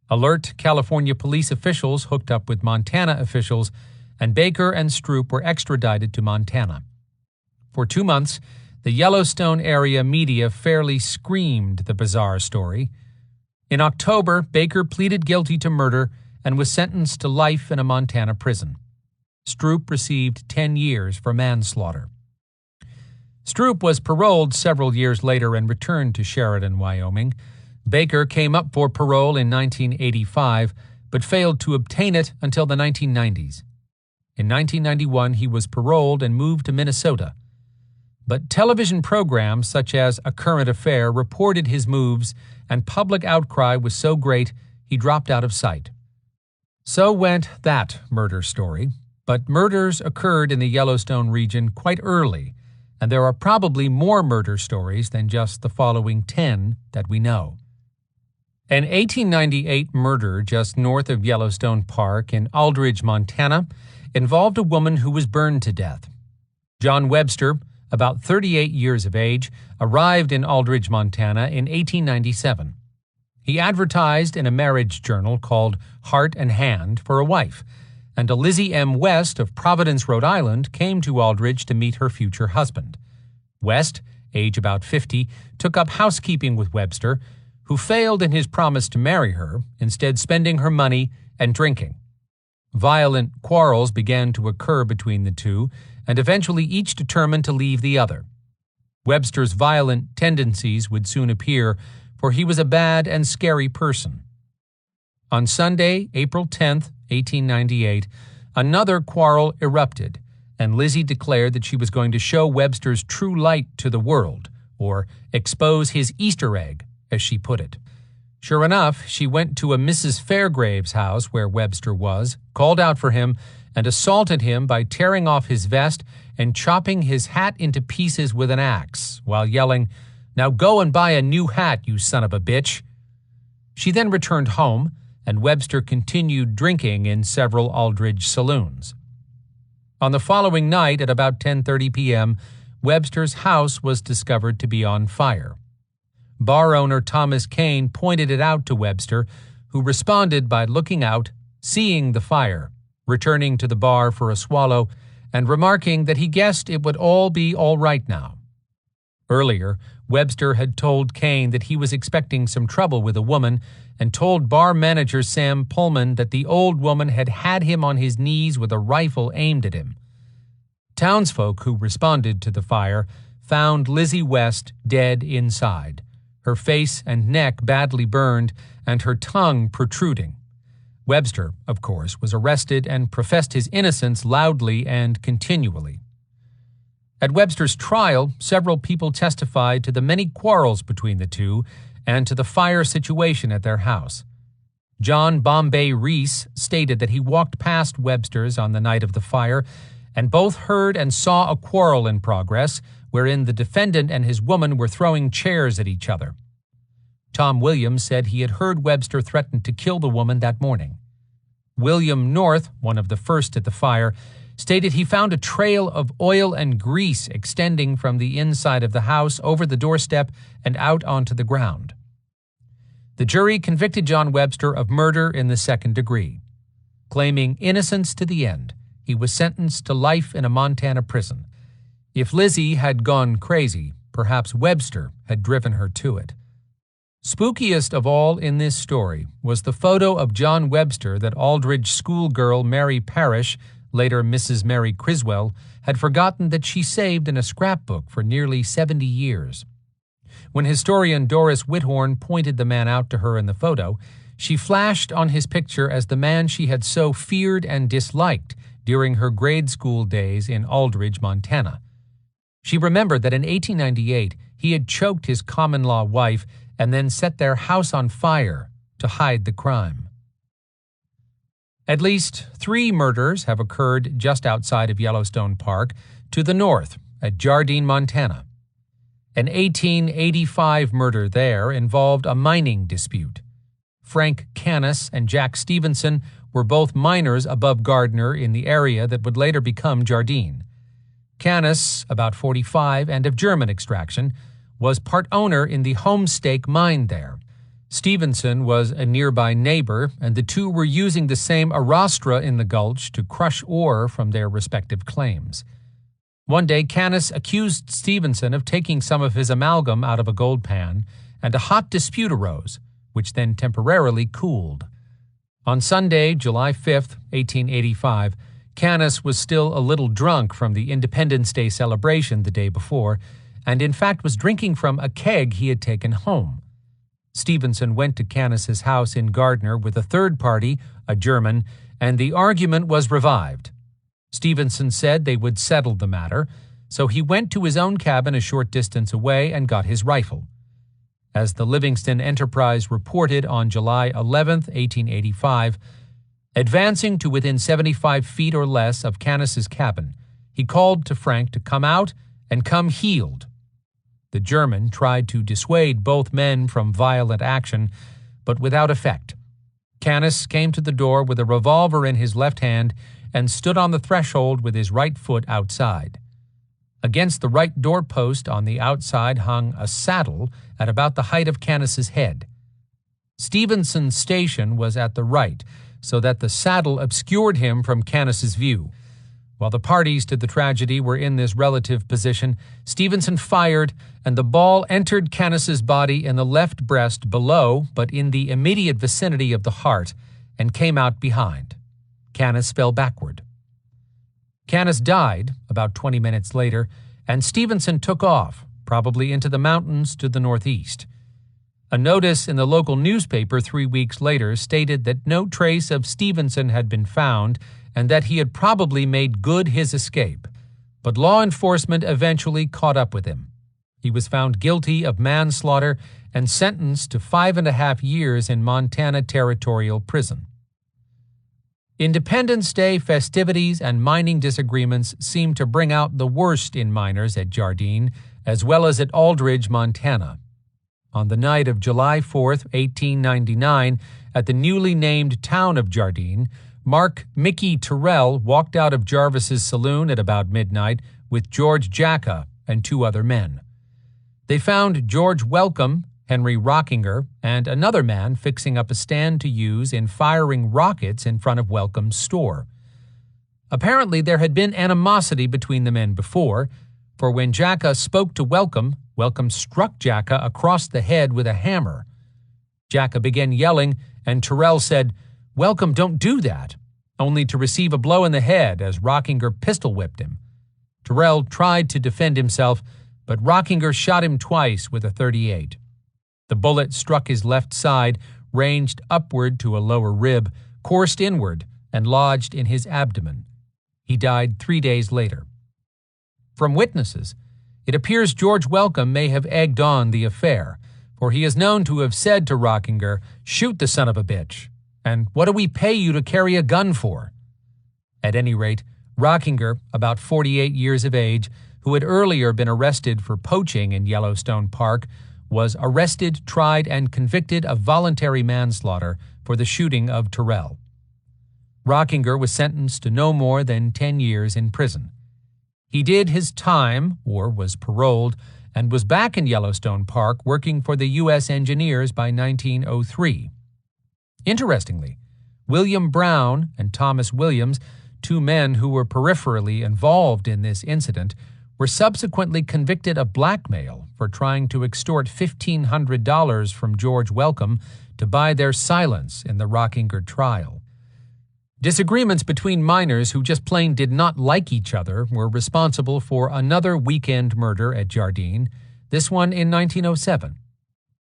Alert California police officials hooked up with Montana officials, and Baker and Stroop were extradited to Montana. For 2 months, the Yellowstone area media fairly screamed the bizarre story. In October, Baker pleaded guilty to murder and was sentenced to life in a Montana prison. Stroop received 10 years for manslaughter. Stroop was paroled several years later and returned to Sheridan, Wyoming. Baker came up for parole in 1985, but failed to obtain it until the 1990s. In 1991, he was paroled and moved to Minnesota. But television programs such as A Current Affair reported his moves, and public outcry was so great he dropped out of sight. So went that murder story, but murders occurred in the Yellowstone region quite early, and there are probably more murder stories than just the following 10 that we know. An 1898 murder just north of Yellowstone Park in Aldridge, Montana, involved a woman who was burned to death. John Webster, about 38 years of age, arrived in Aldridge, Montana in 1897. He advertised in a marriage journal called Heart and Hand for a wife, and a Lizzie M. West of Providence, Rhode Island, came to Aldridge to meet her future husband. West, age about 50, took up housekeeping with Webster, who failed in his promise to marry her, instead spending her money and drinking. Violent quarrels began to occur between the two, and eventually each determined to leave the other. Webster's violent tendencies would soon appear, for he was a bad and scary person. On Sunday, April 10, 1898, Another quarrel erupted, and Lizzie declared that she was going to show Webster's true light to the world, or expose his Easter egg, as she put it. Sure enough, she went to a Mrs. Fairgrave's house where Webster was, called out for him, and assaulted him by tearing off his vest and chopping his hat into pieces with an axe, while yelling, "Now go and buy a new hat, you son of a bitch." She then returned home, and Webster continued drinking in several Aldridge saloons. On the following night at about 10:30 p.m., Webster's house was discovered to be on fire. Bar owner Thomas Kane pointed it out to Webster, who responded by looking out, seeing the fire, returning to the bar for a swallow, and remarking that he guessed it would all be all right now. Earlier, Webster had told Kane that he was expecting some trouble with a woman and told bar manager Sam Pullman that the old woman had had him on his knees with a rifle aimed at him. Townsfolk who responded to the fire found Lizzie West dead inside, her face and neck badly burned and her tongue protruding. Webster, of course, was arrested and professed his innocence loudly and continually. At Webster's trial, several people testified to the many quarrels between the two and to the fire situation at their house. John Bombay Reese stated that he walked past Webster's on the night of the fire, and both heard and saw a quarrel in progress wherein the defendant and his woman were throwing chairs at each other. Tom Williams said he had heard Webster threaten to kill the woman that morning. William North, one of the first at the fire, stated he found a trail of oil and grease extending from the inside of the house over the doorstep and out onto the ground. The jury convicted John Webster of murder in the second degree. Claiming innocence to the end, he was sentenced to life in a Montana prison. If Lizzie had gone crazy, perhaps Webster had driven her to it. Spookiest of all in this story was the photo of John Webster that Aldridge schoolgirl Mary Parrish, later Mrs. Mary Criswell, had forgotten that she saved in a scrapbook for nearly 70 years. When historian Doris Whithorn pointed the man out to her in the photo, she flashed on his picture as the man she had so feared and disliked during her grade school days in Aldridge, Montana. She remembered that in 1898 he had choked his common-law wife and then set their house on fire to hide the crime. At least 3 murders have occurred just outside of Yellowstone Park, to the north, at Jardine, Montana. An 1885 murder there involved a mining dispute. Frank Canis and Jack Stevenson were both miners above Gardner in the area that would later become Jardine. Canis, about 45 and of German extraction, was part owner in the Homestake mine there. Stevenson was a nearby neighbor, and the two were using the same arostra in the gulch to crush ore from their respective claims. One day, Canis accused Stevenson of taking some of his amalgam out of a gold pan, and a hot dispute arose, which then temporarily cooled. On Sunday, July 5, 1885, Canis was still a little drunk from the Independence Day celebration the day before, and in fact was drinking from a keg he had taken home. Stevenson went to Canis's house in Gardner with a third party, a German, and the argument was revived. Stevenson said they would settle the matter, so he went to his own cabin a short distance away and got his rifle. As the Livingston Enterprise reported on July 11, 1885, advancing to within 75 feet or less of Canis's cabin, he called to Frank to come out and come heeled. The German tried to dissuade both men from violent action, but without effect. Canis came to the door with a revolver in his left hand and stood on the threshold with his right foot outside. Against the right doorpost on the outside hung a saddle at about the height of Canis's head. Stevenson's station was at the right, so that the saddle obscured him from Canis's view. While the parties to the tragedy were in this relative position, Stevenson fired, and the ball entered Canis's body in the left breast below, but in the immediate vicinity of the heart, and came out behind. Canis fell backward. Canis died about 20 minutes later, and Stevenson took off, probably into the mountains to the northeast. A notice in the local newspaper 3 weeks later stated that no trace of Stevenson had been found, and that he had probably made good his escape. But law enforcement eventually caught up with him. He was found guilty of manslaughter and sentenced to 5.5 years in Montana Territorial Prison. Independence Day festivities and mining disagreements seemed to bring out the worst in miners at Jardine, as well as at Aldridge, Montana. On the night of July 4, 1899, at the newly named town of Jardine, Mark Mickey Terrell walked out of Jarvis's saloon at about midnight with George Jacka and 2 other men. They found George Welcome, Henry Rockinger, and another man fixing up a stand to use in firing rockets in front of Welcome's store. Apparently there had been animosity between the men before, for when Jacka spoke to Welcome, Welcome struck Jacka across the head with a hammer. Jacka began yelling, and Terrell said, "Welcome, don't do that," only to receive a blow in the head as Rockinger pistol-whipped him. Terrell tried to defend himself, but Rockinger shot him twice with a .38. The bullet struck his left side, ranged upward to a lower rib, coursed inward, and lodged in his abdomen. He died 3 days later. From witnesses, it appears George Welcome may have egged on the affair, for he is known to have said to Rockinger, "Shoot the son of a bitch, and what do we pay you to carry a gun for?" At any rate, Rockinger, about 48 years of age, who had earlier been arrested for poaching in Yellowstone Park, was arrested, tried, and convicted of voluntary manslaughter for the shooting of Terrell. Rockinger was sentenced to no more than 10 years in prison. He did his time, or was paroled, and was back in Yellowstone Park working for the U.S. Engineers by 1903. Interestingly, William Brown and Thomas Williams, 2 men who were peripherally involved in this incident, were subsequently convicted of blackmail for trying to extort $1,500 from George Welcome to buy their silence in the Rockinger trial. Disagreements between miners who just plain did not like each other were responsible for another weekend murder at Jardine, this one in 1907.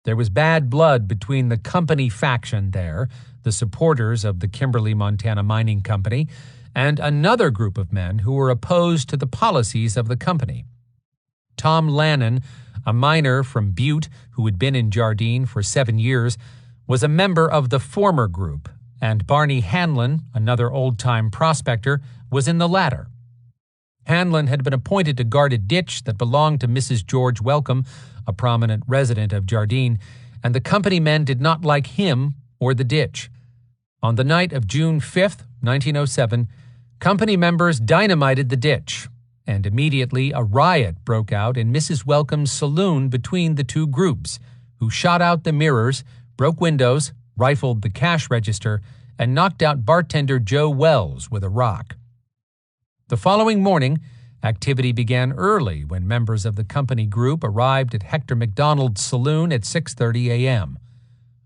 There was bad blood between the company faction there, the supporters of the Kimberly, Montana Mining Company, and another group of men who were opposed to the policies of the company. Tom Lannon, a miner from Butte who had been in Jardine for 7 years, was a member of the former group, and Barney Hanlon, another old-time prospector, was in the latter. Hanlon had been appointed to guard a ditch that belonged to Mrs. George Welcome, a prominent resident of Jardine, and the company men did not like him or the ditch. On the night of June 5, 1907, company members dynamited the ditch, and immediately a riot broke out in Mrs. Welcome's saloon between the 2 groups, who shot out the mirrors, broke windows, rifled the cash register, and knocked out bartender Joe Wells with a rock. The following morning, activity began early when members of the company group arrived at Hector McDonald's saloon at 6:30 a.m.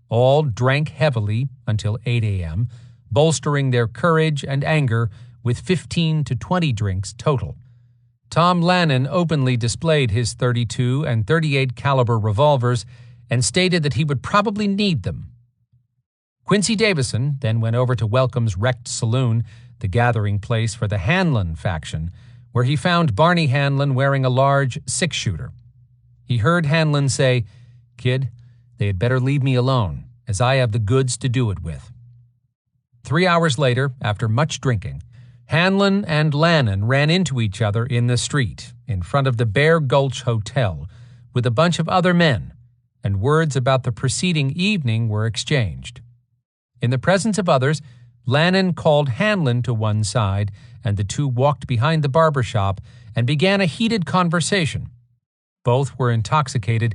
All drank heavily until 8 a.m., bolstering their courage and anger with 15 to 20 drinks total. Tom Lannon openly displayed his .32 and .38 caliber revolvers and stated that he would probably need them. Quincy Davison then went over to Welcome's wrecked saloon, the gathering place for the Hanlon faction, where he found Barney Hanlon wearing a large 6-shooter. He heard Hanlon say, "Kid, they had better leave me alone, as I have the goods to do it with." 3 hours later, after much drinking, Hanlon and Lannon ran into each other in the street, in front of the Bear Gulch Hotel, with a bunch of other men, and words about the preceding evening were exchanged. In the presence of others, Lannon called Hanlon to one side, and the 2 walked behind the barber shop and began a heated conversation. Both were intoxicated,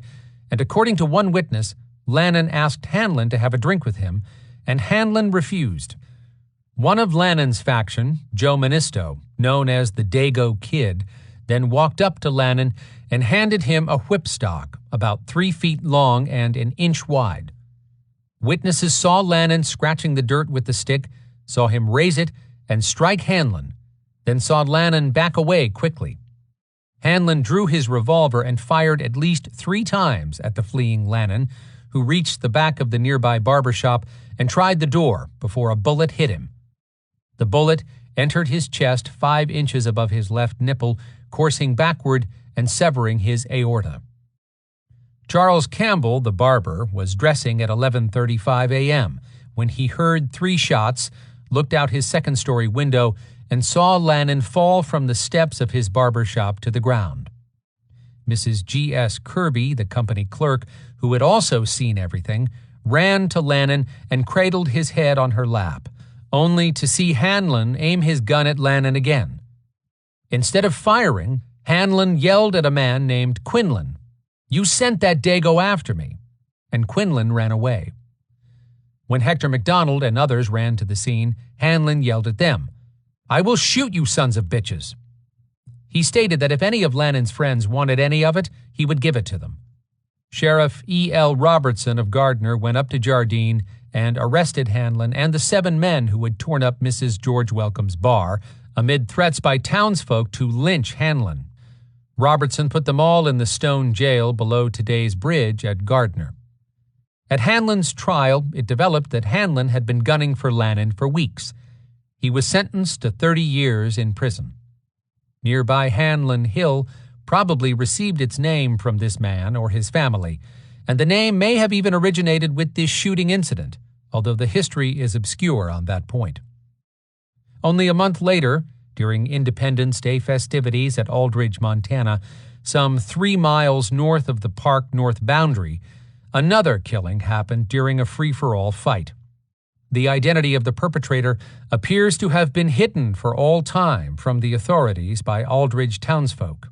and according to one witness, Lannon asked Hanlon to have a drink with him, and Hanlon refused. One of Lannon's faction, Joe Ministo, known as the Dago Kid, then walked up to Lannon and handed him a whipstock about 3 feet long and an inch wide. Witnesses saw Lannon scratching the dirt with the stick, saw him raise it and strike Hanlon, then saw Lannon back away quickly. Hanlon drew his revolver and fired at least 3 times at the fleeing Lannon, who reached the back of the nearby barber shop and tried the door before a bullet hit him. The bullet entered his chest 5 inches above his left nipple, coursing backward and severing his aorta. Charles Campbell, the barber, was dressing at 11:35 a.m. when he heard 3 shots, looked out his second-story window, and saw Lannon fall from the steps of his barber shop to the ground. Mrs. G.S. Kirby, the company clerk, who had also seen everything, ran to Lannon and cradled his head on her lap, only to see Hanlon aim his gun at Lannon again. Instead of firing, Hanlon yelled at a man named Quinlan, "You sent that dago after me," and Quinlan ran away. When Hector MacDonald and others ran to the scene, Hanlon yelled at them, "I will shoot you sons of bitches." He stated that if any of Lannon's friends wanted any of it, he would give it to them. Sheriff E.L. Robertson of Gardner went up to Jardine and arrested Hanlon and the 7 men who had torn up Mrs. George Welcome's bar, amid threats by townsfolk to lynch Hanlon. Robertson put them all in the stone jail below today's bridge at Gardner. At Hanlon's trial, it developed that Hanlon had been gunning for Lannon for weeks. He was sentenced to 30 years in prison. Nearby Hanlon Hill probably received its name from this man or his family, and the name may have even originated with this shooting incident, although the history is obscure on that point. Only a month later, during Independence Day festivities at Aldridge, Montana, some 3 miles north of the park north boundary, another killing happened during a free-for-all fight. The identity of the perpetrator appears to have been hidden for all time from the authorities by Aldridge townsfolk.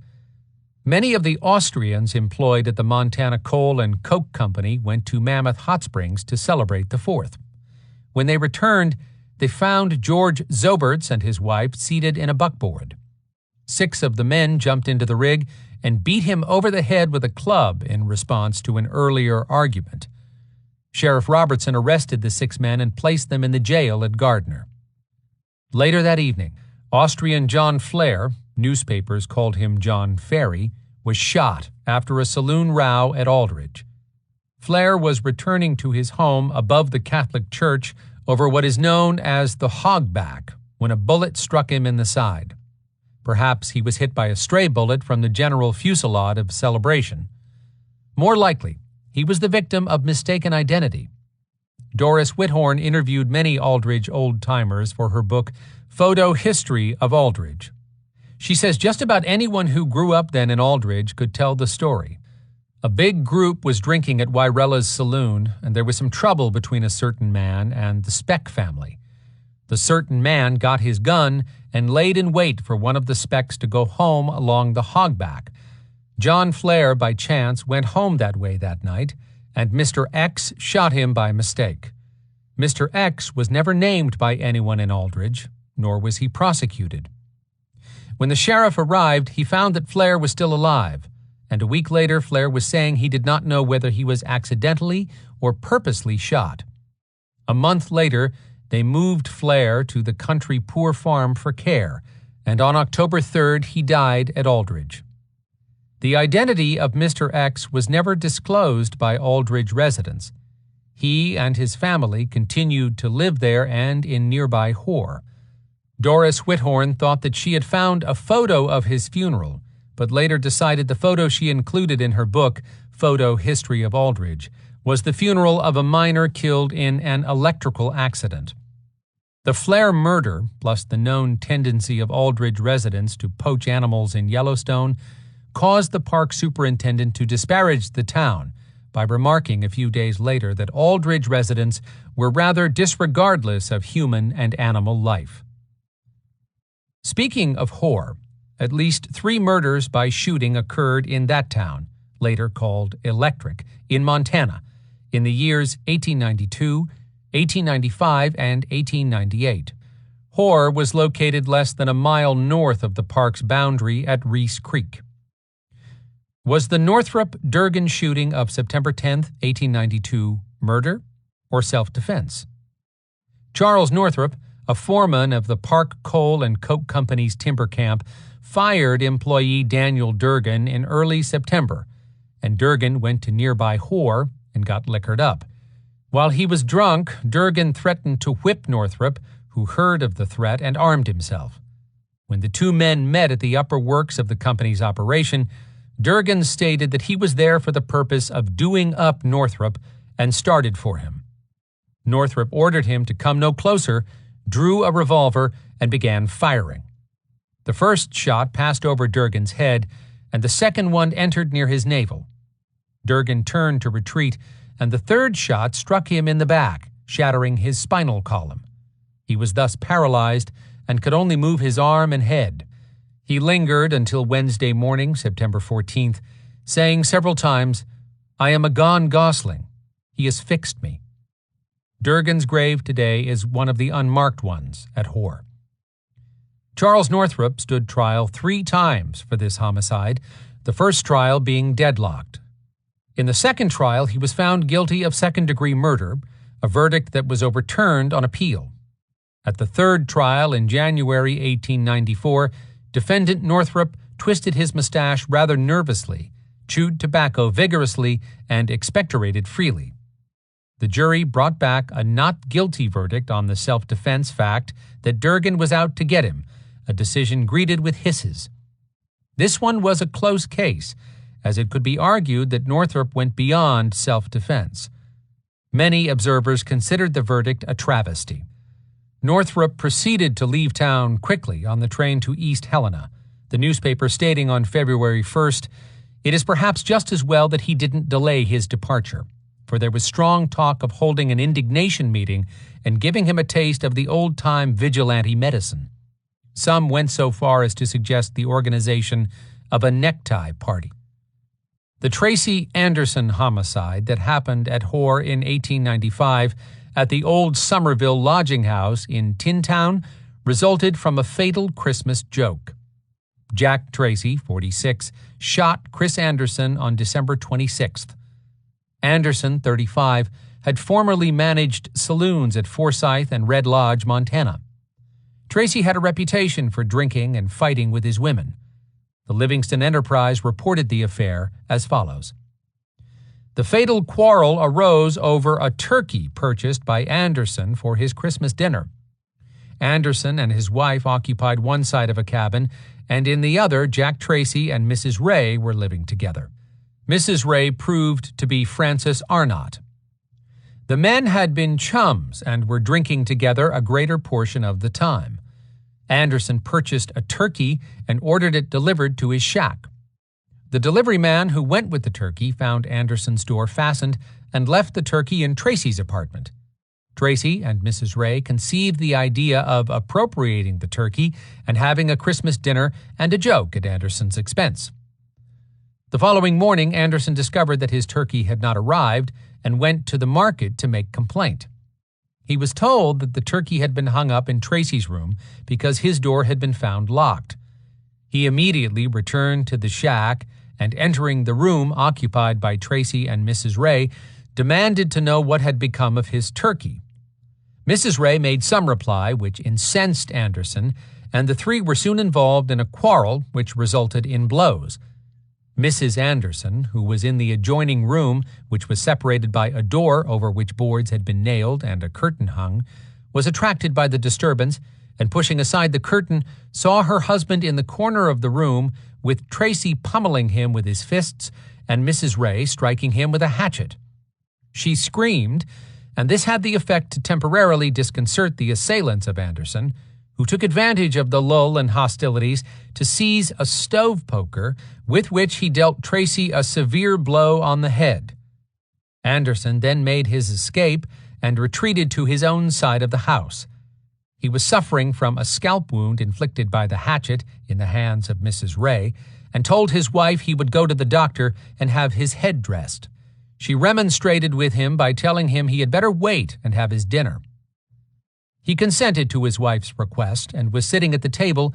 Many of the Austrians employed at the Montana Coal and Coke Company went to Mammoth Hot Springs to celebrate the 4th. When they returned, they found George Zoberts and his wife seated in a buckboard. 6 of the men jumped into the rig and beat him over the head with a club in response to an earlier argument. Sheriff Robertson arrested the 6 men and placed them in the jail at Gardner. Later that evening, Austrian John Flair, newspapers called him John Ferry, was shot after a saloon row at Aldridge. Flair was returning to his home above the Catholic Church over what is known as the Hogback when a bullet struck him in the side. Perhaps he was hit by a stray bullet from the general fusillade of celebration. More likely, he was the victim of mistaken identity. Doris Whithorn interviewed many Aldridge old-timers for her book, Photo History of Aldridge. She says just about anyone who grew up then in Aldridge could tell the story. A big group was drinking at Wyrella's saloon, and there was some trouble between a certain man and the Speck family. The certain man got his gun and laid in wait for one of the Specks to go home along the Hogback. John Flair, by chance, went home that way that night, and Mr. X shot him by mistake. Mr. X was never named by anyone in Aldridge, nor was he prosecuted. When the sheriff arrived, he found that Flair was still alive, and a week later Flair was saying he did not know whether he was accidentally or purposely shot. A month later, they moved Flair to the country poor farm for care, and on October 3rd he died at Aldridge. The identity of Mr. X was never disclosed by Aldridge residents. He and his family continued to live there and in nearby Hoare. Doris Whithorn thought that she had found a photo of his funeral, but later decided the photo she included in her book, Photo History of Aldridge, was the funeral of a miner killed in an electrical accident. The Flair murder, plus the known tendency of Aldridge residents to poach animals in Yellowstone, caused the park superintendent to disparage the town by remarking a few days later that Aldridge residents were rather disregardless of human and animal life. Speaking of Hoare, at least 3 murders by shooting occurred in that town, later called Electric, in Montana, in the years 1892, 1895, and 1898. Hoare was located less than a mile north of the park's boundary at Reese Creek. Was the Northrop-Durgan shooting of September 10, 1892, murder or self-defense? Charles Northrop, a foreman of the Park Coal and Coke Company's timber camp, fired employee Daniel Durgan in early September, and Durgan went to nearby Hoare and got liquored up. While he was drunk, Durgan threatened to whip Northrop, who heard of the threat and armed himself. When the two men met at the upper works of the company's operation, Durgan stated that he was there for the purpose of doing up Northrop and started for him. Northrop ordered him to come no closer, drew a revolver, and began firing. The first shot passed over Durgan's head, and the second one entered near his navel. Durgan turned to retreat, and the third shot struck him in the back, shattering his spinal column. He was thus paralyzed and could only move his arm and head. He lingered until Wednesday morning, September 14th, saying several times, "I am a gone gosling. He has fixed me." Durgan's grave today is one of the unmarked ones at Hoare. Charles Northrop stood trial 3 times for this homicide, the first trial being deadlocked. In the second trial, he was found guilty of second-degree murder, a verdict that was overturned on appeal. At the third trial in January 1894, Defendant Northrop twisted his mustache rather nervously, chewed tobacco vigorously, and expectorated freely. The jury brought back a not guilty verdict on the self-defense fact that Durgan was out to get him, a decision greeted with hisses. This one was a close case, as it could be argued that Northrop went beyond self-defense. Many observers considered the verdict a travesty. Northrop proceeded to leave town quickly on the train to East Helena, the newspaper stating on February 1st, "It is perhaps just as well that he didn't delay his departure, for there was strong talk of holding an indignation meeting and giving him a taste of the old-time vigilante medicine." Some went so far as to suggest the organization of a necktie party. The Tracy Anderson homicide that happened at Hoare in 1895 at the old Somerville lodging house in Tin Town resulted from a fatal Christmas joke. Jack Tracy, 46, shot Chris Anderson on December 26th. Anderson, 35, had formerly managed saloons at Forsyth and Red Lodge, Montana. Tracy had a reputation for drinking and fighting with his women. The Livingston Enterprise reported the affair as follows. The fatal quarrel arose over a turkey purchased by Anderson for his Christmas dinner. Anderson and his wife occupied one side of a cabin, and in the other, Jack Tracy and Mrs. Ray were living together. Mrs. Ray proved to be Frances Arnott. The men had been chums and were drinking together a greater portion of the time. Anderson purchased a turkey and ordered it delivered to his shack. The delivery man who went with the turkey found Anderson's door fastened and left the turkey in Tracy's apartment. Tracy and Mrs. Ray conceived the idea of appropriating the turkey and having a Christmas dinner and a joke at Anderson's expense. The following morning, Anderson discovered that his turkey had not arrived and went to the market to make complaint. He was told that the turkey had been hung up in Tracy's room because his door had been found locked. He immediately returned to the shack and, entering the room occupied by Tracy and Mrs. Ray, demanded to know what had become of his turkey. Mrs. Ray made some reply which incensed Anderson, and the three were soon involved in a quarrel which resulted in blows. Mrs. Anderson, who was in the adjoining room, which was separated by a door over which boards had been nailed and a curtain hung, was attracted by the disturbance, and pushing aside the curtain, saw her husband in the corner of the room with Tracy pummeling him with his fists and Mrs. Ray striking him with a hatchet. She screamed, and this had the effect to temporarily disconcert the assailants of Anderson, who took advantage of the lull in hostilities to seize a stove poker with which he dealt Tracy a severe blow on the head. Anderson then made his escape and retreated to his own side of the house. He was suffering from a scalp wound inflicted by the hatchet in the hands of Mrs. Ray, and told his wife he would go to the doctor and have his head dressed. She remonstrated with him by telling him he had better wait and have his dinner. He consented to his wife's request and was sitting at the table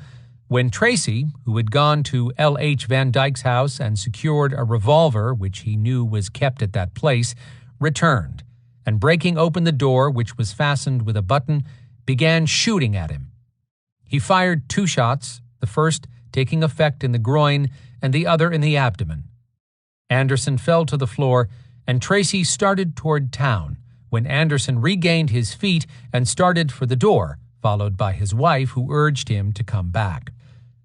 when Tracy, who had gone to L.H. Van Dyke's house and secured a revolver which he knew was kept at that place, returned, and breaking open the door, which was fastened with a button, began shooting at him. He fired 2 shots, the first taking effect in the groin and the other in the abdomen. Anderson fell to the floor, and Tracy started toward town, when Anderson regained his feet and started for the door, followed by his wife, who urged him to come back.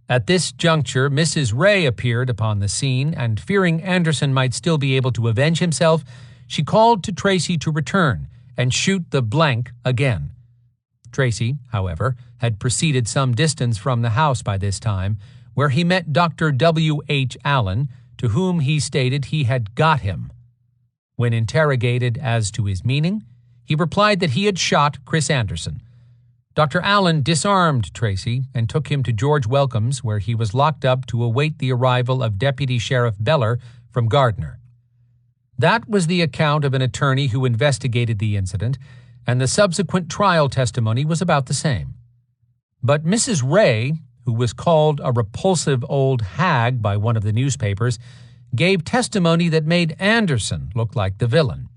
At this juncture, Mrs. Ray appeared upon the scene, and fearing Anderson might still be able to avenge himself, she called to Tracy to return and shoot the blank again. Tracy, however, had proceeded some distance from the house by this time, where he met Dr. W. H. Allen, to whom he stated he had got him. When interrogated as to his meaning, he replied that he had shot Chris Anderson. Dr. Allen disarmed Tracy and took him to George Welcome's, where he was locked up to await the arrival of Deputy Sheriff Beller from Gardner. That was the account of an attorney who investigated the incident, and the subsequent trial testimony was about the same. But Mrs. Ray, who was called a repulsive old hag by one of the newspapers, gave testimony that made Anderson look like the villain.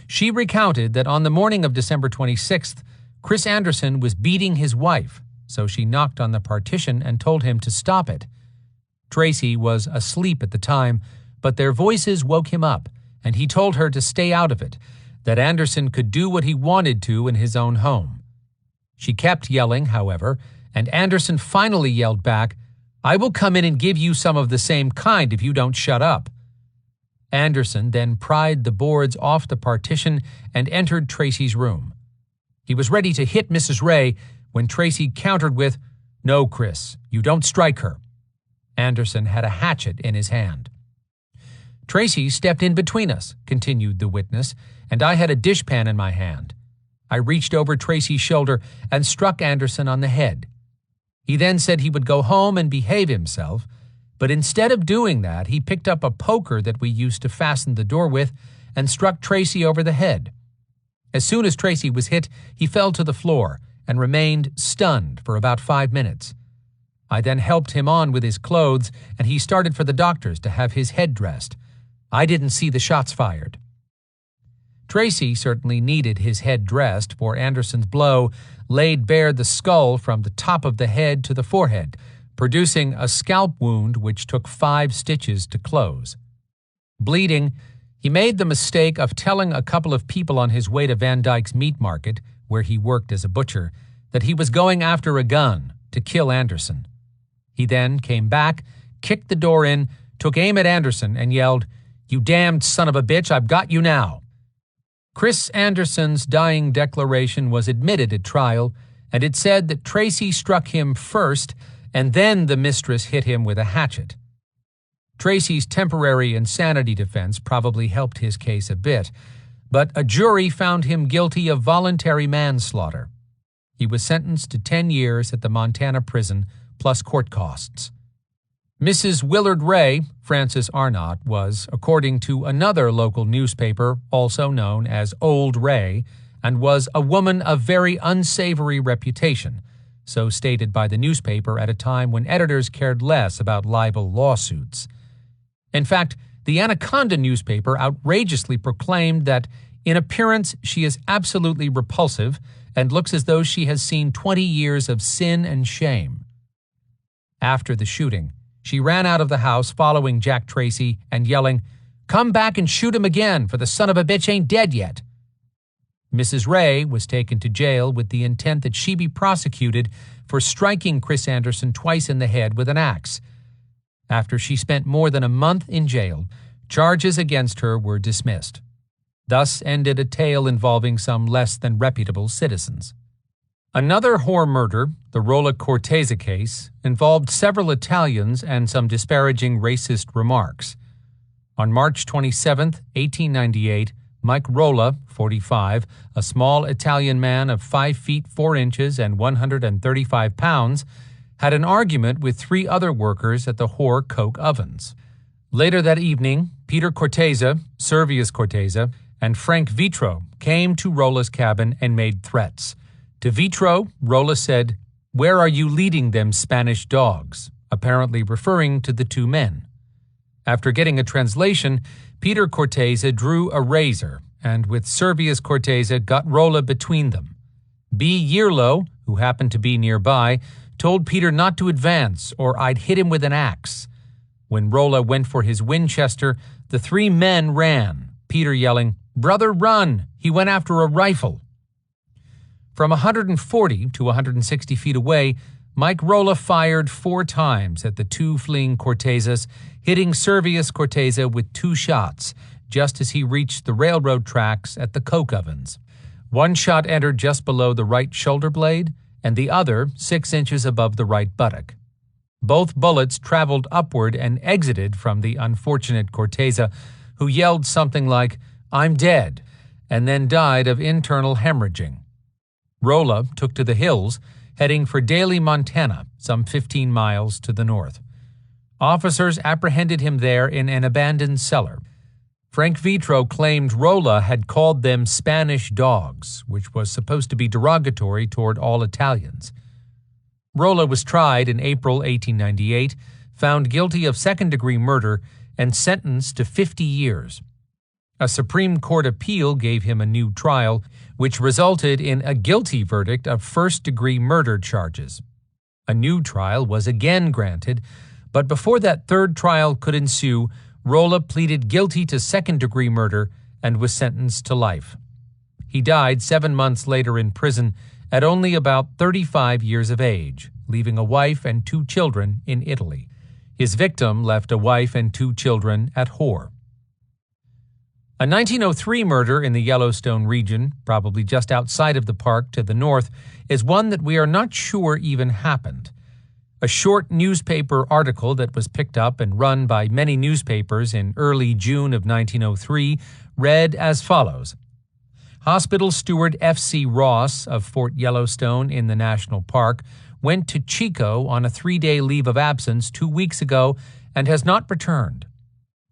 She recounted that on the morning of December 26th, Chris Anderson was beating his wife, so she knocked on the partition and told him to stop it. Tracy was asleep at the time, but their voices woke him up, and he told her to stay out of it, that Anderson could do what he wanted to in his own home. She kept yelling, however, and Anderson finally yelled back, "I will come in and give you some of the same kind if you don't shut up." Anderson then pried the boards off the partition and entered Tracy's room. He was ready to hit Mrs. Ray when Tracy countered with, "No, Chris, you don't strike her." Anderson had a hatchet in his hand. "Tracy stepped in between us," continued the witness, "and I had a dishpan in my hand. I reached over Tracy's shoulder and struck Anderson on the head. He then said he would go home and behave himself, but instead of doing that, he picked up a poker that we used to fasten the door with and struck Tracy over the head. As soon as Tracy was hit, he fell to the floor and remained stunned for about 5 minutes. I then helped him on with his clothes, and he started for the doctor's to have his head dressed. I didn't see the shots fired." Tracy certainly needed his head dressed, for Anderson's blow laid bare the skull from the top of the head to the forehead, producing a scalp wound which took 5 stitches to close. Bleeding, he made the mistake of telling a couple of people on his way to Van Dyke's meat market, where he worked as a butcher, that he was going after a gun to kill Anderson. He then came back, kicked the door in, took aim at Anderson, and yelled, "You damned son of a bitch, I've got you now." Chris Anderson's dying declaration was admitted at trial, and it said that Tracy struck him first, and then the mistress hit him with a hatchet. Tracy's temporary insanity defense probably helped his case a bit, but a jury found him guilty of voluntary manslaughter. He was sentenced to 10 years at the Montana prison, plus court costs. Mrs. Willard Ray, Frances Arnott, was, according to another local newspaper, also known as Old Ray, and was a woman of very unsavory reputation, so stated by the newspaper at a time when editors cared less about libel lawsuits. In fact, the Anaconda newspaper outrageously proclaimed that, in appearance, she is absolutely repulsive and looks as though she has seen 20 years of sin and shame. After the shooting, she ran out of the house following Jack Tracy and yelling, "Come back and shoot him again, for the son of a bitch ain't dead yet." Mrs. Ray was taken to jail with the intent that she be prosecuted for striking Chris Anderson twice in the head with an axe. After she spent more than a month in jail, charges against her were dismissed. Thus ended a tale involving some less than reputable citizens. Another whore murder, the Rolla Cortese case, involved several Italians and some disparaging racist remarks. On March 27, 1898, Mike Rolla, 45, a small Italian man of 5 feet 4 inches and 135 pounds, had an argument with 3 other workers at the whore coke ovens. Later that evening, Peter Cortese, Servius Cortese, and Frank Vitro came to Rolla's cabin and made threats. To Vitro, Rolla said, "Where are you leading them Spanish dogs?" apparently referring to the 2 men. After getting a translation, Peter Cortese drew a razor, and with Servius Cortese got Rolla between them. B. Yearlow, who happened to be nearby, told Peter not to advance or I'd hit him with an axe. When Rolla went for his Winchester, the 3 men ran, Peter yelling, "Brother, run! He went after a rifle." From 140 to 160 feet away, Mike Rolla fired 4 times at the 2 fleeing Cortezas, hitting Servius Corteza with 2 shots just as he reached the railroad tracks at the coke ovens. One shot entered just below the right shoulder blade, and the other 6 inches above the right buttock. Both bullets traveled upward and exited from the unfortunate Corteza, who yelled something like, "I'm dead," and then died of internal hemorrhaging. Rolla took to the hills, heading for Daly, Montana, some 15 miles to the north. Officers apprehended him there in an abandoned cellar. Frank Vitro claimed Rolla had called them Spanish dogs, which was supposed to be derogatory toward all Italians. Rolla was tried in April 1898, found guilty of second-degree murder, and sentenced to 50 years. A Supreme Court appeal gave him a new trial, which resulted in a guilty verdict of first-degree murder charges. A new trial was again granted, but before that third trial could ensue, Rolla pleaded guilty to second-degree murder and was sentenced to life. He died 7 months later in prison at only about 35 years of age, leaving a wife and 2 children in Italy. His victim left a wife and 2 children at Hoare. A 1903 murder in the Yellowstone region, probably just outside of the park to the north, is one that we are not sure even happened. A short newspaper article that was picked up and run by many newspapers in early June of 1903 read as follows. Hospital steward F.C. Ross of Fort Yellowstone in the National Park went to Chico on a 3-day leave of absence 2 weeks ago and has not returned.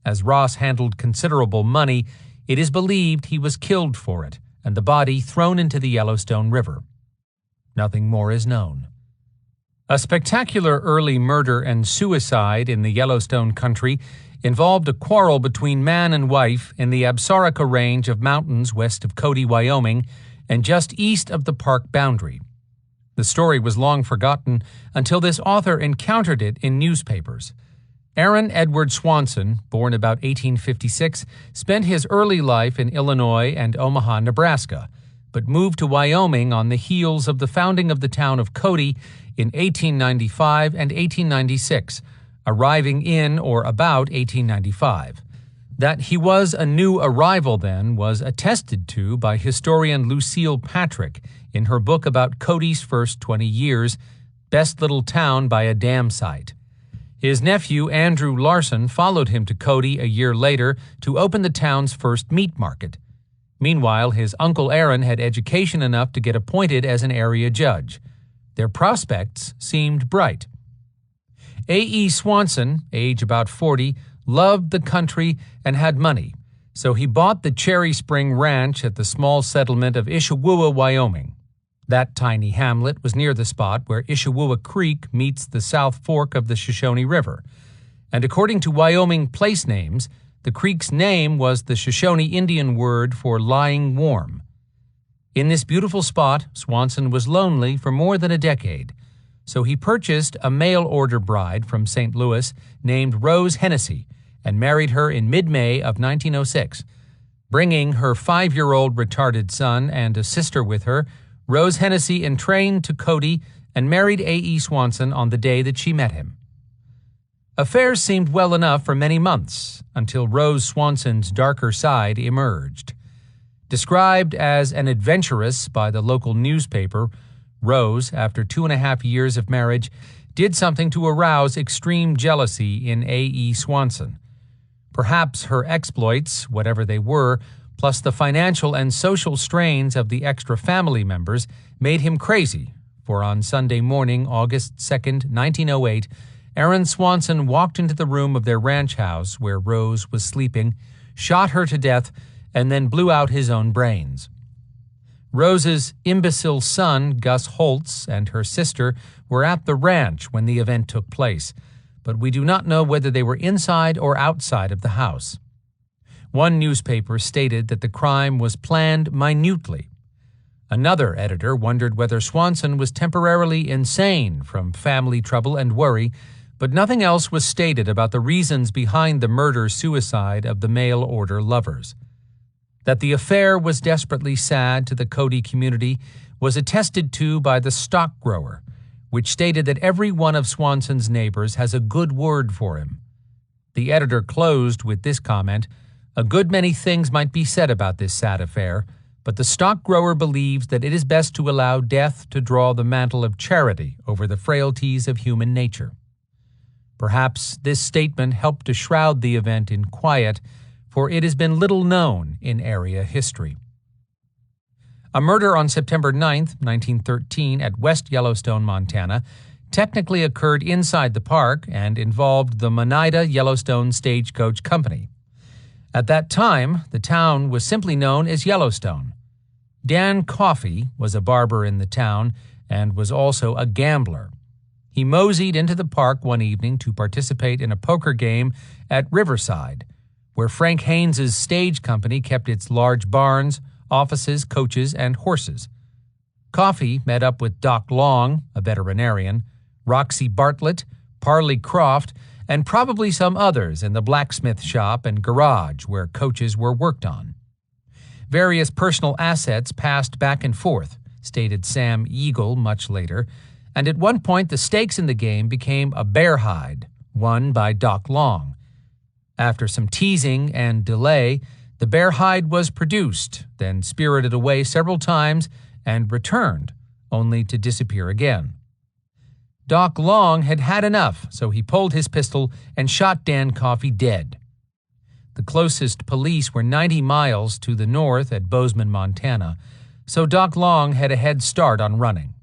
As Ross handled considerable money, it is believed he was killed for it and the body thrown into the Yellowstone River. Nothing more is known. A spectacular early murder and suicide in the Yellowstone country involved a quarrel between man and wife in the Absaroka Range of mountains west of Cody, Wyoming, and just east of the park boundary. The story was long forgotten until this author encountered it in newspapers. Aaron Edward Swanson, born about 1856, spent his early life in Illinois and Omaha, Nebraska, but moved to Wyoming on the heels of the founding of the town of Cody in 1895 and 1896, arriving in or about 1895. That he was a new arrival then was attested to by historian Lucille Patrick in her book about Cody's first 20 years, Best Little Town by a Dam Site. His nephew Andrew Larson followed him to Cody a year later to open the town's first meat market. Meanwhile, his uncle Aaron had education enough to get appointed as an area judge. Their prospects seemed bright. A.E. Swanson, age about 40, loved the country and had money, so he bought the Cherry Spring Ranch at the small settlement of Ishawua, Wyoming. That tiny hamlet was near the spot where Ishawua Creek meets the South Fork of the Shoshone River, and according to Wyoming place names, the creek's name was the Shoshone Indian word for lying warm. In this beautiful spot, Swanson was lonely for more than a decade, so he purchased a mail-order bride from St. Louis named Rose Hennessy and married her in mid-May of 1906. Bringing her 5-year-old retarded son and a sister with her, Rose Hennessy entrained to Cody and married A.E. Swanson on the day that she met him. Affairs seemed well enough for many months until Rose Swanson's darker side emerged. Described as an adventuress by the local newspaper, Rose, after 2.5 years of marriage, did something to arouse extreme jealousy in A.E. Swanson. Perhaps her exploits, whatever they were, plus the financial and social strains of the extra family members, made him crazy, for on Sunday morning, August 2nd, 1908, Aaron Swanson walked into the room of their ranch house where Rose was sleeping, shot her to death, and then blew out his own brains. Rose's imbecile son, Gus Holtz, and her sister were at the ranch when the event took place, but we do not know whether they were inside or outside of the house. One newspaper stated that the crime was planned minutely. Another editor wondered whether Swanson was temporarily insane from family trouble and worry, but nothing else was stated about the reasons behind the murder-suicide of the mail-order lovers. That the affair was desperately sad to the Cody community was attested to by the stock grower, which stated that every one of Swanson's neighbors has a good word for him. The editor closed with this comment: "A good many things might be said about this sad affair, but the stock grower believes that it is best to allow death to draw the mantle of charity over the frailties of human nature." Perhaps this statement helped to shroud the event in quiet, for it has been little known in area history. A murder on September 9, 1913, at West Yellowstone, Montana, technically occurred inside the park and involved the Oneida Yellowstone Stagecoach Company. At that time, the town was simply known as Yellowstone. Dan Coffey was a barber in the town and was also a gambler. He moseyed into the park one evening to participate in a poker game at Riverside, where Frank Haynes's stage company kept its large barns, offices, coaches, and horses. Coffey met up with Doc Long, a veterinarian, Roxy Bartlett, Parley Croft, and probably some others in the blacksmith shop and garage where coaches were worked on. Various personal assets passed back and forth, stated Sam Eagle much later, and at one point the stakes in the game became a bear hide, won by Doc Long. After some teasing and delay, the bear hide was produced, then spirited away several times and returned, only to disappear again. Doc Long had had enough, so he pulled his pistol and shot Dan Coffey dead. The closest police were 90 miles to the north at Bozeman, Montana, so Doc Long had a head start on running.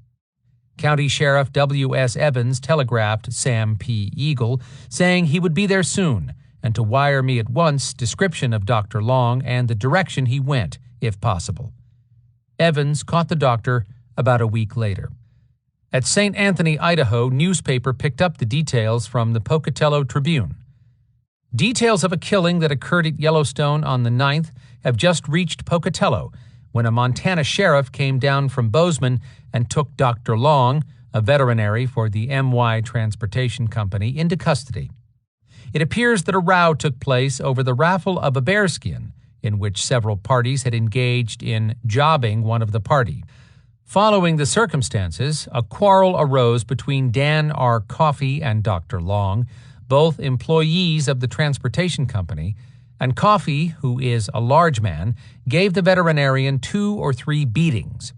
County Sheriff W.S. Evans telegraphed Sam P. Eagle, saying he would be there soon, and to wire me at once description of Dr. Long and the direction he went, if possible. Evans caught the doctor about a week later. At St. Anthony, Idaho, newspaper picked up the details from the Pocatello Tribune. Details of a killing that occurred at Yellowstone on the 9th have just reached Pocatello when a Montana sheriff came down from Bozeman and took Dr. Long, a veterinary for the MY Transportation Company, into custody. It appears that a row took place over the raffle of a bearskin, in which several parties had engaged in jobbing one of the party. Following the circumstances, a quarrel arose between Dan R. Coffey and Dr. Long, both employees of the transportation company, and Coffey, who is a large man, gave the veterinarian 2 or 3 beatings.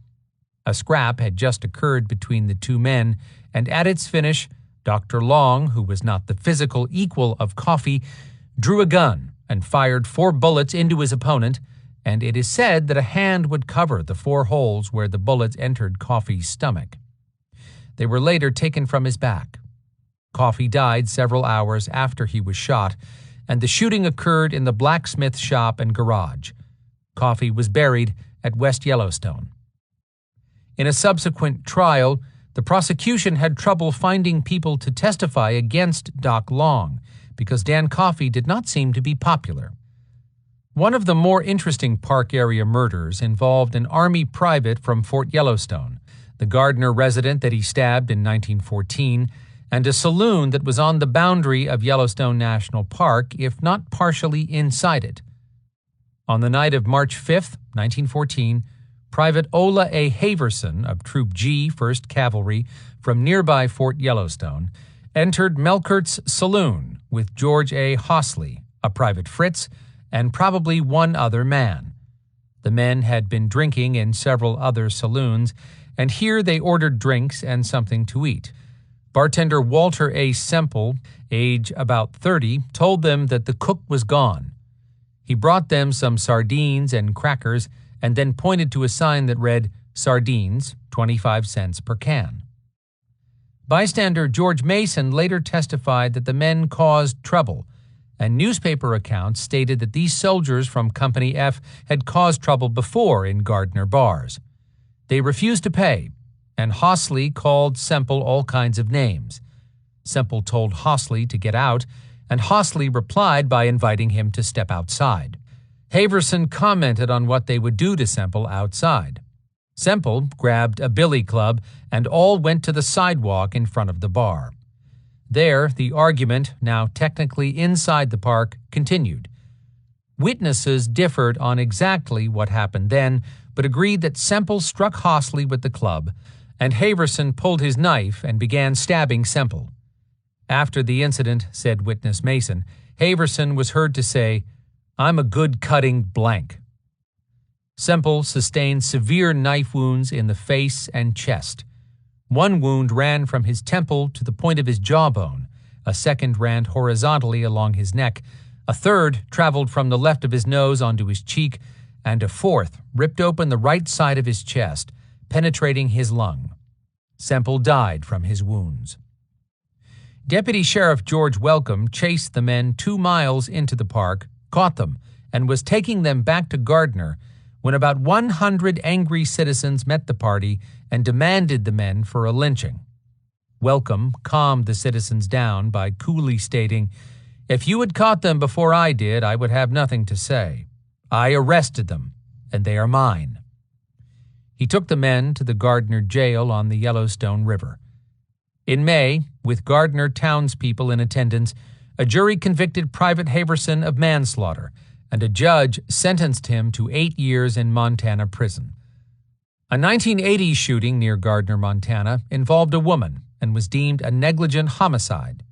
A scrap had just occurred between the two men, and at its finish, Dr. Long, who was not the physical equal of Coffey, drew a gun and fired 4 bullets into his opponent, and it is said that a hand would cover the 4 holes where the bullets entered Coffey's stomach. They were later taken from his back. Coffey died several hours after he was shot, and the shooting occurred in the blacksmith shop and garage. Coffey was buried at West Yellowstone. In a subsequent trial, the prosecution had trouble finding people to testify against Doc Long because Dan Coffey did not seem to be popular. One of the more interesting park area murders involved an Army private from Fort Yellowstone, the Gardner resident that he stabbed in 1914, and a saloon that was on the boundary of Yellowstone National Park, if not partially inside it. On the night of March 5, 1914, Private Ola A. Haverson of Troop G, 1st Cavalry, from nearby Fort Yellowstone, entered Melkert's saloon with George A. Hosley, a Private Fritz, and probably one other man. The men had been drinking in several other saloons, and here they ordered drinks and something to eat. Bartender Walter A. Semple, age about 30, told them that the cook was gone. He brought them some sardines and crackers and then pointed to a sign that read, "Sardines, 25 cents per can." Bystander George Mason later testified that the men caused trouble, and newspaper accounts stated that these soldiers from Company F had caused trouble before in Gardner bars. They refused to pay, and Hosley called Semple all kinds of names. Semple told Hosley to get out, and Hosley replied by inviting him to step outside. Haverson commented on what they would do to Semple outside. Semple grabbed a billy club, and all went to the sidewalk in front of the bar. There, the argument, now technically inside the park, continued. Witnesses differed on exactly what happened then, but agreed that Semple struck Hosley with the club, and Haverson pulled his knife and began stabbing Semple. After the incident, said witness Mason, Haverson was heard to say, "I'm a good cutting blank." Semple sustained severe knife wounds in the face and chest. One wound ran from his temple to the point of his jawbone, a second ran horizontally along his neck, a third traveled from the left of his nose onto his cheek, and a fourth ripped open the right side of his chest, penetrating his lung. Semple died from his wounds. Deputy Sheriff George Welcome chased the men 2 miles into the park, caught them, and was taking them back to Gardner when about 100 angry citizens met the party and demanded the men for a lynching. Welcome calmed the citizens down by coolly stating, "If you had caught them before I did, I would have nothing to say. I arrested them, and they are mine." He took the men to the Gardner jail on the Yellowstone River. In May, with Gardner townspeople in attendance, a jury convicted Private Haverson of manslaughter, and a judge sentenced him to 8 years in Montana prison. A 1980 shooting near Gardner, Montana, involved a woman and was deemed a negligent homicide.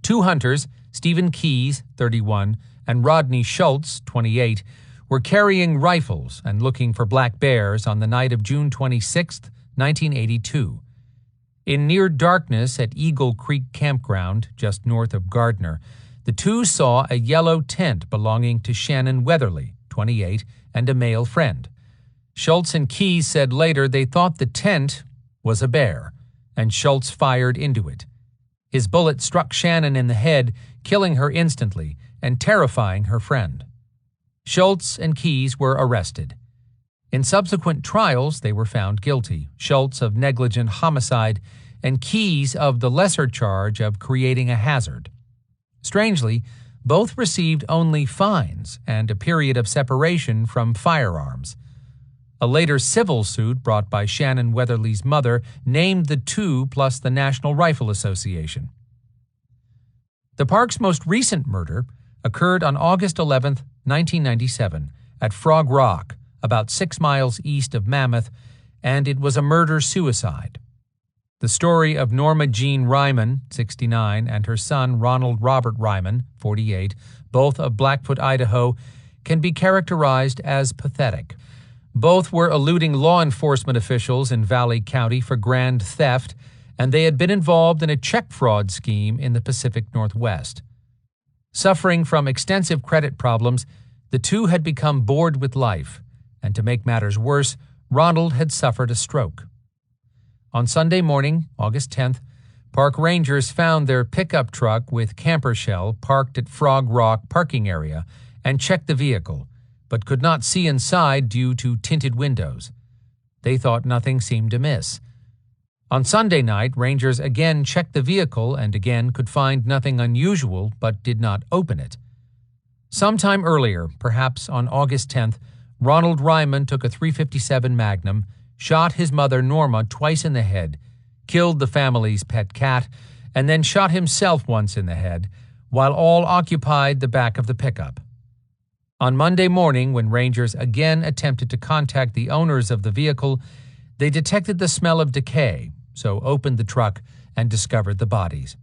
2 hunters, Stephen Keyes, 31, and Rodney Schultz, 28, were carrying rifles and looking for black bears on the night of June 26, 1982. In near darkness at Eagle Creek Campground, just north of Gardner, the two saw a yellow tent belonging to Shannon Weatherly, 28, and a male friend. Schultz and Keyes said later they thought the tent was a bear, and Schultz fired into it. His bullet struck Shannon in the head, killing her instantly and terrifying her friend. Schultz and Keyes were arrested. In subsequent trials, they were found guilty, Schultz of negligent homicide and Keyes of the lesser charge of creating a hazard. Strangely, both received only fines and a period of separation from firearms. A later civil suit brought by Shannon Weatherly's mother named the two plus the National Rifle Association. The park's most recent murder occurred on August 11, 1997, at Frog Rock, about 6 miles east of Mammoth, and it was a murder-suicide. The story of Norma Jean Ryman, 69, and her son Ronald Robert Ryman, 48, both of Blackfoot, Idaho, can be characterized as pathetic. Both were eluding law enforcement officials in Valley County for grand theft, and they had been involved in a check fraud scheme in the Pacific Northwest. Suffering from extensive credit problems, the two had become bored with life, and to make matters worse, Ronald had suffered a stroke. On Sunday morning, August 10th, park rangers found their pickup truck with camper shell parked at Frog Rock parking area and checked the vehicle, but could not see inside due to tinted windows. They thought nothing seemed amiss. On Sunday night, rangers again checked the vehicle and again could find nothing unusual but did not open it. Sometime earlier, perhaps on August 10th, Ronald Ryman took a .357 Magnum, shot his mother Norma twice in the head, killed the family's pet cat, and then shot himself once in the head, while all occupied the back of the pickup. On Monday morning, when rangers again attempted to contact the owners of the vehicle, they detected the smell of decay, so opened the truck and discovered the bodies.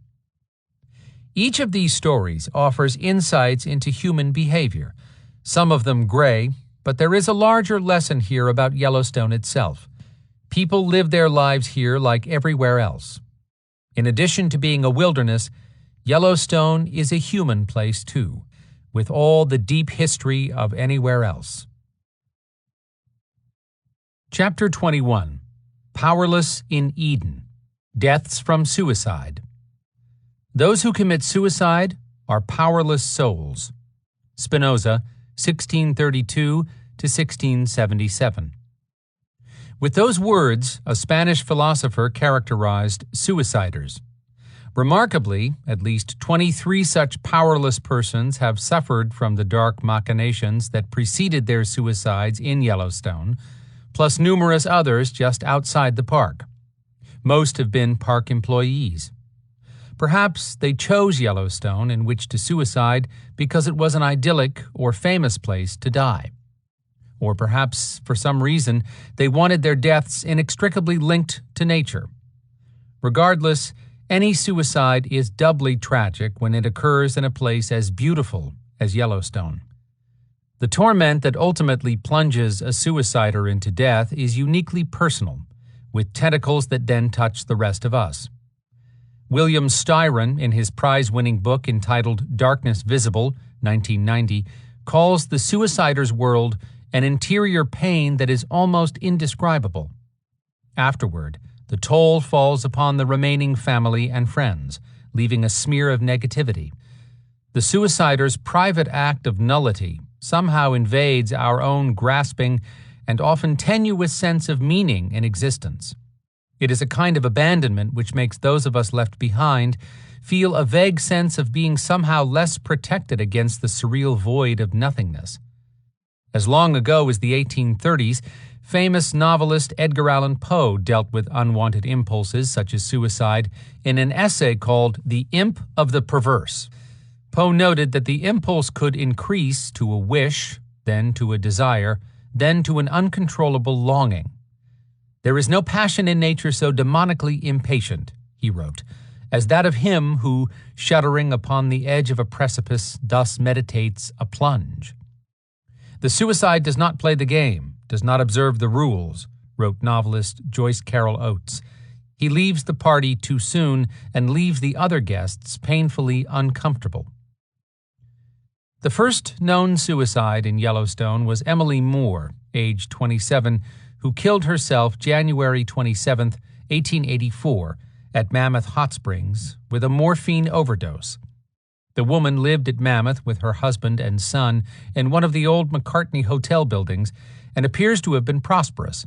Each of these stories offers insights into human behavior, some of them gray, but there is a larger lesson here about Yellowstone itself. People live their lives here like everywhere else. In addition to being a wilderness, Yellowstone is a human place too, with all the deep history of anywhere else. Chapter 21. Powerless in Eden. Deaths from Suicide. Those who commit suicide are powerless souls. Spinoza, 1632 to 1677. With those words, a Spanish philosopher characterized suiciders. Remarkably, at least 23 such powerless persons have suffered from the dark machinations that preceded their suicides in Yellowstone, plus numerous others just outside the park. Most have been park employees. Perhaps they chose Yellowstone in which to suicide because it was an idyllic or famous place to die. or perhaps for some reason they wanted their deaths inextricably linked to nature. Regardless, any suicide is doubly tragic when it occurs in a place as beautiful as Yellowstone. The torment that ultimately plunges a suicider into death is uniquely personal, with tentacles that then touch the rest of us. William Styron, in his prize-winning book entitled Darkness Visible, 1990, calls the suicider's world an interior pain that is almost indescribable. Afterward, the toll falls upon the remaining family and friends, leaving a smear of negativity. The suicider's private act of nullity somehow invades our own grasping and often tenuous sense of meaning in existence. It is a kind of abandonment which makes those of us left behind feel a vague sense of being somehow less protected against the surreal void of nothingness. As long ago as the 1830s, famous novelist Edgar Allan Poe dealt with unwanted impulses such as suicide in an essay called The Imp of the Perverse. Poe noted that the impulse could increase to a wish, then to a desire, then to an uncontrollable longing. There is no passion in nature so demonically impatient, he wrote, as that of him who, shuddering upon the edge of a precipice, thus meditates a plunge. The suicide does not play the game, does not observe the rules, wrote novelist Joyce Carol Oates. He leaves the party too soon and leaves the other guests painfully uncomfortable. The first known suicide in Yellowstone was Emily Moore, age 27, who killed herself January 27, 1884, at Mammoth Hot Springs with a morphine overdose. The woman lived at Mammoth with her husband and son in one of the old McCartney Hotel buildings and appears to have been prosperous.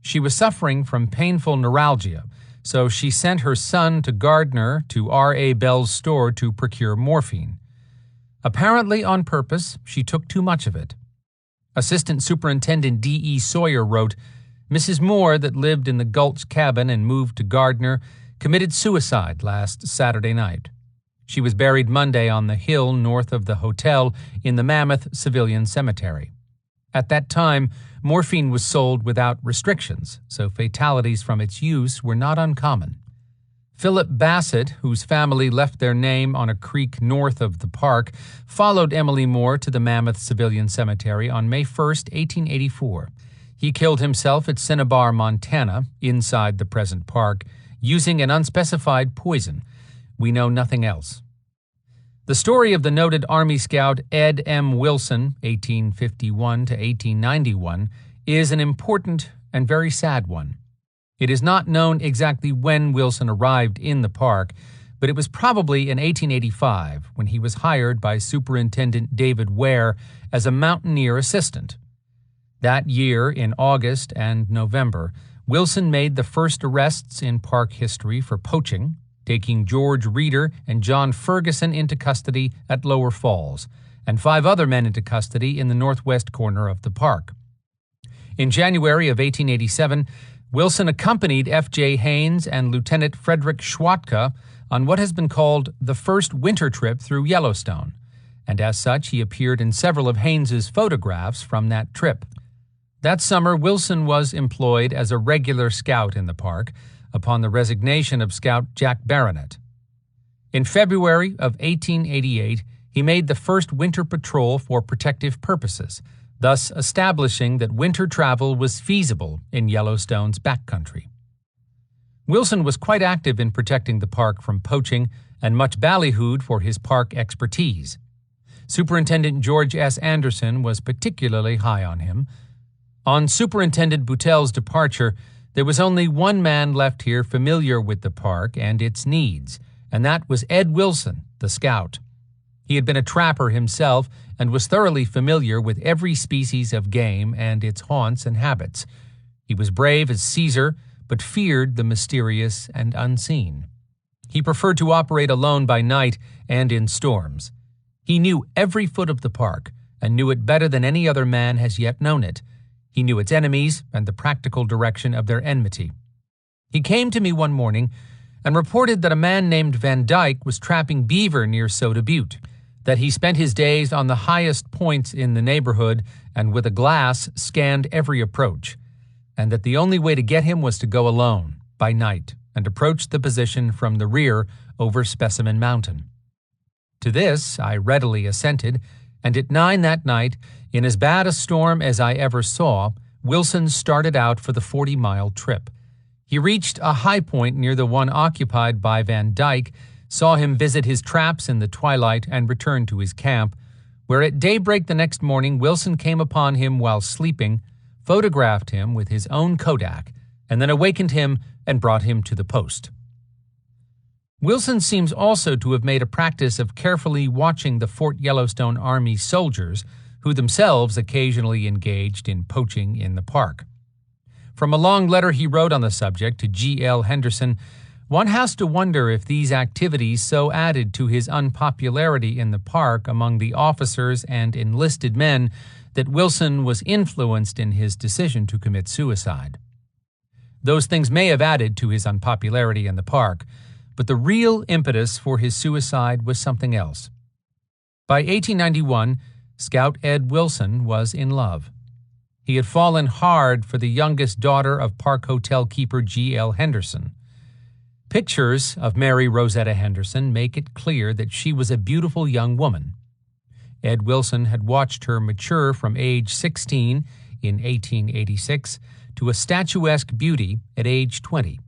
She was suffering from painful neuralgia, so she sent her son to Gardner to R.A. Bell's store to procure morphine. Apparently on purpose, she took too much of it. Assistant Superintendent D.E. Sawyer wrote, Mrs. Moore, that lived in the Gulch cabin and moved to Gardner, committed suicide last Saturday night. She was buried Monday on the hill north of the hotel in the Mammoth Civilian Cemetery. At that time, morphine was sold without restrictions, so fatalities from its use were not uncommon. Philip Bassett, whose family left their name on a creek north of the park, followed Emily Moore to the Mammoth Civilian Cemetery on May 1, 1884. He killed himself at Cinnabar, Montana, inside the present park, using an unspecified poison. We know nothing else. The story of the noted Army Scout Ed M. Wilson, 1851 to 1891, is an important and very sad one. It is not known exactly when Wilson arrived in the park, but it was probably in 1885 when he was hired by Superintendent David Ware as a mountaineer assistant. That year, in August and November, Wilson made the first arrests in park history for poaching, taking George Reeder and John Ferguson into custody at Lower Falls, and 5 other men into custody in the northwest corner of the park. In January of 1887, Wilson accompanied F.J. Haynes and Lieutenant Frederick Schwatka on what has been called the first winter trip through Yellowstone, and as such he appeared in several of Haynes's photographs from that trip. That summer, Wilson was employed as a regular scout in the park upon the resignation of Scout Jack Barronett. In February of 1888, he made the first winter patrol for protective purposes, thus establishing that winter travel was feasible in Yellowstone's backcountry. Wilson was quite active in protecting the park from poaching and much ballyhooed for his park expertise. Superintendent George S. Anderson was particularly high on him. On Superintendent Boutell's departure, there was only one man left here familiar with the park and its needs, and that was Ed Wilson, the scout. He had been a trapper himself and was thoroughly familiar with every species of game and its haunts and habits. He was brave as Caesar, but feared the mysterious and unseen. He preferred to operate alone by night and in storms. He knew every foot of the park, and knew it better than any other man has yet known it. He knew its enemies and the practical direction of their enmity. He came to me one morning and reported that a man named Van Dyke was trapping beaver near Soda Butte. that he spent his days on the highest points in the neighborhood and with a glass scanned every approach, and that the only way to get him was to go alone, by night, and approach the position from the rear over Specimen Mountain. To this I readily assented, and at 9 that night, in as bad a storm as I ever saw, Wilson started out for the 40-mile trip. He reached a high point near the one occupied by Van Dyke, saw him visit his traps in the twilight, and returned to his camp, where at daybreak the next morning Wilson came upon him while sleeping, photographed him with his own Kodak, and then awakened him and brought him to the post. Wilson seems also to have made a practice of carefully watching the Fort Yellowstone Army soldiers, who themselves occasionally engaged in poaching in the park. From a long letter he wrote on the subject to G.L. Henderson, one has to wonder if these activities so added to his unpopularity in the park among the officers and enlisted men that Wilson was influenced in his decision to commit suicide. Those things may have added to his unpopularity in the park, but the real impetus for his suicide was something else. By 1891, Scout Ed Wilson was in love. He had fallen hard for the youngest daughter of Park Hotel keeper G.L. Henderson. Pictures of Mary Rosetta Henderson make it clear that she was a beautiful young woman. Ed Wilson had watched her mature from age 16 in 1886 to a statuesque beauty at age 20.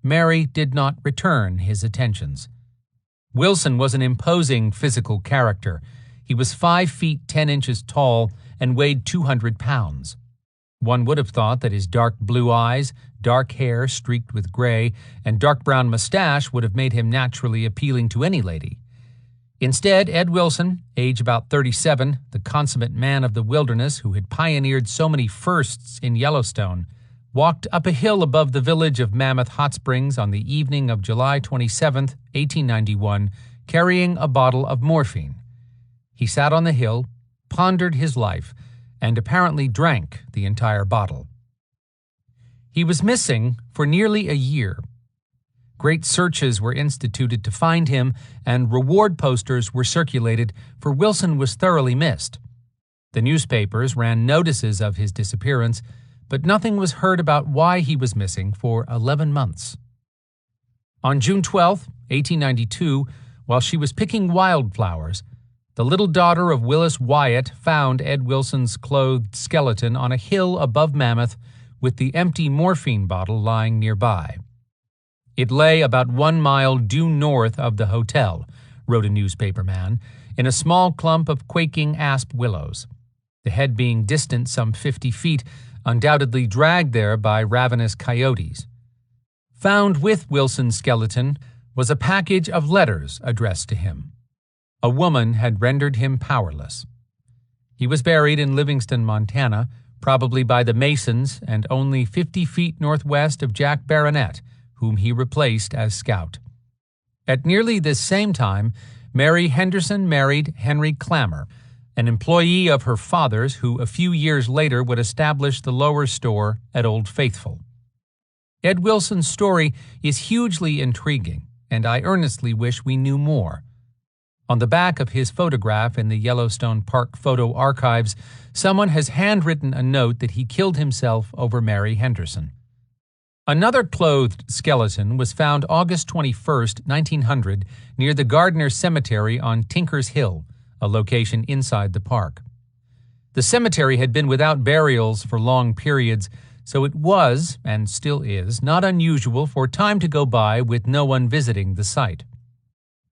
Mary did not return his attentions. Wilson was an imposing physical character. He was 5 feet 10 inches tall and weighed 200 pounds. One would have thought that his dark blue eyes, dark hair streaked with gray, and dark brown mustache would have made him naturally appealing to any lady. Instead, Ed Wilson, age about 37, the consummate man of the wilderness who had pioneered so many firsts in Yellowstone, walked up a hill above the village of Mammoth Hot Springs on the evening of July 27, 1891, carrying a bottle of morphine. He sat on the hill, pondered his life, and apparently drank the entire bottle. He was missing for nearly a year. Great searches were instituted to find him, and reward posters were circulated, for Wilson was thoroughly missed. The newspapers ran notices of his disappearance, but nothing was heard about why he was missing for 11 months. On June 12, 1892, while she was picking wildflowers, the little daughter of Willis Wyatt found Ed Wilson's clothed skeleton on a hill above Mammoth with the empty morphine bottle lying nearby. It lay about 1 mile due north of the hotel, wrote a newspaperman, in a small clump of quaking asp willows, the head being distant some 50 feet, undoubtedly dragged there by ravenous coyotes. Found with Wilson's skeleton was a package of letters addressed to him. A woman had rendered him powerless. He was buried in Livingston, Montana, probably by the Masons, and only 50 feet northwest of Jack Baronet, whom he replaced as scout. At nearly this same time, Mary Henderson married Henry Clammer, an employee of her father's who a few years later would establish the lower store at Old Faithful. Ed Wilson's story is hugely intriguing, and I earnestly wish we knew more. On the back of his photograph in the Yellowstone Park photo archives, someone has handwritten a note that he killed himself over Mary Henderson. Another clothed skeleton was found August 21, 1900, near the Gardner Cemetery on Tinker's Hill, a location inside the park. The cemetery had been without burials for long periods, so it was, and still is, not unusual for time to go by with no one visiting the site.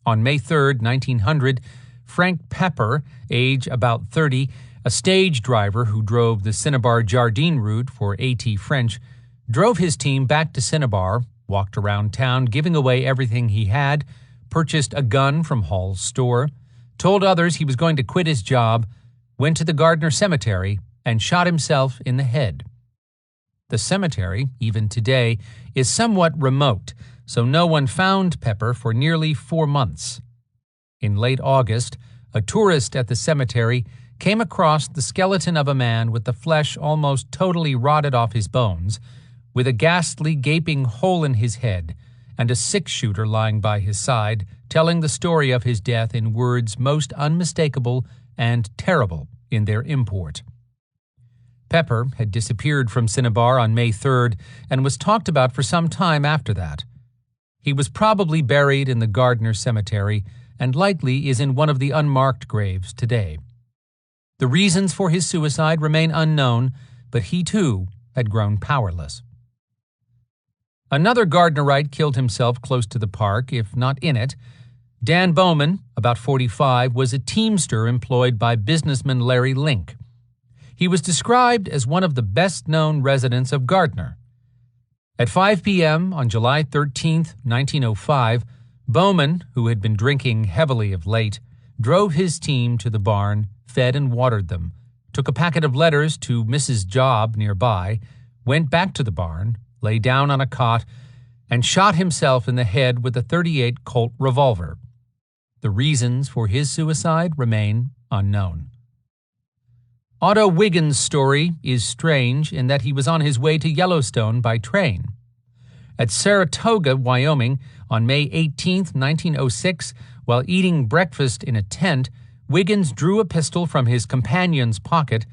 On May 3, 1900, Frank Pepper, age about 30, a stage driver who drove the Cinnabar Jardine route for A.T. French, drove his team back to Cinnabar, walked around town giving away everything he had, purchased a gun from Hall's store, told others he was going to quit his job, went to the Gardner Cemetery, and shot himself in the head. The cemetery, even today, is somewhat remote, so no one found Pepper for nearly 4 months. In late August, a tourist at the cemetery came across the skeleton of a man with the flesh almost totally rotted off his bones, with a ghastly gaping hole in his head and a six-shooter lying by his side, telling the story of his death in words most unmistakable and terrible in their import. Pepper had disappeared from Cinnabar on May 3rd and was talked about for some time after that. He was probably buried in the Gardner Cemetery and likely is in one of the unmarked graves today. The reasons for his suicide remain unknown, but he too had grown powerless. Another Gardnerite killed himself close to the park, if not in it. Dan Bowman, about 45, was a teamster employed by businessman Larry Link. He was described as one of the best-known residents of Gardner. At 5 p.m. on July 13, 1905, Bowman, who had been drinking heavily of late, drove his team to the barn, fed and watered them, took a packet of letters to Mrs. Job nearby, went back to the barn, lay down on a cot, and shot himself in the head with a .38 Colt revolver. The reasons for his suicide remain unknown. Otto Wiggins' story is strange in that he was on his way to Yellowstone by train. At Saratoga, Wyoming, on May 18, 1906, while eating breakfast in a tent, Wiggins drew a pistol from his companion's pocket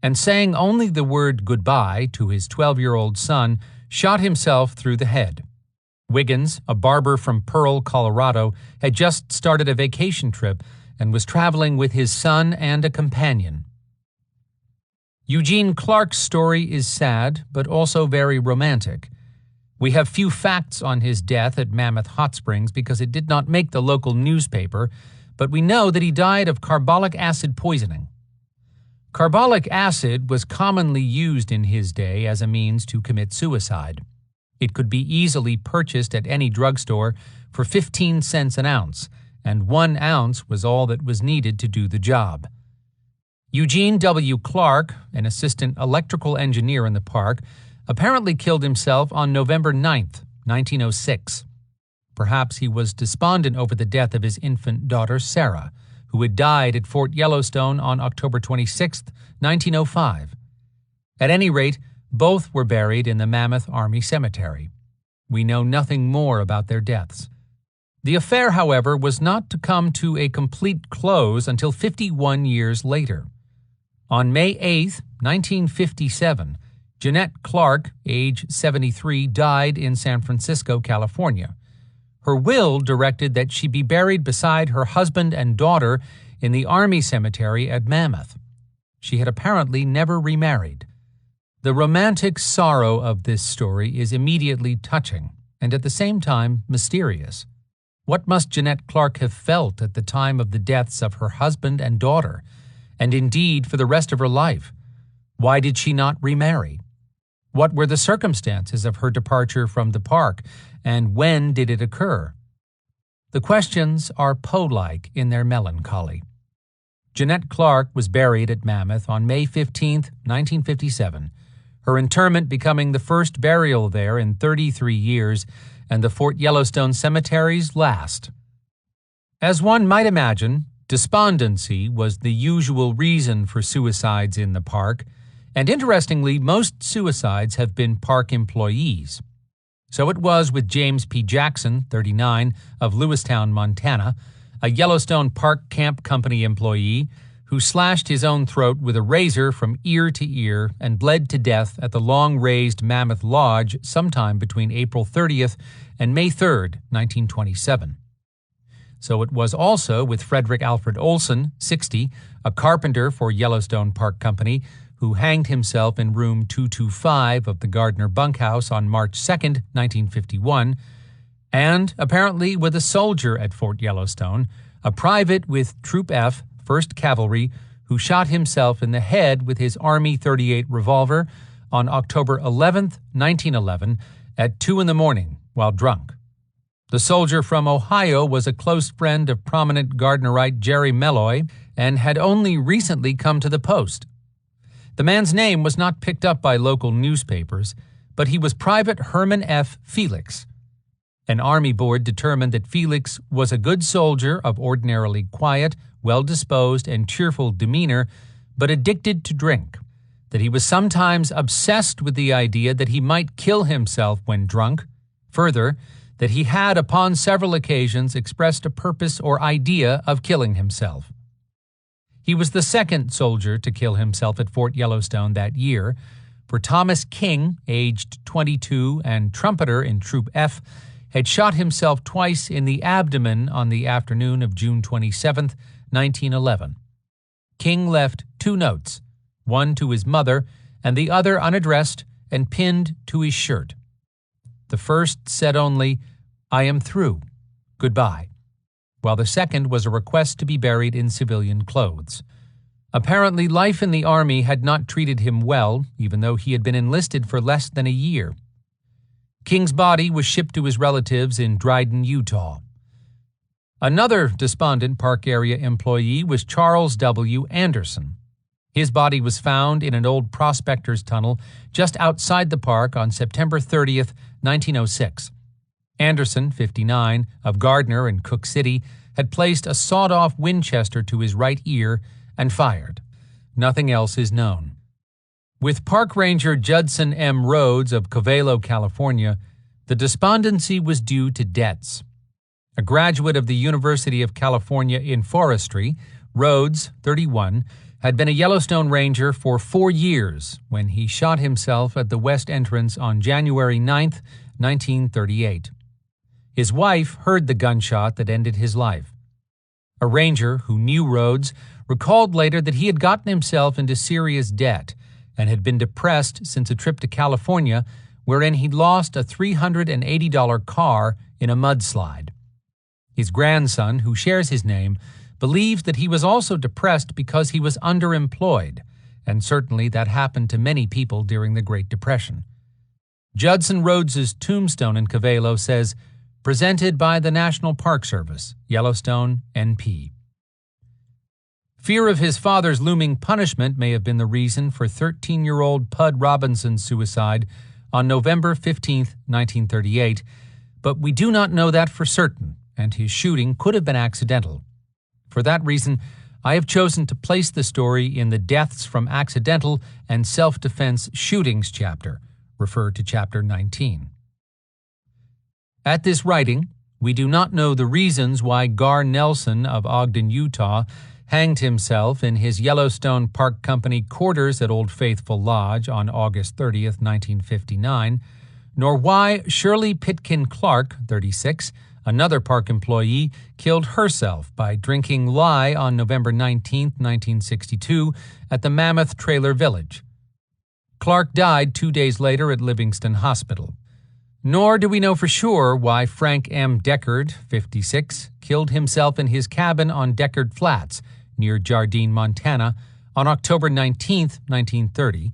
and, saying only the word goodbye to his 12-year-old son, shot himself through the head. Wiggins, a barber from Pearl, Colorado, had just started a vacation trip and was traveling with his son and a companion. Eugene Clark's story is sad, but also very romantic. We have few facts on his death at Mammoth Hot Springs because it did not make the local newspaper, but we know that he died of carbolic acid poisoning. Carbolic acid was commonly used in his day as a means to commit suicide. It could be easily purchased at any drugstore for 15 cents an ounce, and 1 ounce was all that was needed to do the job. Eugene W. Clark, an assistant electrical engineer in the park, apparently killed himself on November 9, 1906. Perhaps he was despondent over the death of his infant daughter, Sarah, who had died at Fort Yellowstone on October 26, 1905. At any rate, both were buried in the Mammoth Army Cemetery. We know nothing more about their deaths. The affair, however, was not to come to a complete close until 51 years later. On May 8, 1957, Jeanette Clark, age 73, died in San Francisco, California. Her will directed that she be buried beside her husband and daughter in the Army Cemetery at Mammoth. She had apparently never remarried. The romantic sorrow of this story is immediately touching and at the same time mysterious. What must Jeanette Clark have felt at the time of the deaths of her husband and daughter, and indeed for the rest of her life? Why did she not remarry? What were the circumstances of her departure from the park, and when did it occur? The questions are Poe-like in their melancholy. Jeanette Clark was buried at Mammoth on May 15, 1957, her interment becoming the first burial there in 33 years and the Fort Yellowstone Cemetery's last. As one might imagine, despondency was the usual reason for suicides in the park, and interestingly, most suicides have been park employees. So it was with James P. Jackson, 39, of Lewistown, Montana, a Yellowstone Park Camp Company employee who slashed his own throat with a razor from ear to ear and bled to death at the long-raised Mammoth Lodge sometime between April 30th and May 3rd, 1927. So it was also with Frederick Alfred Olson, 60, a carpenter for Yellowstone Park Company, who hanged himself in room 225 of the Gardner bunkhouse on March 2, 1951, and apparently with a soldier at Fort Yellowstone, a private with Troop F, 1st Cavalry, who shot himself in the head with his Army .38 revolver on October 11, 1911, at 2 a.m. while drunk. The soldier from Ohio was a close friend of prominent Gardnerite Jerry Melloy and had only recently come to the post. The man's name was not picked up by local newspapers, but he was Private Herman F. Felix. An Army board determined that Felix was a good soldier of ordinarily quiet, well-disposed, and cheerful demeanor, but addicted to drink, that he was sometimes obsessed with the idea that he might kill himself when drunk. Further, that he had upon several occasions expressed a purpose or idea of killing himself. He was the second soldier to kill himself at Fort Yellowstone that year, for Thomas King, aged 22 and trumpeter in Troop F, had shot himself twice in the abdomen on the afternoon of June 27, 1911. King left 2 notes, one to his mother and the other unaddressed and pinned to his shirt. The first said only, "I am through. Goodbye," while the second was a request to be buried in civilian clothes. Apparently, life in the Army had not treated him well, even though he had been enlisted for less than a year. King's body was shipped to his relatives in Dryden, Utah. Another despondent park area employee was Charles W. Anderson. His body was found in an old prospector's tunnel just outside the park on September 30th, 1906. Anderson, 59, of Gardner and Cook City, had placed a sawed-off Winchester to his right ear and fired. Nothing else is known. With Park Ranger Judson M. Rhodes of Covelo, California, the despondency was due to debts. A graduate of the University of California in forestry, Rhodes, 31, had been a Yellowstone Ranger for 4 years when he shot himself at the west entrance on January 9, 1938. His wife heard the gunshot that ended his life. A ranger who knew Rhodes recalled later that he had gotten himself into serious debt and had been depressed since a trip to California wherein he'd lost a $380 car in a mudslide. His grandson, who shares his name, believes that he was also depressed because he was underemployed, and certainly that happened to many people during the Great Depression. Judson Rhodes's tombstone in Covelo says, "Presented by the National Park Service, Yellowstone, NP." Fear of his father's looming punishment may have been the reason for 13-year-old Pud Robinson's suicide on November 15, 1938, but we do not know that for certain, and his shooting could have been accidental. For that reason, I have chosen to place the story in the Deaths from Accidental and Self-Defense Shootings chapter, refer to Chapter 19. At this writing, we do not know the reasons why Gar Nelson of Ogden, Utah, hanged himself in his Yellowstone Park Company quarters at Old Faithful Lodge on August 30th, 1959, nor why Shirley Pitkin Clark, 36, another park employee, killed herself by drinking lye on November 19, 1962, at the Mammoth Trailer Village. Clark died 2 days later at Livingston Hospital. Nor do we know for sure why Frank M. Deckard, 56, killed himself in his cabin on Deckard Flats, near Jardine, Montana, on October 19, 1930,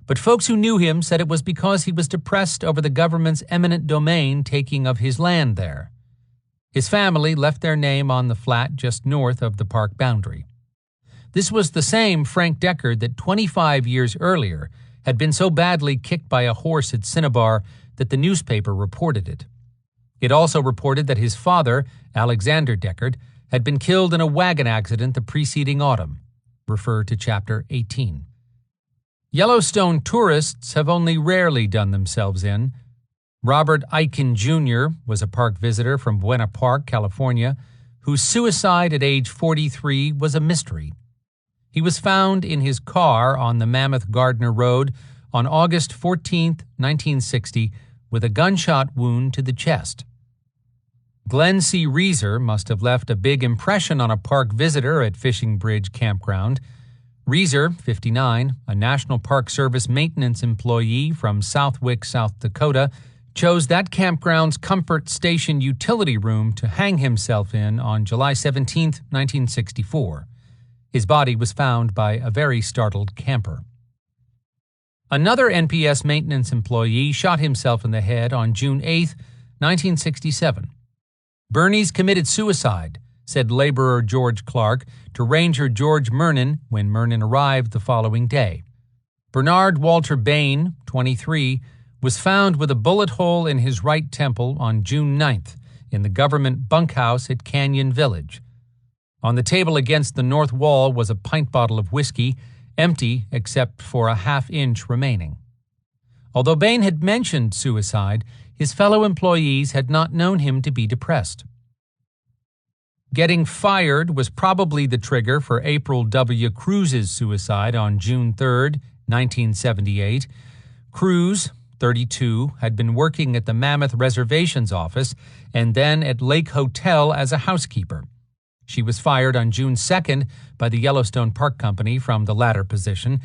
but folks who knew him said it was because he was depressed over the government's eminent domain taking of his land there. His family left their name on the flat just north of the park boundary. This was the same Frank Deckard that 25 years earlier had been so badly kicked by a horse at Cinnabar that the newspaper reported it. It also reported that his father, Alexander Deckard, had been killed in a wagon accident the preceding autumn. Refer to Chapter 18. Yellowstone tourists have only rarely done themselves in. Robert Eichen Jr. was a park visitor from Buena Park, California, whose suicide at age 43 was a mystery. He was found in his car on the Mammoth Gardner Road on August 14, 1960, with a gunshot wound to the chest. Glenn C. Reeser must have left a big impression on a park visitor at Fishing Bridge Campground. Reeser, 59, a National Park Service maintenance employee from Southwick, South Dakota, chose that campground's Comfort Station utility room to hang himself in on July 17, 1964. His body was found by a very startled camper. Another NPS maintenance employee shot himself in the head on June 8, 1967. "Bernie's committed suicide," said laborer George Clark to Ranger George Mernon when Mernon arrived the following day. Bernard Walter Bain, 23, was found with a bullet hole in his right temple on June 9th in the government bunkhouse at Canyon Village. On the table against the north wall was a pint bottle of whiskey, empty except for a half-inch remaining. Although Bain had mentioned suicide, his fellow employees had not known him to be depressed. Getting fired was probably the trigger for April W. Cruz's suicide on June 3, 1978. Cruz, 32, had been working at the Mammoth Reservations office and then at Lake Hotel as a housekeeper. She was fired on June 2nd by the Yellowstone Park Company from the latter position,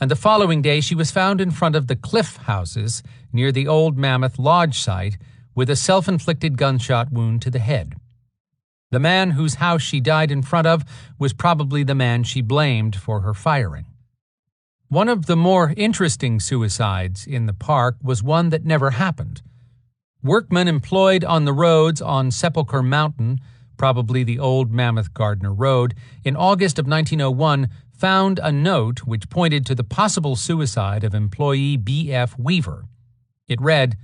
and the following day she was found in front of the Cliff Houses near the old Mammoth Lodge site with a self-inflicted gunshot wound to the head. The man whose house she died in front of was probably the man she blamed for her firing. One of the more interesting suicides in the park was one that never happened. Workmen employed on the roads on Sepulchre Mountain, probably the old Mammoth Gardner Road, in August of 1901 found a note which pointed to the possible suicide of employee B.F. Weaver. It read,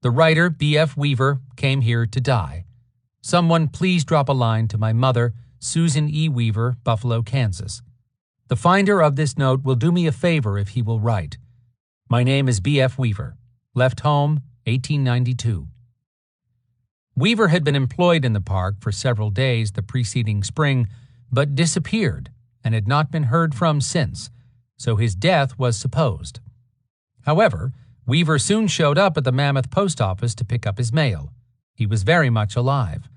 "The writer, B.F. Weaver, came here to die. Someone please drop a line to my mother, Susan E. Weaver, Buffalo, Kansas. The finder of this note will do me a favor if he will write. My name is B.F. Weaver. Left home, 1892. Weaver had been employed in the park for several days the preceding spring, but disappeared and had not been heard from since, so his death was supposed. However, Weaver soon showed up at the Mammoth Post Office to pick up his mail. He was very much alive.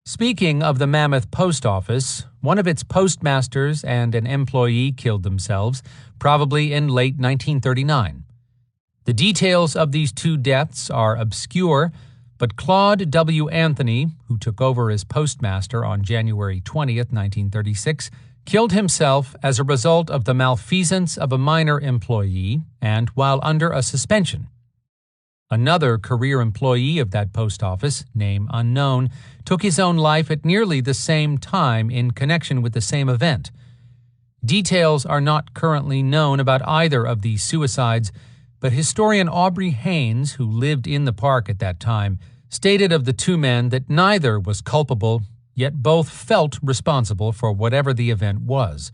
Speaking of the Mammoth Post Office, one of its postmasters and an employee killed themselves, probably in late 1939. The details of these two deaths are obscure, but Claude W. Anthony, who took over as postmaster on January 20th, 1936, killed himself as a result of the malfeasance of a minor employee and while under a suspension. Another career employee of that post office, name unknown, took his own life at nearly the same time in connection with the same event. Details are not currently known about either of these suicides, but historian Aubrey Haynes, who lived in the park at that time, stated of the two men that neither was culpable, yet both felt responsible for whatever the event was.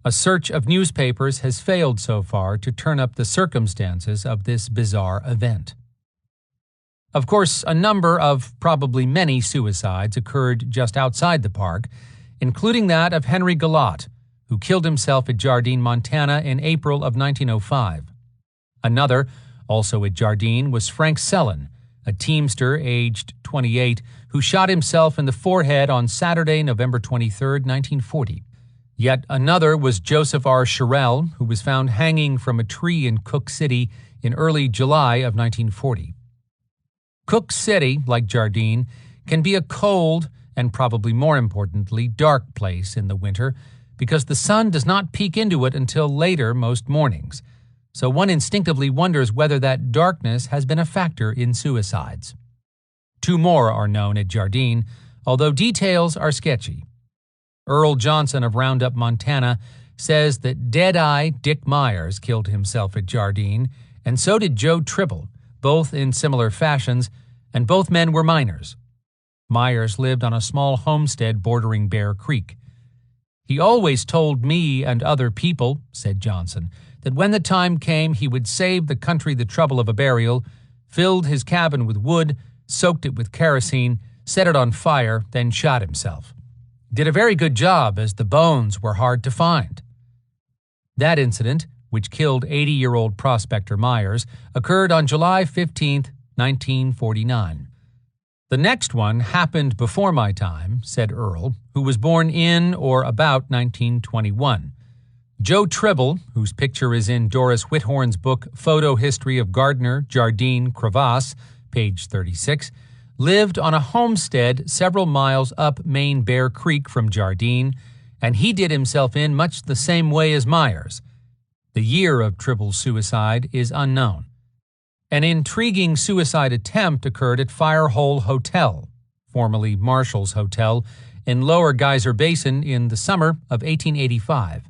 A search of newspapers has failed so far to turn up the circumstances of this bizarre event. Of course, a number of probably many suicides occurred just outside the park, including that of Henry Galat, who killed himself at Jardine, Montana in April of 1905. Another, also at Jardine, was Frank Sellon, a teamster aged 28, who shot himself in the forehead on Saturday, November 23, 1940. Yet another was Joseph R. Sherrill, who was found hanging from a tree in Cook City in early July of 1940. Cook City, like Jardine, can be a cold and probably more importantly dark place in the winter because the sun does not peek into it until later most mornings, so one instinctively wonders whether that darkness has been a factor in suicides. Two more are known at Jardine, although details are sketchy. Earl Johnson of Roundup, Montana, says that Deadeye Dick Myers killed himself at Jardine, and so did Joe Tribble, both in similar fashions, and both men were miners. Myers lived on a small homestead bordering Bear Creek. He always told me and other people, said Johnson, that when the time came he would save the country the trouble of a burial, filled his cabin with wood, soaked it with kerosene, set it on fire, then shot himself. Did a very good job as the bones were hard to find. That incident, which killed 80-year-old prospector Myers, occurred on July 15, 1949. The next one happened before my time, said Earl, who was born in or about 1921. Joe Tribble, whose picture is in Doris Whithorn's book Photo History of Gardner, Jardine, Crevasse, page 36, lived on a homestead several miles up Main Bear Creek from Jardine, and he did himself in much the same way as Myers. The year of Tribble's suicide is unknown. An intriguing suicide attempt occurred at Fire Hole Hotel, formerly Marshall's Hotel, in Lower Geyser Basin in the summer of 1885.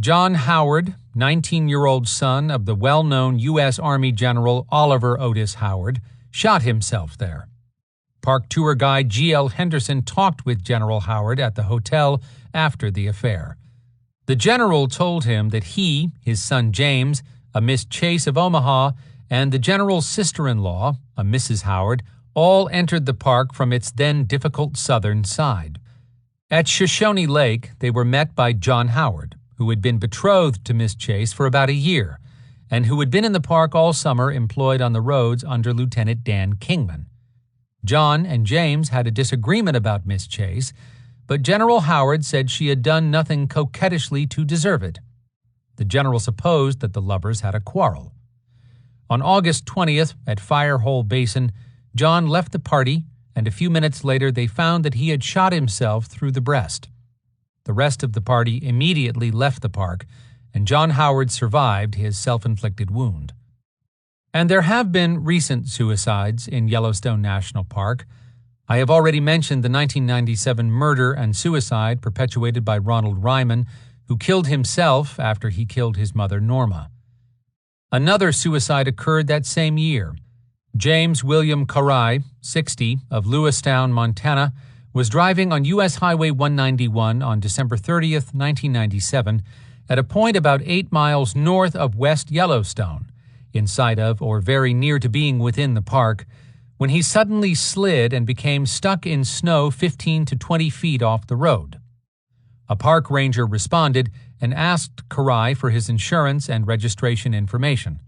John Howard, 19-year-old son of the well-known U.S. Army General Oliver Otis Howard, shot himself there. Park tour guide G.L. Henderson talked with General Howard at the hotel after the affair. The general told him that he, his son James, a Miss Chase of Omaha, and the general's sister-in-law, a Mrs. Howard, all entered the park from its then difficult southern side. At Shoshone Lake, they were met by John Howard, who had been betrothed to Miss Chase for about a year, and who had been in the park all summer employed on the roads under Lieutenant Dan Kingman. John and James had a disagreement about Miss Chase, but General Howard said she had done nothing coquettishly to deserve it. The general supposed that the lovers had a quarrel. On August 20th, at Firehole Basin, John left the party, and a few minutes later they found that he had shot himself through the breast. The rest of the party immediately left the park, and John Howard survived his self-inflicted wound. And there have been recent suicides in Yellowstone National Park. I have already mentioned the 1997 murder and suicide perpetuated by Ronald Ryman, who killed himself after he killed his mother Norma. Another suicide occurred that same year. James William Caray, 60, of Lewistown, Montana, was driving on U.S. Highway 191 on December 30th, 1997, at a point about 8 miles north of West Yellowstone, in sight of or very near to being within the park, when he suddenly slid and became stuck in snow 15 to 20 feet off the road. A park ranger responded and asked Caray for his insurance and registration information.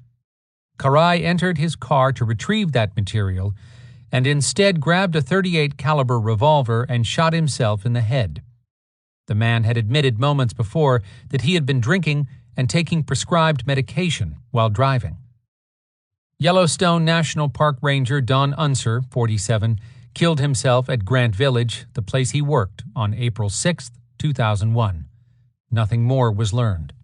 Caray entered his car to retrieve that material and instead grabbed a .38 caliber revolver and shot himself in the head. The man had admitted moments before that he had been drinking and taking prescribed medication while driving. Yellowstone National Park Ranger Don Unser, 47, killed himself at Grant Village, the place he worked, on April 6, 2001. Nothing more was learned.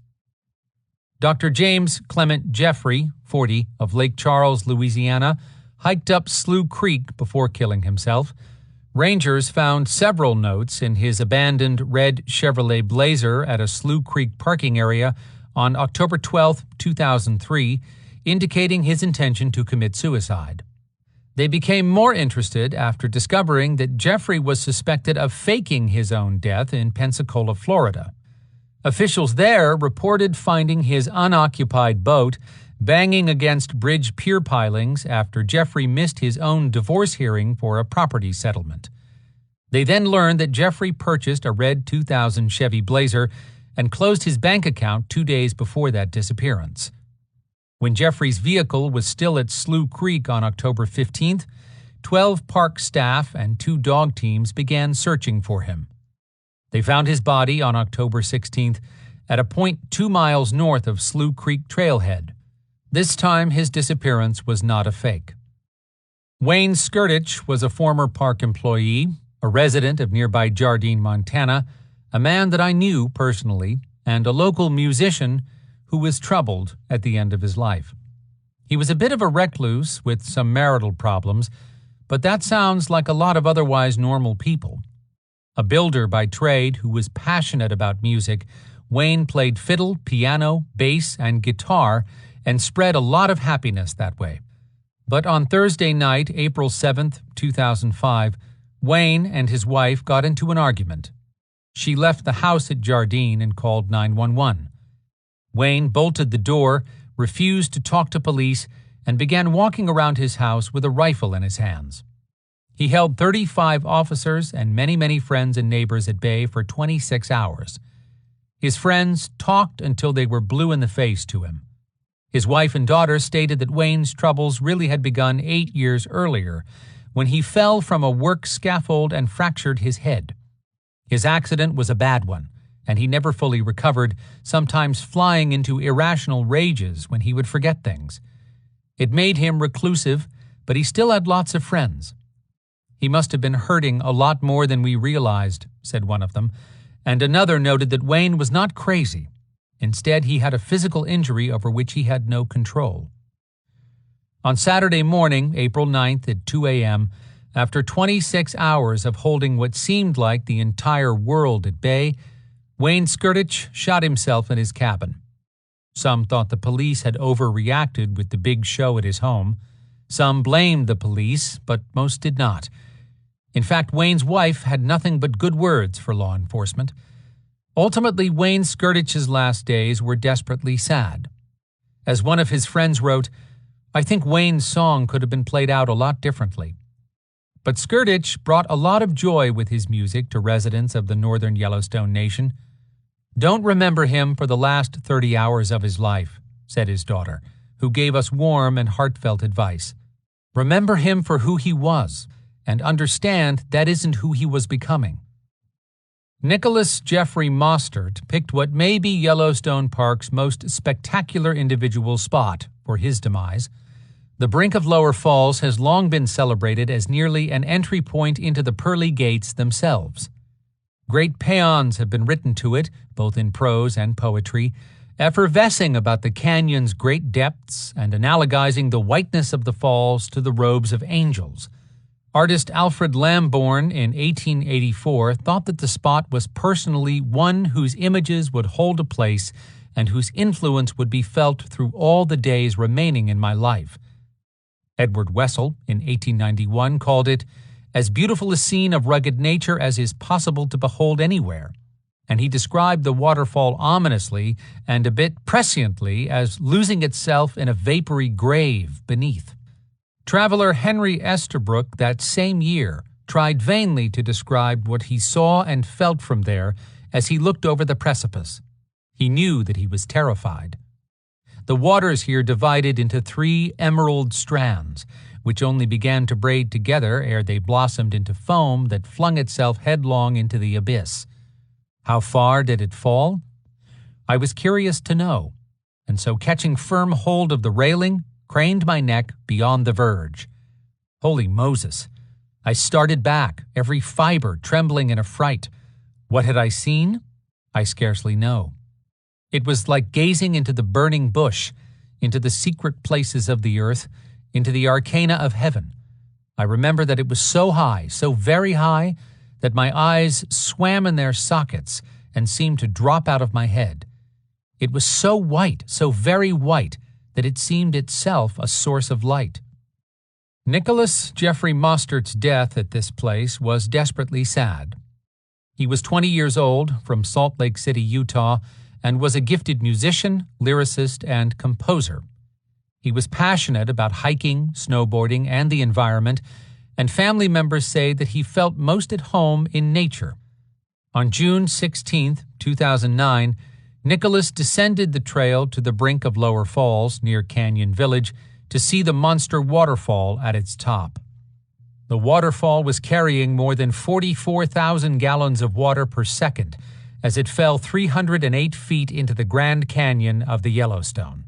Dr. James Clement Jeffrey, 40, of Lake Charles, Louisiana, hiked up Slough Creek before killing himself. Rangers found several notes in his abandoned red Chevrolet Blazer at a Slough Creek parking area on October 12, 2003, indicating his intention to commit suicide. They became more interested after discovering that Jeffrey was suspected of faking his own death in Pensacola, Florida. Officials there reported finding his unoccupied boat banging against bridge pier pilings after Jeffrey missed his own divorce hearing for a property settlement. They then learned that Jeffrey purchased a red 2000 Chevy Blazer and closed his bank account 2 days before that disappearance. When Jeffrey's vehicle was still at Slough Creek on October 15th, 12 park staff and 2 dog teams began searching for him. They found his body on October 16th at a point 2 miles north of Slough Creek trailhead. This time his disappearance was not a fake. Wayne Skirtich was a former park employee, a resident of nearby Jardine, Montana, a man that I knew personally, and a local musician who was troubled at the end of his life. He was a bit of a recluse with some marital problems, but that sounds like a lot of otherwise normal people. A builder by trade who was passionate about music, Wayne played fiddle, piano, bass, and guitar and spread a lot of happiness that way. But on Thursday night, April 7th, 2005, Wayne and his wife got into an argument. She left the house at Jardine and called 911. Wayne bolted the door, refused to talk to police, and began walking around his house with a rifle in his hands. He held 35 officers and many friends and neighbors at bay for 26 hours. His friends talked until they were blue in the face to him. His wife and daughter stated that Wayne's troubles really had begun 8 years earlier, when he fell from a work scaffold and fractured his head. His accident was a bad one, and he never fully recovered, sometimes flying into irrational rages when he would forget things. It made him reclusive, but he still had lots of friends. He must have been hurting a lot more than we realized, said one of them, and another noted that Wayne was not crazy. Instead, he had a physical injury over which he had no control. On Saturday morning, April 9th at 2 a.m., after 26 hours of holding what seemed like the entire world at bay, Wayne Skirtich shot himself in his cabin. Some thought the police had overreacted with the big show at his home. Some blamed the police, but most did not. In fact, Wayne's wife had nothing but good words for law enforcement. Ultimately, Wayne Skirtich's last days were desperately sad. As one of his friends wrote, I think Wayne's song could have been played out a lot differently. But Skirditch brought a lot of joy with his music to residents of the northern Yellowstone Nation. "Don't remember him for the last 30 hours of his life," said his daughter, who gave us warm and heartfelt advice. "Remember him for who he was, and understand that isn't who he was becoming." Nicholas Jeffrey Mostert picked what may be Yellowstone Park's most spectacular individual spot for his demise. The brink of Lower Falls has long been celebrated as nearly an entry point into the pearly gates themselves. Great paeans have been written to it, both in prose and poetry, effervescing about the canyon's great depths and analogizing the whiteness of the falls to the robes of angels. Artist Alfred Lambourne in 1884 thought that the spot was personally one whose images would hold a place and whose influence would be felt through all the days remaining in my life. Edward Wessel in 1891 called it as beautiful a scene of rugged nature as is possible to behold anywhere, and he described the waterfall ominously and a bit presciently as losing itself in a vapory grave beneath. Traveler Henry Estabrook that same year tried vainly to describe what he saw and felt from there as he looked over the precipice. He knew that he was terrified. The waters here divided into 3 emerald strands, which only began to braid together ere they blossomed into foam that flung itself headlong into the abyss. How far did it fall? I was curious to know, and so catching firm hold of the railing, craned my neck beyond the verge. Holy Moses! I started back, every fiber trembling in affright. What had I seen? I scarcely know. It was like gazing into the burning bush, into the secret places of the earth, into the arcana of heaven. I remember that it was so high, so very high, that my eyes swam in their sockets and seemed to drop out of my head. It was so white, so very white, that it seemed itself a source of light. Nicholas Jeffrey Mostert's death at this place was desperately sad. He was 20 years old, from Salt Lake City, Utah, and was a gifted musician, lyricist, and composer. He was passionate about hiking, snowboarding, and the environment, and family members say that he felt most at home in nature. On June 16, 2009, Nicholas descended the trail to the brink of Lower Falls near Canyon Village to see the monster waterfall at its top. The waterfall was carrying more than 44,000 gallons of water per second as it fell 308 feet into the Grand Canyon of the Yellowstone.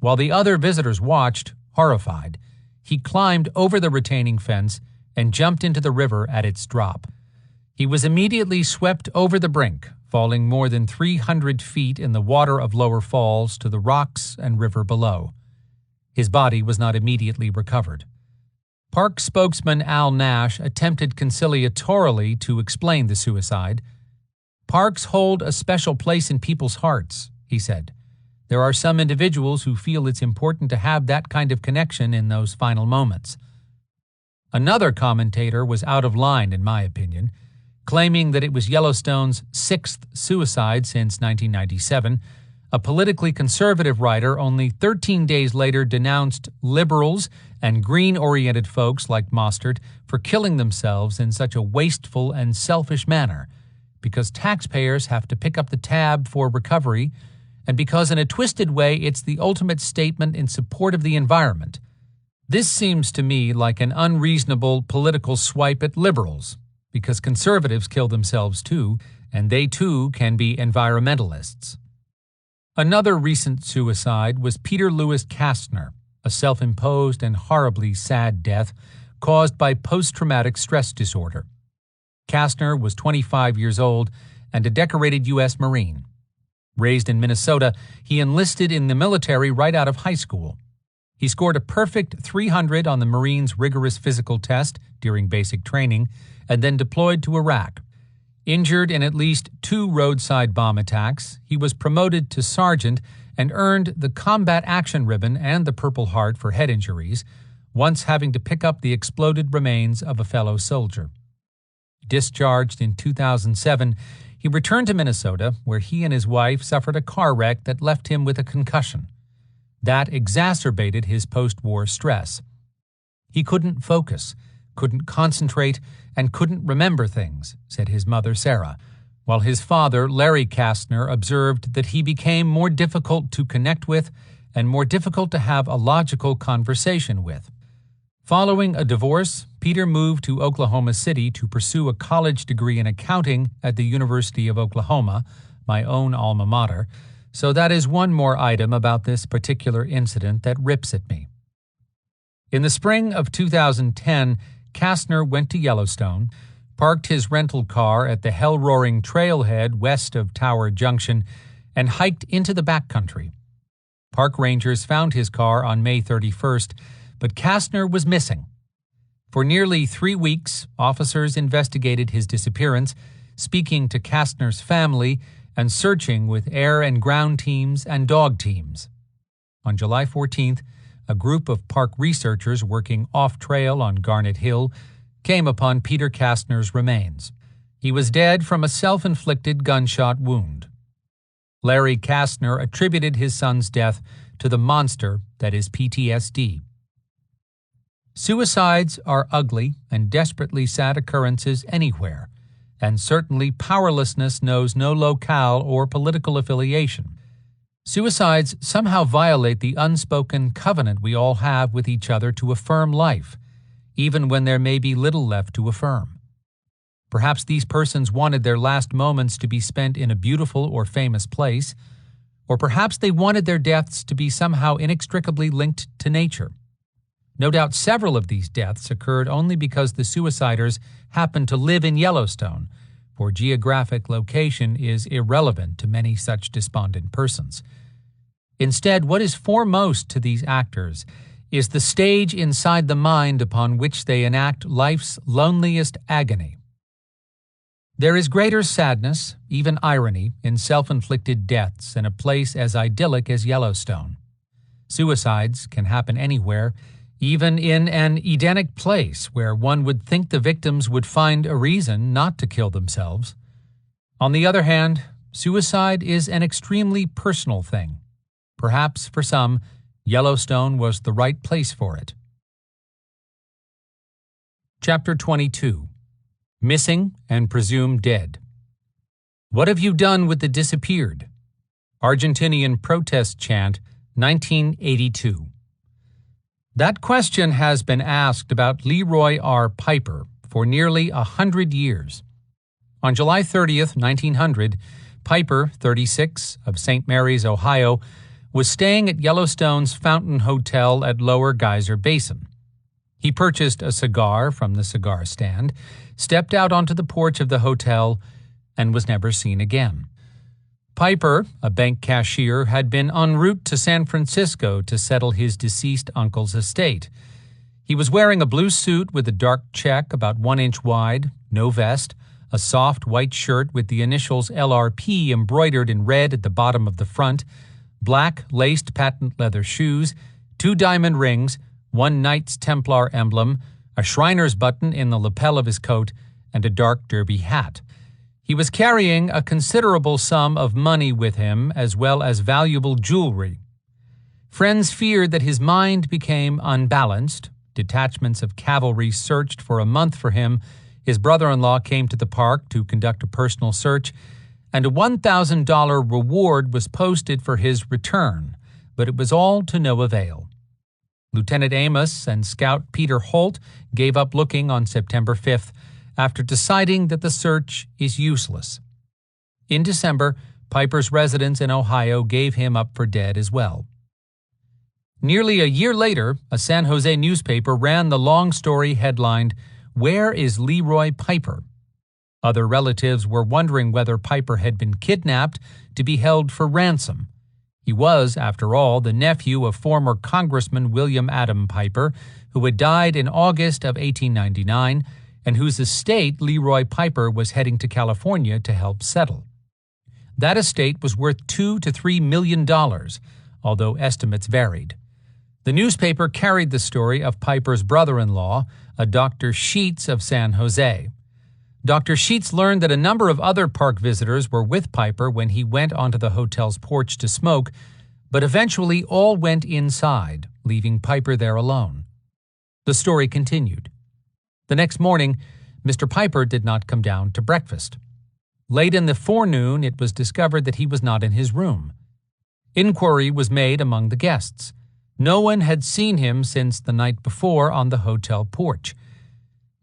While the other visitors watched, horrified, he climbed over the retaining fence and jumped into the river at its drop. He was immediately swept over the brink, falling more than 300 feet in the water of Lower Falls to the rocks and river below. His body was not immediately recovered. Park spokesman Al Nash attempted conciliatorily to explain the suicide. "Parks hold a special place in people's hearts," he said. "There are some individuals who feel it's important to have that kind of connection in those final moments." Another commentator was out of line, in my opinion, claiming that it was Yellowstone's 6th suicide since 1997. A politically conservative writer only 13 days later denounced liberals and green-oriented folks like Mostert for killing themselves in such a wasteful and selfish manner, because taxpayers have to pick up the tab for recovery, and because in a twisted way it's the ultimate statement in support of the environment. This seems to me like an unreasonable political swipe at liberals, because conservatives kill themselves too, and they too can be environmentalists. Another recent suicide was Peter Lewis Kastner, a self-imposed and horribly sad death caused by post-traumatic stress disorder. Kastner was 25 years old and a decorated U.S. Marine. Raised in Minnesota, he enlisted in the military right out of high school. He scored a perfect 300 on the Marines' rigorous physical test during basic training and then deployed to Iraq. Injured in at least 2 roadside bomb attacks, he was promoted to sergeant and earned the Combat Action Ribbon and the Purple Heart for head injuries, once having to pick up the exploded remains of a fellow soldier. Discharged in 2007, he returned to Minnesota, where he and his wife suffered a car wreck that left him with a concussion. That exacerbated his post-war stress. He couldn't focus, couldn't concentrate, and couldn't remember things, said his mother Sarah, while his father, Larry Kastner, observed that he became more difficult to connect with and more difficult to have a logical conversation with. Following a divorce, Peter moved to Oklahoma City to pursue a college degree in accounting at the University of Oklahoma, my own alma mater, so that is one more item about this particular incident that rips at me. In the spring of 2010, Kastner went to Yellowstone, parked his rental car at the hell-roaring trailhead west of Tower Junction, and hiked into the backcountry. Park rangers found his car on May 31st, but Kastner was missing. For nearly 3 weeks, officers investigated his disappearance, speaking to Kastner's family and searching with air and ground teams and dog teams. On July 14th, a group of park researchers working off-trail on Garnet Hill came upon Peter Kastner's remains. He was dead from a self-inflicted gunshot wound. Larry Kastner attributed his son's death to the monster that is PTSD. Suicides are ugly and desperately sad occurrences anywhere, and certainly powerlessness knows no locale or political affiliation. Suicides somehow violate the unspoken covenant we all have with each other to affirm life, even when there may be little left to affirm. Perhaps these persons wanted their last moments to be spent in a beautiful or famous place, or perhaps they wanted their deaths to be somehow inextricably linked to nature. No doubt several of these deaths occurred only because the suiciders happened to live in Yellowstone, for geographic location is irrelevant to many such despondent persons. Instead, what is foremost to these actors is the stage inside the mind upon which they enact life's loneliest agony. There is greater sadness, even irony, in self-inflicted deaths in a place as idyllic as Yellowstone. Suicides can happen anywhere, even in an Edenic place where one would think the victims would find a reason not to kill themselves. On the other hand, suicide is an extremely personal thing. Perhaps for some, Yellowstone was the right place for it. Chapter 22. Missing and Presumed Dead. What have you done with the disappeared? Argentinian protest chant, 1982. That question has been asked about Leroy R. Piper for nearly 100 years. On July 30th, 1900, Piper, 36, of St. Mary's, Ohio, was staying at Yellowstone's Fountain Hotel at Lower Geyser Basin. He purchased a cigar from the cigar stand, stepped out onto the porch of the hotel, and was never seen again. Piper, a bank cashier, had been en route to San Francisco to settle his deceased uncle's estate. He was wearing a blue suit with a dark check about 1 inch wide, no vest, a soft white shirt with the initials LRP embroidered in red at the bottom of the front, black laced patent leather shoes, 2 diamond rings, 1 Knights Templar emblem, a Shriner's button in the lapel of his coat, and a dark derby hat. He was carrying a considerable sum of money with him, as well as valuable jewelry. Friends feared that his mind became unbalanced. Detachments of cavalry searched for a month for him. His brother-in-law came to the park to conduct a personal search, and a $1,000 reward was posted for his return, but it was all to no avail. Lieutenant Amos and Scout Peter Holt gave up looking on September 5th, after deciding that the search is useless. In December, Piper's residence in Ohio gave him up for dead as well. Nearly a year later, a San Jose newspaper ran the long story headlined, "Where is Leroy Piper?" Other relatives were wondering whether Piper had been kidnapped to be held for ransom. He was, after all, the nephew of former Congressman William Adam Piper, who had died in August of 1899, and whose estate Leroy Piper was heading to California to help settle. That estate was worth $2 to $3 million, although estimates varied. The newspaper carried the story of Piper's brother-in-law, a Dr. Sheets of San Jose. Dr. Sheets learned that a number of other park visitors were with Piper when he went onto the hotel's porch to smoke, but eventually all went inside, leaving Piper there alone. The story continued. The next morning, Mr. Piper did not come down to breakfast. Late in the forenoon, it was discovered that he was not in his room. Inquiry was made among the guests. No one had seen him since the night before on the hotel porch.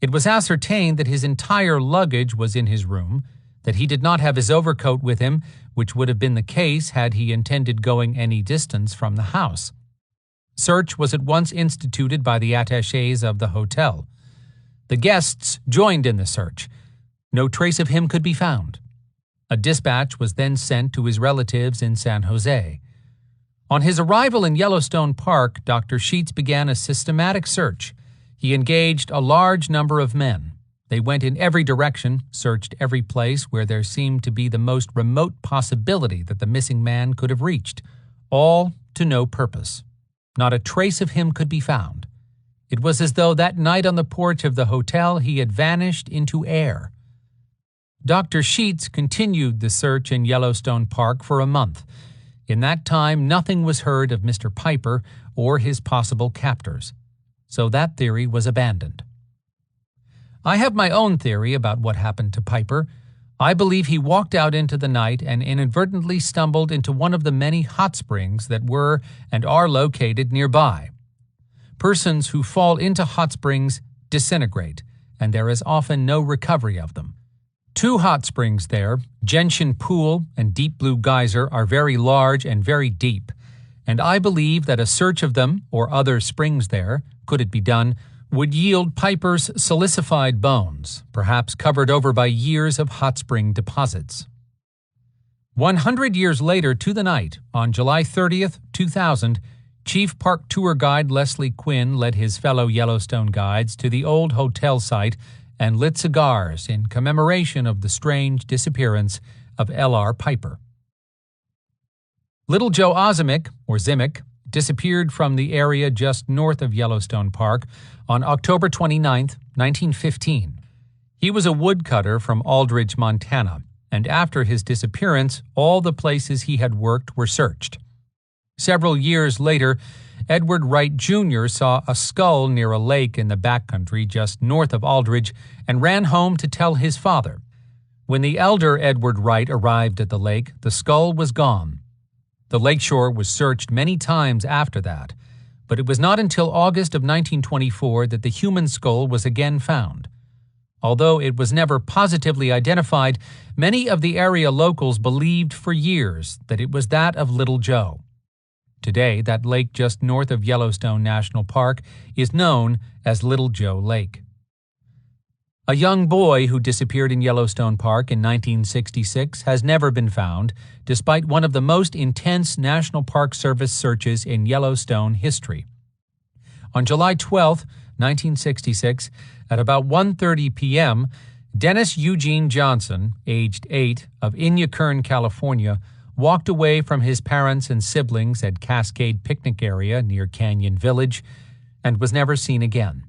It was ascertained that his entire luggage was in his room, that he did not have his overcoat with him, which would have been the case had he intended going any distance from the house. Search was at once instituted by the attachés of the hotel. The guests joined in the search. No trace of him could be found. A dispatch was then sent to his relatives in San Jose. On his arrival in Yellowstone Park, Dr. Sheets began a systematic search. He engaged a large number of men. They went in every direction, searched every place where there seemed to be the most remote possibility that the missing man could have reached, all to no purpose. Not a trace of him could be found. It was as though that night on the porch of the hotel he had vanished into air. Dr. Sheets continued the search in Yellowstone Park for a month. In that time, nothing was heard of Mr. Piper or his possible captors, so that theory was abandoned. I have my own theory about what happened to Piper. I believe he walked out into the night and inadvertently stumbled into one of the many hot springs that were and are located nearby. Persons who fall into hot springs disintegrate, and there is often no recovery of them. 2 hot springs there, Gentian Pool and Deep Blue Geyser, are very large and very deep, and I believe that a search of them, or other springs there, could it be done, would yield Piper's silicified bones, perhaps covered over by years of hot spring deposits. 100 years later to the night, on July 30th, 2000, Chief Park Tour Guide Leslie Quinn led his fellow Yellowstone guides to the old hotel site and lit cigars in commemoration of the strange disappearance of L.R. Piper. Little Joe Ozimick, or Zimick, disappeared from the area just north of Yellowstone Park on October 29, 1915. He was a woodcutter from Aldridge, Montana, and after his disappearance, all the places he had worked were searched. Several years later, Edward Wright Jr. saw a skull near a lake in the backcountry just north of Aldridge and ran home to tell his father. When the elder Edward Wright arrived at the lake, the skull was gone. The lakeshore was searched many times after that, but it was not until August of 1924 that the human skull was again found. Although it was never positively identified, many of the area locals believed for years that it was that of Little Joe. Today, that lake just north of Yellowstone National Park is known as Little Joe Lake. A young boy who disappeared in Yellowstone Park in 1966 has never been found, despite one of the most intense National Park Service searches in Yellowstone history. On July 12, 1966, at about 1:30 p.m., Dennis Eugene Johnson, aged 8, of Inyakern, California, walked away from his parents and siblings at Cascade Picnic Area near Canyon Village and was never seen again.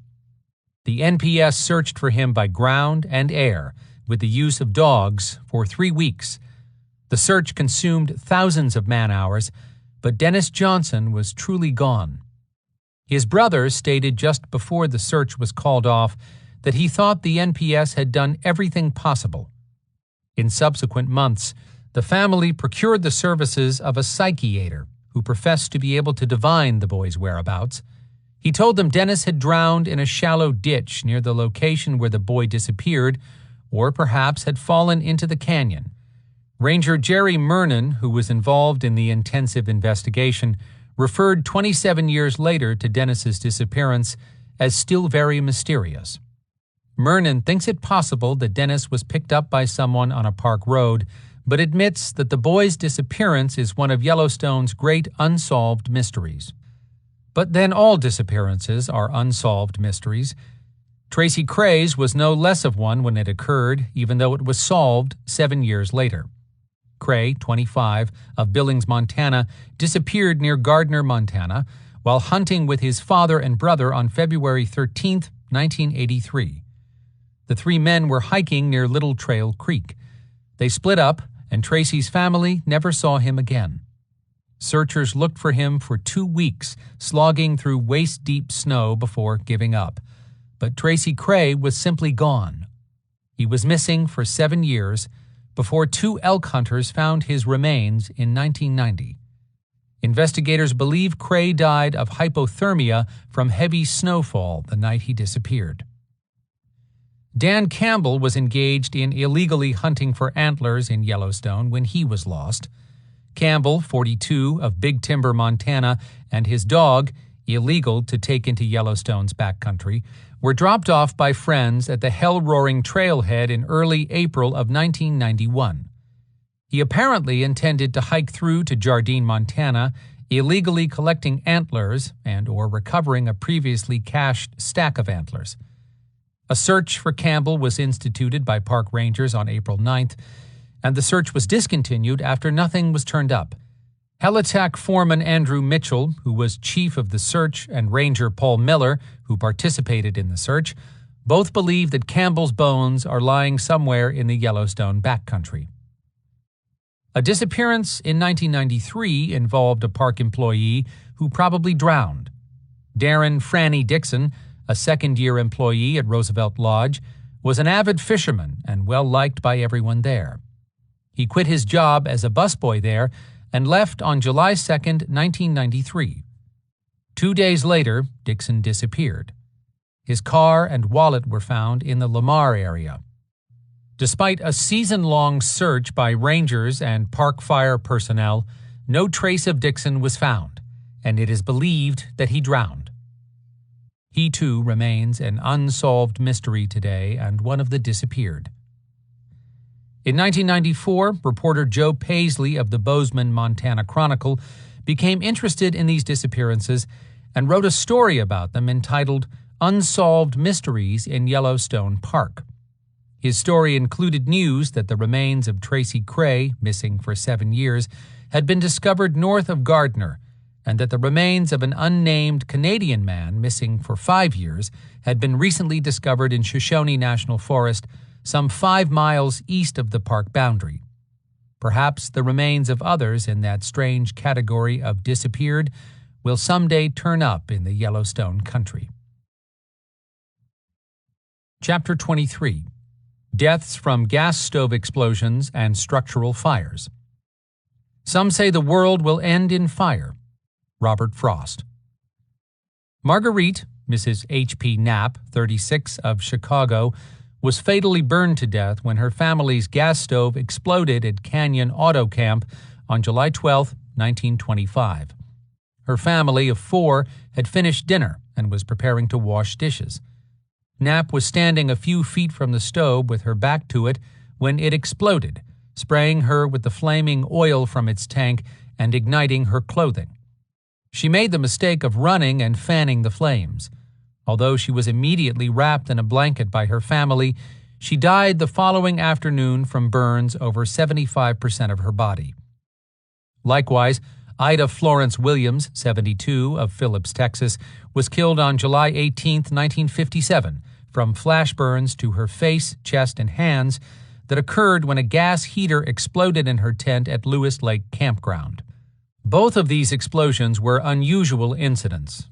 The NPS searched for him by ground and air with the use of dogs for 3 weeks. The search consumed thousands of man-hours, but Dennis Johnson was truly gone. His brother stated just before the search was called off that he thought the NPS had done everything possible. In subsequent months, the family procured the services of a psychiater who professed to be able to divine the boy's whereabouts. He told them Dennis had drowned in a shallow ditch near the location where the boy disappeared, or perhaps had fallen into the canyon. Ranger Jerry Mernon, who was involved in the intensive investigation, referred 27 years later to Dennis's disappearance as still very mysterious. Mernon thinks it possible that Dennis was picked up by someone on a park road, but admits that the boy's disappearance is one of Yellowstone's great unsolved mysteries. But then all disappearances are unsolved mysteries. Tracy Cray's was no less of one when it occurred, even though it was solved 7 years later. Cray, 25, of Billings, Montana, disappeared near Gardner, Montana, while hunting with his father and brother on February 13, 1983. The 3 men were hiking near Little Trail Creek. They split up, and Tracy's family never saw him again. Searchers looked for him for 2 weeks, slogging through waist-deep snow before giving up. But Tracy Cray was simply gone. He was missing for 7 years before 2 elk hunters found his remains in 1990. Investigators believe Cray died of hypothermia from heavy snowfall the night he disappeared. Dan Campbell was engaged in illegally hunting for antlers in Yellowstone when he was lost. Campbell, 42, of Big Timber, Montana, and his dog, illegal to take into Yellowstone's backcountry, were dropped off by friends at the Hell-Roaring Trailhead in early April of 1991. He apparently intended to hike through to Jardine, Montana, illegally collecting antlers and/or recovering a previously cached stack of antlers. A search for Campbell was instituted by park rangers on April 9th, and the search was discontinued after nothing was turned up. Helitack foreman Andrew Mitchell, who was chief of the search, and Ranger Paul Miller, who participated in the search, both believe that Campbell's bones are lying somewhere in the Yellowstone backcountry. A disappearance in 1993 involved a park employee who probably drowned. Darren Franny Dixon, a second-year employee at Roosevelt Lodge, was an avid fisherman and well-liked by everyone there. He quit his job as a busboy there and left on July 2, 1993. 2 days later, Dixon disappeared. His car and wallet were found in the Lamar area. Despite a season-long search by rangers and park fire personnel, no trace of Dixon was found, and it is believed that he drowned. He, too, remains an unsolved mystery today and one of the disappeared. In 1994, reporter Joe Paisley of the Bozeman, Montana Chronicle became interested in these disappearances and wrote a story about them entitled Unsolved Mysteries in Yellowstone Park. His story included news that the remains of Tracy Cray, missing for 7 years, had been discovered north of Gardner, and that the remains of an unnamed Canadian man, missing for 5 years, had been recently discovered in Shoshone National Forest, some 5 miles east of the park boundary. Perhaps the remains of others in that strange category of disappeared will someday turn up in the Yellowstone country. Chapter 23. Deaths from gas stove explosions and structural fires. Some say the world will end in fire. Robert Frost. Marguerite, Mrs. H.P. Knapp, 36, of Chicago, was fatally burned to death when her family's gas stove exploded at Canyon Auto Camp on July 12, 1925. Her family of 4 had finished dinner and was preparing to wash dishes. Knapp was standing a few feet from the stove with her back to it when it exploded, spraying her with the flaming oil from its tank and igniting her clothing. She made the mistake of running and fanning the flames. Although she was immediately wrapped in a blanket by her family, she died the following afternoon from burns over 75% of her body. Likewise, Ida Florence Williams, 72, of Phillips, Texas, was killed on July 18, 1957, from flash burns to her face, chest, and hands that occurred when a gas heater exploded in her tent at Lewis Lake Campground. Both of these explosions were unusual incidents.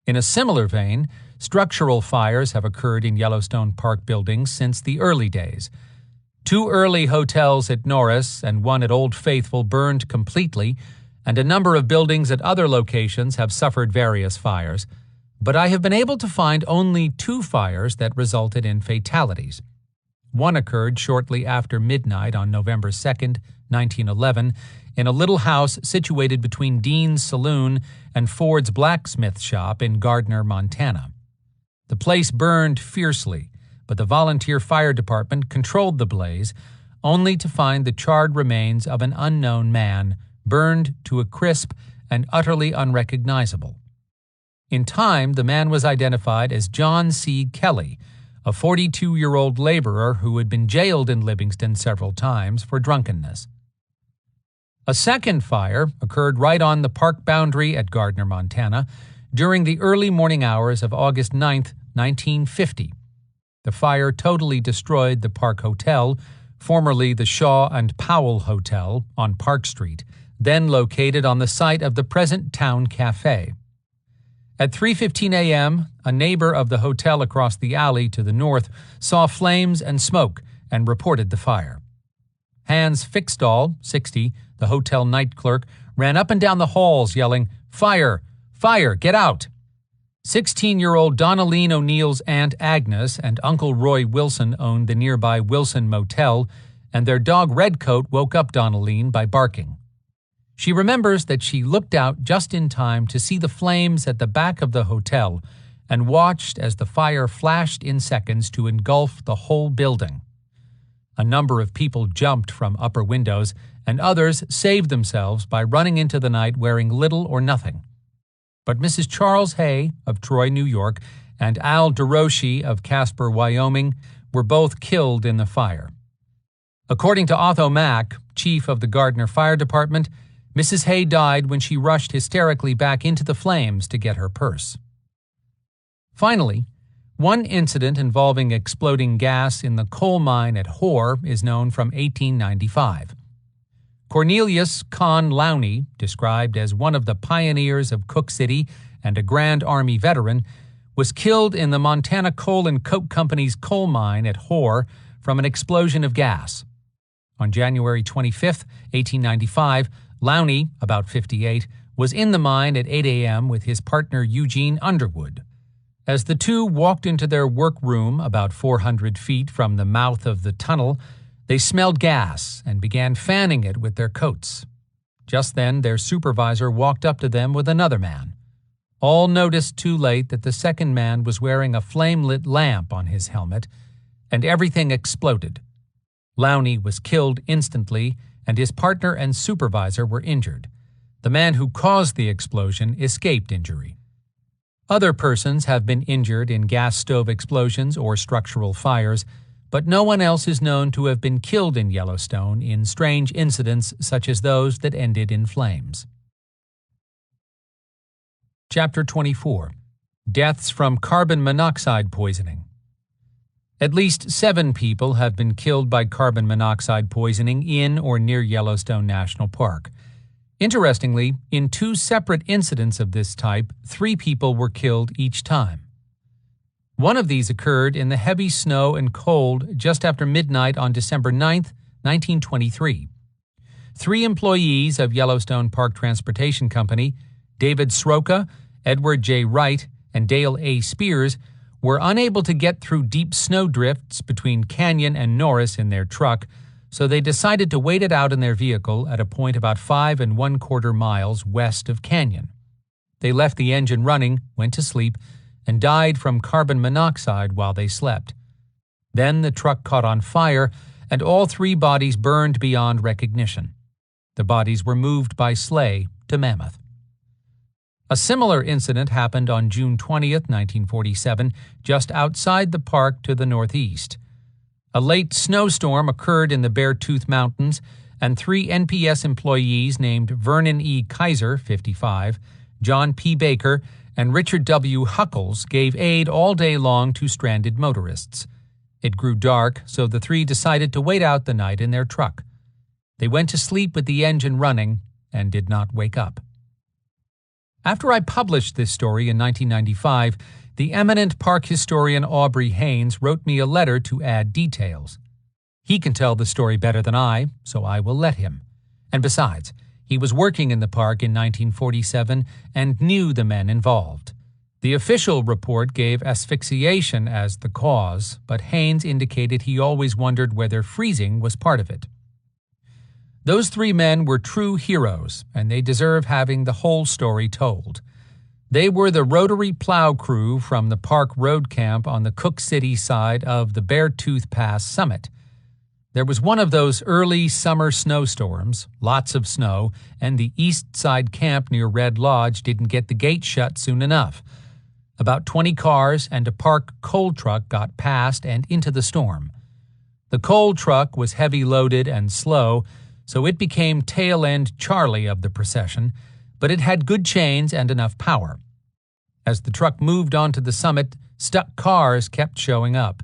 In a similar vein, structural fires have occurred in Yellowstone Park buildings since the early days. 2 early hotels at Norris and 1 at Old Faithful burned completely, and a number of buildings at other locations have suffered various fires, but I have been able to find only 2 fires that resulted in fatalities. One occurred shortly after midnight on November 2, 1911, in a little house situated between Dean's Saloon and Ford's blacksmith shop in Gardner, Montana. The place burned fiercely, but the volunteer fire department controlled the blaze, only to find the charred remains of an unknown man, burned to a crisp and utterly unrecognizable. In time, the man was identified as John C. Kelly, a 42-year-old laborer who had been jailed in Livingston several times for drunkenness. A second fire occurred right on the park boundary at Gardner, Montana, during the early morning hours of August 9, 1950. The fire totally destroyed the Park Hotel, formerly the Shaw and Powell Hotel, on Park Street, then located on the site of the present town cafe. At 3:15 a.m., a neighbor of the hotel across the alley to the north saw flames and smoke and reported the fire. Hans Fixdahl, 60, the hotel night clerk, ran up and down the halls yelling, "Fire! Fire! Get out!" 16-year-old Donnaline O'Neill's Aunt Agnes and Uncle Roy Wilson owned the nearby Wilson Motel, and their dog Redcoat woke up Donnaline by barking. She remembers that she looked out just in time to see the flames at the back of the hotel and watched as the fire flashed in seconds to engulf the whole building. A number of people jumped from upper windows, and others saved themselves by running into the night wearing little or nothing. But Mrs. Charles Hay of Troy, New York, and Al DeRoshi of Casper, Wyoming, were both killed in the fire. According to Otho Mack, chief of the Gardner Fire Department, Mrs. Hay died when she rushed hysterically back into the flames to get her purse. Finally, one incident involving exploding gas in the coal mine at Hoare is known from 1895. Cornelius Con Lowney, described as one of the pioneers of Cook City and a Grand Army veteran, was killed in the Montana Coal and Coke Company's coal mine at Hoare from an explosion of gas. On January 25, 1895, Lowney, about 58, was in the mine at 8 a.m. with his partner Eugene Underwood. As the two walked into their workroom about 400 feet from the mouth of the tunnel, they smelled gas and began fanning it with their coats. Just then, their supervisor walked up to them with another man. All noticed too late that the second man was wearing a flame-lit lamp on his helmet, and everything exploded. Lowney was killed instantly, and his partner and supervisor were injured. The man who caused the explosion escaped injury. Other persons have been injured in gas stove explosions or structural fires, but no one else is known to have been killed in Yellowstone in strange incidents such as those that ended in flames. Chapter 24. Deaths from Carbon Monoxide Poisoning. At least 7 people have been killed by carbon monoxide poisoning in or near Yellowstone National Park. Interestingly, in 2 separate incidents of this type, 3 people were killed each time. One of these occurred in the heavy snow and cold just after midnight on December 9, 1923. 3 employees of Yellowstone Park Transportation Company, David Sroka, Edward J. Wright, and Dale A. Spears, were unable to get through deep snow drifts between Canyon and Norris in their truck, so they decided to wait it out in their vehicle at a point about 5 1/4 miles west of Canyon. They left the engine running, went to sleep, and died from carbon monoxide while they slept. Then the truck caught on fire, and all 3 bodies burned beyond recognition. The bodies were moved by sleigh to Mammoth. A similar incident happened on June 20, 1947, just outside the park to the northeast. A late snowstorm occurred in the Beartooth Mountains, and 3 NPS employees named Vernon E. Kaiser, 55, John P. Baker, and Richard W. Huckles gave aid all day long to stranded motorists. It grew dark, so the 3 decided to wait out the night in their truck. They went to sleep with the engine running and did not wake up. After I published this story in 1995, the eminent park historian Aubrey Haynes wrote me a letter to add details. He can tell the story better than I, so I will let him. And besides, he was working in the park in 1947 and knew the men involved. The official report gave asphyxiation as the cause, but Haynes indicated he always wondered whether freezing was part of it. Those 3 men were true heroes, and they deserve having the whole story told. They were the rotary plow crew from the park road camp on the Cook City side of the Beartooth Pass summit. There was one of those early summer snowstorms, lots of snow, and the east side camp near Red Lodge didn't get the gate shut soon enough. About 20 cars and a park coal truck got past and into the storm. The coal truck was heavy loaded and slow, so it became tail-end Charlie of the procession, but it had good chains and enough power. As the truck moved onto the summit, stuck cars kept showing up.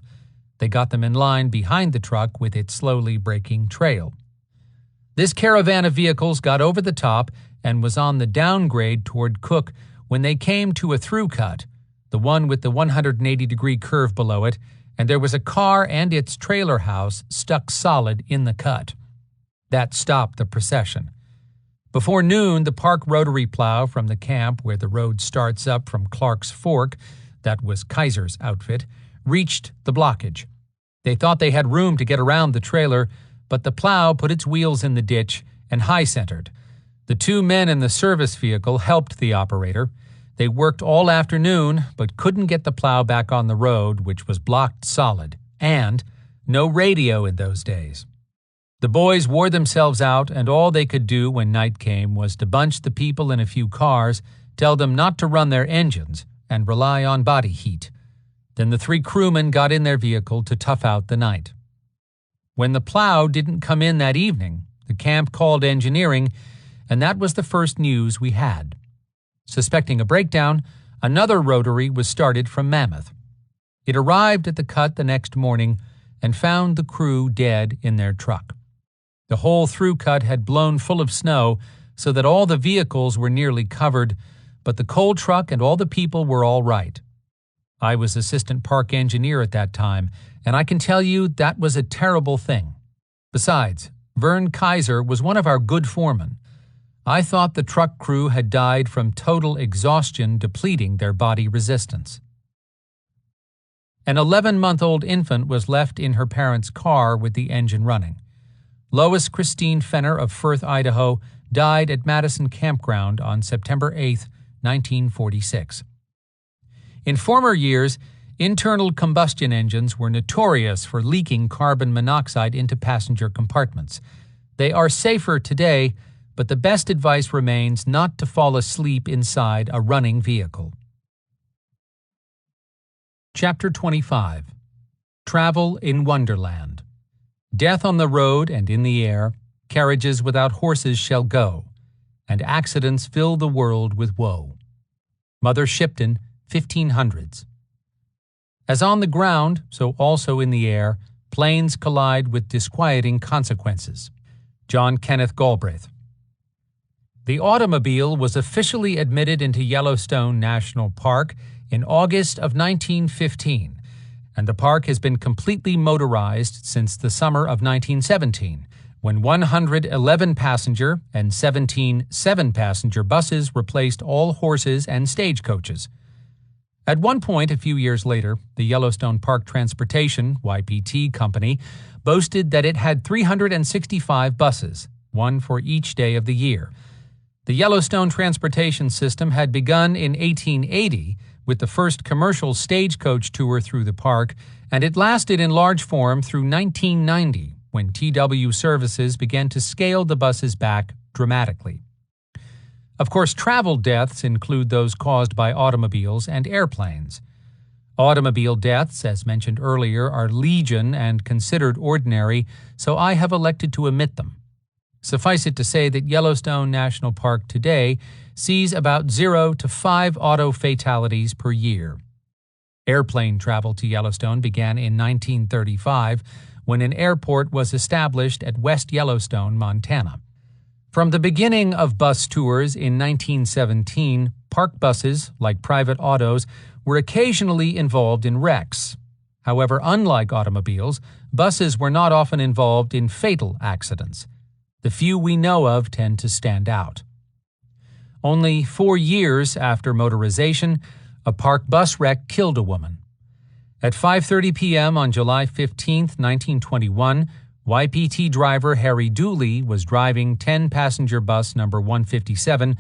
They got them in line behind the truck with its slowly breaking trail. This caravan of vehicles got over the top and was on the downgrade toward Cook when they came to a through cut, the one with the 180-degree curve below it, and there was a car and its trailer house stuck solid in the cut. That stopped the procession. Before noon, the park rotary plow from the camp where the road starts up from Clark's Fork, that was Kaiser's outfit, reached the blockage. They thought they had room to get around the trailer, but the plow put its wheels in the ditch and high-centered. The two men in the service vehicle helped the operator. They worked all afternoon, but couldn't get the plow back on the road, which was blocked solid, and no radio in those days. The boys wore themselves out, and all they could do when night came was to bunch the people in a few cars, tell them not to run their engines, and rely on body heat. Then the three crewmen got in their vehicle to tough out the night. When the plow didn't come in that evening, the camp called engineering, and that was the first news we had. Suspecting a breakdown, another rotary was started from Mammoth. It arrived at the cut the next morning and found the crew dead in their truck. The whole through cut had blown full of snow so that all the vehicles were nearly covered, but the coal truck and all the people were all right. I was assistant park engineer at that time, and I can tell you that was a terrible thing. Besides, Vern Kaiser was one of our good foremen. I thought the truck crew had died from total exhaustion depleting their body resistance. An 11-month-old infant was left in her parents' car with the engine running. Lois Christine Fenner of Firth, Idaho, died at Madison Campground on September 8, 1946. In former years, internal combustion engines were notorious for leaking carbon monoxide into passenger compartments. They are safer today, but the best advice remains not to fall asleep inside a running vehicle. Chapter 25. Travel in Wonderland. Death on the road and in the air, carriages without horses shall go, and accidents fill the world with woe. Mother Shipton, 1500s. As on the ground, so also in the air, planes collide with disquieting consequences. John Kenneth Galbraith. The automobile was officially admitted into Yellowstone National Park in August of 1915, and the park has been completely motorized since the summer of 1917, when 111 passenger and 17 7-passenger buses replaced all horses and stagecoaches. At one point, a few years later, the Yellowstone Park Transportation, YPT Company, boasted that it had 365 buses, one for each day of the year. The Yellowstone transportation system had begun in 1880 with the first commercial stagecoach tour through the park, and it lasted in large form through 1990, when TW services began to scale the buses back dramatically. Of course, travel deaths include those caused by automobiles and airplanes. Automobile deaths, as mentioned earlier, are legion and considered ordinary, so I have elected to omit them. Suffice it to say that Yellowstone National Park today sees about 0 to 5 auto fatalities per year. Airplane travel to Yellowstone began in 1935, when an airport was established at West Yellowstone, Montana. From the beginning of bus tours in 1917, park buses, like private autos, were occasionally involved in wrecks. However, unlike automobiles, buses were not often involved in fatal accidents. The few we know of tend to stand out. Only 4 years after motorization, a park bus wreck killed a woman. At 5:30 p.m. on July 15, 1921, YPT driver Harry Dooley was driving 10-passenger bus number 157,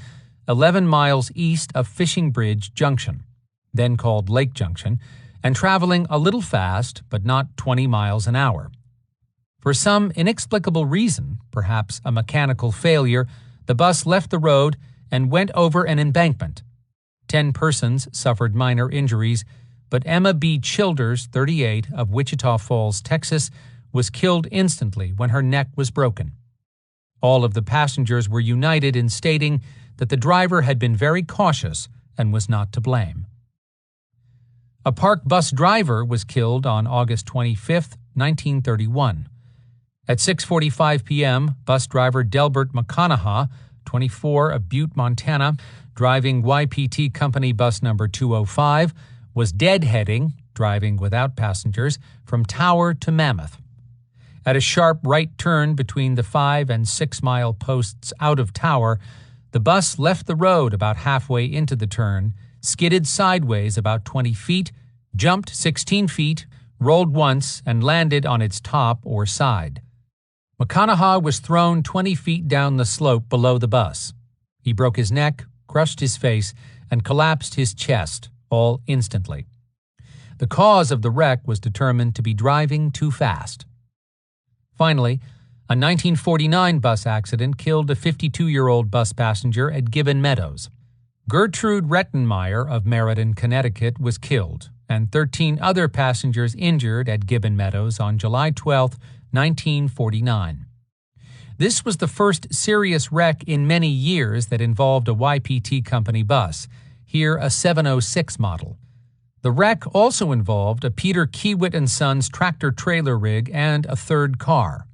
11 miles east of Fishing Bridge Junction, then called Lake Junction, and traveling a little fast, but not 20 miles an hour. For some inexplicable reason, perhaps a mechanical failure, the bus left the road and went over an embankment. 10 persons suffered minor injuries, but Emma B. Childers, 38, of Wichita Falls, Texas, was killed instantly when her neck was broken. All of the passengers were united in stating that the driver had been very cautious and was not to blame. A park bus driver was killed on August 25, 1931. At 6:45 p.m., bus driver Delbert McConaughey, 24, of Butte, Montana, driving YPT Company bus number 205, was deadheading, driving without passengers, from Tower to Mammoth. At a sharp right turn between the 5 and 6 mile posts out of Tower, the bus left the road about halfway into the turn, skidded sideways about 20 feet, jumped 16 feet, rolled once, and landed on its top or side. McConaughey was thrown 20 feet down the slope below the bus. He broke his neck, crushed his face, and collapsed his chest, all instantly. The cause of the wreck was determined to be driving too fast. Finally, a 1949 bus accident killed a 52-year-old bus passenger at Gibbon Meadows. Gertrude Rettenmeyer of Meriden, Connecticut, was killed, and 13 other passengers injured at Gibbon Meadows on July 12, 1949. This was the first serious wreck in many years that involved a YPT Company bus, here a 706 model. The wreck also involved a Peter Kiewit and Sons tractor-trailer rig and a third car.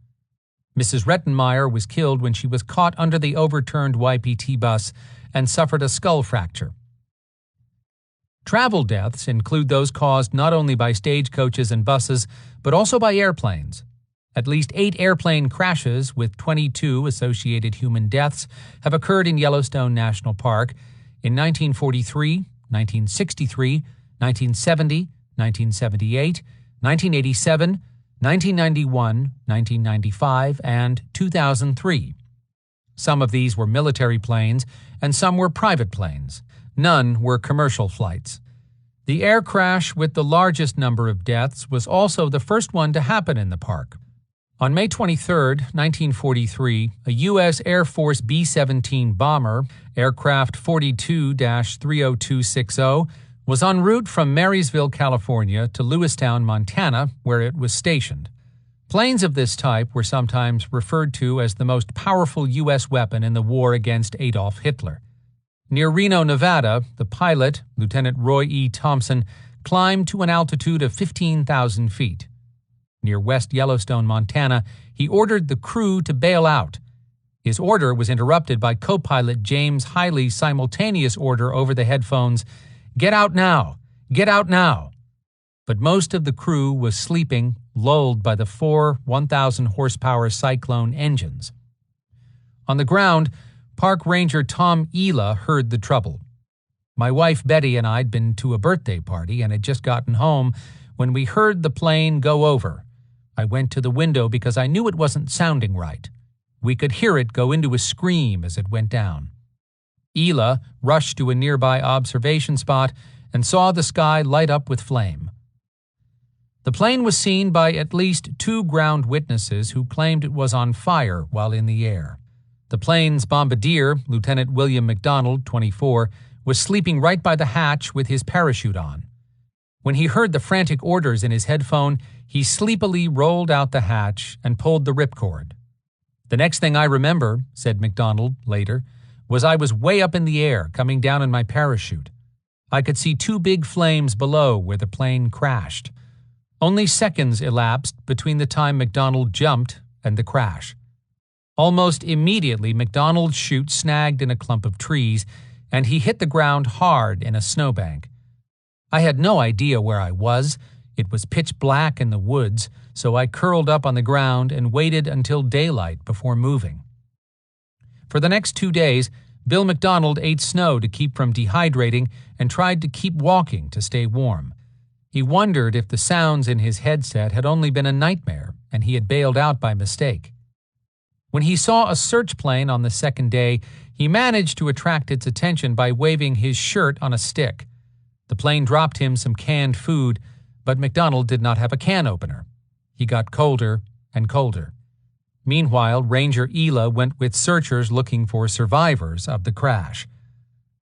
Mrs. Rettenmeyer was killed when she was caught under the overturned YPT bus and suffered a skull fracture. Travel deaths include those caused not only by stagecoaches and buses, but also by airplanes. At least 8 airplane crashes with 22 associated human deaths have occurred in Yellowstone National Park in 1943, 1963, 1970, 1978, 1987, 1991, 1995, and 2003. Some of these were military planes, and some were private planes. None were commercial flights. The air crash with the largest number of deaths was also the first one to happen in the park. On May 23, 1943, a U.S. Air Force B-17 bomber, aircraft 42-30260, was en route from Marysville, California to Lewistown, Montana, where it was stationed. Planes of this type were sometimes referred to as the most powerful U.S. weapon in the war against Adolf Hitler. Near Reno, Nevada, the pilot, Lieutenant Roy E. Thompson, climbed to an altitude of 15,000 feet. Near West Yellowstone, Montana, he ordered the crew to bail out. His order was interrupted by co-pilot James Hiley's simultaneous order over the headphones, "Get out now! Get out now!" But most of the crew was sleeping, lulled by the 4 1,000-horsepower Cyclone engines. On the ground, Park Ranger Tom Ela heard the trouble. My wife Betty and I'd been to a birthday party and had just gotten home when we heard the plane go over. I went to the window because I knew it wasn't sounding right. We could hear it go into a scream as it went down. Ela rushed to a nearby observation spot and saw the sky light up with flame. The plane was seen by at least 2 ground witnesses who claimed it was on fire while in the air. The plane's bombardier, Lieutenant William McDonald, 24, was sleeping right by the hatch with his parachute on. When he heard the frantic orders in his headphone, he sleepily rolled out the hatch and pulled the ripcord. "The next thing I remember," said McDonald later, "was I was way up in the air, coming down in my parachute. I could see 2 big flames below where the plane crashed. Only seconds elapsed between the time McDonald jumped and the crash. Almost immediately, McDonald's chute snagged in a clump of trees, and he hit the ground hard in a snowbank. I had no idea where I was. It was pitch black in the woods, so I curled up on the ground and waited until daylight before moving." For the next 2 days, Bill McDonald ate snow to keep from dehydrating and tried to keep walking to stay warm. He wondered if the sounds in his headset had only been a nightmare and he had bailed out by mistake. When he saw a search plane on the second day, he managed to attract its attention by waving his shirt on a stick. The plane dropped him some canned food, but McDonald did not have a can opener. He got colder and colder. Meanwhile, Ranger Ela went with searchers looking for survivors of the crash.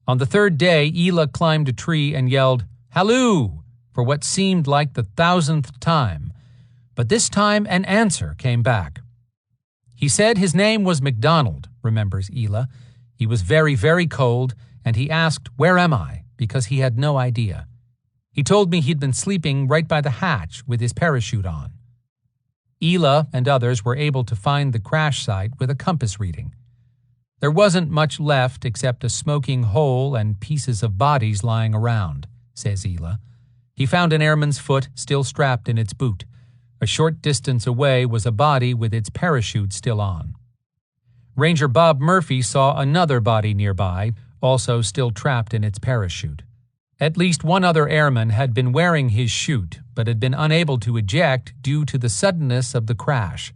On the 3rd day, Ela climbed a tree and yelled, "Halloo!" for what seemed like the 1,000th time. But this time an answer came back. He said his name was McDonald, remembers Ela. He was very, very cold, and he asked, "Where am I?" because he had no idea. He told me he'd been sleeping right by the hatch with his parachute on. Ela and others were able to find the crash site with a compass reading. There wasn't much left except a smoking hole and pieces of bodies lying around, says Ela. He found an airman's foot still strapped in its boot. A short distance away was a body with its parachute still on. Ranger Bob Murphy saw another body nearby, also still trapped in its parachute. At least one other airman had been wearing his chute, but had been unable to eject due to the suddenness of the crash.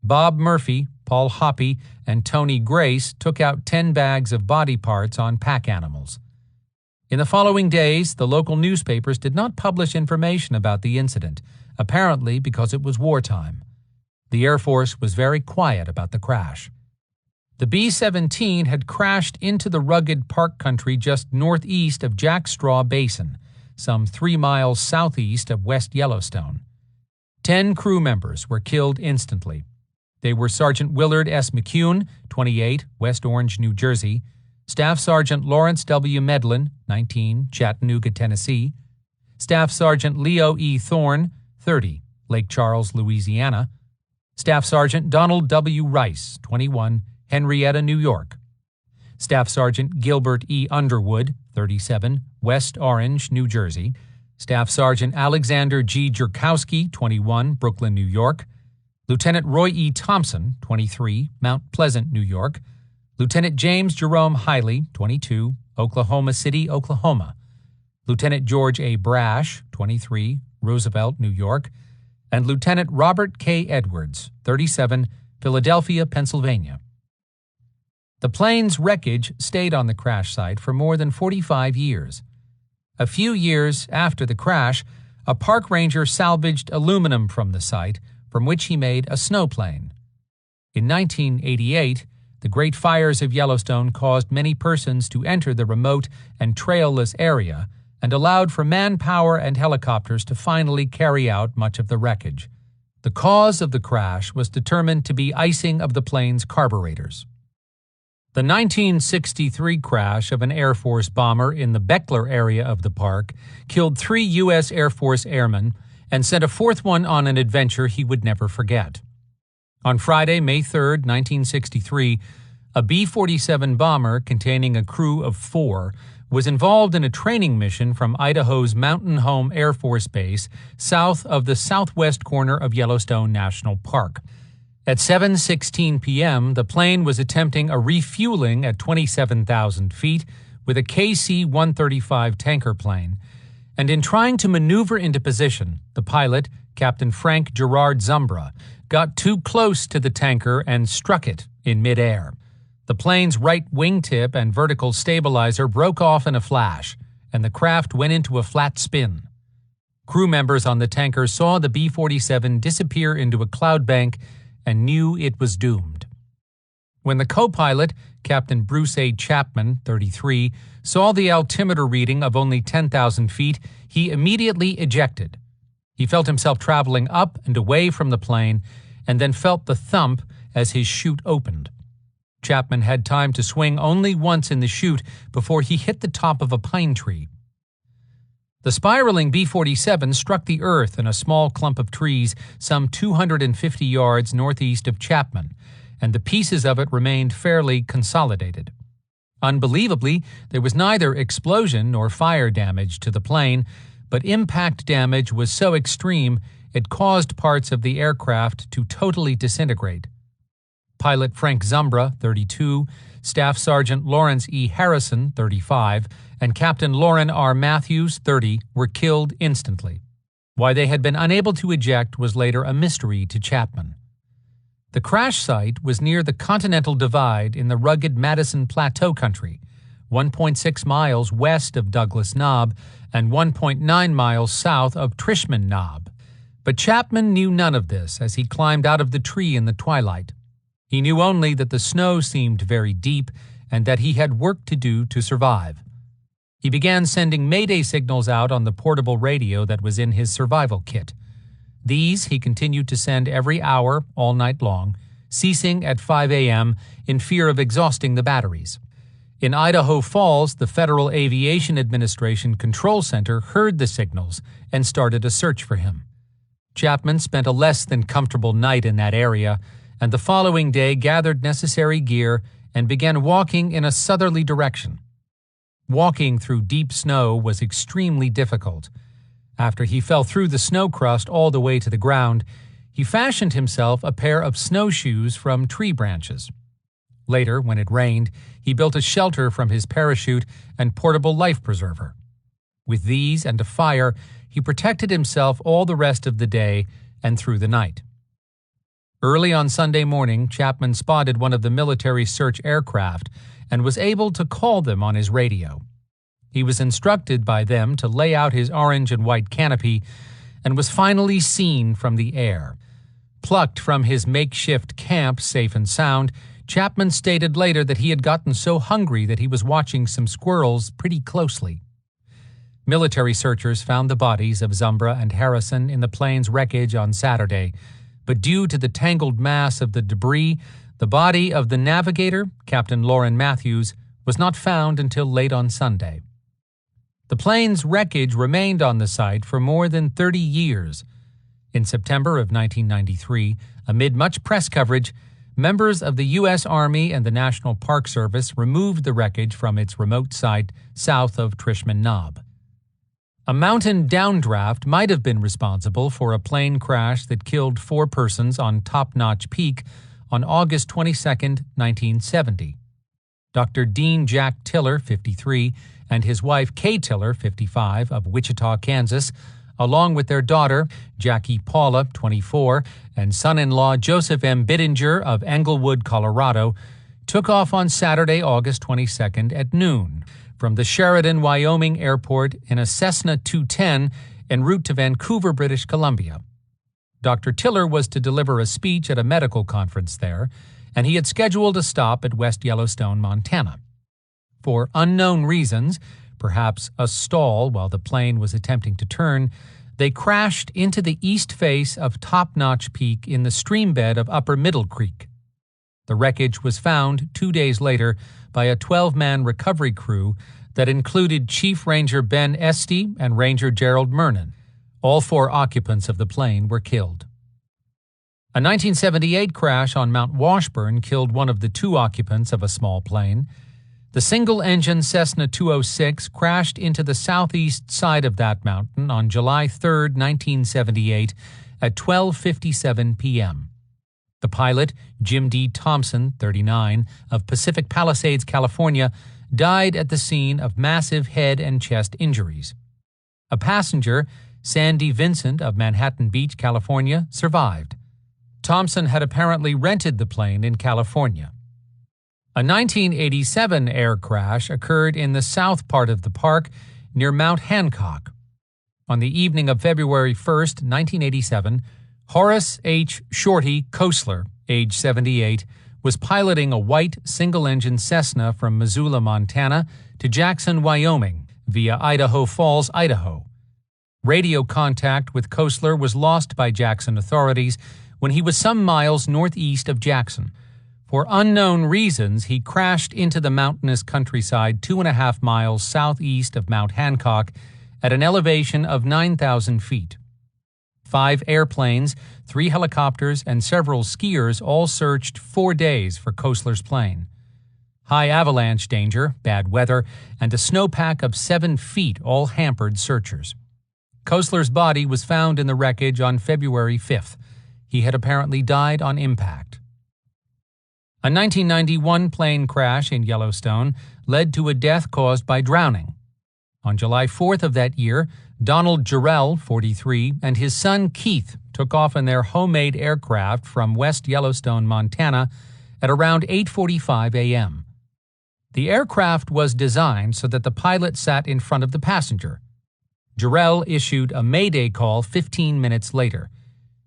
Bob Murphy, Paul Hoppy, and Tony Grace took out 10 bags of body parts on pack animals. In the following days, the local newspapers did not publish information about the incident, apparently because it was wartime. The Air Force was very quiet about the crash. The B-17 had crashed into the rugged park country just northeast of Jack Straw Basin, some 3 miles southeast of West Yellowstone. 10 crew members were killed instantly. They were Sergeant Willard S. McCune, 28, West Orange, New Jersey; Staff Sergeant Lawrence W. Medlin, 19, Chattanooga, Tennessee; Staff Sergeant Leo E. Thorne, 30, Lake Charles, Louisiana; Staff Sergeant Donald W. Rice, 21, Henrietta, New York; Staff Sergeant Gilbert E. Underwood, 37, West Orange, New Jersey; Staff Sergeant Alexander G. Jerkowski, 21, Brooklyn, New York; Lieutenant Roy E. Thompson, 23, Mount Pleasant, New York; Lieutenant James Jerome Hiley, 22, Oklahoma City, Oklahoma; Lieutenant George A. Brash, 23, Roosevelt, New York; and Lieutenant Robert K. Edwards, 37, Philadelphia, Pennsylvania. The plane's wreckage stayed on the crash site for more than 45 years. A few years after the crash, a park ranger salvaged aluminum from the site, from which he made a snowplane. In 1988, the Great Fires of Yellowstone caused many persons to enter the remote and trailless area and allowed for manpower and helicopters to finally carry out much of the wreckage. The cause of the crash was determined to be icing of the plane's carburetors. The 1963 crash of an Air Force bomber in the Beckler area of the park killed 3 U.S. Air Force airmen and sent a 4th one on an adventure he would never forget. On Friday, May 3, 1963, a B-47 bomber containing a crew of 4 was involved in a training mission from Idaho's Mountain Home Air Force Base south of the southwest corner of Yellowstone National Park. At 7:16 p.m., the plane was attempting a refueling at 27,000 feet with a KC-135 tanker plane, and in trying to maneuver into position, the pilot, Captain Frank Gerard Zumbra, got too close to the tanker and struck it in midair. The plane's right wingtip and vertical stabilizer broke off in a flash, and the craft went into a flat spin. Crew members on the tanker saw the B-47 disappear into a cloud bank and knew it was doomed. When the co-pilot, Captain Bruce A. Chapman, 33, saw the altimeter reading of only 10,000 feet, he immediately ejected. He felt himself traveling up and away from the plane, and then felt the thump as his chute opened. Chapman had time to swing only once in the chute before he hit the top of a pine tree. The spiraling B-47 struck the earth in a small clump of trees some 250 yards northeast of Chapman, and the pieces of it remained fairly consolidated. Unbelievably, there was neither explosion nor fire damage to the plane, but impact damage was so extreme it caused parts of the aircraft to totally disintegrate. Pilot Frank Zumbra, 32, Staff Sergeant Lawrence E. Harrison, 35, and Captain Lauren R. Matthews, 30, were killed instantly. Why they had been unable to eject was later a mystery to Chapman. The crash site was near the Continental Divide in the rugged Madison Plateau country, 1.6 miles west of Douglas Knob and 1.9 miles south of Trishman Knob. But Chapman knew none of this as he climbed out of the tree in the twilight. He knew only that the snow seemed very deep and that he had work to do to survive. He began sending mayday signals out on the portable radio that was in his survival kit. These he continued to send every hour, all night long, ceasing at 5 a.m. in fear of exhausting the batteries. In Idaho Falls, the Federal Aviation Administration Control Center heard the signals and started a search for him. Chapman spent a less than comfortable night in that area, and the following day gathered necessary gear and began walking in a southerly direction. Walking through deep snow was extremely difficult. After he fell through the snow crust all the way to the ground, he fashioned himself a pair of snowshoes from tree branches. Later, when it rained, he built a shelter from his parachute and portable life preserver. With these and a fire, he protected himself all the rest of the day and through the night. Early on Sunday morning, Chapman spotted one of the military search aircraft and was able to call them on his radio. He was instructed by them to lay out his orange and white canopy and was finally seen from the air. Plucked from his makeshift camp safe and sound, Chapman stated later that he had gotten so hungry that he was watching some squirrels pretty closely. Military searchers found the bodies of Zumbra and Harrison in the plane's wreckage on Saturday, but due to the tangled mass of the debris, the body of the navigator, Captain Lauren Matthews, was not found until late on Sunday. The plane's wreckage remained on the site for more than 30 years. In September of 1993, amid much press coverage, members of the U.S. Army and the National Park Service removed the wreckage from its remote site south of Trishman Knob. A mountain downdraft might have been responsible for a plane crash that killed 4 persons on Top Notch Peak on August 22, 1970. Dr. Dean Jack Tiller, 53, and his wife Kay Tiller, 55, of Wichita, Kansas, along with their daughter, Jackie Paula, 24, and son-in-law Joseph M. Bittinger of Englewood, Colorado, took off on Saturday, August 22 at noon from the Sheridan, Wyoming airport in a Cessna 210 en route to Vancouver, British Columbia. Dr. Tiller was to deliver a speech at a medical conference there, and he had scheduled a stop at West Yellowstone, Montana. For unknown reasons, perhaps a stall while the plane was attempting to turn, they crashed into the east face of Top Notch Peak in the stream bed of Upper Middle Creek. The wreckage was found 2 days later by a 12-man recovery crew that included Chief Ranger Ben Esty and Ranger Gerald Mernon. All 4 occupants of the plane were killed. A 1978 crash on Mount Washburn killed one of the 2 occupants of a small plane. The single-engine Cessna 206 crashed into the southeast side of that mountain on July 3, 1978, at 12:57 p.m. The pilot, Jim D. Thompson, 39, of Pacific Palisades, California, died at the scene of massive head and chest injuries. A passenger, Sandy Vincent of Manhattan Beach, California, survived. Thompson had apparently rented the plane in California. A 1987 air crash occurred in the south part of the park near Mount Hancock. On the evening of February 1, 1987, Horace H. Shorty Koestler, age 78, was piloting a white single-engine Cessna from Missoula, Montana, to Jackson, Wyoming, via Idaho Falls, Idaho. Radio contact with Koestler was lost by Jackson authorities when he was some miles northeast of Jackson. For unknown reasons, he crashed into the mountainous countryside 2.5 miles southeast of Mount Hancock at an elevation of 9,000 feet. 5 airplanes, 3 helicopters, and several skiers all searched 4 days for Koestler's plane. High avalanche danger, bad weather, and a snowpack of 7 feet all hampered searchers. Koestler's body was found in the wreckage on February 5th. He had apparently died on impact. A 1991 plane crash in Yellowstone led to a death caused by drowning. On July 4th of that year, Donald Jarrell, 43, and his son Keith took off in their homemade aircraft from West Yellowstone, Montana, at around 8:45 a.m. The aircraft was designed so that the pilot sat in front of the passenger. Jarrell issued a mayday call 15 minutes later.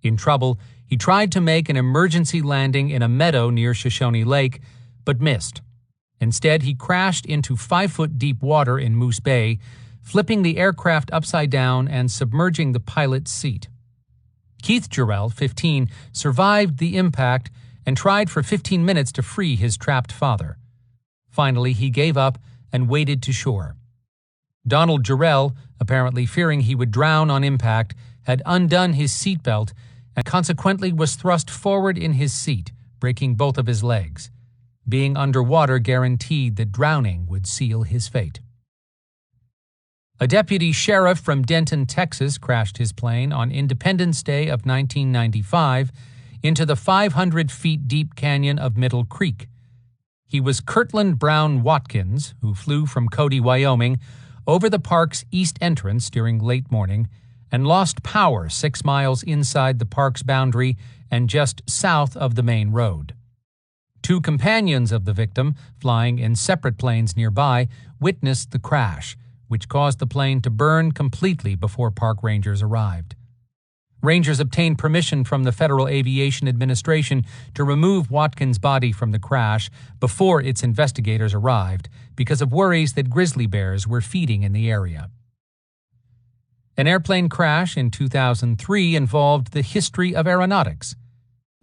In trouble, he tried to make an emergency landing in a meadow near Shoshone Lake, but missed. Instead, he crashed into 5-foot deep water in Moose Bay, flipping the aircraft upside down and submerging the pilot's seat. Keith Jarrell, 15, survived the impact and tried for 15 minutes to free his trapped father. Finally, he gave up and waded to shore. Donald Jarrell, apparently fearing he would drown on impact, had undone his seatbelt and consequently was thrust forward in his seat, breaking both of his legs. Being underwater guaranteed that drowning would seal his fate. A deputy sheriff from Denton, Texas, crashed his plane on Independence Day of 1995 into the 500 feet deep canyon of Middle Creek. He was Kirtland Brown Watkins, who flew from Cody, Wyoming, over the park's east entrance during late morning and lost power 6 miles inside the park's boundary and just south of the main road. 2 companions of the victim, flying in separate planes nearby, witnessed the crash, which caused the plane to burn completely before park rangers arrived. Rangers obtained permission from the Federal Aviation Administration to remove Watkins' body from the crash before its investigators arrived because of worries that grizzly bears were feeding in the area. An airplane crash in 2003 involved the history of aeronautics.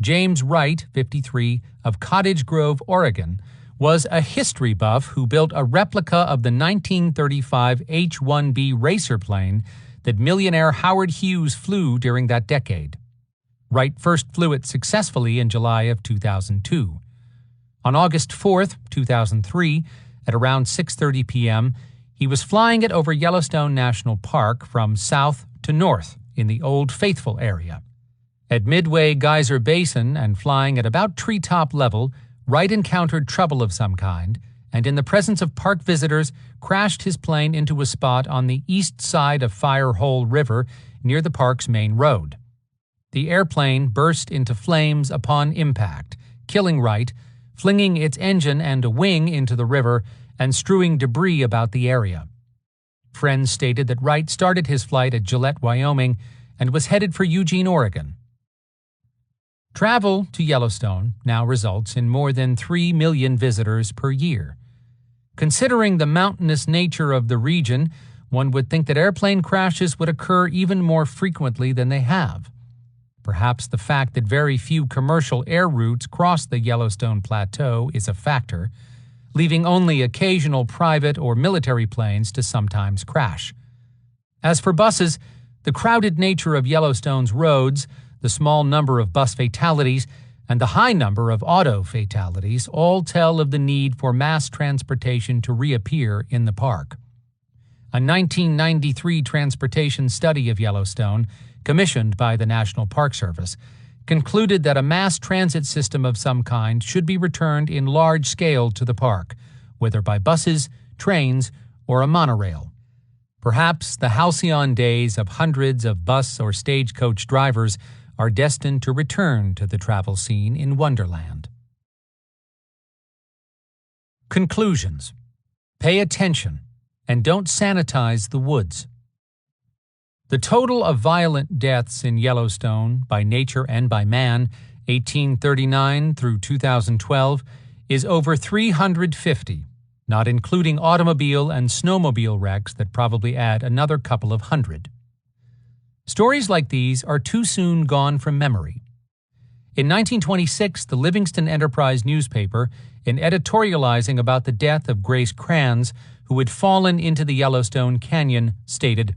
James Wright, 53, of Cottage Grove, Oregon, was a history buff who built a replica of the 1935 H-1B racer plane that millionaire Howard Hughes flew during that decade. Wright first flew it successfully in July of 2002. On August 4, 2003, at around 6:30 p.m., he was flying it over Yellowstone National Park from south to north in the Old Faithful area. At Midway Geyser Basin and flying at about treetop level, Wright encountered trouble of some kind, and in the presence of park visitors, crashed his plane into a spot on the east side of Fire Hole River near the park's main road. The airplane burst into flames upon impact, killing Wright, flinging its engine and a wing into the river and strewing debris about the area. Friends stated that Wright started his flight at Gillette, Wyoming, and was headed for Eugene, Oregon. Travel to Yellowstone now results in more than 3 million visitors per year. Considering the mountainous nature of the region, one would think that airplane crashes would occur even more frequently than they have. Perhaps the fact that very few commercial air routes cross the Yellowstone Plateau is a factor, leaving only occasional private or military planes to sometimes crash. As for buses, the crowded nature of Yellowstone's roads, the small number of bus fatalities, and the high number of auto fatalities all tell of the need for mass transportation to reappear in the park. A 1993 transportation study of Yellowstone, commissioned by the National Park Service, concluded that a mass transit system of some kind should be returned in large scale to the park, whether by buses, trains, or a monorail. Perhaps the halcyon days of hundreds of bus or stagecoach drivers are destined to return to the travel scene in Wonderland. Conclusions. Pay attention and don't sanitize the woods. The total of violent deaths in Yellowstone, by nature and by man, 1839 through 2012, is over 350, not including automobile and snowmobile wrecks that probably add another couple of hundred. Stories like these are too soon gone from memory. In 1926, the Livingston Enterprise newspaper, in editorializing about the death of Grace Kranz, who had fallen into the Yellowstone Canyon, stated,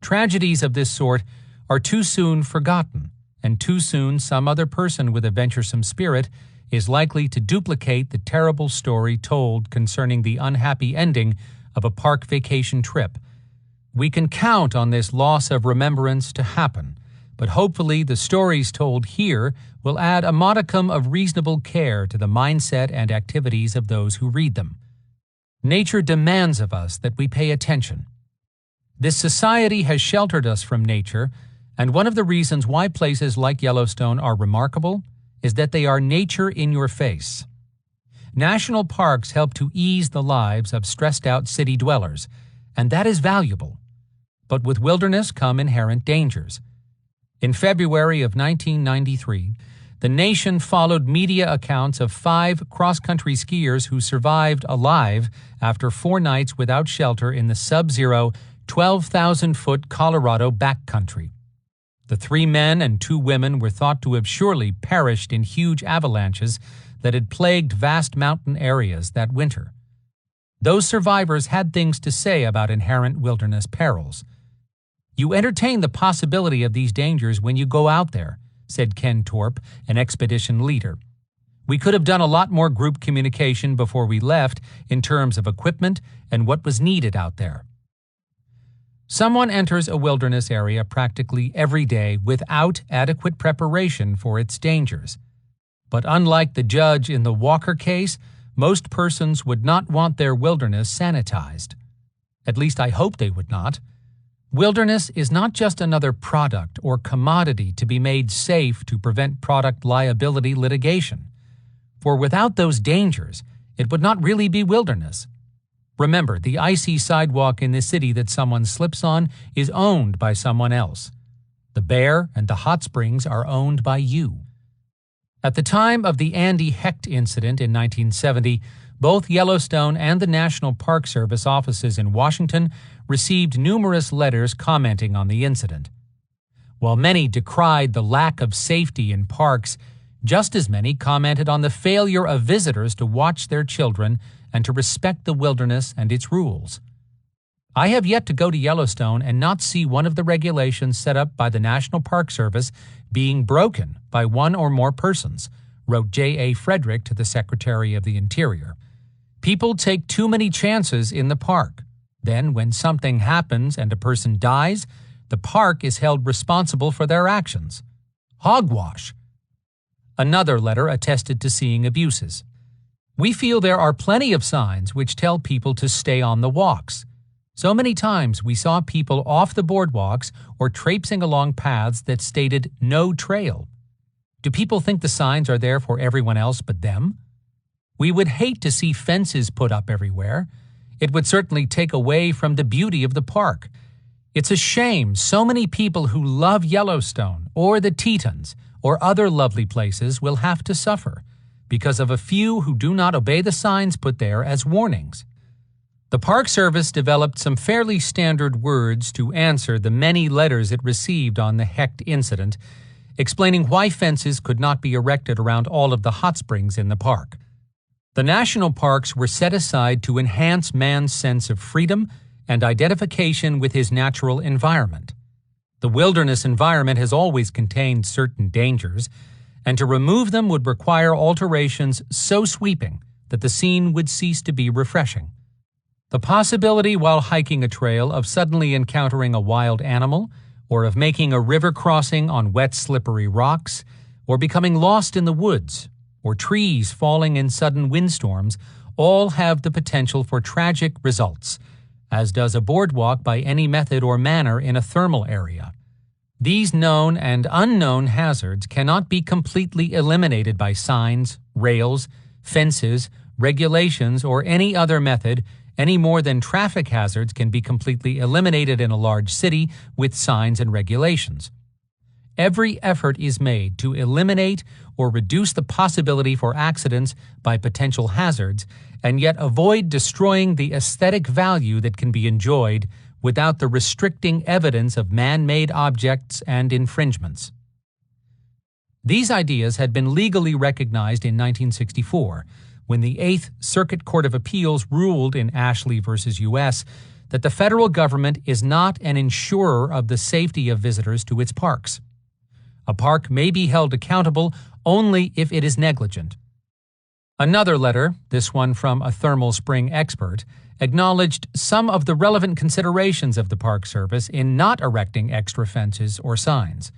"Tragedies of this sort are too soon forgotten, and too soon some other person with a venturesome spirit is likely to duplicate the terrible story told concerning the unhappy ending of a park vacation trip. We can count on this loss of remembrance to happen, but hopefully the stories told here will add a modicum of reasonable care to the mindset and activities of those who read them. Nature demands of us that we pay attention. This society has sheltered us from nature, and one of the reasons why places like Yellowstone are remarkable is that they are nature in your face. National parks help to ease the lives of stressed-out city dwellers, and that is valuable. But with wilderness come inherent dangers. In February of 1993, the nation followed media accounts of 5 cross-country skiers who survived alive after 4 nights without shelter in the sub-zero 12,000-foot Colorado backcountry. The 3 men and 2 women were thought to have surely perished in huge avalanches that had plagued vast mountain areas that winter. Those survivors had things to say about inherent wilderness perils. You entertain the possibility of these dangers when you go out there, said Ken Torp, an expedition leader. We could have done a lot more group communication before we left in terms of equipment and what was needed out there. Someone enters a wilderness area practically every day without adequate preparation for its dangers. But unlike the judge in the Walker case, most persons would not want their wilderness sanitized. At least I hope they would not. Wilderness is not just another product or commodity to be made safe to prevent product liability litigation. For without those dangers, it would not really be wilderness. Remember, the icy sidewalk in the city that someone slips on is owned by someone else. The bear and the hot springs are owned by you. At the time of the Andy Hecht incident in 1970, both Yellowstone and the National Park Service offices in Washington received numerous letters commenting on the incident. While many decried the lack of safety in parks, just as many commented on the failure of visitors to watch their children and to respect the wilderness and its rules. I have yet to go to Yellowstone and not see one of the regulations set up by the National Park Service being broken by one or more persons, wrote J.A. Frederick to the Secretary of the Interior. People take too many chances in the park. Then, when something happens and a person dies, the park is held responsible for their actions. Hogwash. Another letter attested to seeing abuses. We feel there are plenty of signs which tell people to stay on the walks. So many times we saw people off the boardwalks or traipsing along paths that stated no trail. Do people think the signs are there for everyone else but them? We would hate to see fences put up everywhere. It would certainly take away from the beauty of the park. It's a shame so many people who love Yellowstone or the Tetons or other lovely places will have to suffer because of a few who do not obey the signs put there as warnings. The Park Service developed some fairly standard words to answer the many letters it received on the Hecht incident, explaining why fences could not be erected around all of the hot springs in the park. The national parks were set aside to enhance man's sense of freedom and identification with his natural environment. The wilderness environment has always contained certain dangers, and to remove them would require alterations so sweeping that the scene would cease to be refreshing. The possibility while hiking a trail of suddenly encountering a wild animal, or of making a river crossing on wet, slippery rocks, or becoming lost in the woods, or trees falling in sudden windstorms, all have the potential for tragic results, as does a boardwalk by any method or manner in a thermal area. These known and unknown hazards cannot be completely eliminated by signs, rails, fences, regulations, or any other method, any more than traffic hazards can be completely eliminated in a large city with signs and regulations. Every effort is made to eliminate or reduce the possibility for accidents by potential hazards, and yet avoid destroying the aesthetic value that can be enjoyed without the restricting evidence of man-made objects and infringements. These ideas had been legally recognized in 1964, when the Eighth Circuit Court of Appeals ruled in Ashley v. U.S. that the federal government is not an insurer of the safety of visitors to its parks. A park may be held accountable only if it is negligent. Another letter, this one from a thermal spring expert, acknowledged some of the relevant considerations of the Park Service in not erecting extra fences or signs.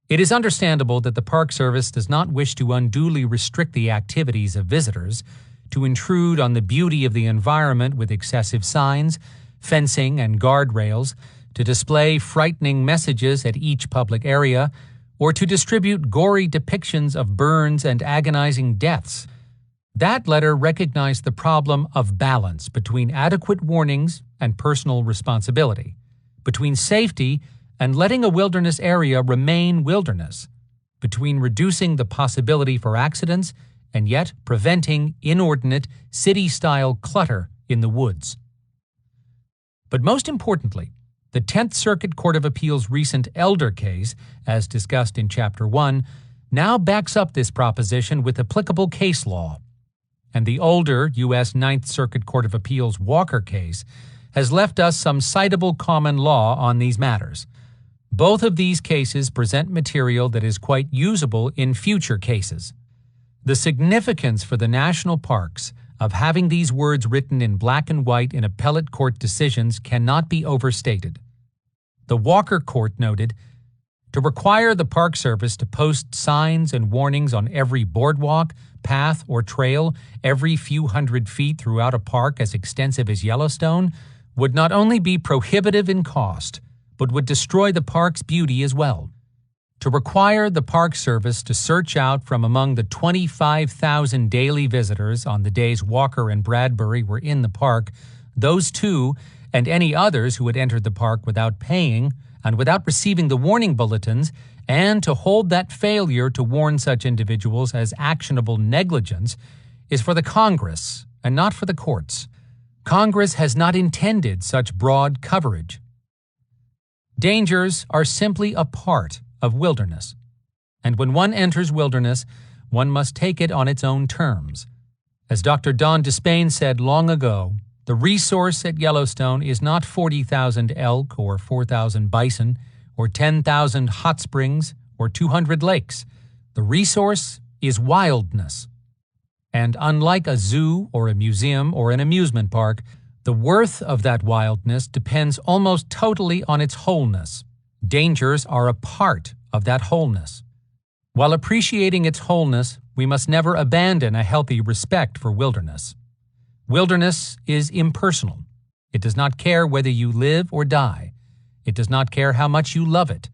It is understandable that the Park Service does not wish to unduly restrict the activities of visitors, to intrude on the beauty of the environment with excessive signs, fencing, and guardrails, to display frightening messages at each public area, or to distribute gory depictions of burns and agonizing deaths. That letter recognized the problem of balance between adequate warnings and personal responsibility, between safety and letting a wilderness area remain wilderness, between reducing the possibility for accidents and yet preventing inordinate city-style clutter in the woods. But most importantly, the Tenth Circuit Court of Appeals' recent Elder case, as discussed in Chapter 1, now backs up this proposition with applicable case law. And the older U.S. Ninth Circuit Court of Appeals Walker case has left us some citable common law on these matters. Both of these cases present material that is quite usable in future cases. The significance for the national parks of having these words written in black and white in appellate court decisions cannot be overstated. The Walker Court noted, to require the Park Service to post signs and warnings on every boardwalk, path, or trail every few hundred feet throughout a park as extensive as Yellowstone would not only be prohibitive in cost, but would destroy the park's beauty as well. To require the Park Service to search out from among the 25,000 daily visitors on the days Walker and Bradbury were in the park, those two and any others who had entered the park without paying and without receiving the warning bulletins, and to hold that failure to warn such individuals as actionable negligence, is for the Congress and not for the courts. Congress has not intended such broad coverage. Dangers are simply a part of wilderness, and when one enters wilderness, one must take it on its own terms. As Dr. Don Despain said long ago, the resource at Yellowstone is not 40,000 elk or 4,000 bison or 10,000 hot springs or 200 lakes. The resource is wildness. And unlike a zoo or a museum or an amusement park, the worth of that wildness depends almost totally on its wholeness. Dangers are a part of that wholeness. While appreciating its wholeness, we must never abandon a healthy respect for wilderness. Wilderness is impersonal. It does not care whether you live or die. It does not care how much you love it.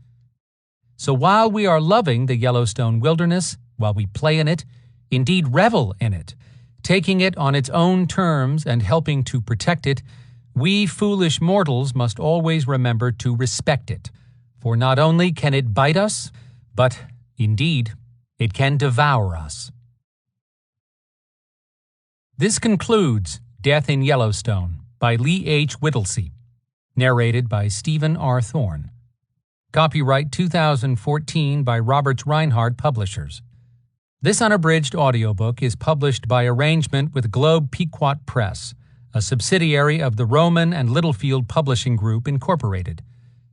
So while we are loving the Yellowstone wilderness, while we play in it, indeed revel in it, taking it on its own terms and helping to protect it, we foolish mortals must always remember to respect it. For not only can it bite us, but, indeed, it can devour us. This concludes Death in Yellowstone by Lee H. Whittlesey, narrated by Stephen R. Thorne. Copyright 2014 by Roberts Reinhardt Publishers. This unabridged audiobook is published by arrangement with Globe Pequot Press, a subsidiary of the Rowman and Littlefield Publishing Group, Incorporated,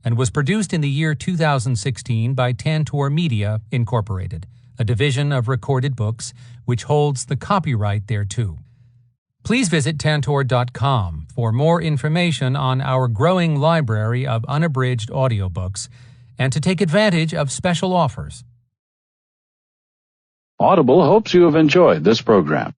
and was produced in the year 2016 by Tantor Media, Incorporated, a division of Recorded Books, which holds the copyright thereto. Please visit Tantor.com for more information on our growing library of unabridged audiobooks and to take advantage of special offers. Audible hopes you have enjoyed this program.